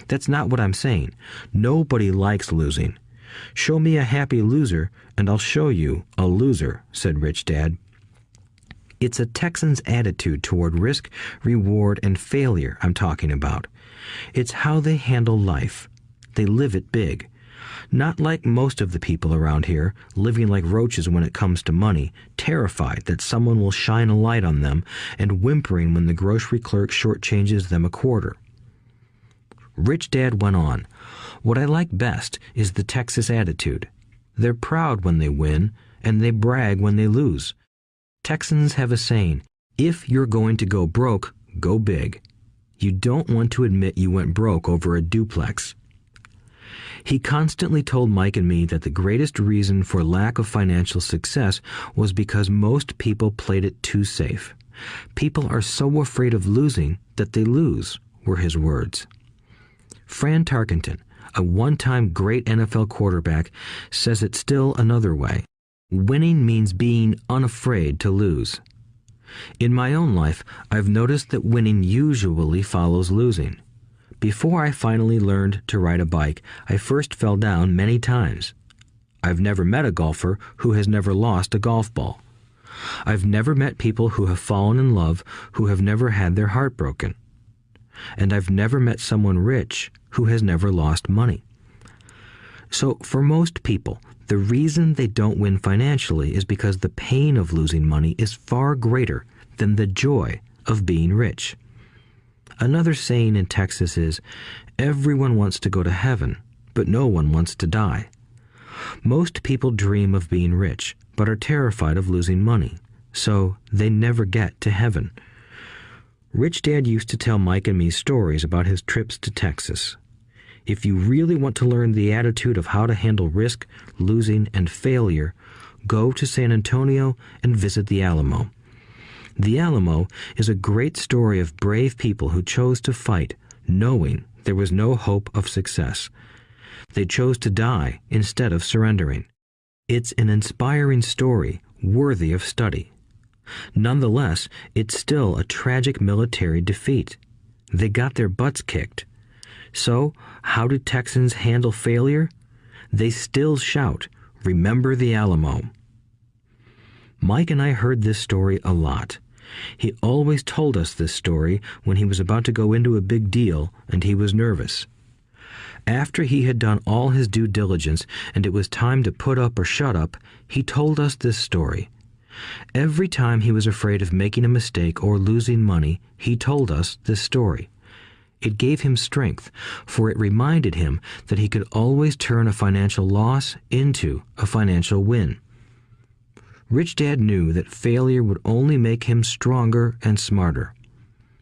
[SPEAKER 2] That's not what I'm saying. Nobody likes losing. Show me a happy loser, and I'll show you a loser, said Rich Dad. It's a Texan's attitude toward risk, reward, and failure I'm talking about. It's how they handle life. They live it big. Not like most of the people around here, living like roaches when it comes to money, terrified that someone will shine a light on them and whimpering when the grocery clerk shortchanges them a quarter. Rich Dad went on, "What I like best is the Texas attitude. They're proud when they win, and they brag when they lose. Texans have a saying, if you're going to go broke, go big. You don't want to admit you went broke over a duplex." He constantly told Mike and me that the greatest reason for lack of financial success was because most people played it too safe. People are so afraid of losing that they lose, were his words. Fran Tarkenton, a one-time great NFL quarterback, says it still another way. Winning means being unafraid to lose. In my own life, I've noticed that winning usually follows losing. Before I finally learned to ride a bike, I first fell down many times. I've never met a golfer who has never lost a golf ball. I've never met people who have fallen in love who have never had their heart broken. And I've never met someone rich who has never lost money. So for most people, the reason they don't win financially is because the pain of losing money is far greater than the joy of being rich. Another saying in Texas is, everyone wants to go to heaven, but no one wants to die. Most people dream of being rich, but are terrified of losing money, so they never get to heaven. Rich Dad used to tell Mike and me stories about his trips to Texas. If you really want to learn the attitude of how to handle risk, losing, and failure, go to San Antonio and visit the Alamo. The Alamo is a great story of brave people who chose to fight, knowing there was no hope of success. They chose to die instead of surrendering. It's an inspiring story worthy of study. Nonetheless, it's still a tragic military defeat. They got their butts kicked. So, how do Texans handle failure? They still shout, "Remember the Alamo." Mike and I heard this story a lot. He always told us this story when he was about to go into a big deal and he was nervous. After he had done all his due diligence and it was time to put up or shut up, he told us this story. Every time he was afraid of making a mistake or losing money, he told us this story. It gave him strength, for it reminded him that he could always turn a financial loss into a financial win. Rich Dad knew that failure would only make him stronger and smarter.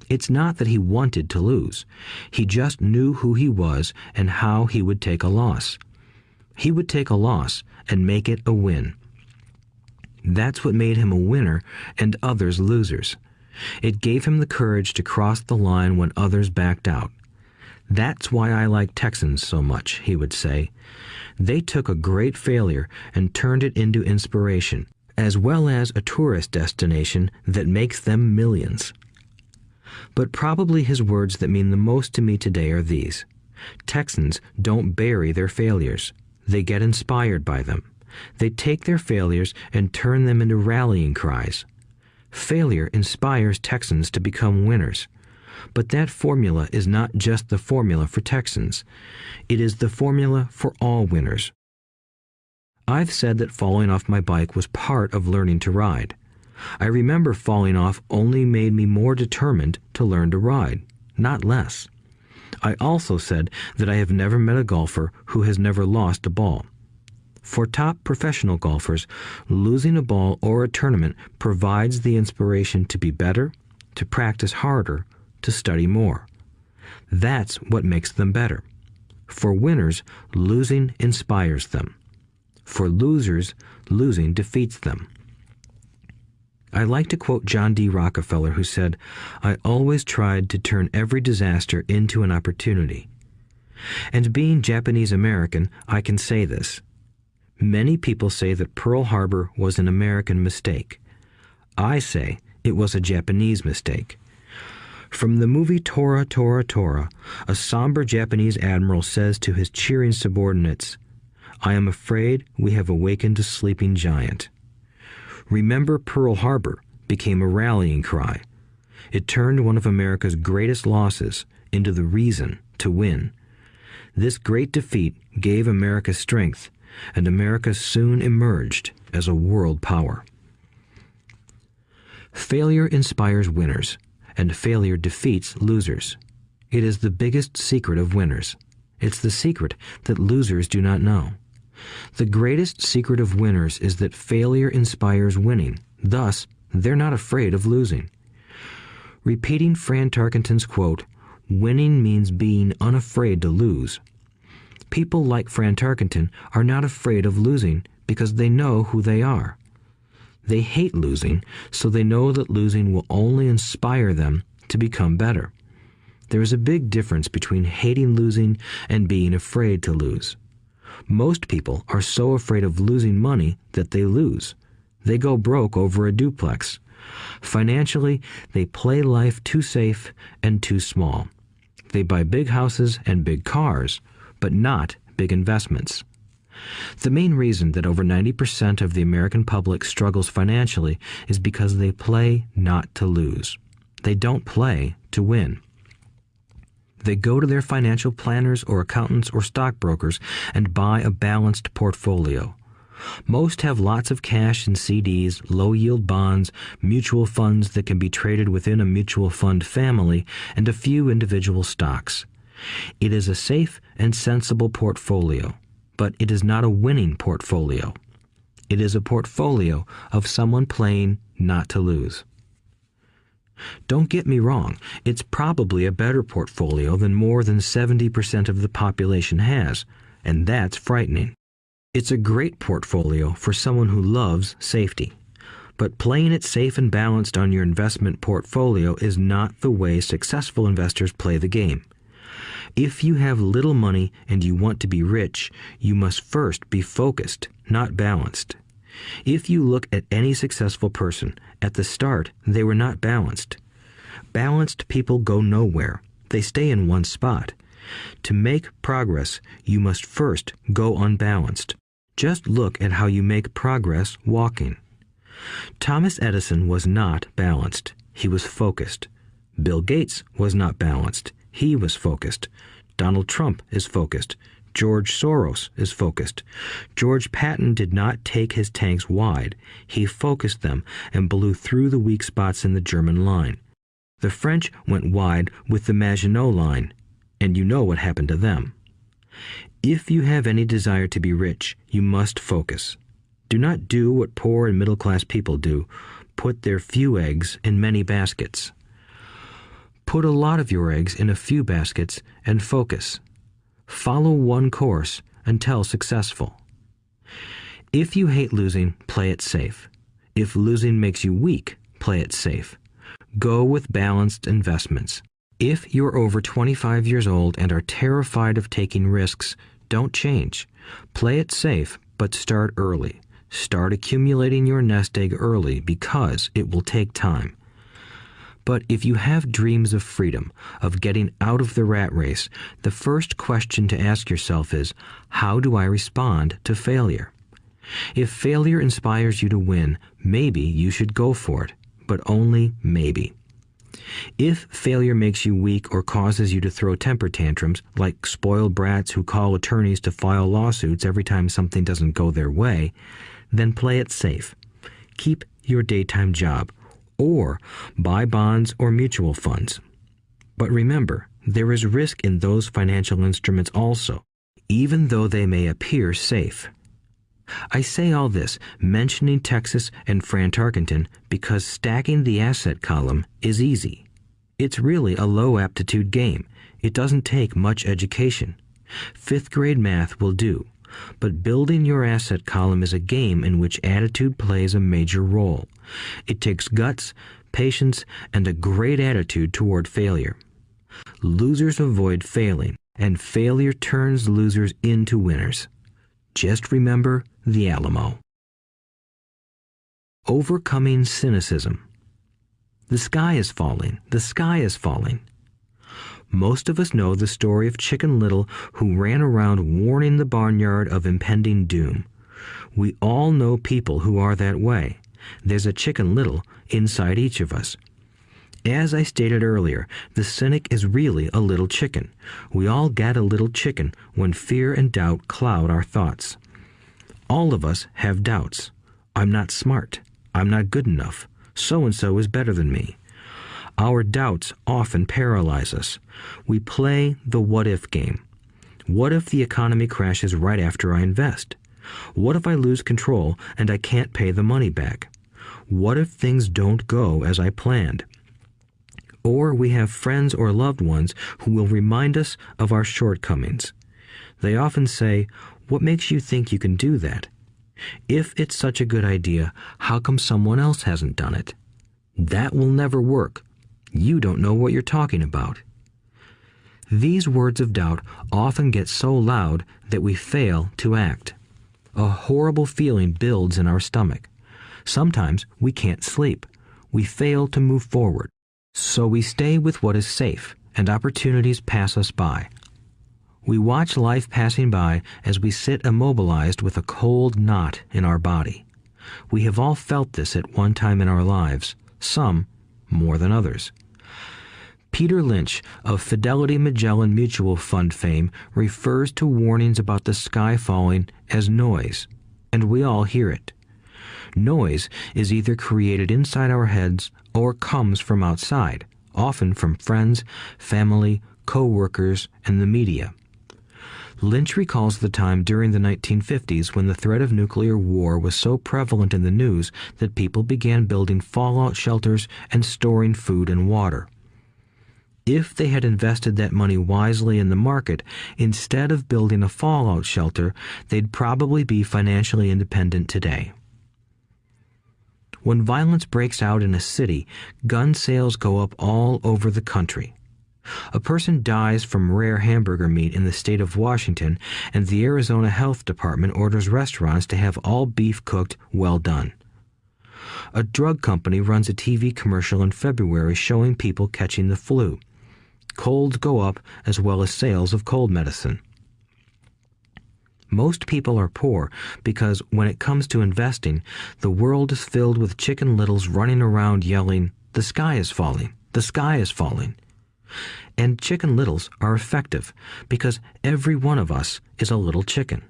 [SPEAKER 2] It's not that he wanted to lose. He just knew who he was and how he would take a loss. He would take a loss and make it a win. That's what made him a winner and others losers. It gave him the courage to cross the line when others backed out. That's why I like Texans so much, he would say. They took a great failure and turned it into inspiration, as well as a tourist destination that makes them millions. But probably his words that mean the most to me today are these. Texans don't bury their failures. They get inspired by them. They take their failures and turn them into rallying cries. Failure inspires Texans to become winners. But that formula is not just the formula for Texans. It is the formula for all winners. I've said that falling off my bike was part of learning to ride. I remember falling off only made me more determined to learn to ride, not less. I also said that I have never met a golfer who has never lost a ball. For top professional golfers, losing a ball or a tournament provides the inspiration to be better, to practice harder, to study more. That's what makes them better. For winners, losing inspires them. For losers, losing defeats them. I like to quote John D. Rockefeller, who said, "I always tried to turn every disaster into an opportunity." And being Japanese American, I can say this. Many people say that Pearl Harbor was an American mistake. I say it was a Japanese mistake. From the movie Tora, Tora, Tora, a somber Japanese admiral says to his cheering subordinates, "I am afraid we have awakened a sleeping giant." Remember Pearl Harbor became a rallying cry. It turned one of America's greatest losses into the reason to win. This great defeat gave America strength, and America soon emerged as a world power. Failure inspires winners, and failure defeats losers. It is the biggest secret of winners. It's the secret that losers do not know. The greatest secret of winners is that failure inspires winning. Thus, they're not afraid of losing. Repeating Fran Tarkenton's quote, "Winning means being unafraid to lose." People like Fran Tarkenton are not afraid of losing because they know who they are. They hate losing, so they know that losing will only inspire them to become better. There is a big difference between hating losing and being afraid to lose. Most people are so afraid of losing money that they lose. They go broke over a duplex. Financially, they play life too safe and too small. They buy big houses and big cars, but not big investments. The main reason that over 90% of the American public struggles financially is because they play not to lose. They don't play to win. They go to their financial planners or accountants or stockbrokers and buy a balanced portfolio. Most have lots of cash in CDs, low-yield bonds, mutual funds that can be traded within a mutual fund family, and a few individual stocks. It is a safe and sensible portfolio, but it is not a winning portfolio. It is a portfolio of someone playing not to lose. Don't get me wrong, it's probably a better portfolio than more than 70% of the population has, and that's frightening. It's a great portfolio for someone who loves safety. But playing it safe and balanced on your investment portfolio is not the way successful investors play the game. If you have little money and you want to be rich, you must first be focused, not balanced. If you look at any successful person, at the start they were not balanced. Balanced people go nowhere. They stay in one spot. To make progress, you must first go unbalanced. Just look at how you make progress walking. Thomas Edison was not balanced. He was focused. Bill Gates was not balanced. He was focused. Donald Trump is focused. George Soros is focused. George Patton did not take his tanks wide. He focused them and blew through the weak spots in the German line. The French went wide with the Maginot Line, and you know what happened to them. If you have any desire to be rich, you must focus. Do not do what poor and middle-class people do, put their few eggs in many baskets. Put a lot of your eggs in a few baskets and focus. Follow one course until successful. If you hate losing, play it safe. If losing makes you weak, play it safe. Go with balanced investments. If you're over 25 years old and are terrified of taking risks, don't change. Play it safe, but start early. Start accumulating your nest egg early because it will take time. But if you have dreams of freedom, of getting out of the rat race, the first question to ask yourself is, how do I respond to failure? If failure inspires you to win, maybe you should go for it, but only maybe. If failure makes you weak or causes you to throw temper tantrums, like spoiled brats who call attorneys to file lawsuits every time something doesn't go their way, then play it safe. Keep your daytime job, or buy bonds or mutual funds. But remember, there is risk in those financial instruments also, even though they may appear safe. I say all this, mentioning Texas and Fran Tarkenton, because stacking the asset column is easy. It's really a low-aptitude game. It doesn't take much education. Fifth-grade math will do. But building your asset column is a game in which attitude plays a major role. It takes guts, patience, and a great attitude toward failure. Losers avoid failing, and failure turns losers into winners. Just remember the Alamo. Overcoming cynicism. The sky is falling. The sky is falling. Most of us know the story of Chicken Little, who ran around warning the barnyard of impending doom. We all know people who are that way. There's a Chicken Little inside each of us. As I stated earlier, the cynic is really a little chicken. We all get a little chicken when fear and doubt cloud our thoughts. All of us have doubts. I'm not smart. I'm not good enough. So-and-so is better than me. Our doubts often paralyze us. We play the what-if game. What if the economy crashes right after I invest? What if I lose control and I can't pay the money back? What if things don't go as I planned? Or we have friends or loved ones who will remind us of our shortcomings. They often say, "What makes you think you can do that? If it's such a good idea, how come someone else hasn't done it? That will never work. You don't know what you're talking about." These words of doubt often get so loud that we fail to act. A horrible feeling builds in our stomach. Sometimes we can't sleep. We fail to move forward. So we stay with what is safe, and opportunities pass us by. We watch life passing by as we sit immobilized with a cold knot in our body. We have all felt this at one time in our lives, some more than others. Peter Lynch of Fidelity Magellan Mutual Fund fame refers to warnings about the sky falling as noise, and we all hear it. Noise is either created inside our heads or comes from outside, often from friends, family, co-workers, and the media. Lynch recalls the time during the 1950s when the threat of nuclear war was so prevalent in the news that people began building fallout shelters and storing food and water. If they had invested that money wisely in the market, instead of building a fallout shelter, they'd probably be financially independent today. When violence breaks out in a city, gun sales go up all over the country. A person dies from rare hamburger meat in the state of Washington, and the Arizona Health Department orders restaurants to have all beef cooked well done. A drug company runs a TV commercial in February showing people catching the flu. Colds go up as well as sales of cold medicine. Most people are poor because when it comes to investing, the world is filled with Chicken Littles running around yelling, "The sky is falling! The sky is falling!" And Chicken Littles are effective because every one of us is a little chicken.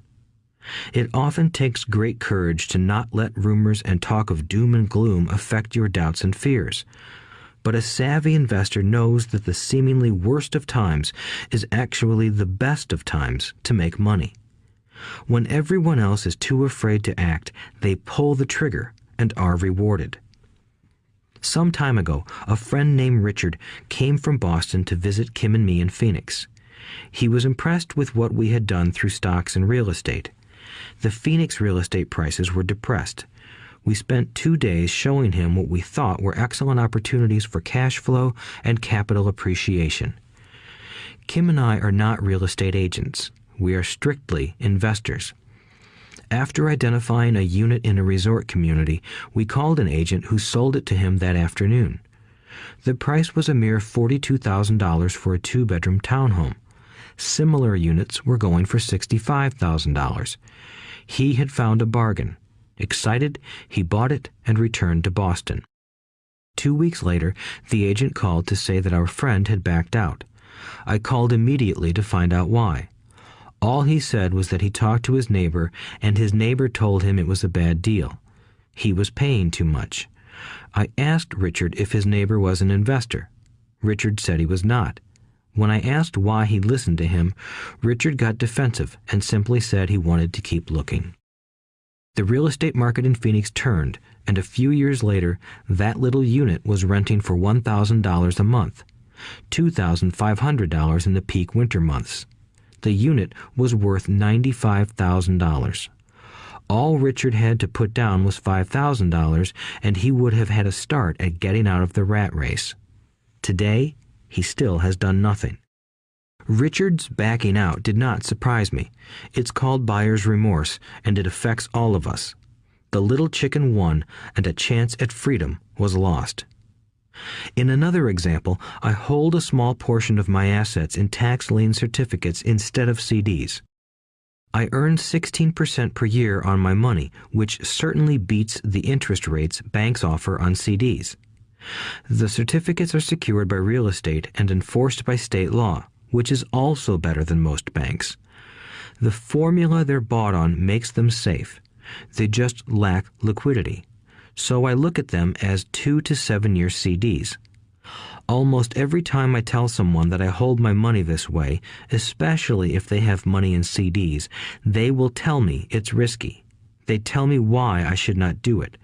[SPEAKER 2] It often takes great courage to not let rumors and talk of doom and gloom affect your doubts and fears. But a savvy investor knows that the seemingly worst of times is actually the best of times to make money. When everyone else is too afraid to act, they pull the trigger and are rewarded. Some time ago, a friend named Richard came from Boston to visit Kim and me in Phoenix. He was impressed with what we had done through stocks and real estate. The Phoenix real estate prices were depressed. We spent 2 days showing him what we thought were excellent opportunities for cash flow and capital appreciation. Kim and I are not real estate agents. We are strictly investors. After identifying a unit in a resort community, we called an agent who sold it to him that afternoon. The price was a mere $42,000 for a 2-bedroom townhome. Similar units were going for $65,000. He had found a bargain. Excited, he bought it and returned to Boston. 2 weeks later, the agent called to say that our friend had backed out. I called immediately to find out why. All he said was that he talked to his neighbor, and his neighbor told him it was a bad deal. He was paying too much. I asked Richard if his neighbor was an investor. Richard said he was not. When I asked why he listened to him, Richard got defensive and simply said he wanted to keep looking. The real estate market in Phoenix turned, and a few years later, that little unit was renting for $1,000 a month, $2,500 in the peak winter months. The unit was worth $95,000. All Richard had to put down was $5,000, and he would have had a start at getting out of the rat race. Today, he still has done nothing. Richard's backing out did not surprise me. It's called buyer's remorse, and it affects all of us. The little chicken won, and a chance at freedom was lost. In another example, I hold a small portion of my assets in tax lien certificates instead of CDs. I earn 16% per year on my money, which certainly beats the interest rates banks offer on CDs. The certificates are secured by real estate and enforced by state law, which is also better than most banks. The formula they're bought on makes them safe. They just lack liquidity. So I look at them as 2 to 7 year CDs. Almost every time I tell someone that I hold my money this way, especially if they have money in CDs, they will tell me it's risky. They tell me why I should not do it.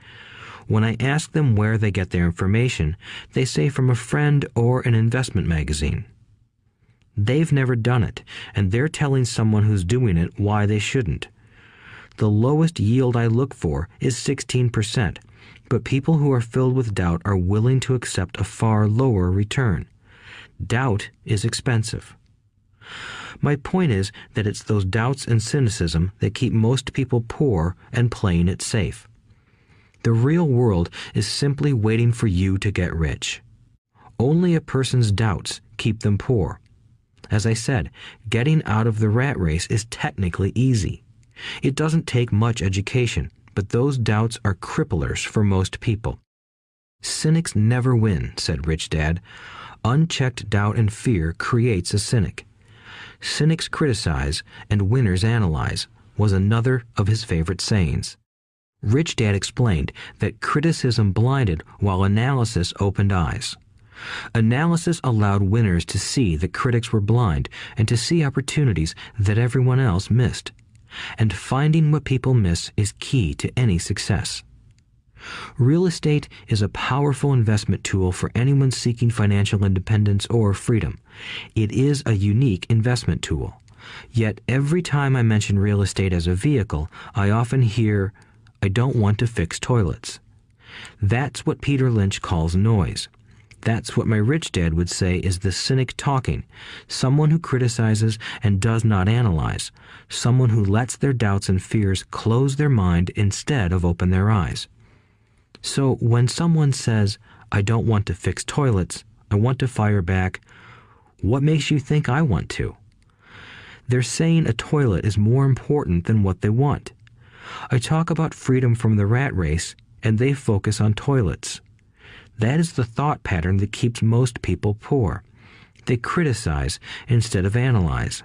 [SPEAKER 2] When I ask them where they get their information, they say from a friend or an investment magazine. They've never done it, and they're telling someone who's doing it why they shouldn't. The lowest yield I look for is 16%, but people who are filled with doubt are willing to accept a far lower return. Doubt is expensive. My point is that it's those doubts and cynicism that keep most people poor and playing it safe. The real world is simply waiting for you to get rich. Only a person's doubts keep them poor. As I said, getting out of the rat race is technically easy. It doesn't take much education, but those doubts are cripplers for most people. Cynics never win, said Rich Dad. Unchecked doubt and fear creates a cynic. Cynics criticize and winners analyze was another of his favorite sayings. Rich Dad explained that criticism blinded while analysis opened eyes. Analysis allowed winners to see that critics were blind and to see opportunities that everyone else missed. And finding what people miss is key to any success. Real estate is a powerful investment tool for anyone seeking financial independence or freedom. It is a unique investment tool. Yet every time I mention real estate as a vehicle, I often hear, "I don't want to fix toilets." That's what Peter Lynch calls noise. That's what my rich dad would say is the cynic talking, someone who criticizes and does not analyze, someone who lets their doubts and fears close their mind instead of open their eyes. So when someone says, "I don't want to fix toilets," I want to fire back, "What makes you think I want to?" They're saying a toilet is more important than what they want. I talk about freedom from the rat race, and they focus on toilets. That is the thought pattern that keeps most people poor. They criticize instead of analyze.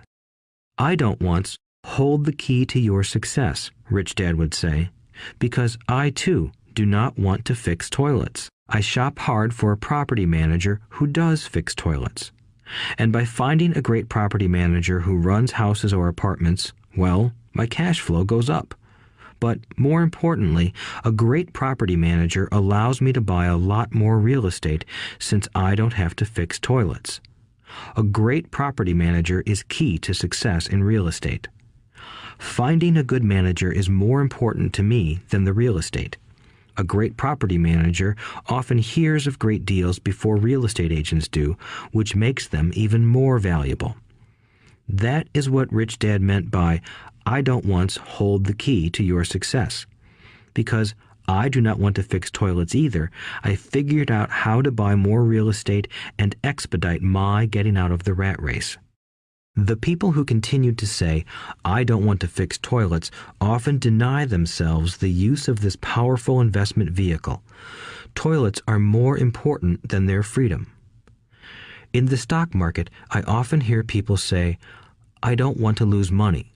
[SPEAKER 2] I don't once hold the key to your success, Rich Dad would say, because I too do not want to fix toilets. I shop hard for a property manager who does fix toilets. And by finding a great property manager who runs houses or apartments, well, my cash flow goes up. But more importantly, a great property manager allows me to buy a lot more real estate since I don't have to fix toilets. A great property manager is key to success in real estate. Finding a good manager is more important to me than the real estate. A great property manager often hears of great deals before real estate agents do, which makes them even more valuable. That is what Rich Dad meant by, I don't once hold the key to your success. Because I do not want to fix toilets either, I figured out how to buy more real estate and expedite my getting out of the rat race. The people who continue to say, I don't want to fix toilets, often deny themselves the use of this powerful investment vehicle. Toilets are more important than their freedom. In the stock market, I often hear people say, I don't want to lose money.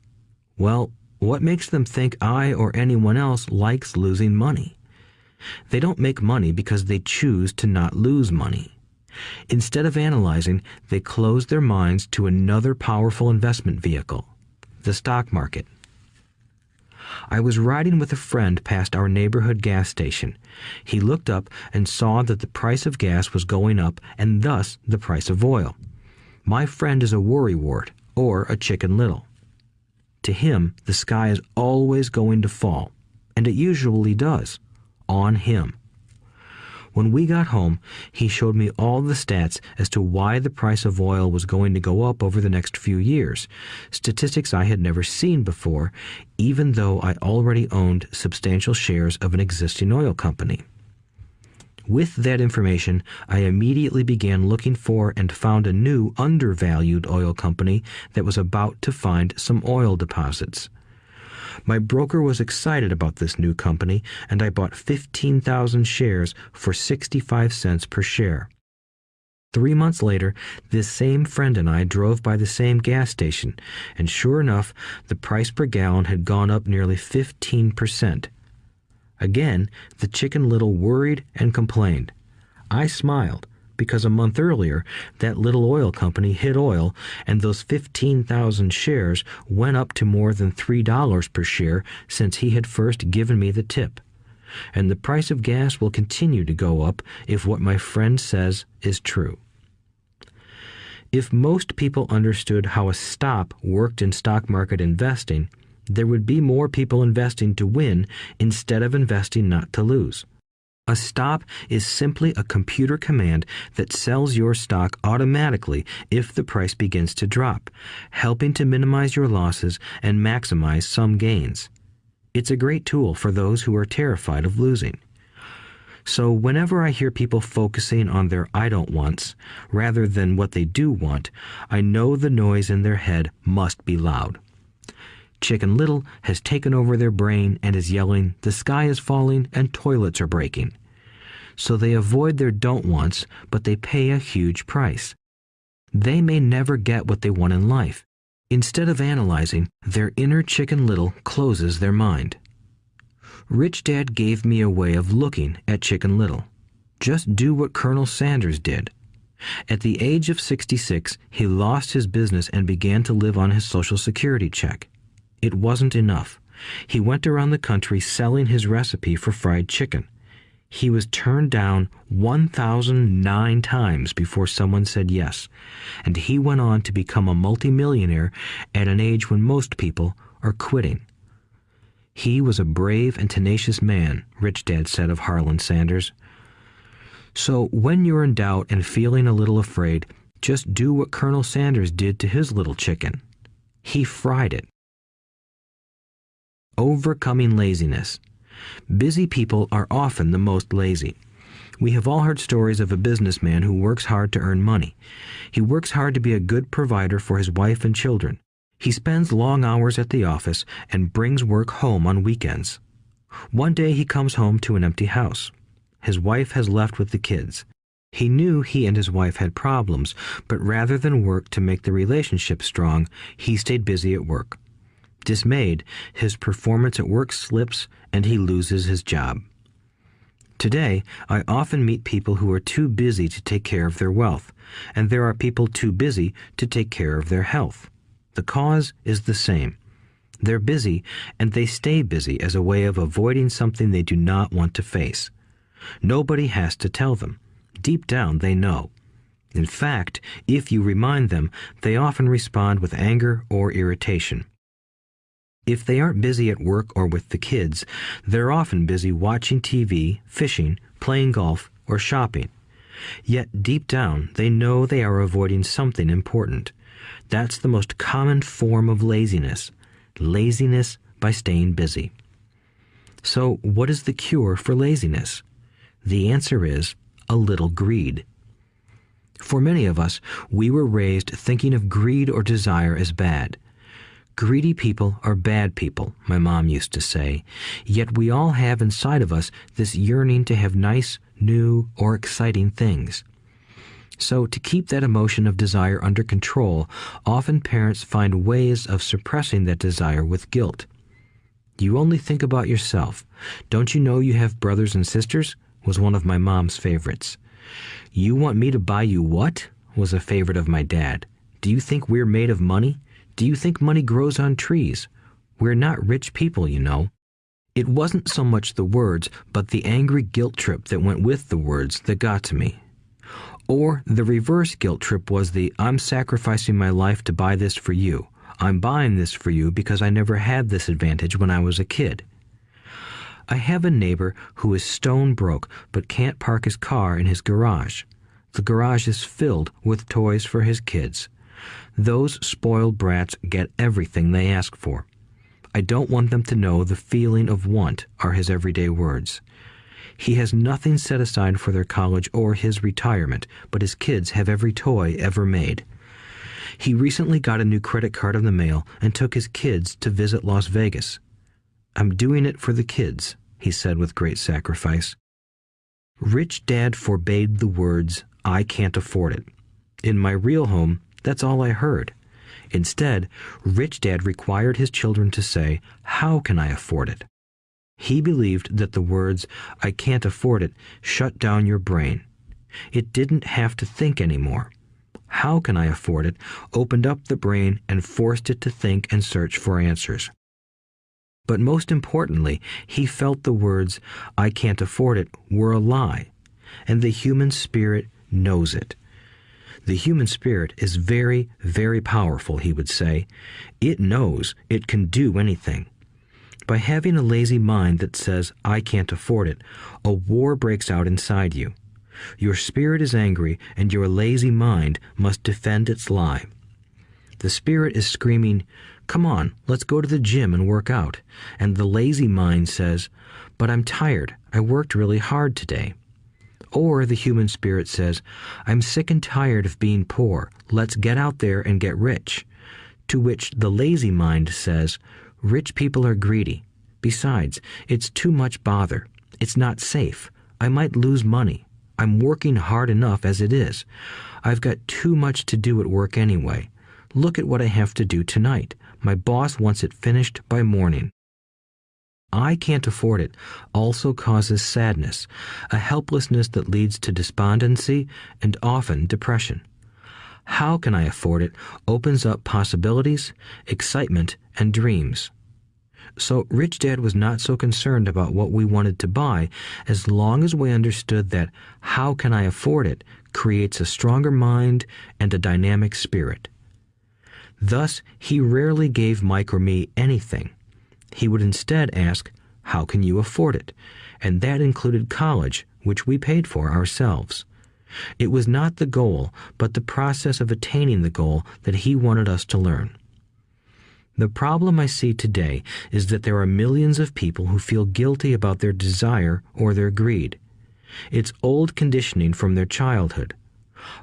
[SPEAKER 2] Well, what makes them think I or anyone else likes losing money? They don't make money because they choose to not lose money. Instead of analyzing, they close their minds to another powerful investment vehicle, the stock market. I was riding with a friend past our neighborhood gas station. He looked up and saw that the price of gas was going up and thus the price of oil. My friend is a worrywart, or a Chicken Little. To him, the sky is always going to fall, and it usually does, on him. When we got home, he showed me all the stats as to why the price of oil was going to go up over the next few years, statistics I had never seen before, even though I already owned substantial shares of an existing oil company. With that information, I immediately began looking for and found a new undervalued oil company that was about to find some oil deposits. My broker was excited about this new company, and I bought 15,000 shares for 65 cents per share. 3 months later, this same friend and I drove by the same gas station, and sure enough, the price per gallon had gone up nearly 15%. Again, the Chicken Little worried and complained. I smiled, because a month earlier, that little oil company hit oil, and those 15,000 shares went up to more than $3 per share since he had first given me the tip. And the price of gas will continue to go up if what my friend says is true. If most people understood how a stop worked in stock market investing, there would be more people investing to win instead of investing not to lose. A stop is simply a computer command that sells your stock automatically if the price begins to drop, helping to minimize your losses and maximize some gains. It's a great tool for those who are terrified of losing. So whenever I hear people focusing on their I don't wants rather than what they do want, I know the noise in their head must be loud. Chicken Little has taken over their brain and is yelling, the sky is falling and toilets are breaking. So they avoid their don't wants, but they pay a huge price. They may never get what they want in life. Instead of analyzing, their inner Chicken Little closes their mind. Rich Dad gave me a way of looking at Chicken Little. Just do what Colonel Sanders did. At the age of 66, he lost his business and began to live on his Social Security check. It wasn't enough. He went around the country selling his recipe for fried chicken. He was turned down 1,009 times before someone said yes, and he went on to become a multimillionaire at an age when most people are quitting. He was a brave and tenacious man, Rich Dad said of Harlan Sanders. So when you're in doubt and feeling a little afraid, just do what Colonel Sanders did to his little chicken. He fried it. Overcoming laziness. Busy people are often the most lazy. We have all heard stories of a businessman who works hard to earn money. He works hard to be a good provider for his wife and children. He spends long hours at the office and brings work home on weekends. One day he comes home to an empty house. His wife has left with the kids. He knew he and his wife had problems, but rather than work to make the relationship strong, he stayed busy at work. Dismayed, his performance at work slips and he loses his job. Today, I often meet people who are too busy to take care of their wealth, and there are people too busy to take care of their health. The cause is the same. They're busy, and they stay busy as a way of avoiding something they do not want to face. Nobody has to tell them. Deep down, they know. In fact, if you remind them, they often respond with anger or irritation. If they aren't busy at work or with the kids, they're often busy watching TV, fishing, playing golf, or shopping. Yet deep down, they know they are avoiding something important. That's the most common form of laziness. Laziness by staying busy. So, what is the cure for laziness? The answer is a little greed. For many of us, we were raised thinking of greed or desire as bad. Greedy people are bad people, my mom used to say, yet we all have inside of us this yearning to have nice, new, or exciting things. So to keep that emotion of desire under control, often parents find ways of suppressing that desire with guilt. You only think about yourself. Don't you know you have brothers and sisters? Was one of my mom's favorites. You want me to buy you what? Was a favorite of my dad. Do you think we're made of money? Do you think money grows on trees? We're not rich people, you know. It wasn't so much the words, but the angry guilt trip that went with the words that got to me. Or the reverse guilt trip was the I'm sacrificing my life to buy this for you. I'm buying this for you because I never had this advantage when I was a kid. I have a neighbor who is stone broke but can't park his car in his garage. The garage is filled with toys for his kids. Those spoiled brats get everything they ask for. I don't want them to know the feeling of want are his everyday words. He has nothing set aside for their college or his retirement, but his kids have every toy ever made. He recently got a new credit card in the mail and took his kids to visit Las Vegas. I'm doing it for the kids, he said with great sacrifice. Rich Dad forbade the words, I can't afford it. In my real home, that's all I heard. Instead, Rich Dad required his children to say, how can I afford it? He believed that the words, I can't afford it, shut down your brain. It didn't have to think anymore. How can I afford it opened up the brain and forced it to think and search for answers. But most importantly, he felt the words, I can't afford it, were a lie, and the human spirit knows it. The human spirit is very, very powerful, he would say. It knows it can do anything. By having a lazy mind that says, I can't afford it, a war breaks out inside you. Your spirit is angry, and your lazy mind must defend its lie. The spirit is screaming, come on, let's go to the gym and work out. And the lazy mind says, but I'm tired. I worked really hard today. Or the human spirit says, I'm sick and tired of being poor. Let's get out there and get rich. To which the lazy mind says, rich people are greedy. Besides, it's too much bother. It's not safe. I might lose money. I'm working hard enough as it is. I've got too much to do at work anyway. Look at what I have to do tonight. My boss wants it finished by morning. I can't afford it also causes sadness, a helplessness that leads to despondency and often depression. How can I afford it opens up possibilities, excitement, and dreams. So Rich Dad was not so concerned about what we wanted to buy as long as we understood that how can I afford it creates a stronger mind and a dynamic spirit. Thus, he rarely gave Mike or me anything. He would instead ask, how can you afford it? And that included college, which we paid for ourselves. It was not the goal, but the process of attaining the goal that he wanted us to learn. The problem I see today is that there are millions of people who feel guilty about their desire or their greed. It's old conditioning from their childhood.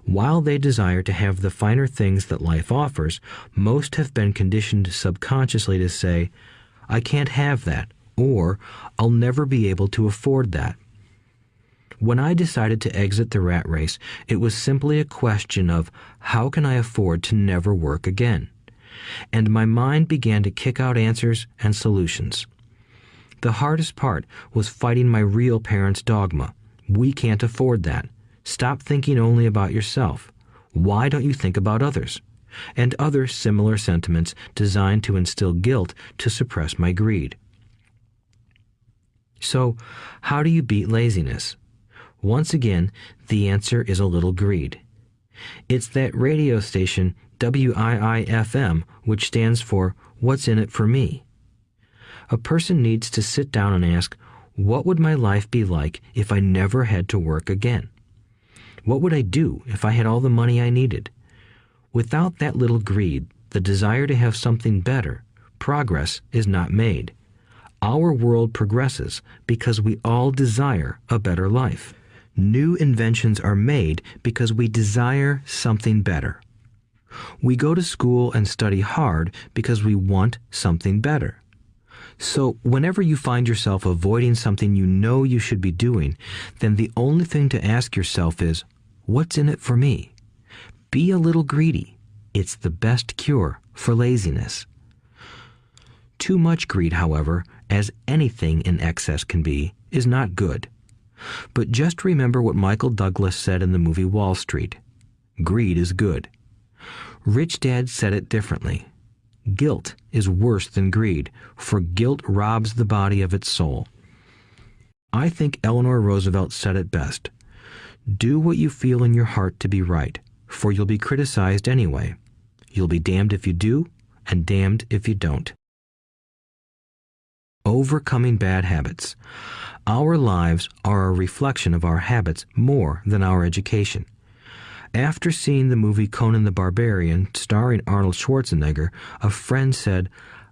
[SPEAKER 2] While they desire to have the finer things that life offers, most have been conditioned subconsciously to say, I can't have that, or I'll never be able to afford that. When I decided to exit the rat race, it was simply a question of how can I afford to never work again? And my mind began to kick out answers and solutions. The hardest part was fighting my real parents' dogma. We can't afford that. Stop thinking only about yourself. Why don't you think about others? And other similar sentiments designed to instill guilt to suppress my greed. So, how do you beat laziness? Once again, the answer is a little greed. It's that radio station WIIFM, which stands for What's in it for me? A person needs to sit down and ask, what would my life be like if I never had to work again? What would I do if I had all the money I needed? Without that little greed, the desire to have something better, progress is not made. Our world progresses because we all desire a better life. New inventions are made because we desire something better. We go to school and study hard because we want something better. So whenever you find yourself avoiding something you know you should be doing, then the only thing to ask yourself is, what's in it for me? Be a little greedy. It's the best cure for laziness. Too much greed, however, as anything in excess can be, is not good. But just remember what Michael Douglas said in the movie Wall Street. Greed is good. Rich Dad said it differently. Guilt is worse than greed, for guilt robs the body of its soul. I think Eleanor Roosevelt said it best. Do what you feel in your heart to be right, for you'll be criticized anyway. You'll be damned if you do, and damned if you don't. Overcoming bad habits. Our lives are a reflection of our habits more than our education. After seeing the movie Conan the Barbarian, starring Arnold Schwarzenegger, a friend said,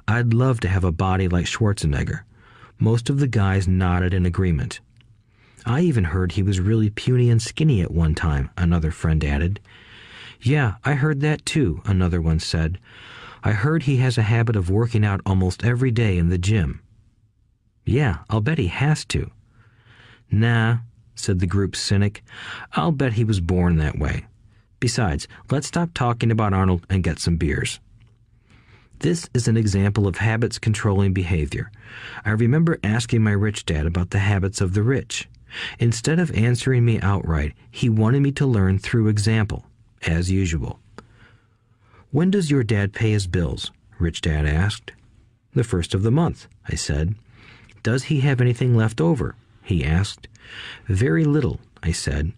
[SPEAKER 2] "I'd love to have a body like Schwarzenegger." Most of the guys nodded in agreement. "I even heard he was really puny and skinny at one time," another friend added. "Yeah, I heard that too," another one said. "I heard he has a habit of working out almost every day in the gym." "Yeah, I'll bet he has to." "Nah," said the group's cynic. "I'll bet he was born that way. Besides, let's stop talking about Arnold and get some beers." This is an example of habits controlling behavior. I remember asking my rich dad about the habits of the rich. Instead of answering me outright, he wanted me to learn through example, as usual. "When does your dad pay his bills?" Rich Dad asked. "The first of the month," I said. "Does he have anything left over?" he asked. "Very little," I said.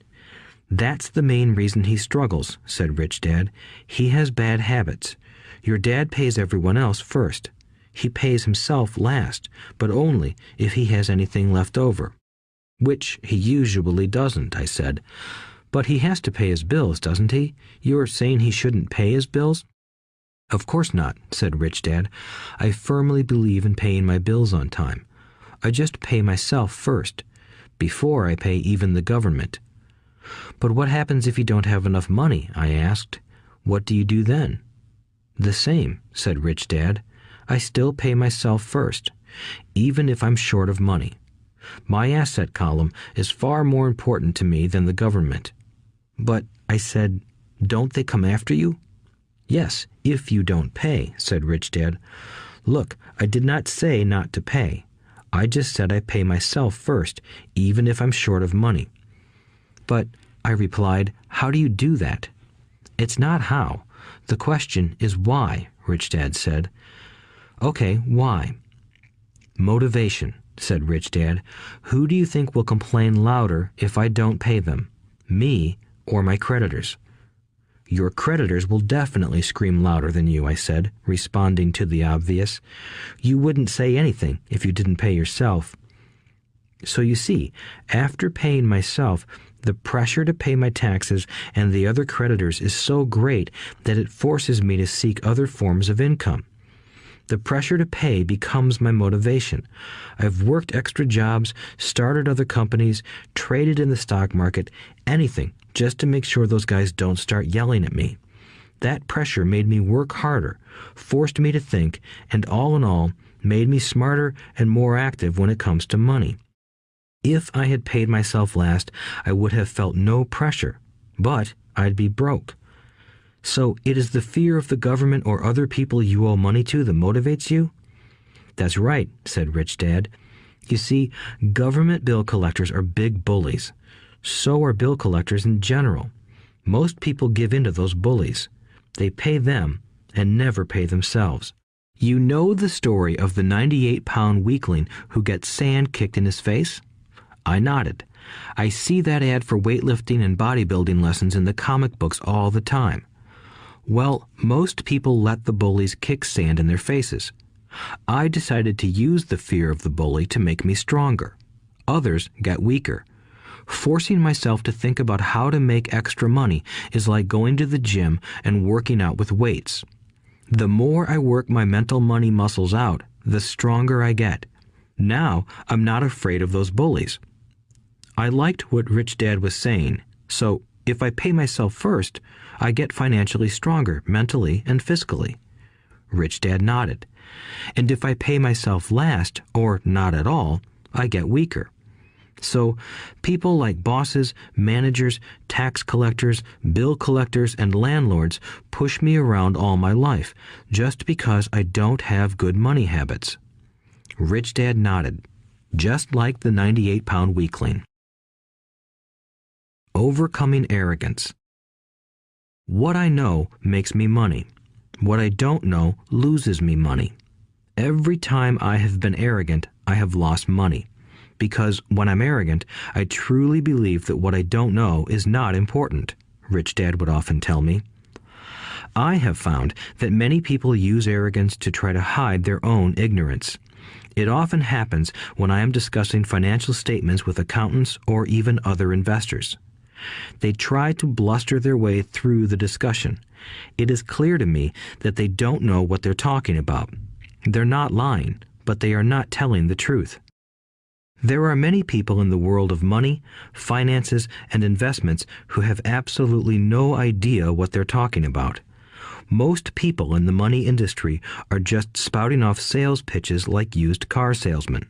[SPEAKER 2] "That's the main reason he struggles," said Rich Dad. "He has bad habits. Your dad pays everyone else first. He pays himself last, but only if he has anything left over." "Which he usually doesn't," I said. "But he has to pay his bills, doesn't he? You're saying he shouldn't pay his bills?" "Of course not," said Rich Dad. "I firmly believe in paying my bills on time. I just pay myself first, before I pay even the government." "But what happens if you don't have enough money?" I asked. "What do you do then?" "The same," said Rich Dad. "I still pay myself first, even if I'm short of money. My asset column is far more important to me than the government." "But," I said, "don't they come after you?" "Yes, if you don't pay," said Rich Dad. "Look, I did not say not to pay. I just said I pay myself first, even if I'm short of money." "But," I replied, "how do you do that?" "It's not how. The question is why," Rich Dad said. "Okay, why?" "Motivation," said Rich Dad. "Who do you think will complain louder if I don't pay them? Me or my creditors?" "Your creditors will definitely scream louder than you," I said, responding to the obvious. "You wouldn't say anything if you didn't pay yourself." So you see, after paying myself, the pressure to pay my taxes and the other creditors is so great that it forces me to seek other forms of income. The pressure to pay becomes my motivation. I've worked extra jobs, started other companies, traded in the stock market, anything, just to make sure those guys don't start yelling at me. That pressure made me work harder, forced me to think, and all in all, made me smarter and more active when it comes to money. If I had paid myself last, I would have felt no pressure, but I'd be broke. So it is the fear of the government or other people you owe money to that motivates you? "That's right," said Rich Dad. You see, government bill collectors are big bullies. So are bill collectors in general. Most people give in to those bullies. They pay them and never pay themselves. You know the story of the 98-pound weakling who gets sand kicked in his face? I nodded. I see that ad for weightlifting and bodybuilding lessons in the comic books all the time. Well, most people let the bullies kick sand in their faces. I decided to use the fear of the bully to make me stronger. Others get weaker. Forcing myself to think about how to make extra money is like going to the gym and working out with weights. The more I work my mental money muscles out, the stronger I get. Now I'm not afraid of those bullies. I liked what Rich Dad was saying, so if I pay myself first, I get financially stronger mentally and fiscally. Rich Dad nodded. And if I pay myself last, or not at all, I get weaker. So people like bosses, managers, tax collectors, bill collectors, and landlords push me around all my life just because I don't have good money habits. Rich Dad nodded, just like the 98-pound weakling. Overcoming arrogance. What I know makes me money. What I don't know loses me money. Every time I have been arrogant, I have lost money. Because when I'm arrogant, I truly believe that what I don't know is not important, Rich Dad would often tell me. I have found that many people use arrogance to try to hide their own ignorance. It often happens when I am discussing financial statements with accountants or even other investors. They try to bluster their way through the discussion. It is clear to me that they don't know what they're talking about. They're not lying, but they are not telling the truth. There are many people in the world of money, finances, and investments who have absolutely no idea what they're talking about. Most people in the money industry are just spouting off sales pitches like used car salesmen.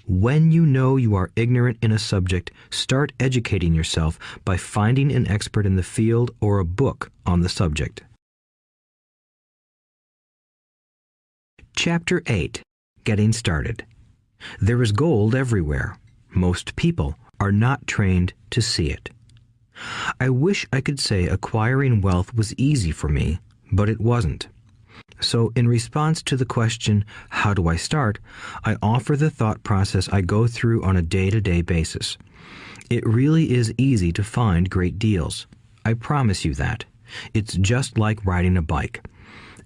[SPEAKER 2] When you know you are ignorant in a subject, start educating yourself by finding an expert in the field or a book on the subject. Chapter 8. Getting Started. There is gold everywhere. Most people are not trained to see it. I wish I could say acquiring wealth was easy for me, but it wasn't. So in response to the question, how do I start, I offer the thought process I go through on a day-to-day basis. It really is easy to find great deals. I promise you that. It's just like riding a bike.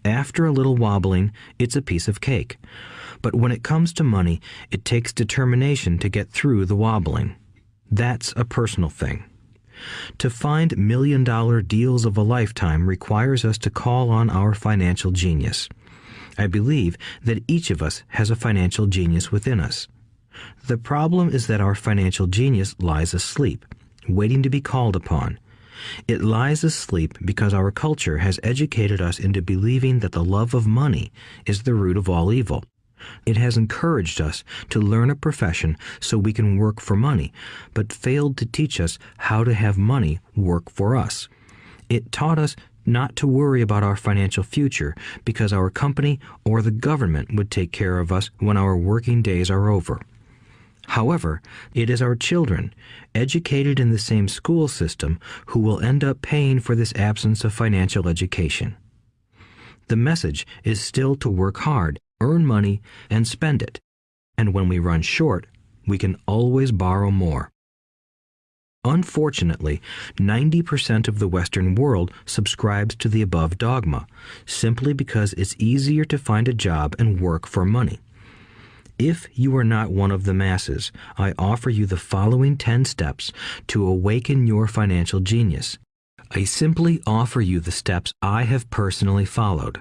[SPEAKER 2] After a little wobbling, it's a piece of cake. But when it comes to money, it takes determination to get through the wobbling. That's a personal thing. To find million-dollar deals of a lifetime requires us to call on our financial genius. I believe that each of us has a financial genius within us. The problem is that our financial genius lies asleep, waiting to be called upon. It lies asleep because our culture has educated us into believing that the love of money is the root of all evil. It has encouraged us to learn a profession so we can work for money, but failed to teach us how to have money work for us. It taught us not to worry about our financial future because our company or the government would take care of us when our working days are over. However, it is our children, educated in the same school system, who will end up paying for this absence of financial education. The message is still to work hard, earn money, and spend it. And when we run short, we can always borrow more. Unfortunately, 90% of the Western world subscribes to the above dogma, simply because it's easier to find a job and work for money. If you are not one of the masses, I offer you the following 10 steps to awaken your financial genius. I simply offer you the steps I have personally followed.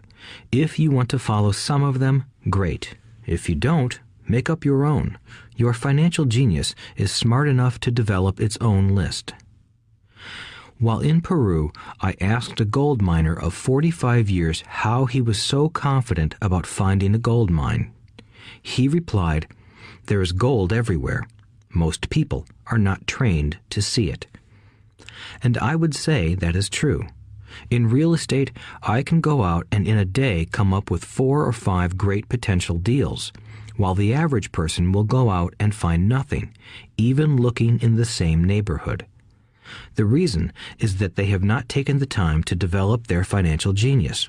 [SPEAKER 2] If you want to follow some of them, great. If you don't, make up your own. Your financial genius is smart enough to develop its own list. While in Peru, I asked a gold miner of 45 years how he was so confident about finding a gold mine. He replied, "There is gold everywhere. Most people are not trained to see it." And I would say that is true. In real estate, I can go out and in a day come up with 4 or 5 great potential deals. while the average person will go out and find nothing, even looking in the same neighborhood. The reason is that they have not taken the time to develop their financial genius.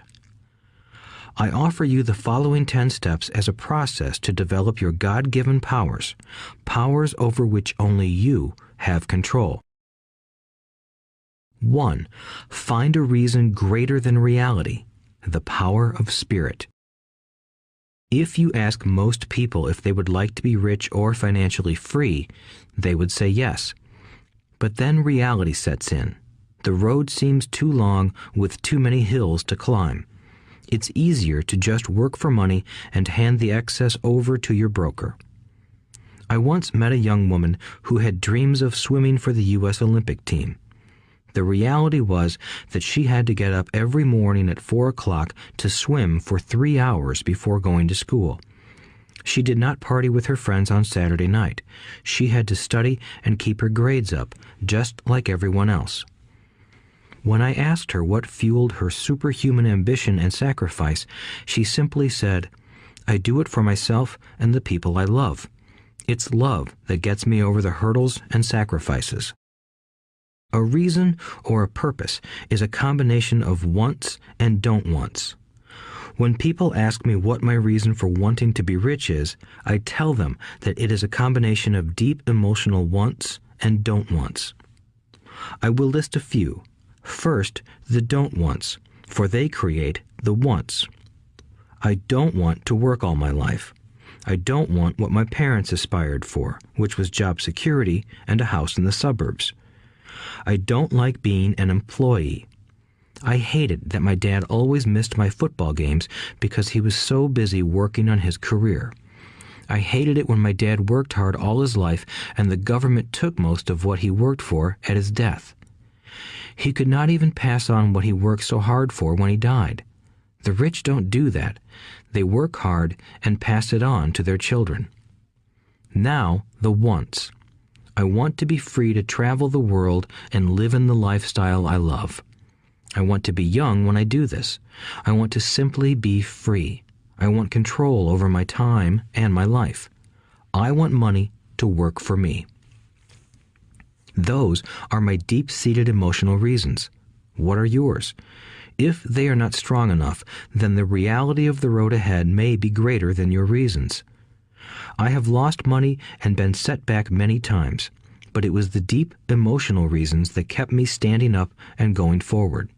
[SPEAKER 2] I offer you the following 10 steps as a process to develop your God-given powers, powers over which only you have control. 1. Find a reason greater than reality, the power of spirit. If you ask most people if they would like to be rich or financially free, they would say yes. But then reality sets in. The road seems too long with too many hills to climb. It's easier to just work for money and hand the excess over to your broker. I once met a young woman who had dreams of swimming for the U.S. Olympic team. The reality was that she had to get up every morning at 4 o'clock to swim for 3 hours before going to school. She did not party with her friends on Saturday night. She had to study and keep her grades up, just like everyone else. When I asked her what fueled her superhuman ambition and sacrifice, she simply said, "I do it for myself and the people I love. It's love that gets me over the hurdles and sacrifices." A reason or a purpose is a combination of wants and don't wants. When people ask me what my reason for wanting to be rich is, I tell them that it is a combination of deep emotional wants and don't wants. I will list a few. First, the don't wants, for they create the wants. I don't want to work all my life. I don't want what my parents aspired for, which was job security and a house in the suburbs. I don't like being an employee. I hated that my dad always missed my football games because he was so busy working on his career. I hated it when my dad worked hard all his life and the government took most of what he worked for at his death. He could not even pass on what he worked so hard for when he died. The rich don't do that. They work hard and pass it on to their children. Now, the wants. I want to be free to travel the world and live in the lifestyle I love. I want to be young when I do this. I want to simply be free. I want control over my time and my life. I want money to work for me. Those are my deep-seated emotional reasons. What are yours? If they are not strong enough, then the reality of the road ahead may be greater than your reasons. I have lost money and been set back many times, but it was the deep emotional reasons that kept me standing up and going forward.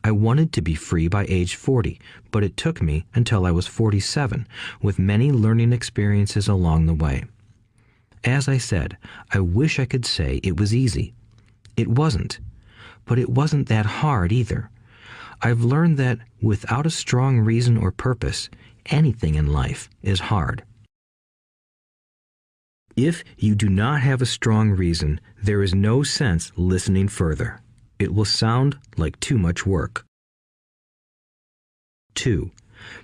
[SPEAKER 2] I wanted to be free by age 40, but it took me until I was 47, with many learning experiences along the way. As I said, I wish I could say it was easy. It wasn't, but it wasn't that hard either. I've learned that without a strong reason or purpose, anything in life is hard. If you do not have a strong reason, there is no sense listening further. It will sound like too much work. 2.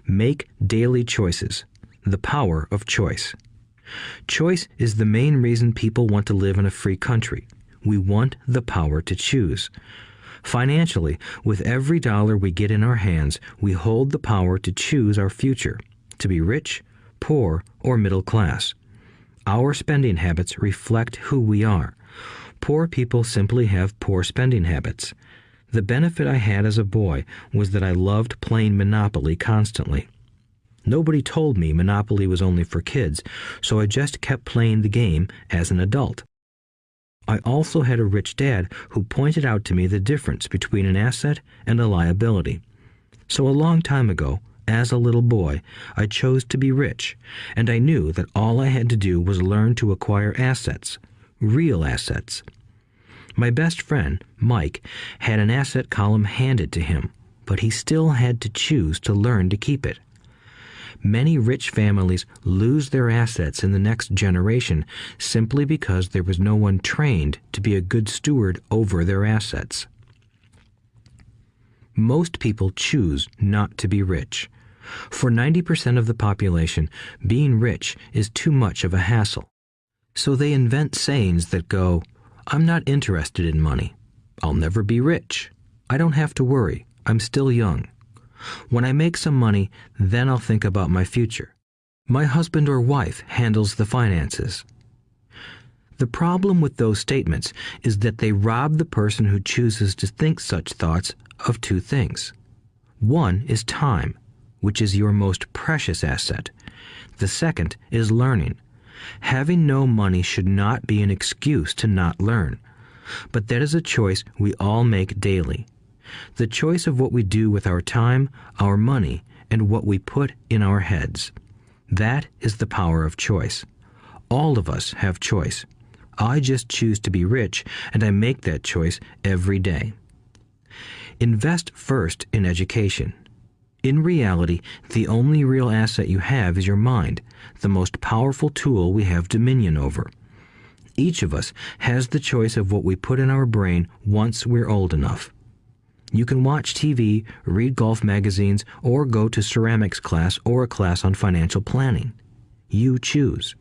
[SPEAKER 2] Make daily choices. The power of choice. Choice is the main reason people want to live in a free country. We want the power to choose. Financially, with every dollar we get in our hands, we hold the power to choose our future, to be rich, poor, or middle class. Our spending habits reflect who we are. Poor people simply have poor spending habits. The benefit I had as a boy was that I loved playing Monopoly constantly. Nobody told me Monopoly was only for kids, so I just kept playing the game as an adult. I also had a rich dad who pointed out to me the difference between an asset and a liability. So a long time ago, as a little boy, I chose to be rich, and I knew that all I had to do was learn to acquire assets, real assets. My best friend, Mike, had an asset column handed to him, but he still had to choose to learn to keep it. Many rich families lose their assets in the next generation simply because there was no one trained to be a good steward over their assets. Most people choose not to be rich. For 90% of the population, being rich is too much of a hassle. So they invent sayings that go, "I'm not interested in money. I'll never be rich. I don't have to worry. I'm still young. When I make some money, then I'll think about my future." My husband or wife handles the finances. The problem with those statements is that they rob the person who chooses to think such thoughts of two things. One is time, which is your most precious asset. The second is learning. Having no money should not be an excuse to not learn, but that is a choice we all make daily. The choice of what we do with our time, our money, and what we put in our heads. That is the power of choice. All of us have choice. I just choose to be rich, and I make that choice every day. Invest first in education. In reality, the only real asset you have is your mind, the most powerful tool we have dominion over. Each of us has the choice of what we put in our brain once we're old enough. You can watch TV, read golf magazines, or go to ceramics class or a class on financial planning. You choose.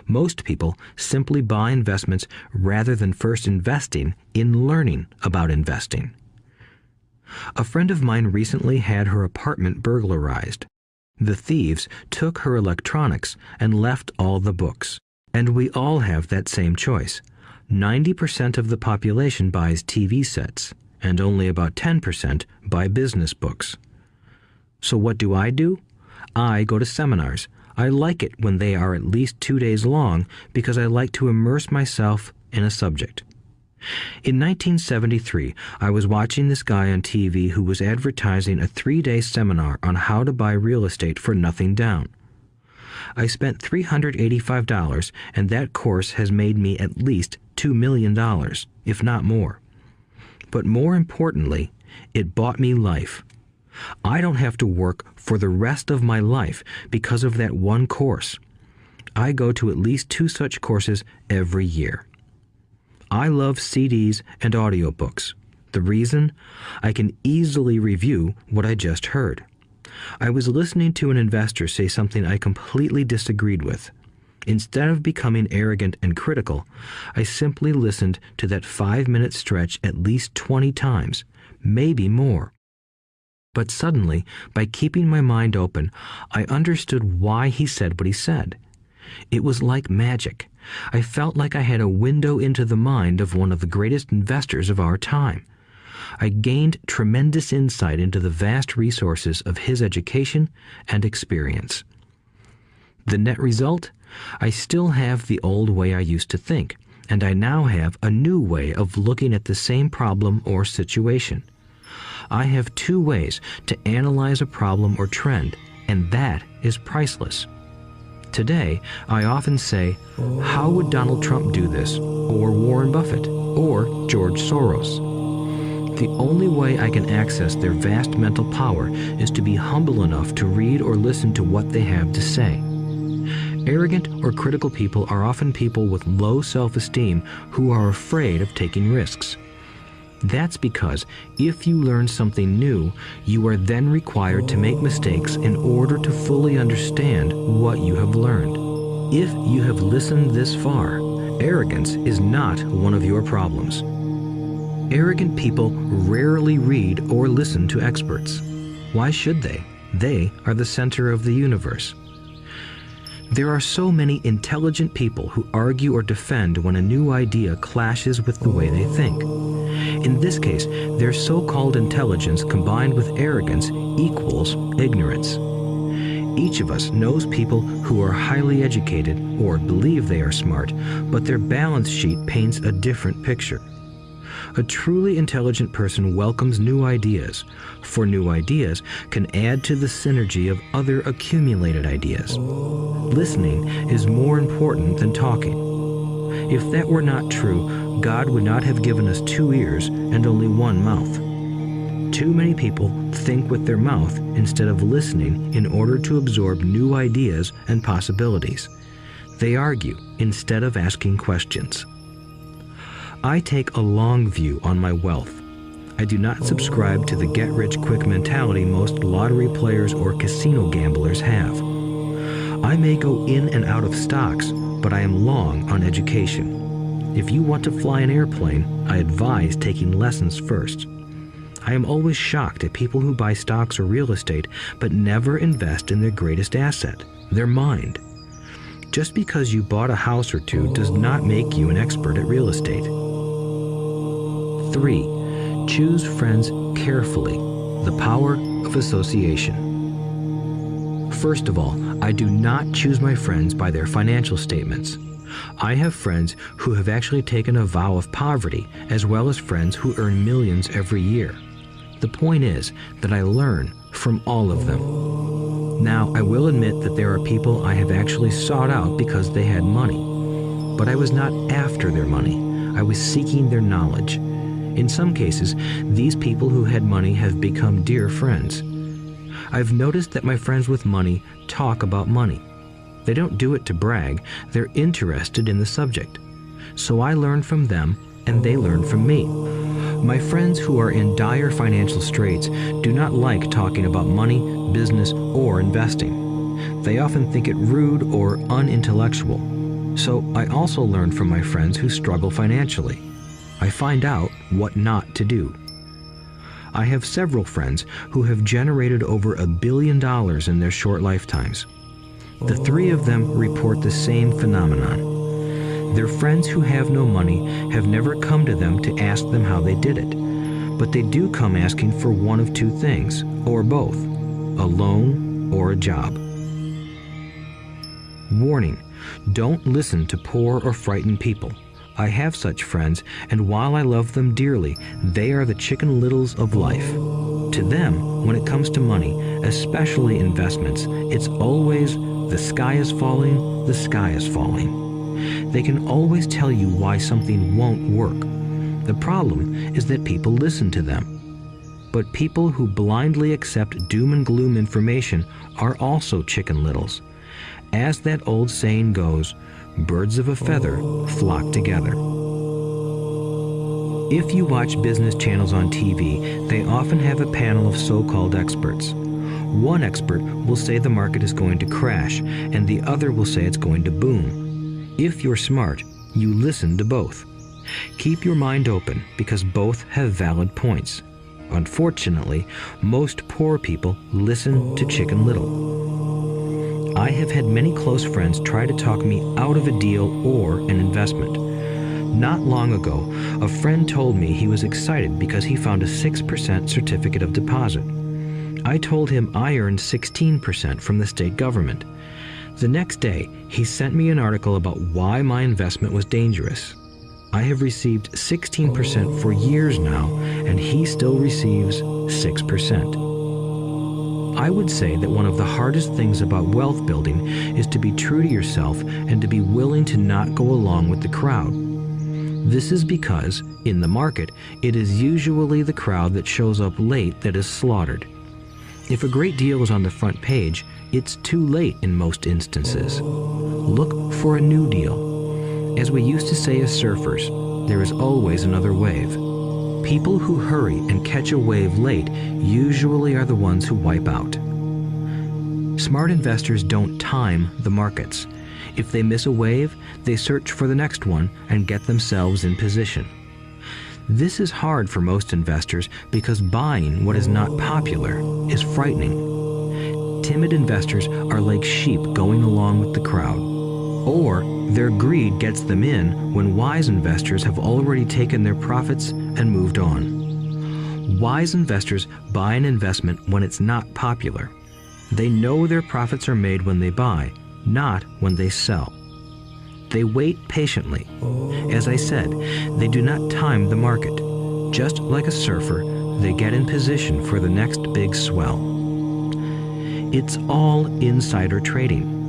[SPEAKER 2] Most people simply buy investments rather than first investing in learning about investing. A friend of mine recently had her apartment burglarized. The thieves took her electronics and left all the books. And we all have that same choice. 90% of the population buys TV sets, and only about 10% buy business books. So what do? I go to seminars. I like it when they are at least 2 days long because I like to immerse myself in a subject. In 1973, I was watching this guy on TV who was advertising a 3-day seminar on how to buy real estate for nothing down. I spent $385, and that course has made me at least $2 million, if not more. But more importantly, it bought me life. I don't have to work for the rest of my life because of that one course. I go to at least 2 such courses every year. I love CDs and audiobooks. The reason? I can easily review what I just heard. I was listening to an investor say something I completely disagreed with. Instead of becoming arrogant and critical, I simply listened to that 5-minute stretch at least 20 times, maybe more. But suddenly, by keeping my mind open, I understood why he said what he said. It was like magic. I felt like I had a window into the mind of one of the greatest investors of our time. I gained tremendous insight into the vast resources of his education and experience. The net result? I still have the old way I used to think, and I now have a new way of looking at the same problem or situation. I have 2 ways to analyze a problem or trend, and that is priceless. Today, I often say, how would Donald Trump do this, or Warren Buffett, or George Soros? The only way I can access their vast mental power is to be humble enough to read or listen to what they have to say. Arrogant or critical people are often people with low self-esteem who are afraid of taking risks. That's because if you learn something new, you are then required to make mistakes in order to fully understand what you have learned. If you have listened this far, arrogance is not one of your problems. Arrogant people rarely read or listen to experts. Why should they? They are the center of the universe. There are so many intelligent people who argue or defend when a new idea clashes with the way they think. In this case, their so-called intelligence combined with arrogance equals ignorance. Each of us knows people who are highly educated or believe they are smart, but their balance sheet paints a different picture. A truly intelligent person welcomes new ideas, for new ideas can add to the synergy of other accumulated ideas. Listening is more important than talking. If that were not true, God would not have given us 2 ears and only 1 mouth. Too many people think with their mouth instead of listening in order to absorb new ideas and possibilities. They argue instead of asking questions. I take a long view on my wealth. I do not subscribe to the get-rich-quick mentality most lottery players or casino gamblers have. I may go in and out of stocks, but I am long on education. If you want to fly an airplane, I advise taking lessons first. I am always shocked at people who buy stocks or real estate but never invest in their greatest asset, their mind. Just because you bought a house or two does not make you an expert at real estate. 3. Choose friends carefully. The power of association. First of all, I do not choose my friends by their financial statements. I have friends who have actually taken a vow of poverty, as well as friends who earn millions every year. The point is that I learn from all of them. Now, I will admit that there are people I have actually sought out because they had money. But I was not after their money. I was seeking their knowledge. In some cases, these people who had money have become dear friends. I've noticed that my friends with money talk about money. They don't do it to brag, they're interested in the subject. So I learn from them and they learn from me. My friends who are in dire financial straits do not like talking about money, business, or investing. They often think it rude or unintellectual. So I also learn from my friends who struggle financially. I find out what not to do. I have several friends who have generated over $1 billion in their short lifetimes. The 3 of them report the same phenomenon. Their friends who have no money have never come to them to ask them how they did it, but they do come asking for one of 2 things, or both, a loan or a job. Warning: don't listen to poor or frightened people. I have such friends, and while I love them dearly, they are the Chicken Littles of life. To them, when it comes to money, especially investments, it's always the sky is falling, the sky is falling. They can always tell you why something won't work. The problem is that people listen to them. But people who blindly accept doom and gloom information are also Chicken Littles. As that old saying goes, birds of a feather flock together. If you watch business channels on TV, they often have a panel of so-called experts. One expert will say the market is going to crash, and the other will say it's going to boom. If you're smart, you listen to both. Keep your mind open because both have valid points. Unfortunately, most poor people listen to Chicken Little. I have had many close friends try to talk me out of a deal or an investment. Not long ago, a friend told me he was excited because he found a 6% certificate of deposit. I told him I earned 16% from the state government. The next day, he sent me an article about why my investment was dangerous. I have received 16% for years now, and he still receives 6%. I would say that one of the hardest things about wealth building is to be true to yourself and to be willing to not go along with the crowd. This is because, in the market, it is usually the crowd that shows up late that is slaughtered. If a great deal is on the front page, it's too late in most instances. Look for a new deal. As we used to say as surfers, there is always another wave. People who hurry and catch a wave late usually are the ones who wipe out. Smart investors don't time the markets. If they miss a wave, they search for the next one and get themselves in position. This is hard for most investors because buying what is not popular is frightening. Timid investors are like sheep going along with the crowd. Or their greed gets them in when wise investors have already taken their profits and moved on. Wise investors buy an investment when it's not popular. They know their profits are made when they buy, not when they sell. They wait patiently. As I said, they do not time the market. Just like a surfer, they get in position for the next big swell. It's all insider trading.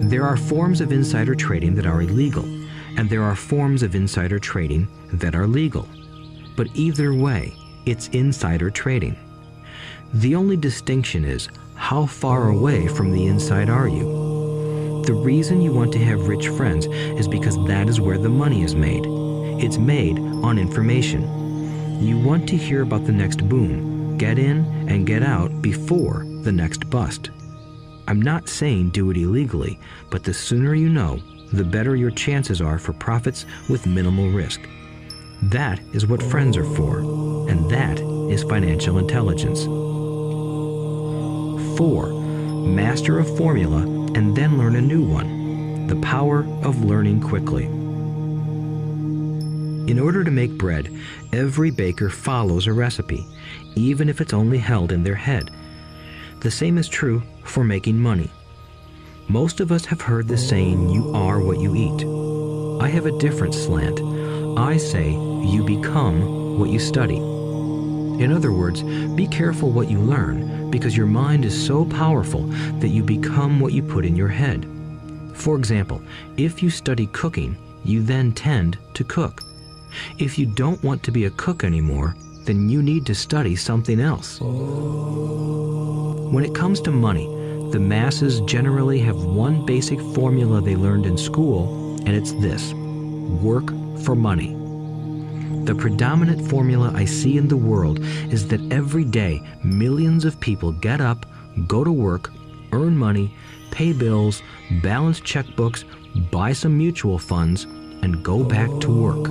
[SPEAKER 2] There are forms of insider trading that are illegal, and there are forms of insider trading that are legal. But either way, it's insider trading. The only distinction is, how far away from the inside are you? The reason you want to have rich friends is because that is where the money is made. It's made on information. You want to hear about the next boom, get in and get out before the next bust. I'm not saying do it illegally, but the sooner you know, the better your chances are for profits with minimal risk. That is what friends are for, and that is financial intelligence. 4. Master a formula and then learn a new one. The power of learning quickly. In order to make bread, every baker follows a recipe, even if it's only held in their head. The same is true for making money. Most of us have heard the saying, "You are what you eat." I have a different slant. I say, "You become what you study." In other words, be careful what you learn, because your mind is so powerful that you become what you put in your head. For example, if you study cooking, you then tend to cook. If you don't want to be a cook anymore, then you need to study something else. When it comes to money, the masses generally have one basic formula they learned in school, and it's this: work for money. The predominant formula I see in the world is that every day millions of people get up, go to work, earn money, pay bills, balance checkbooks, buy some mutual funds, and go back to work.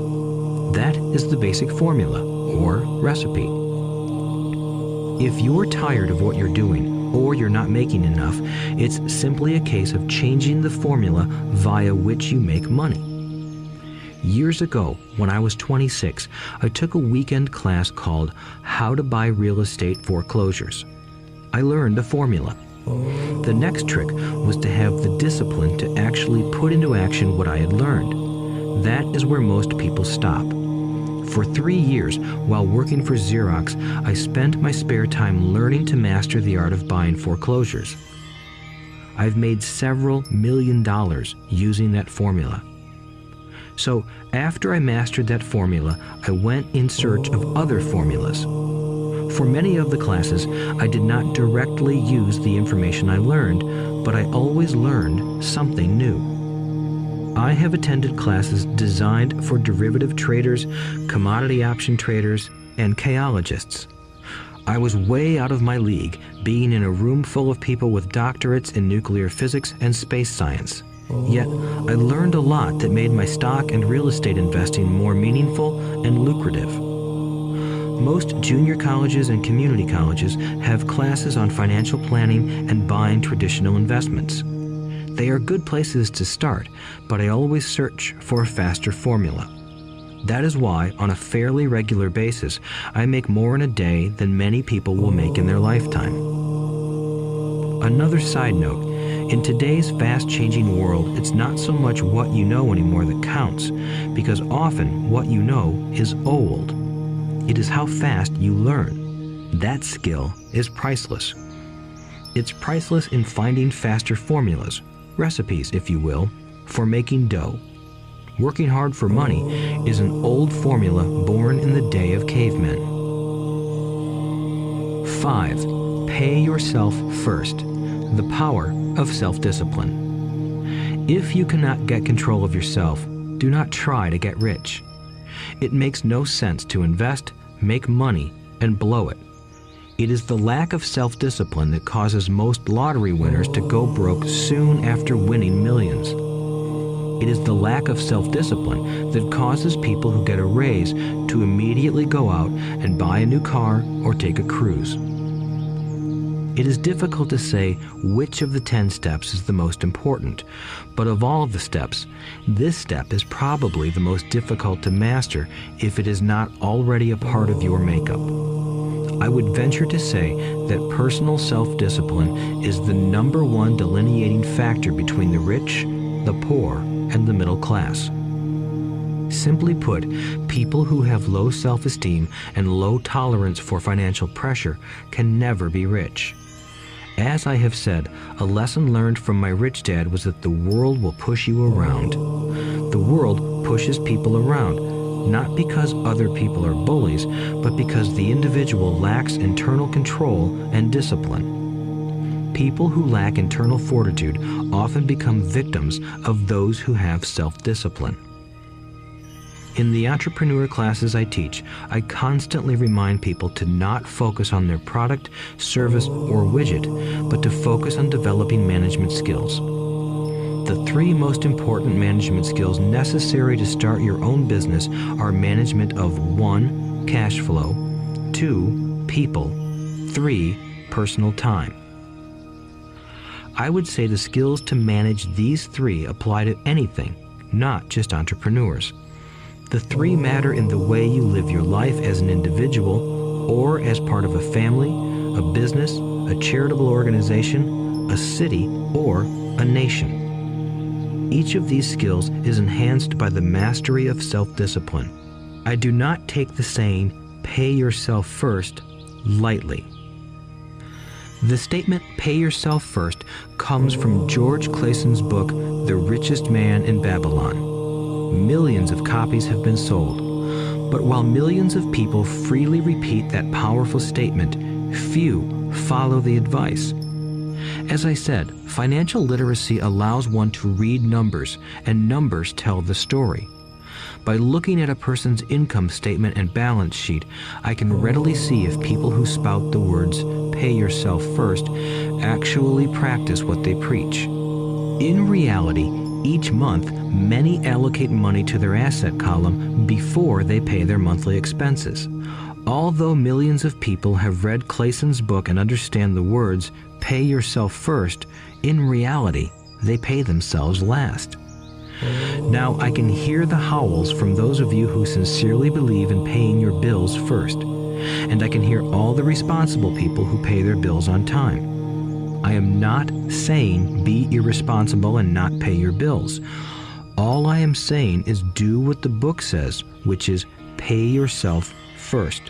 [SPEAKER 2] That is the basic formula, or recipe. If you're tired of what you're doing, or you're not making enough, it's simply a case of changing the formula via which you make money. Years ago, when I was 26, I took a weekend class called How to Buy Real Estate Foreclosures. I learned a formula. The next trick was to have the discipline to actually put into action what I had learned. That is where most people stop. For 3 years, while working for Xerox, I spent my spare time learning to master the art of buying foreclosures. I've made several $million using that formula. So after I mastered that formula, I went in search of other formulas. For many of the classes, I did not directly use the information I learned, but I always learned something new. I have attended classes designed for derivative traders, commodity option traders, and chaologists. I was way out of my league, being in a room full of people with doctorates in nuclear physics and space science. Yet, I learned a lot that made my stock and real estate investing more meaningful and lucrative. Most junior colleges and community colleges have classes on financial planning and buying traditional investments. They are good places to start, but I always search for a faster formula. That is why, on a fairly regular basis, I make more in a day than many people will make in their lifetime. Another side note, in today's fast-changing world, it's not so much what you know anymore that counts, because often what you know is old. It is how fast you learn. That skill is priceless. It's priceless in finding faster formulas, recipes, if you will, for making dough. Working hard for money is an old formula born in the day of cavemen. 5. Pay yourself first. The power of self-discipline. If you cannot get control of yourself, do not try to get rich. It makes no sense to invest, make money, and blow it. It is the lack of self-discipline that causes most lottery winners to go broke soon after winning millions. It is the lack of self-discipline that causes people who get a raise to immediately go out and buy a new car or take a cruise. It is difficult to say which of the 10 steps is the most important, but of all the steps, this step is probably the most difficult to master if it is not already a part of your makeup. I would venture to say that personal self-discipline is the #1 delineating factor between the rich, the poor, and the middle class. Simply put, people who have low self-esteem and low tolerance for financial pressure can never be rich. As I have said, a lesson learned from my rich dad was that the world will push you around. The world pushes people around, not because other people are bullies, but because the individual lacks internal control and discipline. People who lack internal fortitude often become victims of those who have self-discipline. In the entrepreneur classes I teach, I constantly remind people to not focus on their product, service, or widget, but to focus on developing management skills. The 3 most important management skills necessary to start your own business are management of 1. Cash flow, 2. people. 3, personal time. I would say the skills to manage these 3 apply to anything, not just entrepreneurs. The 3 matter in the way you live your life as an individual or as part of a family, a business, a charitable organization, a city, or a nation. Each of these skills is enhanced by the mastery of self-discipline. I do not take the saying, "pay yourself first," lightly. The statement, "pay yourself first," comes from George Clayson's book, The Richest Man in Babylon. Millions of copies have been sold. But while millions of people freely repeat that powerful statement, few follow the advice. As I said, financial literacy allows one to read numbers, and numbers tell the story. By looking at a person's income statement and balance sheet, I can readily see if people who spout the words, "pay yourself first," actually practice what they preach. In reality, each month, many allocate money to their asset column before they pay their monthly expenses. Although millions of people have read Clayson's book and understand the words, "pay yourself first," in reality, they pay themselves last. Now, I can hear the howls from those of you who sincerely believe in paying your bills first, and I can hear all the responsible people who pay their bills on time. I am not saying be irresponsible and not pay your bills. All I am saying is do what the book says, which is pay yourself first.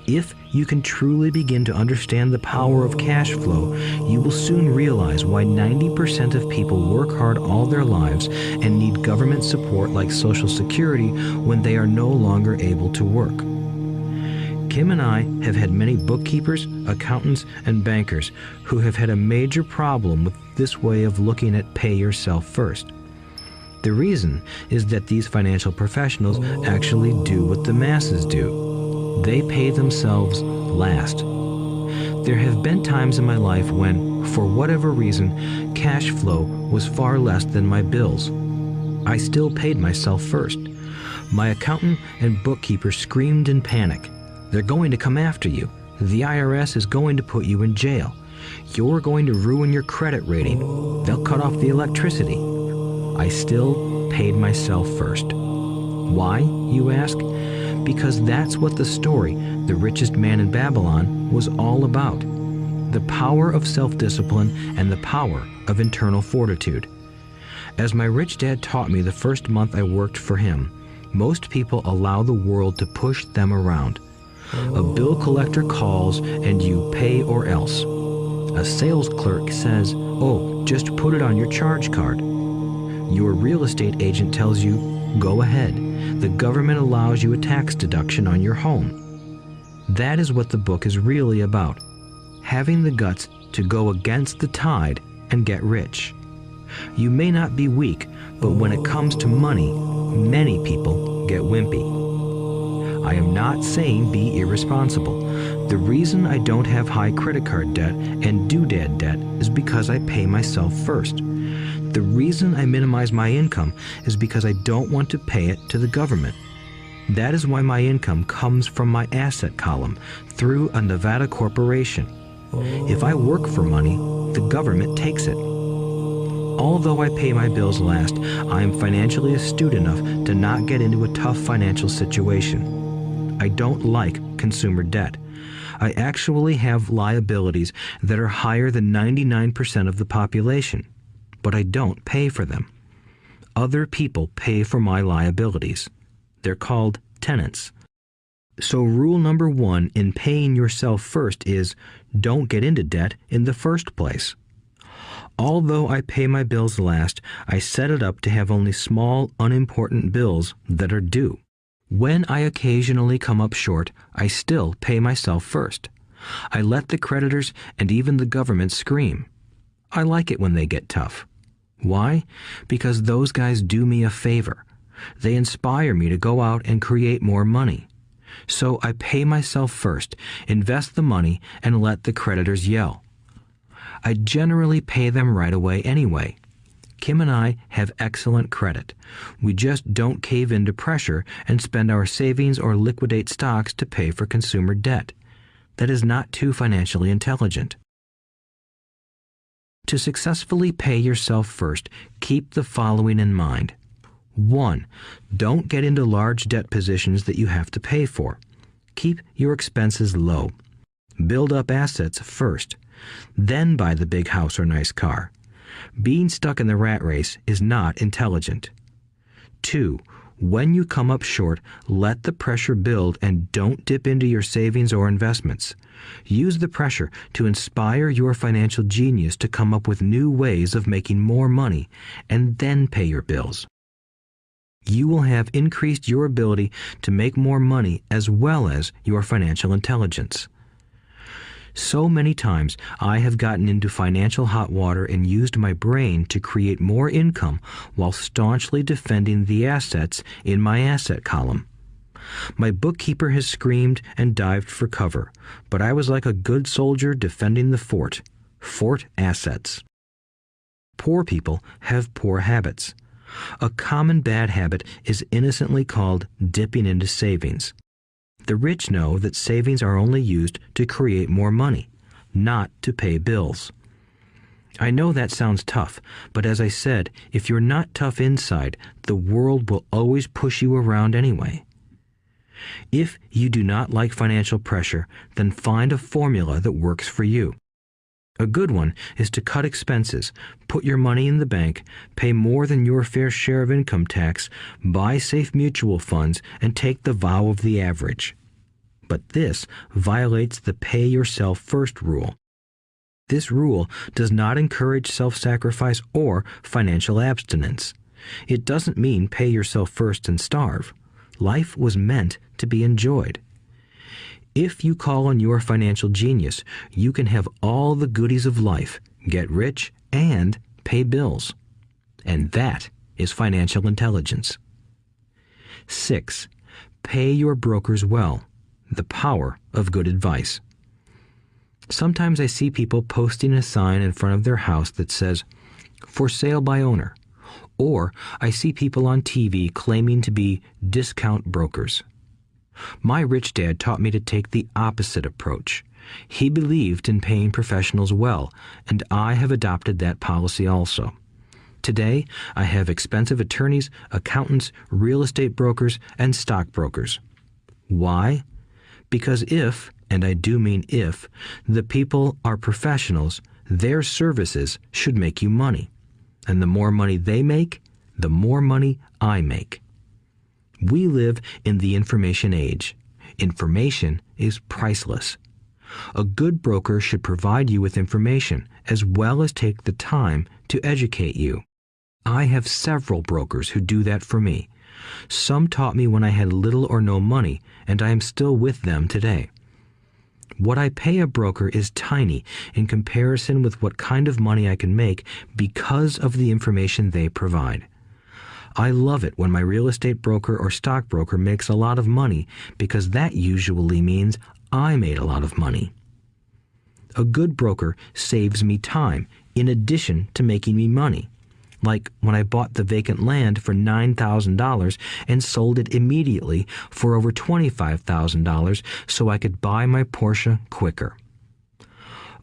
[SPEAKER 2] If you can truly begin to understand the power of cash flow, you will soon realize why 90% of people work hard all their lives and need government support like Social Security when they are no longer able to work. Kim and I have had many bookkeepers, accountants, and bankers who have had a major problem with this way of looking at pay yourself first. The reason is that these financial professionals actually do what the masses do. They pay themselves last. There have been times in my life when, for whatever reason, cash flow was far less than my bills. I still paid myself first. My accountant and bookkeeper screamed in panic. "They're going to come after you. The IRS is going to put you in jail. You're going to ruin your credit rating. They'll cut off the electricity." I still paid myself first. Why, you ask? Because that's what the story, The Richest Man in Babylon, was all about. The power of self-discipline and the power of internal fortitude. As my rich dad taught me the first month I worked for him, most people allow the world to push them around. A bill collector calls and you pay or else. A sales clerk says, "Oh, just put it on your charge card." Your real estate agent tells you, "Go ahead. The government allows you a tax deduction on your home." That is what the book is really about. Having the guts to go against the tide and get rich. You may not be weak, but when it comes to money, many people get wimpy. I am not saying be irresponsible. The reason I don't have high credit card debt and doodad debt is because I pay myself first. The reason I minimize my income is because I don't want to pay it to the government. That is why my income comes from my asset column through a Nevada corporation. If I work for money, the government takes it. Although I pay my bills last, I am financially astute enough to not get into a tough financial situation. I don't like consumer debt. I actually have liabilities that are higher than 99% of the population, but I don't pay for them. Other people pay for my liabilities. They're called tenants. So rule number 1 in paying yourself first is don't get into debt in the first place. Although I pay my bills last, I set it up to have only small, unimportant bills that are due. When I occasionally come up short, I still pay myself first. I let the creditors and even the government scream. I like it when they get tough. Why? Because those guys do me a favor. They inspire me to go out and create more money. So I pay myself first, invest the money, and let the creditors yell. I generally pay them right away anyway. Kim and I have excellent credit. We just don't cave into pressure and spend our savings or liquidate stocks to pay for consumer debt. That is not too financially intelligent. To successfully pay yourself first, keep the following in mind. 1. Don't get into large debt positions that you have to pay for. Keep your expenses low. Build up assets first. Then buy the big house or nice car. Being stuck in the rat race is not intelligent. 2. When you come up short, let the pressure build and don't dip into your savings or investments. Use the pressure to inspire your financial genius to come up with new ways of making more money and then pay your bills. You will have increased your ability to make more money as well as your financial intelligence. So many times I have gotten into financial hot water and used my brain to create more income while staunchly defending the assets in my asset column. My bookkeeper has screamed and dived for cover, but I was like a good soldier defending the fort. Fort assets. Poor people have poor habits. A common bad habit is innocently called dipping into savings. The rich know that savings are only used to create more money, not to pay bills. I know that sounds tough, but as I said, if you're not tough inside, the world will always push you around anyway. If you do not like financial pressure, then find a formula that works for you. A good one is to cut expenses, put your money in the bank, pay more than your fair share of income tax, buy safe mutual funds, and take the vow of the average. But this violates the pay yourself first rule. This rule does not encourage self-sacrifice or financial abstinence. It doesn't mean pay yourself first and starve. Life was meant to be enjoyed. If you call on your financial genius, you can have all the goodies of life, get rich, and pay bills. And that is financial intelligence. 6. Pay your brokers well. The power of good advice. Sometimes I see people posting a sign in front of their house that says, "For sale by owner." Or I see people on TV claiming to be discount brokers. My rich dad taught me to take the opposite approach. He believed in paying professionals well, and I have adopted that policy also. Today, I have expensive attorneys, accountants, real estate brokers, and stockbrokers. Why? Because if, and I do mean if, the people are professionals, their services should make you money. And the more money they make, the more money I make. We live in the information age. Information is priceless. A good broker should provide you with information as well as take the time to educate you. I have several brokers who do that for me. Some taught me when I had little or no money, and I am still with them today. What I pay a broker is tiny in comparison with what kind of money I can make because of the information they provide. I love it when my real estate broker or stockbroker makes a lot of money because that usually means I made a lot of money. A good broker saves me time in addition to making me money. Like when I bought the vacant land for $9,000 and sold it immediately for over $25,000 so I could buy my Porsche quicker.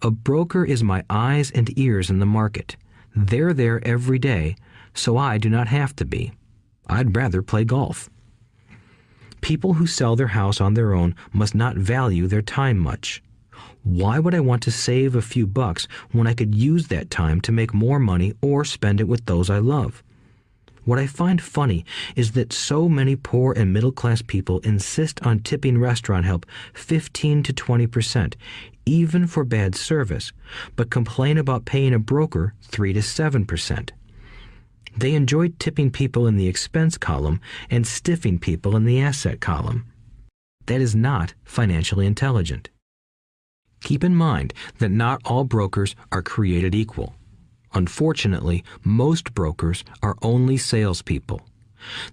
[SPEAKER 2] A broker is my eyes and ears in the market. They're there every day, so I do not have to be. I'd rather play golf. People who sell their house on their own must not value their time much. Why would I want to save a few bucks when I could use that time to make more money or spend it with those I love? What I find funny is that so many poor and middle-class people insist on tipping restaurant help 15 to 20%, even for bad service, but complain about paying a broker 3 to 7%. They enjoy tipping people in the expense column and stiffing people in the asset column. That is not financially intelligent. Keep in mind that not all brokers are created equal. Unfortunately, most brokers are only salespeople.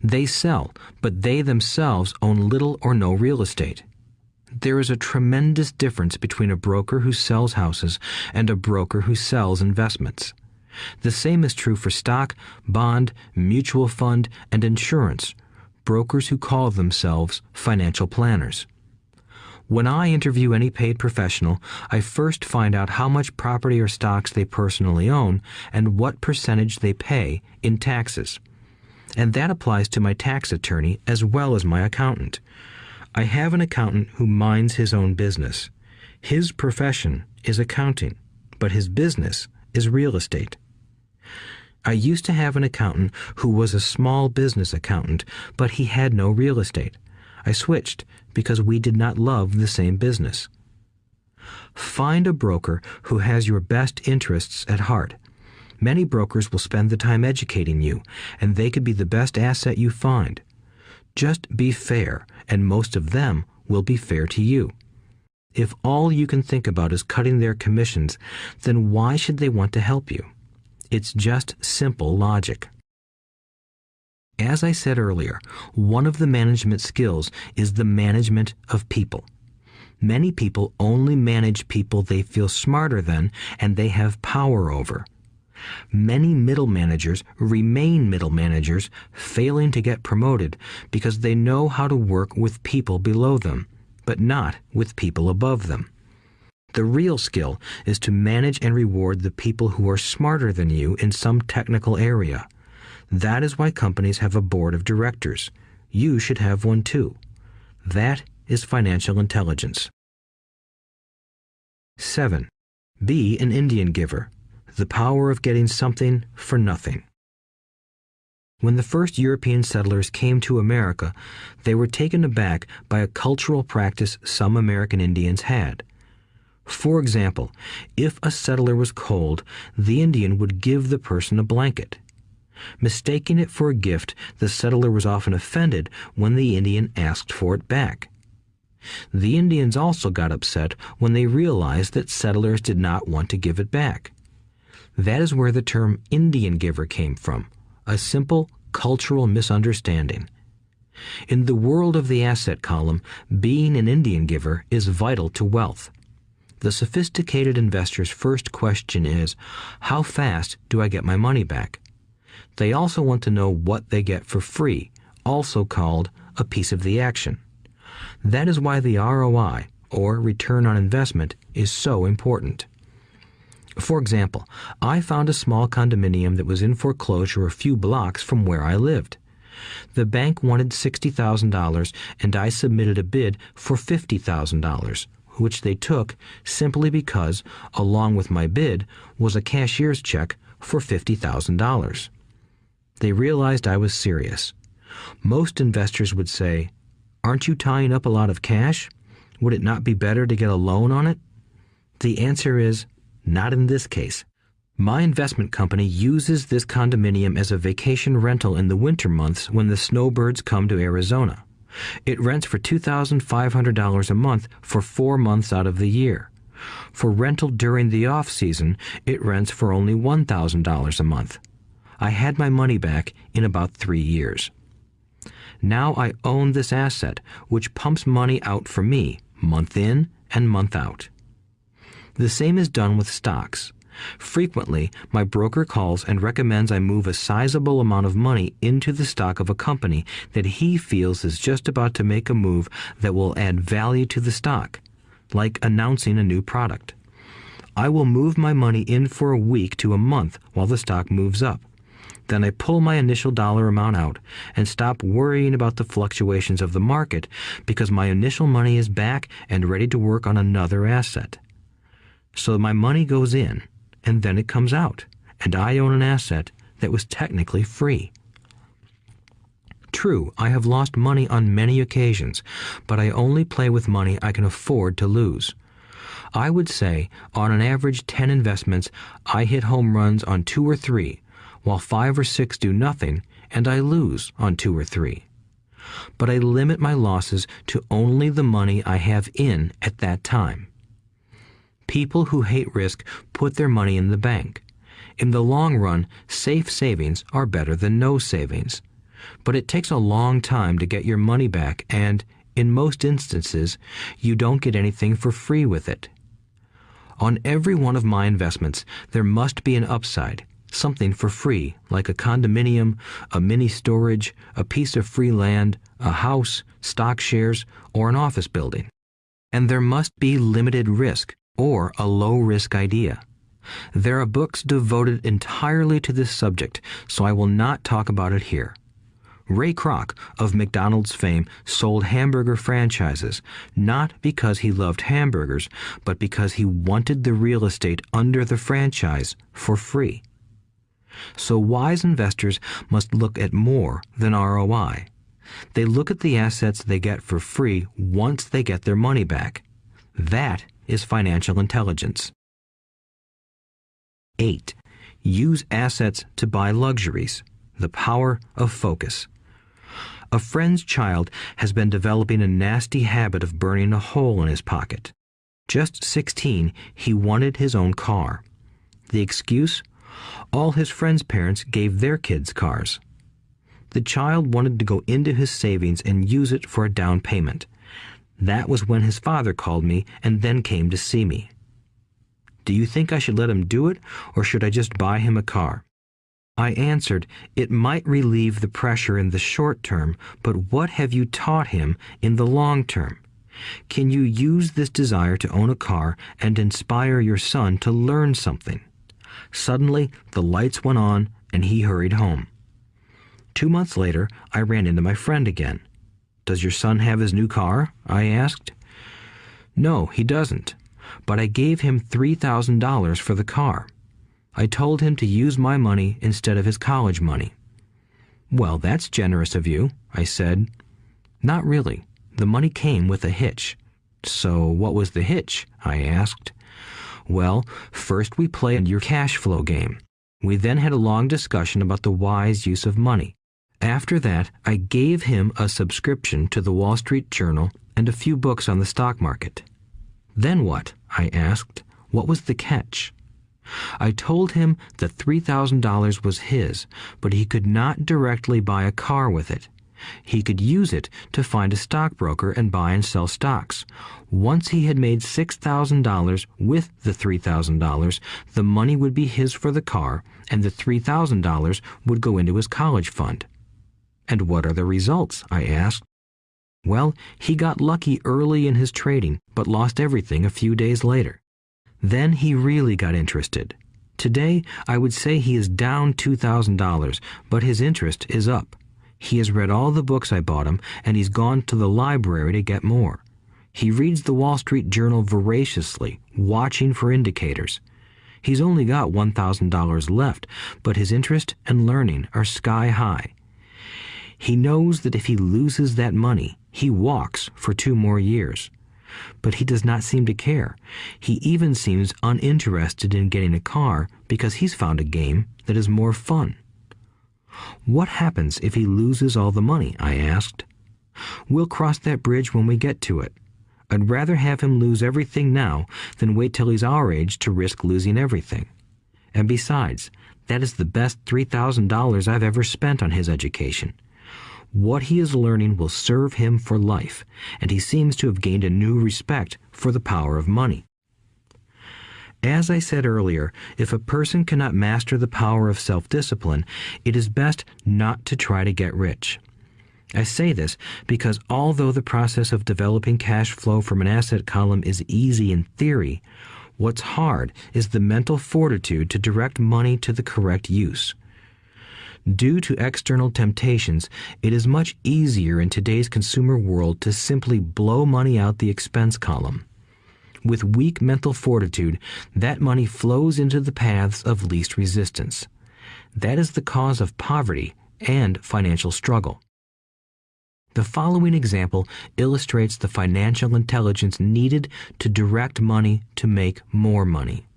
[SPEAKER 2] They sell, but they themselves own little or no real estate. There is a tremendous difference between a broker who sells houses and a broker who sells investments. The same is true for stock, bond, mutual fund, and insurance, brokers who call themselves financial planners. When I interview any paid professional, I first find out how much property or stocks they personally own and what percentage they pay in taxes. And that applies to my tax attorney as well as my accountant. I have an accountant who minds his own business. His profession is accounting, but his business is real estate. I used to have an accountant who was a small business accountant, but he had no real estate. I switched because we did not love the same business. Find a broker who has your best interests at heart. Many brokers will spend the time educating you, and they could be the best asset you find. Just be fair, and most of them will be fair to you. If all you can think about is cutting their commissions, then why should they want to help you? It's just simple logic. As I said earlier, one of the management skills is the management of people. Many people only manage people they feel smarter than and they have power over. Many middle managers remain middle managers, failing to get promoted because they know how to work with people below them, but not with people above them. The real skill is to manage and reward the people who are smarter than you in some technical area. That is why companies have a board of directors. You should have one too. That is financial intelligence. 7. Be an Indian giver. The power of getting something for nothing. When the first European settlers came to America, they were taken aback by a cultural practice some American Indians had. For example, if a settler was cold, the Indian would give the person a blanket. Mistaking it for a gift, the settler was often offended when the Indian asked for it back. The Indians also got upset when they realized that settlers did not want to give it back. That is where the term Indian giver came from, a simple cultural misunderstanding. In the world of the asset column, being an Indian giver is vital to wealth. The sophisticated investor's first question is, how fast do I get my money back? They also want to know what they get for free, also called a piece of the action. That is why the ROI, or return on investment, is so important. For example, I found a small condominium that was in foreclosure a few blocks from where I lived. The bank wanted $60,000 and I submitted a bid for $50,000, which they took simply because, along with my bid, was a cashier's check for $50,000. They realized I was serious. Most investors would say, "Aren't you tying up a lot of cash? Would it not be better to get a loan on it?" The answer is, not in this case. My investment company uses this condominium as a vacation rental in the winter months when the snowbirds come to Arizona. It rents for $2,500 a month for 4 months out of the year. For rental during the off-season, it rents for only $1,000 a month. I had my money back in about 3 years. Now I own this asset, which pumps money out for me, month in and month out. The same is done with stocks. Frequently, my broker calls and recommends I move a sizable amount of money into the stock of a company that he feels is just about to make a move that will add value to the stock, like announcing a new product. I will move my money in for a week to a month while the stock moves up. Then I pull my initial dollar amount out and stop worrying about the fluctuations of the market because my initial money is back and ready to work on another asset. So my money goes in, and then it comes out, and I own an asset that was technically free. True, I have lost money on many occasions, but I only play with money I can afford to lose. I would say, on an average 10 investments, I hit home runs on 2 or 3, while 5 or 6 do nothing, and I lose on 2 or 3. But I limit my losses to only the money I have in at that time. People who hate risk put their money in the bank. In the long run, safe savings are better than no savings. But it takes a long time to get your money back, and, in most instances, you don't get anything for free with it. On every one of my investments, there must be an upside, something for free, like a condominium, a mini storage, a piece of free land, a house, stock shares, or an office building. and there must be limited risk or a low-risk idea. There are books devoted entirely to this subject, so I will not talk about it here. Ray Kroc of McDonald's fame sold hamburger franchises, not because he loved hamburgers, but because he wanted the real estate under the franchise for free. So wise investors must look at more than ROI. They look at the assets they get for free once they get their money back. That is financial intelligence. 8. Use assets to buy luxuries. The power of focus. A friend's child has been developing a nasty habit of burning a hole in his pocket. Just 16, he wanted his own car. The excuse? All his friends' parents gave their kids cars. The child wanted to go into his savings and use it for a down payment. That was when his father called me and then came to see me. Do you think I should let him do it, or should I just buy him a car? I answered, it might relieve the pressure in the short term, but what have you taught him in the long term? Can you use this desire to own a car and inspire your son to learn something? Suddenly, the lights went on and he hurried home. 2 months later, I ran into my friend again. Does your son have his new car? I asked. No, he doesn't, but I gave him $3,000 for the car. I told him to use my money instead of his college money. Well, that's generous of you, I said. Not really. The money came with a hitch. So what was the hitch? I asked. Well, first we played your cash flow game. We then had a long discussion about the wise use of money. After that, I gave him a subscription to the Wall Street Journal and a few books on the stock market. Then what? I asked. What was the catch? I told him that $3,000 was his, but he could not directly buy a car with it. He could use it to find a stockbroker and buy and sell stocks. Once he had made $6,000 with the $3,000, the money would be his for the car, and the $3,000 would go into his college fund. And what are the results? I asked. Well, he got lucky early in his trading, but lost everything a few days later. Then he really got interested. Today, I would say he is down $2,000, but his interest is up. He has read all the books I bought him, and he's gone to the library to get more. He reads the Wall Street Journal voraciously, watching for indicators. He's only got $1,000 left, but his interest and learning are sky high. He knows that if he loses that money, he walks for 2 more years. But he does not seem to care. He even seems uninterested in getting a car because he's found a game that is more fun. What happens if he loses all the money? I asked. We'll cross that bridge when we get to it. I'd rather have him lose everything now than wait till he's our age to risk losing everything. And besides, that is the best $3,000 I've ever spent on his education. What he is learning will serve him for life, and he seems to have gained a new respect for the power of money. As I said earlier, if a person cannot master the power of self-discipline, it is best not to try to get rich. I say this because although the process of developing cash flow from an asset column is easy in theory, what's hard is the mental fortitude to direct money to the correct use. Due to external temptations, it is much easier in today's consumer world to simply blow money out the expense column. With weak mental fortitude, that money flows into the paths of least resistance. That is the cause of poverty and financial struggle. The following example illustrates the financial intelligence needed to direct money to make more money.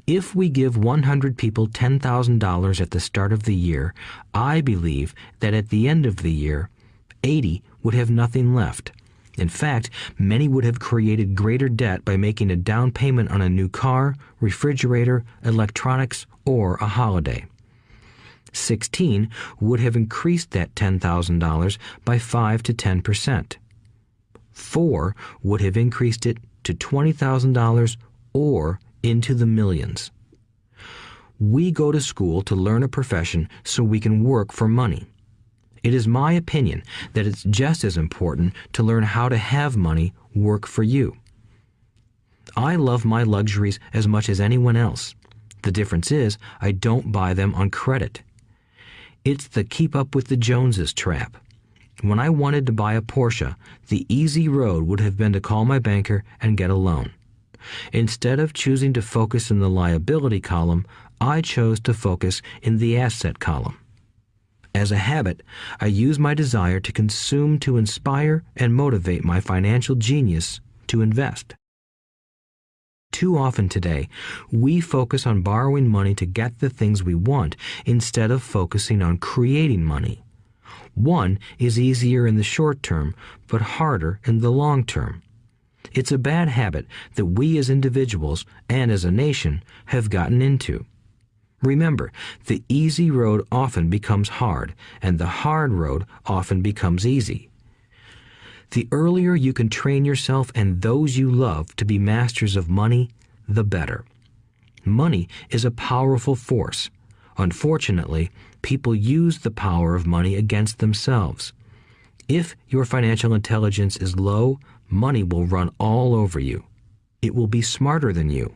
[SPEAKER 2] If we give 100 people $10,000 at the start of the year, I believe that at the end of the year, 80 would have nothing left. In fact, many would have created greater debt by making a down payment on a new car, refrigerator, electronics, or a holiday. 16 would have increased that $10,000 by 5 to 10%. 4 would have increased it to $20,000 or into the millions. We go to school to learn a profession so we can work for money. It is my opinion that it's just as important to learn how to have money work for you. I love my luxuries as much as anyone else. The difference is I don't buy them on credit. It's the keep up with the Joneses trap. When I wanted to buy a Porsche, the easy road would have been to call my banker and get a loan. Instead of choosing to focus in the liability column, I chose to focus in the asset column. As a habit, I use my desire to consume to inspire and motivate my financial genius to invest. Too often today, we focus on borrowing money to get the things we want instead of focusing on creating money. One is easier in the short term, but harder in the long term. It's a bad habit that we as individuals and as a nation have gotten into. Remember, the easy road often becomes hard, and the hard road often becomes easy. The earlier you can train yourself and those you love to be masters of money, the better. Money is a powerful force. Unfortunately, people use the power of money against themselves. If your financial intelligence is low, money will run all over you. It will be smarter than you.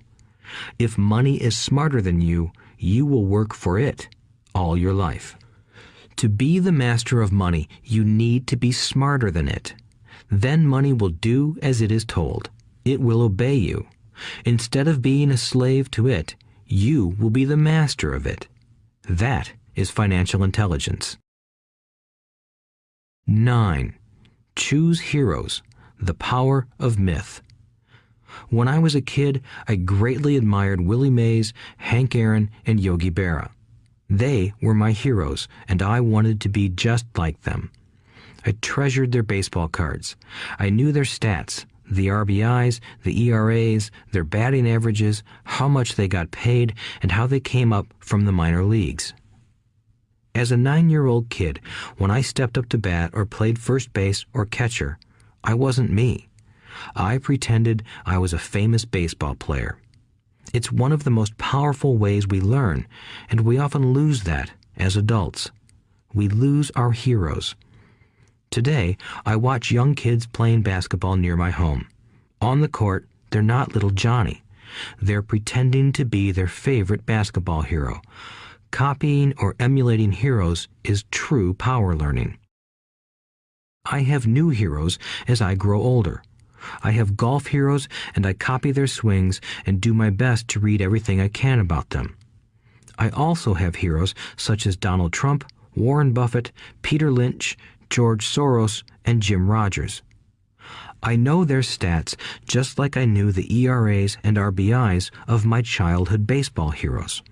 [SPEAKER 2] If money is smarter than you, you will work for it all your life. To be the master of money, you need to be smarter than it. Then money will do as it is told. It will obey you. Instead of being a slave to it, you will be the master of it. That is financial intelligence. 9. Choose heroes. The power of myth. When I was a kid, I greatly admired Willie Mays, Hank Aaron, and Yogi Berra. They were my heroes, and I wanted to be just like them. I treasured their baseball cards. I knew their stats, the RBIs, the ERAs, their batting averages, how much they got paid, and how they came up from the minor leagues. As a 9-year-old kid, when I stepped up to bat or played first base or catcher, I wasn't me. I pretended I was a famous baseball player. It's one of the most powerful ways we learn, and we often lose that as adults. We lose our heroes. Today, I watch young kids playing basketball near my home. On the court, they're not little Johnny. They're pretending to be their favorite basketball hero. Copying or emulating heroes is true power learning. I have new heroes as I grow older. I have golf heroes, and I copy their swings and do my best to read everything I can about them. I also have heroes such as Donald Trump, Warren Buffett, Peter Lynch, George Soros, and Jim Rogers. I know their stats just like I knew the ERAs and RBIs of my childhood baseball heroes.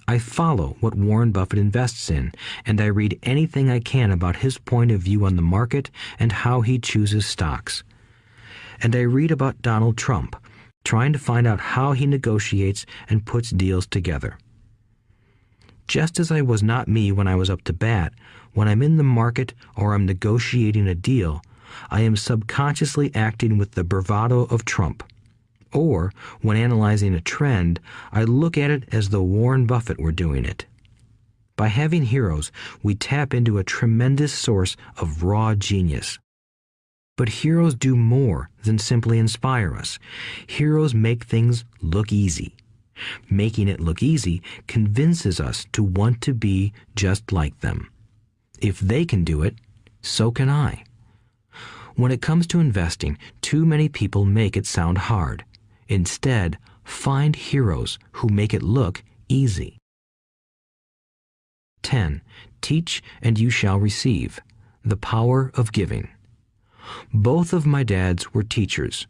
[SPEAKER 2] I follow what Warren Buffett invests in, and I read anything I can about his point of view on the market and how he chooses stocks. And I read about Donald Trump, trying to find out how he negotiates and puts deals together. Just as I was not me when I was up to bat, when I'm in the market or I'm negotiating a deal, I am subconsciously acting with the bravado of Trump. Or, when analyzing a trend, I look at it as though Warren Buffett were doing it. By having heroes, we tap into a tremendous source of raw genius. But heroes do more than simply inspire us. Heroes make things look easy. Making it look easy convinces us to want to be just like them. If they can do it, so can I. When it comes to investing, too many people make it sound hard. Instead, find heroes who make it look easy. 10. Teach and you shall receive. The power of giving. Both of my dads were teachers.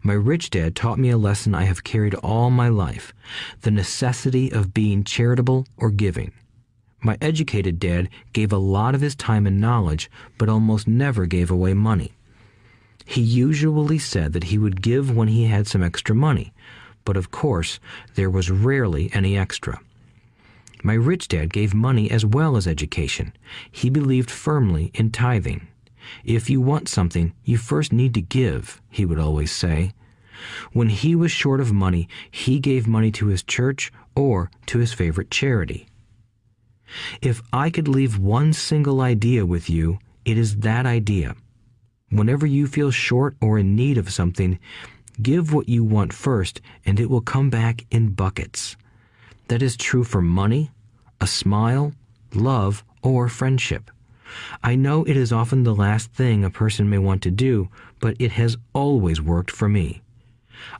[SPEAKER 2] My rich dad taught me a lesson I have carried all my life, the necessity of being charitable or giving. My educated dad gave a lot of his time and knowledge, but almost never gave away money. He usually said that he would give when he had some extra money, but of course, there was rarely any extra. My rich dad gave money as well as education. He believed firmly in tithing. If you want something, you first need to give, he would always say. When he was short of money, he gave money to his church or to his favorite charity. If I could leave one single idea with you, it is that idea. Whenever you feel short or in need of something, give what you want first, and it will come back in buckets. That is true for money, a smile, love, or friendship. I know it is often the last thing a person may want to do, but it has always worked for me.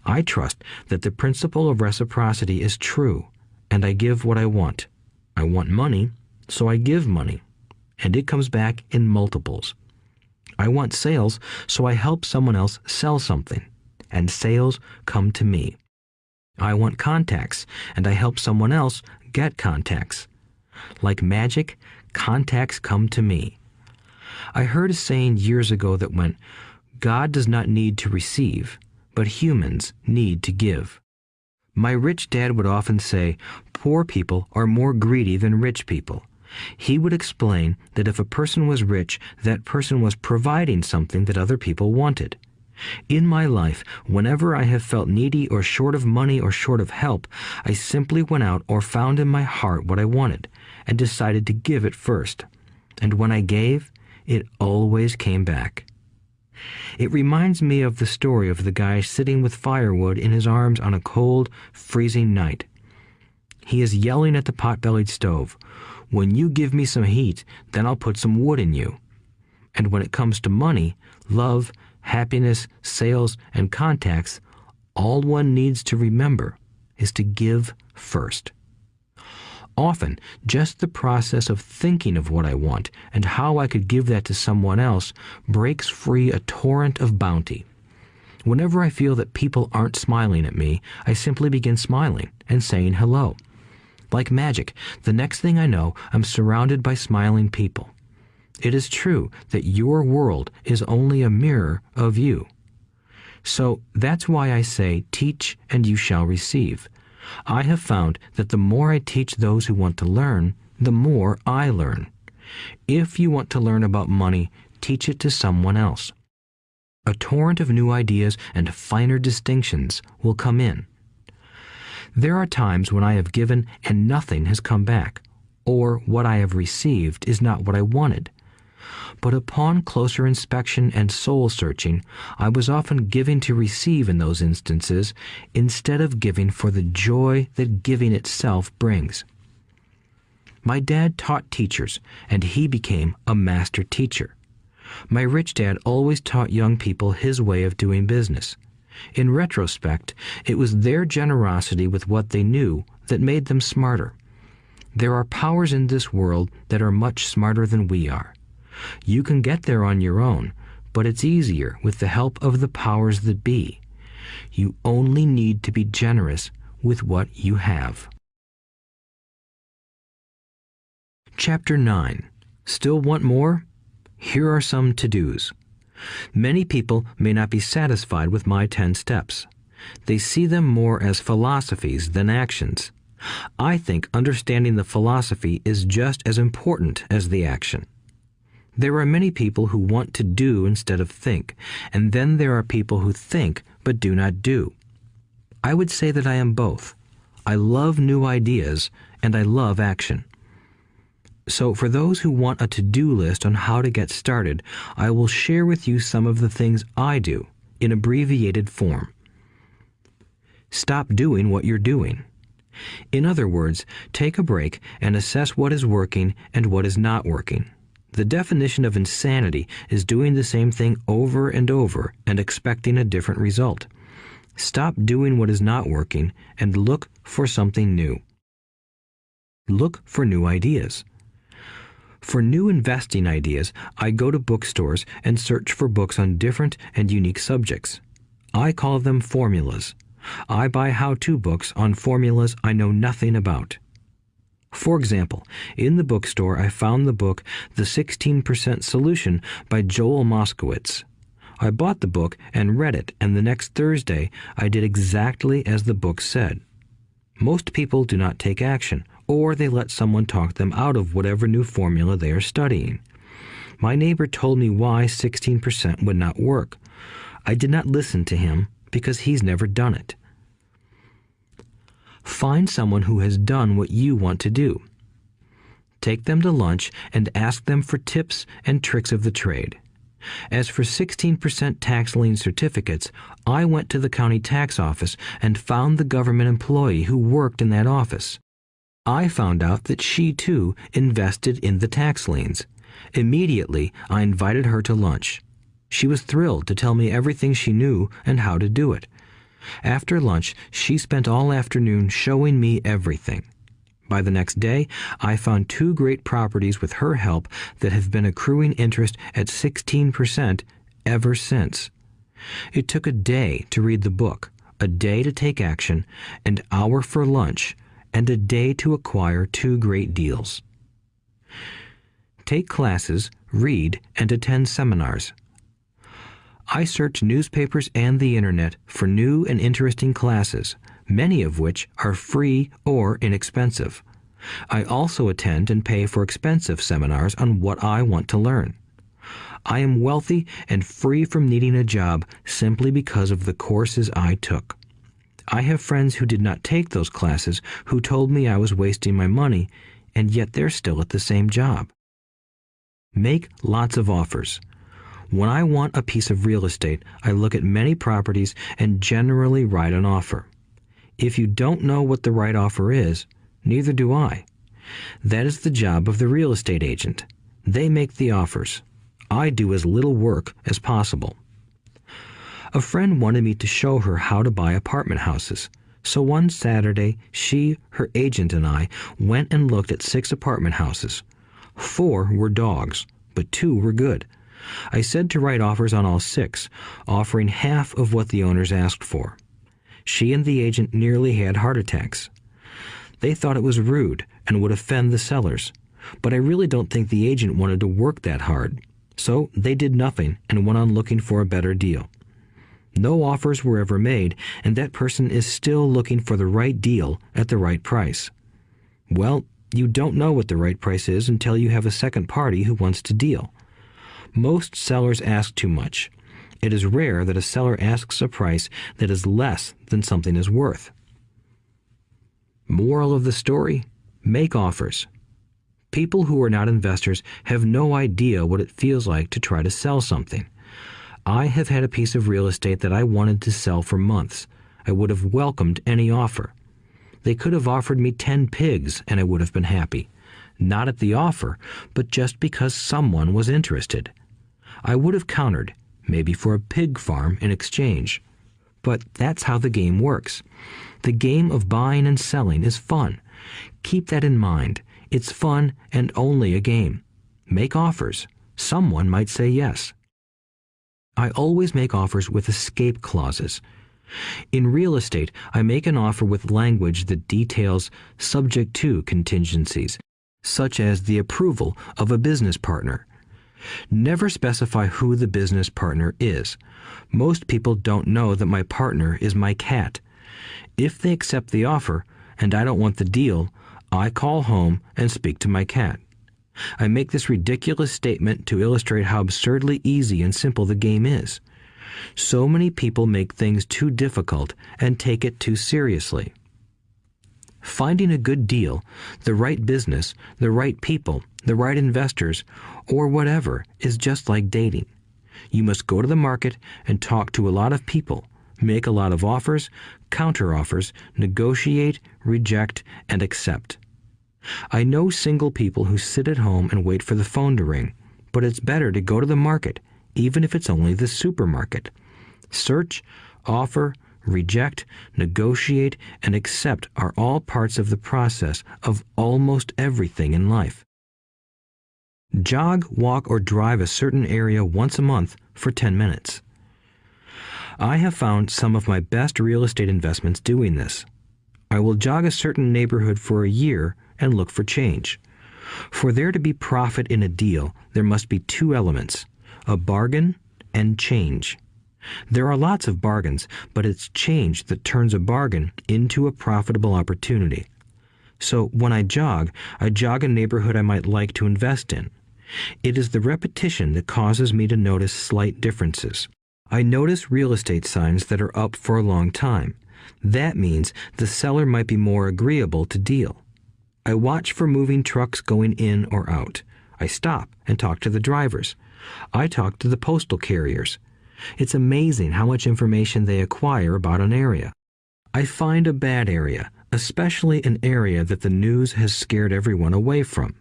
[SPEAKER 2] I trust that the principle of reciprocity is true, and I give what I want. I want money, so I give money, and it comes back in multiples. I want sales, so I help someone else sell something, and sales come to me. I want contacts, and I help someone else get contacts. Like magic, contacts come to me. I heard a saying years ago that went, "God does not need to receive, but humans need to give." My rich dad would often say, poor people are more greedy than rich people. He would explain that if a person was rich, that person was providing something that other people wanted. In my life, whenever I have felt needy or short of money or short of help, I simply went out or found in my heart what I wanted and decided to give it first. And when I gave, it always came back. It reminds me of the story of the guy sitting with firewood in his arms on a cold, freezing night. He is yelling at the pot-bellied stove, "When you give me some heat, then I'll put some wood in you." And when it comes to money, love, happiness, sales, and contacts, all one needs to remember is to give first. Often, just the process of thinking of what I want and how I could give that to someone else breaks free a torrent of bounty. Whenever I feel that people aren't smiling at me, I simply begin smiling and saying hello. Like magic, the next thing I know, I'm surrounded by smiling people. It is true that your world is only a mirror of you. So that's why I say, teach and you shall receive. I have found that the more I teach those who want to learn, the more I learn. If you want to learn about money, teach it to someone else. A torrent of new ideas and finer distinctions will come in. There are times when I have given and nothing has come back, or what I have received is not what I wanted. But upon closer inspection and soul-searching, I was often giving to receive in those instances, instead of giving for the joy that giving itself brings. My dad taught teachers, and he became a master teacher. My rich dad always taught young people his way of doing business. In retrospect, it was their generosity with what they knew that made them smarter. There are powers in this world that are much smarter than we are. You can get there on your own, but it's easier with the help of the powers that be. You only need to be generous with what you have. Chapter 9. Still want more? Here are some to-dos. Many people may not be satisfied with my 10 steps. They see them more as philosophies than actions. I think understanding the philosophy is just as important as the action. There are many people who want to do instead of think, and then there are people who think but do not do. I would say that I am both. I love new ideas, and I love action. So for those who want a to-do list on how to get started, I will share with you some of the things I do in abbreviated form. Stop doing what you're doing. In other words, take a break and assess what is working and what is not working. The definition of insanity is doing the same thing over and over and expecting a different result. Stop doing what is not working and look for something new. Look for new ideas. For new investing ideas, I go to bookstores and search for books on different and unique subjects. I call them formulas. I buy how-to books on formulas I know nothing about. For example, in the bookstore I found the book The 16% Solution by Joel Moskowitz. I bought the book and read it, and the next Thursday I did exactly as the book said. Most people do not take action, or they let someone talk them out of whatever new formula they are studying. My neighbor told me why 16% would not work. I did not listen to him because he's never done it. Find someone who has done what you want to do. take them to lunch, and ask them for tips and tricks of the trade. As for 16% tax lien certificates, I went to the county tax office and found the government employee who worked in that office. I found out that she, too, invested in the tax liens. Immediately, I invited her to lunch. She was thrilled to tell me everything she knew and how to do it. After lunch, she spent all afternoon showing me everything. By the next day, I found 2 great properties with her help that have been accruing interest at 16% ever since. It took a day to read the book, a day to take action, an hour for lunch, and a day to acquire 2 great deals. Take classes, read, and attend seminars. I search newspapers and the internet for new and interesting classes, many of which are free or inexpensive. I also attend and pay for expensive seminars on what I want to learn. I am wealthy and free from needing a job simply because of the courses I took. I have friends who did not take those classes who told me I was wasting my money, and yet they're still at the same job. Make lots of offers. When I want a piece of real estate, I look at many properties and generally write an offer. If you don't know what the right offer is, neither do I. That is the job of the real estate agent. They make the offers. I do as little work as possible. A friend wanted me to show her how to buy apartment houses. So one Saturday, she, her agent, and I went and looked at 6 apartment houses. 4 were dogs, but 2 were good. I said to write offers on all 6, offering half of what the owners asked for. She and the agent nearly had heart attacks. They thought it was rude and would offend the sellers, but I really don't think the agent wanted to work that hard. So they did nothing and went on looking for a better deal. No offers were ever made, and that person is still looking for the right deal at the right price. Well, you don't know what the right price is until you have a second party who wants to deal. Most sellers ask too much. It is rare that a seller asks a price that is less than something is worth. Moral of the story: make offers. People who are not investors have no idea what it feels like to try to sell something. I have had a piece of real estate that I wanted to sell for months. I would have welcomed any offer. They could have offered me 10 pigs and I would have been happy. Not at the offer, but just because someone was interested. I would have countered, maybe for a pig farm in exchange. But that's how the game works. The game of buying and selling is fun. Keep that in mind. It's fun and only a game. Make offers. Someone might say yes. I always make offers with escape clauses. In real estate, I make an offer with language that details subject to contingencies, such as the approval of a business partner. Never specify who the business partner is. Most people don't know that my partner is my cat. If they accept the offer and I don't want the deal, I call home and speak to my cat. I make this ridiculous statement to illustrate how absurdly easy and simple the game is. So many people make things too difficult and take it too seriously. Finding a good deal, the right business, the right people, the right investors, or whatever is just like dating. You must go to the market and talk to a lot of people, make a lot of offers, counter-offers, negotiate, reject, and accept. I know single people who sit at home and wait for the phone to ring, but it's better to go to the market, even if it's only the supermarket. Search, offer, reject, negotiate, and accept are all parts of the process of almost everything in life. Jog, walk, or drive a certain area once a month for 10 minutes. I have found some of my best real estate investments doing this. I will jog a certain neighborhood for a year and look for change. For there to be profit in a deal, there must be 2 elements, a bargain and change. There are lots of bargains, but it's change that turns a bargain into a profitable opportunity. So when I jog a neighborhood I might like to invest in. It is the repetition that causes me to notice slight differences. I notice real estate signs that are up for a long time. That means the seller might be more agreeable to deal. I watch for moving trucks going in or out. I stop and talk to the drivers. I talk to the postal carriers. It's amazing how much information they acquire about an area. I find a bad area, especially an area that the news has scared everyone away from.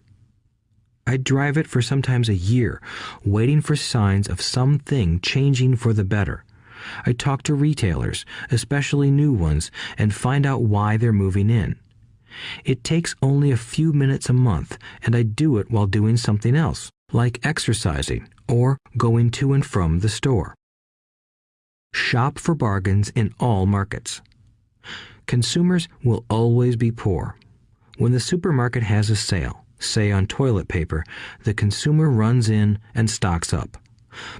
[SPEAKER 2] I drive it for sometimes a year, waiting for signs of something changing for the better. I talk to retailers, especially new ones, and find out why they're moving in. It takes only a few minutes a month, and I do it while doing something else, like exercising or going to and from the store. Shop for bargains in all markets. Consumers will always be poor. When the supermarket has a sale, say on toilet paper, the consumer runs in and stocks up.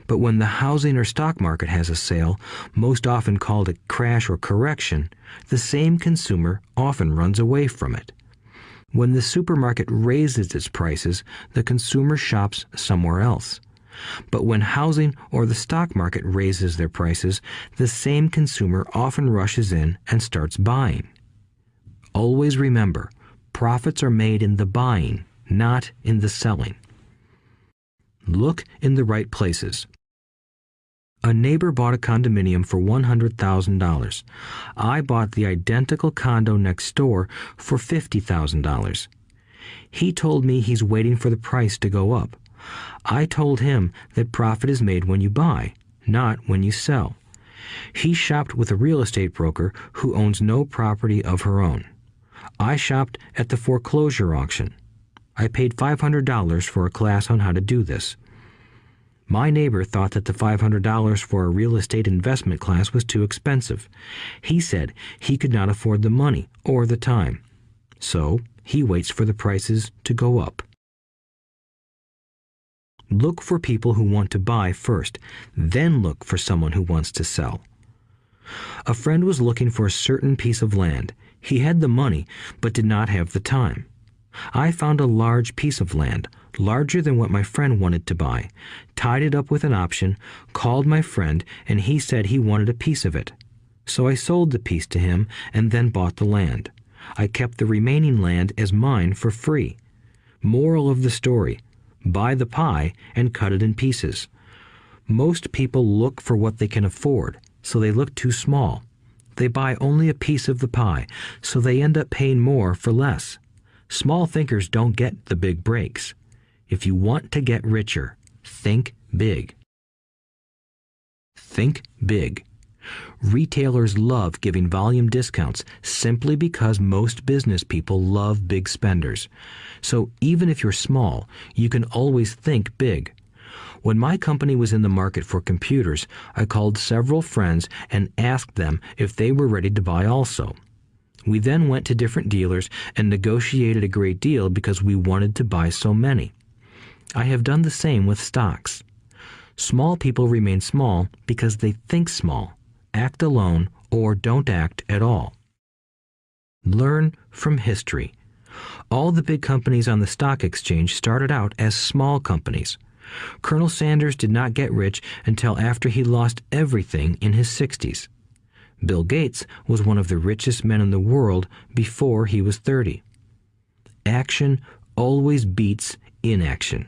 [SPEAKER 2] But when the housing or stock market has a sale, most often called a crash or correction, the same consumer often runs away from it. When the supermarket raises its prices, the consumer shops somewhere else. But when housing or the stock market raises their prices, the same consumer often rushes in and starts buying. Always remember, profits are made in the buying, not in the selling. Look in the right places. A neighbor bought a condominium for $100,000. I bought the identical condo next door for $50,000. He told me he's waiting for the price to go up. I told him that profit is made when you buy, not when you sell. He shopped with a real estate broker who owns no property of her own. I shopped at the foreclosure auction. I paid $500 for a class on how to do this. My neighbor thought that the $500 for a real estate investment class was too expensive. He said he could not afford the money or the time. So he waits for the prices to go up. Look for people who want to buy first, then look for someone who wants to sell. A friend was looking for a certain piece of land. He had the money, but did not have the time. I found a large piece of land, larger than what my friend wanted to buy, tied it up with an option, called my friend, and he said he wanted a piece of it. So I sold the piece to him and then bought the land. I kept the remaining land as mine for free. Moral of the story: buy the pie and cut it in pieces. Most people look for what they can afford, so they look too small. They buy only a piece of the pie, so they end up paying more for less. Small thinkers don't get the big breaks. If you want to get richer, think big. Think big. Retailers love giving volume discounts simply because most business people love big spenders. So even if you're small, you can always think big. When my company was in the market for computers, I called several friends and asked them if they were ready to buy also. We then went to different dealers and negotiated a great deal because we wanted to buy so many. I have done the same with stocks. Small people remain small because they think small, act alone, or don't act at all. Learn from history. All the big companies on the stock exchange started out as small companies. Colonel Sanders did not get rich until after he lost everything in his 60s. Bill Gates was one of the richest men in the world before he was 30. Action always beats inaction.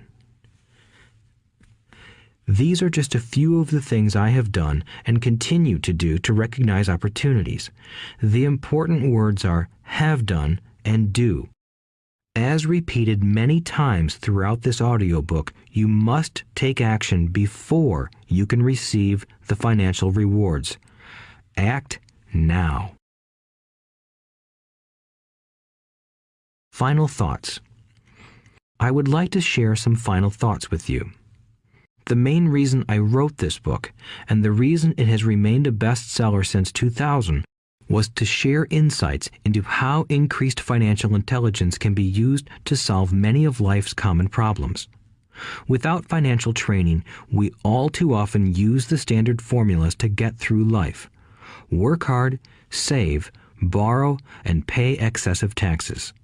[SPEAKER 2] These are just a few of the things I have done and continue to do to recognize opportunities. The important words are have done and do. As repeated many times throughout this audiobook, you must take action before you can receive the financial rewards. Act now. Final thoughts. I would like to share some final thoughts with you. The main reason I wrote this book, and the reason it has remained a bestseller since 2000, was to share insights into how increased financial intelligence can be used to solve many of life's common problems. Without financial training, we all too often use the standard formulas to get through life. Work hard, save, borrow, and pay excessive taxes.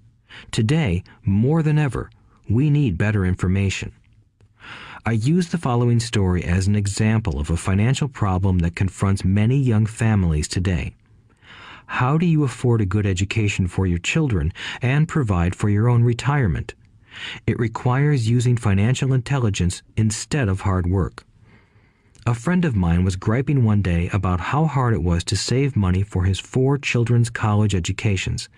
[SPEAKER 2] Today, more than ever, we need better information. I use the following story as an example of a financial problem that confronts many young families today. How do you afford a good education for your children and provide for your own retirement? It requires using financial intelligence instead of hard work. A friend of mine was griping one day about how hard it was to save money for his 4 children's college educations.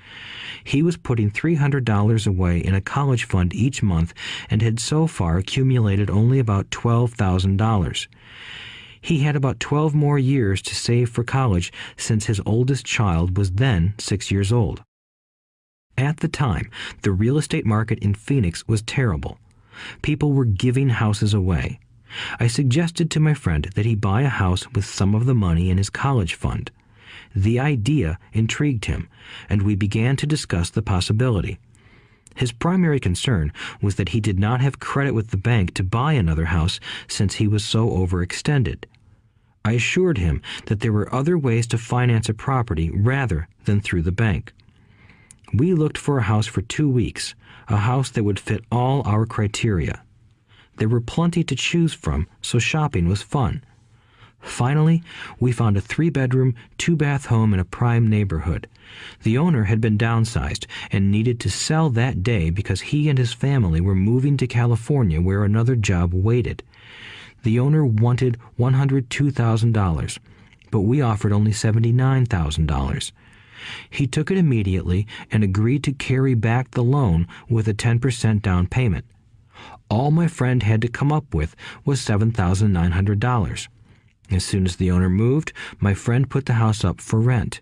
[SPEAKER 2] He was putting $300 away in a college fund each month and had so far accumulated only about $12,000. He had about 12 more years to save for college since his oldest child was then 6 years old. At the time, the real estate market in Phoenix was terrible. People were giving houses away. I suggested to my friend that he buy a house with some of the money in his college fund. The idea intrigued him, and we began to discuss the possibility. His primary concern was that he did not have credit with the bank to buy another house since he was so overextended. I assured him that there were other ways to finance a property rather than through the bank. We looked for a house for 2 weeks, a house that would fit all our criteria. There were plenty to choose from, so shopping was fun. Finally, we found a 3-bedroom, 2-bath home in a prime neighborhood. The owner had been downsized and needed to sell that day because he and his family were moving to California where another job waited. The owner wanted $102,000, but we offered only $79,000. He took it immediately and agreed to carry back the loan with a 10% down payment. All my friend had to come up with was $7,900. As soon as the owner moved, my friend put the house up for rent.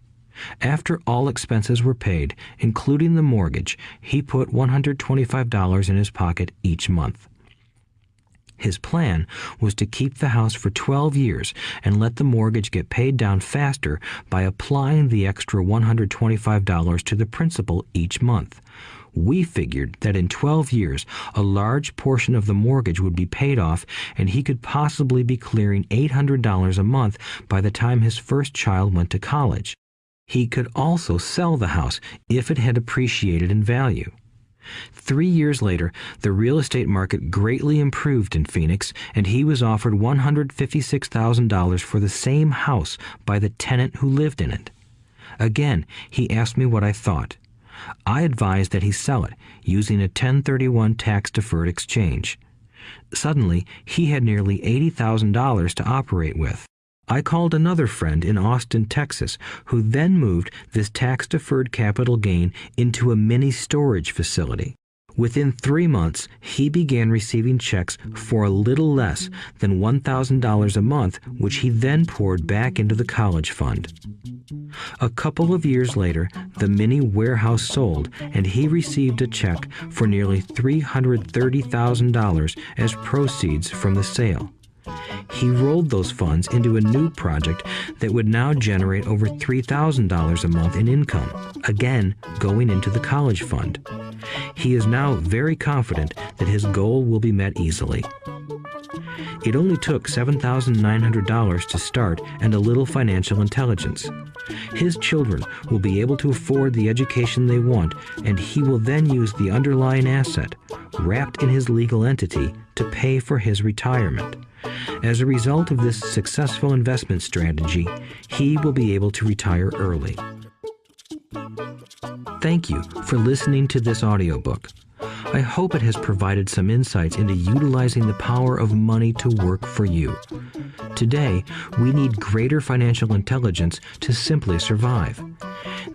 [SPEAKER 2] After all expenses were paid, including the mortgage, he put $125 in his pocket each month. His plan was to keep the house for 12 years and let the mortgage get paid down faster by applying the extra $125 to the principal each month. We figured that in 12 years, a large portion of the mortgage would be paid off and he could possibly be clearing $800 a month by the time his first child went to college. He could also sell the house if it had appreciated in value. 3 years later, the real estate market greatly improved in Phoenix, and he was offered $156,000 for the same house by the tenant who lived in it. Again, he asked me what I thought. I advised that he sell it, using a 1031 tax-deferred exchange. Suddenly, he had nearly $80,000 to operate with. I called another friend in Austin, Texas, who then moved this tax-deferred capital gain into a mini storage facility. Within 3 months, he began receiving checks for a little less than $1,000 a month, which he then poured back into the college fund. A couple of years later, the mini warehouse sold, and he received a check for nearly $330,000 as proceeds from the sale. He rolled those funds into a new project that would now generate over $3,000 a month in income, again going into the college fund. He is now very confident that his goal will be met easily. It only took $7,900 to start and a little financial intelligence. His children will be able to afford the education they want, and he will then use the underlying asset, wrapped in his legal entity, to pay for his retirement. As a result of this successful investment strategy, he will be able to retire early. Thank you for listening to this audiobook. I hope it has provided some insights into utilizing the power of money to work for you. Today, we need greater financial intelligence to simply survive.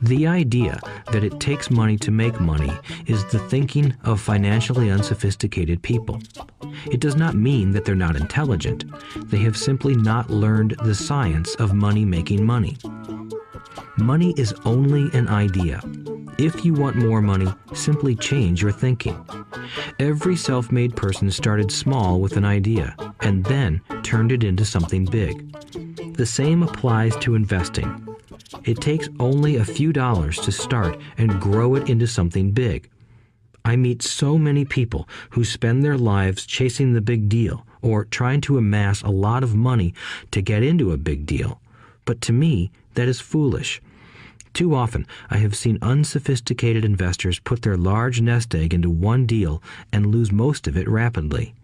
[SPEAKER 2] The idea that it takes money to make money is the thinking of financially unsophisticated people. It does not mean that they're not intelligent. They have simply not learned the science of making money. Money is only an idea. If you want more money, simply change your thinking. Every self-made person started small with an idea and then turned it into something big. The same applies to investing. It takes only a few dollars to start and grow it into something big. I meet so many people who spend their lives chasing the big deal or trying to amass a lot of money to get into a big deal. But to me, that is foolish. Too often, I have seen unsophisticated investors put their large nest egg into one deal and lose most of it rapidly.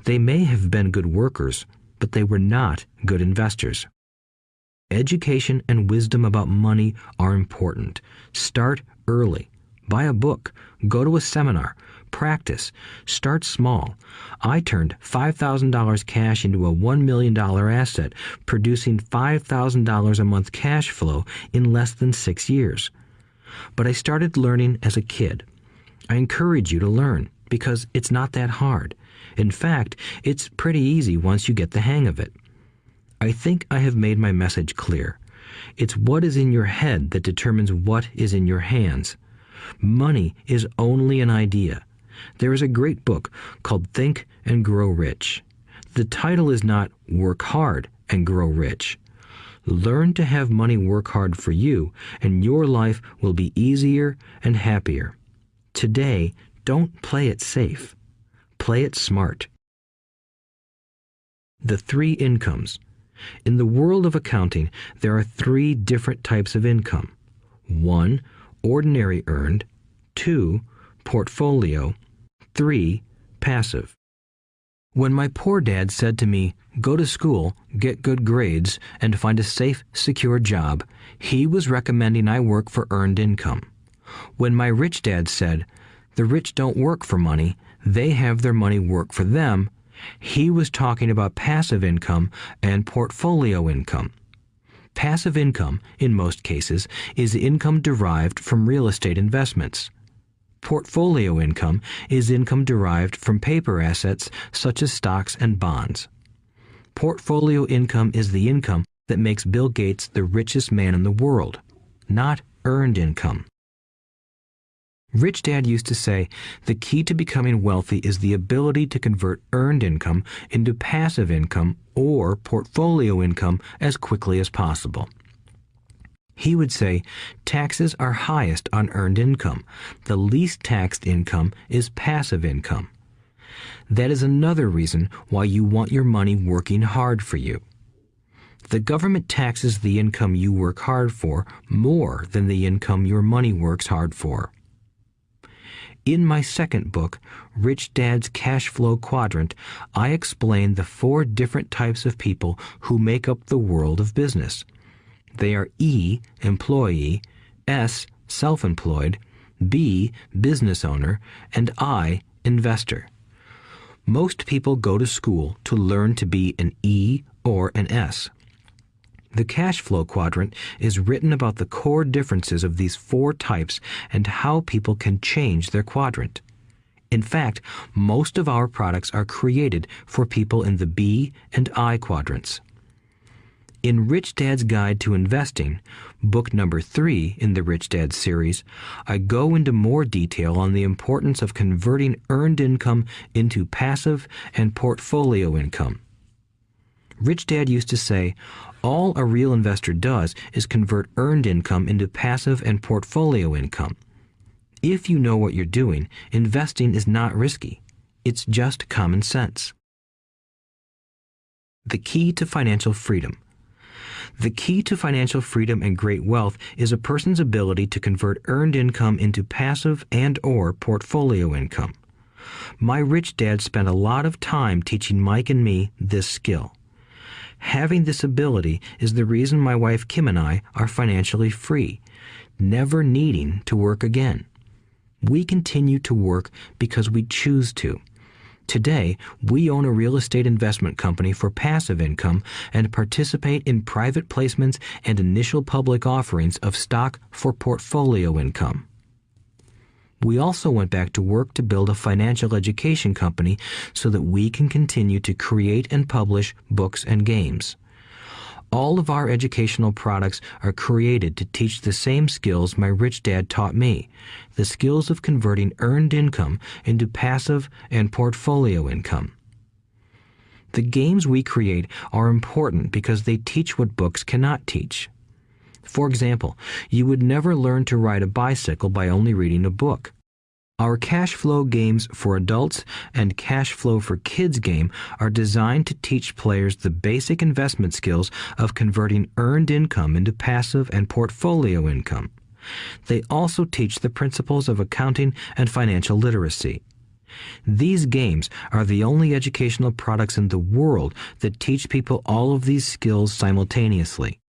[SPEAKER 2] They may have been good workers, but they were not good investors. Education and wisdom about money are important. Start early. Buy a book. Go to a seminar. Practice. Start small. I turned $5,000 cash into a $1 million asset, producing $5,000 a month cash flow in less than 6 years. But I started learning as a kid. I encourage you to learn because it's not that hard. In fact, it's pretty easy once you get the hang of it. I think I have made my message clear. It's what is in your head that determines what is in your hands. Money is only an idea. There is a great book called Think and Grow Rich. The title is not Work Hard and Grow Rich. Learn to have money work hard for you, and your life will be easier and happier. Today, don't play it safe. Play it smart. The 3 incomes. In the world of accounting, there are 3 different types of income. 1, ordinary earned. 2, portfolio. 3, passive. When my poor dad said to me, "Go to school, get good grades, and find a safe, secure job," he was recommending I work for earned income. When my rich dad said, "The rich don't work for money, they have their money work for them," he was talking about passive income and portfolio income. Passive income, in most cases, is income derived from real estate investments. Portfolio income is income derived from paper assets such as stocks and bonds. Portfolio income is the income that makes Bill Gates the richest man in the world, not earned income. Rich Dad used to say, the key to becoming wealthy is the ability to convert earned income into passive income or portfolio income as quickly as possible. He would say, taxes are highest on earned income. The least taxed income is passive income. That is another reason why you want your money working hard for you. The government taxes the income you work hard for more than the income your money works hard for. In my second book, Rich Dad's Cash Flow Quadrant, I explain the 4 different types of people who make up the world of business. They are E, employee, S, self-employed, B, business owner, and I, investor. Most people go to school to learn to be an E or an S. The cash flow quadrant is written about the core differences of these 4 types and how people can change their quadrant. In fact, most of our products are created for people in the B and I quadrants. In Rich Dad's Guide to Investing, book number 3 in the Rich Dad series, I go into more detail on the importance of converting earned income into passive and portfolio income. Rich Dad used to say, all a real investor does is convert earned income into passive and portfolio income. If you know what you're doing, investing is not risky. It's just common sense. The key to financial freedom. The key to financial freedom and great wealth is a person's ability to convert earned income into passive and/or portfolio income. My rich dad spent a lot of time teaching Mike and me this skill. Having this ability is the reason my wife Kim and I are financially free, never needing to work again. We continue to work because we choose to. Today, we own a real estate investment company for passive income and participate in private placements and initial public offerings of stock for portfolio income. We also went back to work to build a financial education company so that we can continue to create and publish books and games. All of our educational products are created to teach the same skills my rich dad taught me, the skills of converting earned income into passive and portfolio income. The games we create are important because they teach what books cannot teach. For example, you would never learn to ride a bicycle by only reading a book. Our cash flow games for adults and cash flow for kids game are designed to teach players the basic investment skills of converting earned income into passive and portfolio income. They also teach the principles of accounting and financial literacy. These games are the only educational products in the world that teach people all of these skills simultaneously.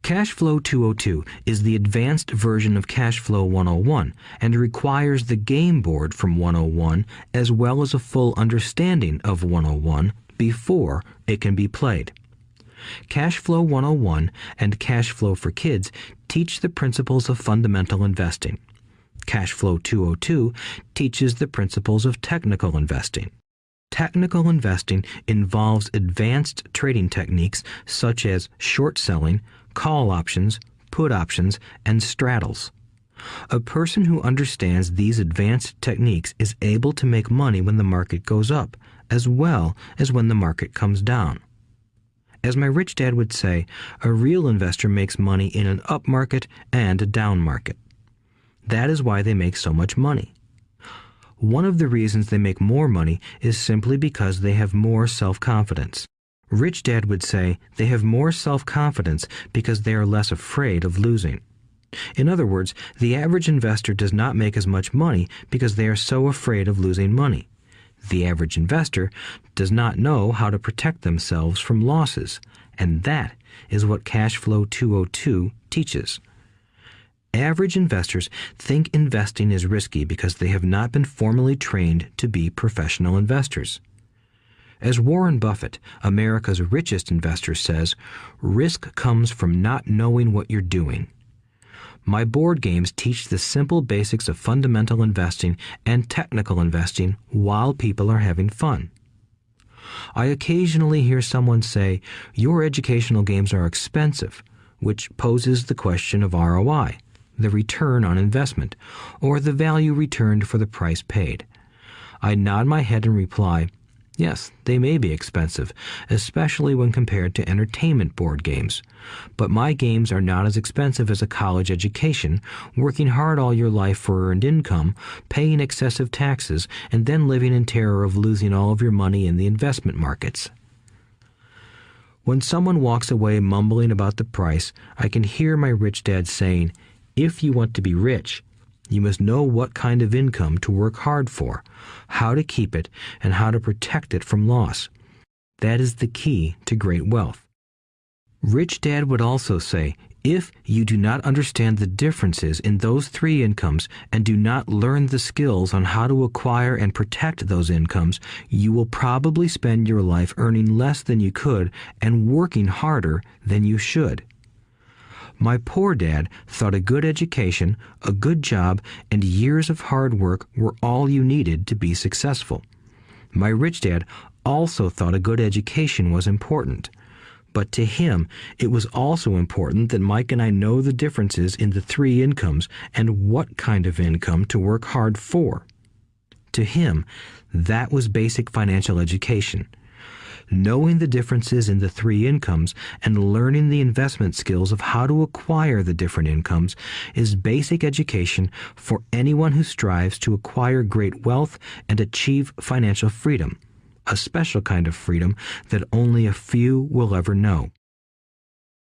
[SPEAKER 2] Cash Flow 202 is the advanced version of Cash Flow 101 and requires the game board from 101 as well as a full understanding of 101 before it can be played. Cash Flow 101 and Cash Flow for Kids teach the principles of fundamental investing. Cash Flow 202 teaches the principles of technical investing. Technical investing involves advanced trading techniques such as short selling, call options, put options, and straddles. A person who understands these advanced techniques is able to make money when the market goes up, as well as when the market comes down. As my rich dad would say, a real investor makes money in an up market and a down market. That is why they make so much money. One of the reasons they make more money is simply because they have more self-confidence. Rich Dad would say they have more self-confidence because they are less afraid of losing. In other words, the average investor does not make as much money because they are so afraid of losing money. The average investor does not know how to protect themselves from losses, and that is what Cash Flow 202 teaches. Average investors think investing is risky because they have not been formally trained to be professional investors. As Warren Buffett, America's richest investor, says, risk comes from not knowing what you're doing. My board games teach the simple basics of fundamental investing and technical investing while people are having fun. I occasionally hear someone say, your educational games are expensive, which poses the question of ROI, the return on investment, or the value returned for the price paid. I nod my head and reply, yes, they may be expensive, especially when compared to entertainment board games. But my games are not as expensive as a college education, working hard all your life for earned income, paying excessive taxes, and then living in terror of losing all of your money in the investment markets. When someone walks away mumbling about the price, I can hear my rich dad saying, if you want to be rich, you must know what kind of income to work hard for, how to keep it, and how to protect it from loss. That is the key to great wealth. Rich Dad would also say, if you do not understand the differences in those three incomes and do not learn the skills on how to acquire and protect those incomes, you will probably spend your life earning less than you could and working harder than you should. My poor dad thought a good education, a good job, and years of hard work were all you needed to be successful. My rich dad also thought a good education was important. But to him, it was also important that Mike and I know the differences in the three incomes and what kind of income to work hard for. To him, that was basic financial education. Knowing the differences in the three incomes and learning the investment skills of how to acquire the different incomes is basic education for anyone who strives to acquire great wealth and achieve financial freedom, a special kind of freedom that only a few will ever know.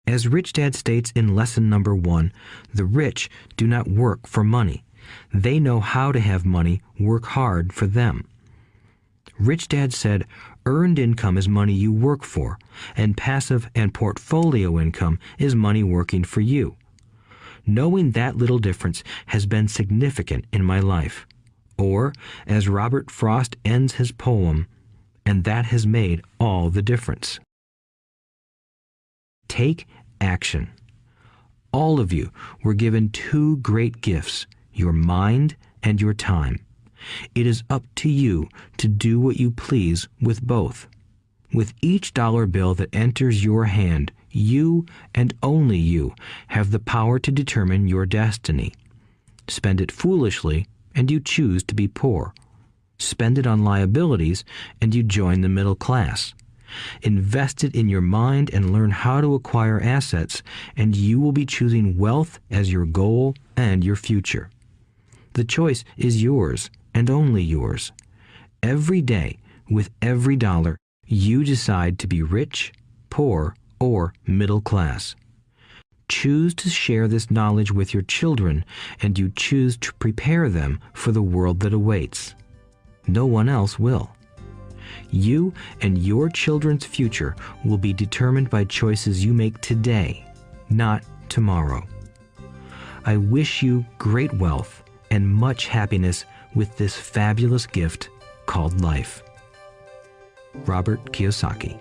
[SPEAKER 2] As Rich Dad states in lesson number 1, the rich do not work for money. They know how to have money work hard for them. Rich Dad said, earned income is money you work for, and passive and portfolio income is money working for you. Knowing that little difference has been significant in my life. Or, as Robert Frost ends his poem, and that has made all the difference. Take action. All of you were given two great gifts, your mind and your time. It is up to you to do what you please with both. With each dollar bill that enters your hand, you and only you have the power to determine your destiny. Spend it foolishly, and you choose to be poor. Spend it on liabilities, and you join the middle class. Invest it in your mind and learn how to acquire assets, and you will be choosing wealth as your goal and your future. The choice is yours, and only yours. Every day, with every dollar, you decide to be rich, poor, or middle class. Choose to share this knowledge with your children, and you choose to prepare them for the world that awaits. No one else will. You and your children's future will be determined by choices you make today, not tomorrow. I wish you great wealth and much happiness with this fabulous gift called life. Robert Kiyosaki.